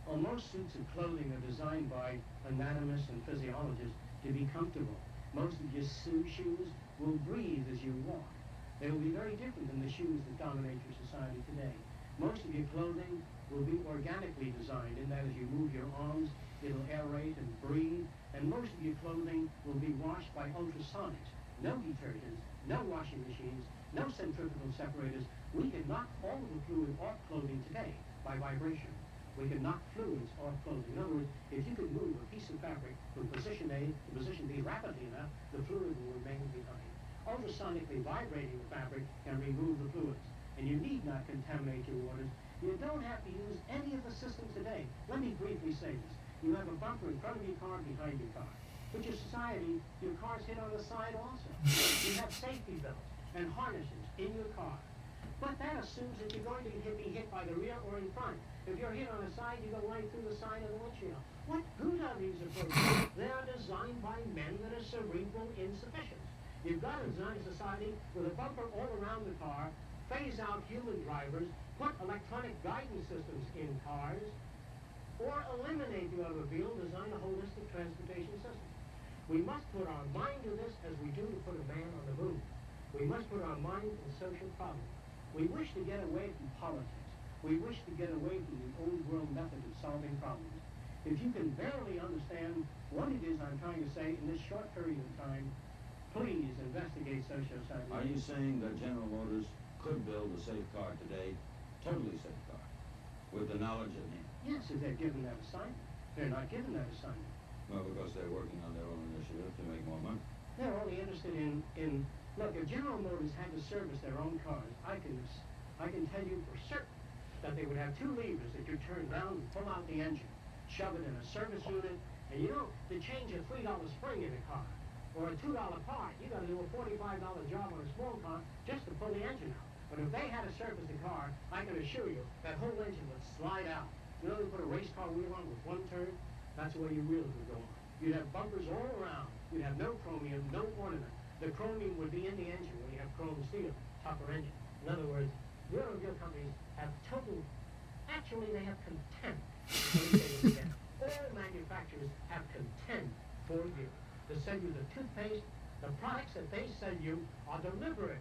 Well, most suits of clothing are designed by anatomists and physiologists to be comfortable. Most of your shoes will breathe as you walk. They will be very different than the shoes that dominate your society today. Most of your clothing will be organically designed in that as you move your arms, it'll aerate and breathe. And most of your clothing will be washed by ultrasonics. No detergents, no washing machines, no centrifugal separators. We can knock all of the fluid off clothing today by vibration. We can knock fluids off clothing. In other words, if you could move a piece of fabric from position A to position B rapidly enough, the fluid will remain behind. Ultrasonically vibrating the fabric can remove the fluids, and you need not contaminate your waters. You don't have to use any of the systems today. Let me briefly say this. You have a bumper in front of your car, behind your car. But your society, your car's hit on the side also. You have safety belts and harnesses in your car. But that assumes that you're going to be hit by the rear or in front. If you're hit on the side, you go right through the side of the windshield. What good are these approaches? They are designed by men that are cerebral insufficient. You've got to design a society with a bumper all around the car, phase out human drivers, put electronic guidance systems in cars, or eliminate the automobile, design a holistic transportation system. We must put our mind to this as we do to put a man on the moon. We must put our mind in social problems. We wish to get away from politics. We wish to get away from the old world method of solving problems. If you can barely understand what it is I'm trying to say in this short period of time, please investigate socio-psychology. Are you saying that General Motors could build a safe car today, totally safe car, with the knowledge at hand? Yes, if they're given that assignment. They're not given that assignment. Well, because they're working on their own initiative to make more money. They're only interested in look, if General Motors had to service their own cars, I can I can tell you for certain that they would have two levers that you turn down and pull out the engine, shove it in a service unit, and you know, to change a $3 spring in a car, or a $2 part, you gotta do a $45 job on a small car just to pull the engine out. But if they had to service the car, I can assure you, that whole engine would slide out. You know, they put a race car wheel on with one turn, that's the way your wheels would go on. You'd have bumpers all around. You'd have no chromium, no ornament. The chromium would be in the engine when you have chrome steel, tougher engine. In other words, the automobile companies have total, actually they have contempt. Let me say this again. All manufacturers have contempt for you. To sell you the toothpaste, the products that they sell you are deliberately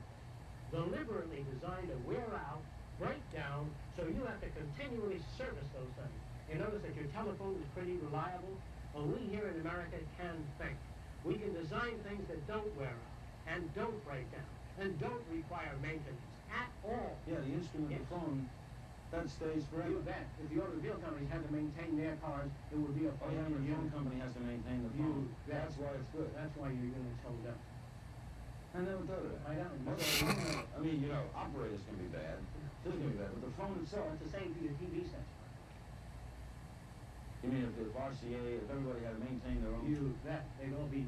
designed to wear out, break down, so you have to continually service those things. You notice that your telephone is pretty reliable. Well, we here in America can think. We can design things that don't wear out, and don't break down, and don't require maintenance at all. Yeah, the instrument, Yes. the phone, that stays forever. You bet. If the automobile companies had to maintain their cars, it would be a Oh, yeah, but the phone company has to maintain the phone. That's why it's good. That's why your unit's held up. I never thought of that. I know. I mean, you know, operators can be bad, still can be bad, but the phone itself. It's the same for your TV sets. You mean if RCA, if everybody had to maintain their own? You bet. There'd all be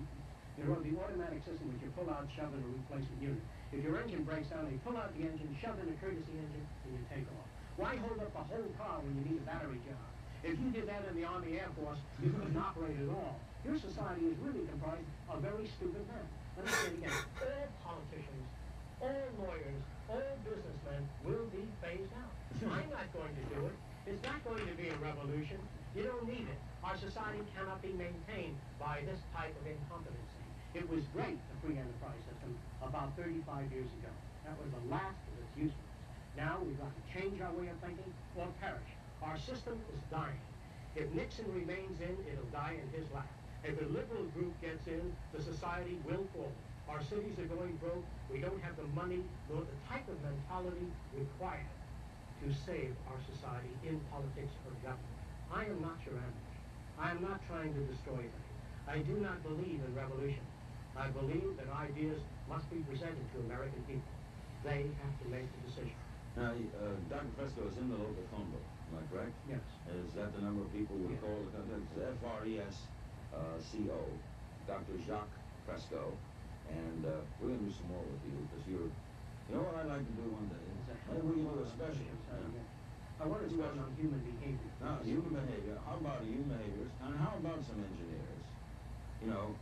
automatic system which you pull out, shove in a replacement unit. If your engine breaks down, you pull out the engine, shove in a courtesy engine, and you take off. Why hold up the whole car when you need a battery job? If you did that in the Army Air Force, you couldn't operate at all. Your society is really comprised of very stupid men. Let me say it again. All politicians, all lawyers, all businessmen will be phased out. I'm not going to do it. It's not going to be a revolution. You don't need it. Our society cannot be maintained by this type of incompetency. It was great, the free enterprise system, about 35 years ago. That was the last of its usefulness. Now we've got to change our way of thinking or perish. Our system is dying. If Nixon remains in, it'll die in his lap. If a liberal group gets in, the society will fall. Our cities are going broke. We don't have the money nor the type of mentality required to save our society in politics or government. I am not your enemy. I am not trying to destroy things. I do not believe in revolution. I believe that ideas must be presented to American people. They have to make the decision. Now, Dr. Fresco is in the local phone book, am I correct? Yes. Is that the number of people who would call the company? It's F-R-E-S-C-O, Dr. Jacques Fresco. And we're going to do some more with you, because you're, you know what I'd like to do one day? Maybe we can do a special. I want to do it on human behavior. Now, human behavior, how about human behaviors, and how about some engineers? You know,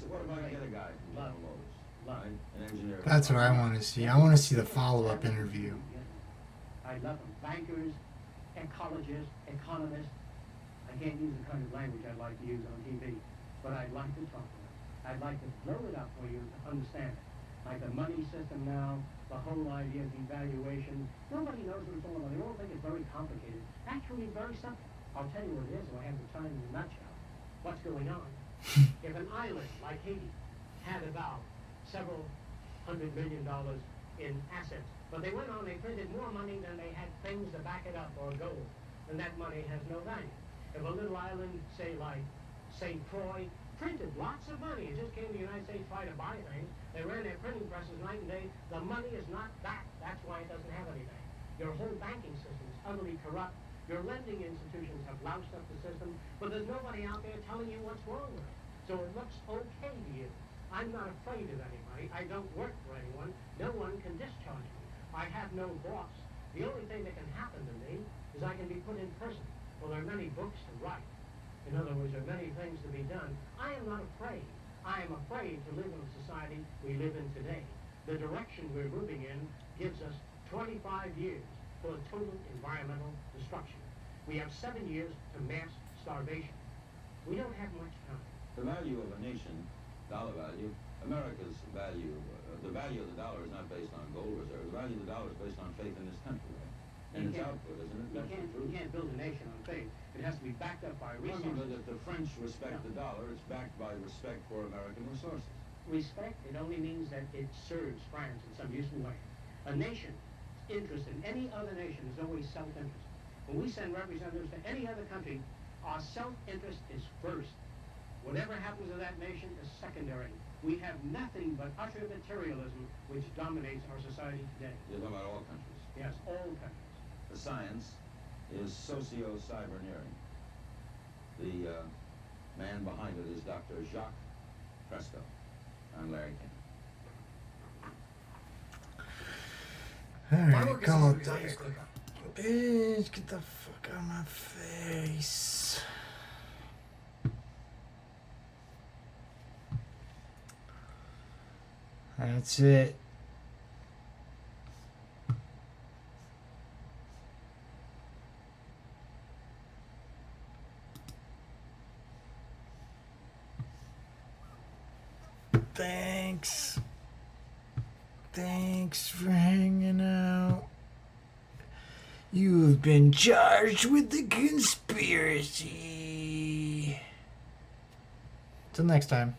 what if I get a guy from General Motors, right, an engineer? That's what I want to see. I want to see the follow-up interview. I love them. Bankers, ecologists, economists. I can't use the kind of language I'd like to use on TV, but I'd like to talk to them. I'd like to blow it up for you to understand it. Like the money system now, the whole idea of devaluation. Nobody knows what it's all about. They all think it's very complicated. Actually, it's very simple. I'll tell you what it is if I have the time in a nutshell. What's going on? If an island like Haiti had about several $100 million in assets, but they went on, they printed more money than they had things to back it up or gold, then that money has no value. If a little island, say like St. Croix, printed lots of money, it just came to the United States to try to buy things, they ran their printing presses night and day, the money is not back. That's why it doesn't have anything. Your whole banking system is utterly corrupt. Your lending institutions have loused up the system, but there's nobody out there telling you what's wrong with it. So it looks okay to you. I'm not afraid of anybody. I don't work for anyone. No one can discharge me. I have no boss. The only thing that can happen to me is I can be put in prison. Well, there are many books to write. In other words, there are many things to be done. I am not afraid. I am afraid to live in the society we live in today. The direction we're moving in gives us 25 years for total environmental destruction. We have 7 years to mass starvation. We don't have much time. The value of a nation, dollar value, America's value, the value of the dollar is not based on gold reserves. The value of the dollar is based on faith in this country, right? And its output, isn't it? That's the truth. You can't build a nation on faith. It has to be backed up by Well, resources. but if the French respect the dollar, it's backed by respect for American resources. Respect, it only means that it serves France in some useful way. A nation's interest in any other nation is always self-interest. When we send representatives to any other country, our self-interest is first. Whatever happens to that nation is secondary. We have nothing but utter materialism which dominates our society today. You're talking about all countries. Yes, all countries. The science is socio-cyberneering. The man behind it is Dr. Jacques Fresco. I'm Larry King. Alright, call it there. Bitch, get the fuck out of my face. That's it. Thanks. Thanks for hanging out. You've been charged with the conspiracy. Till next time.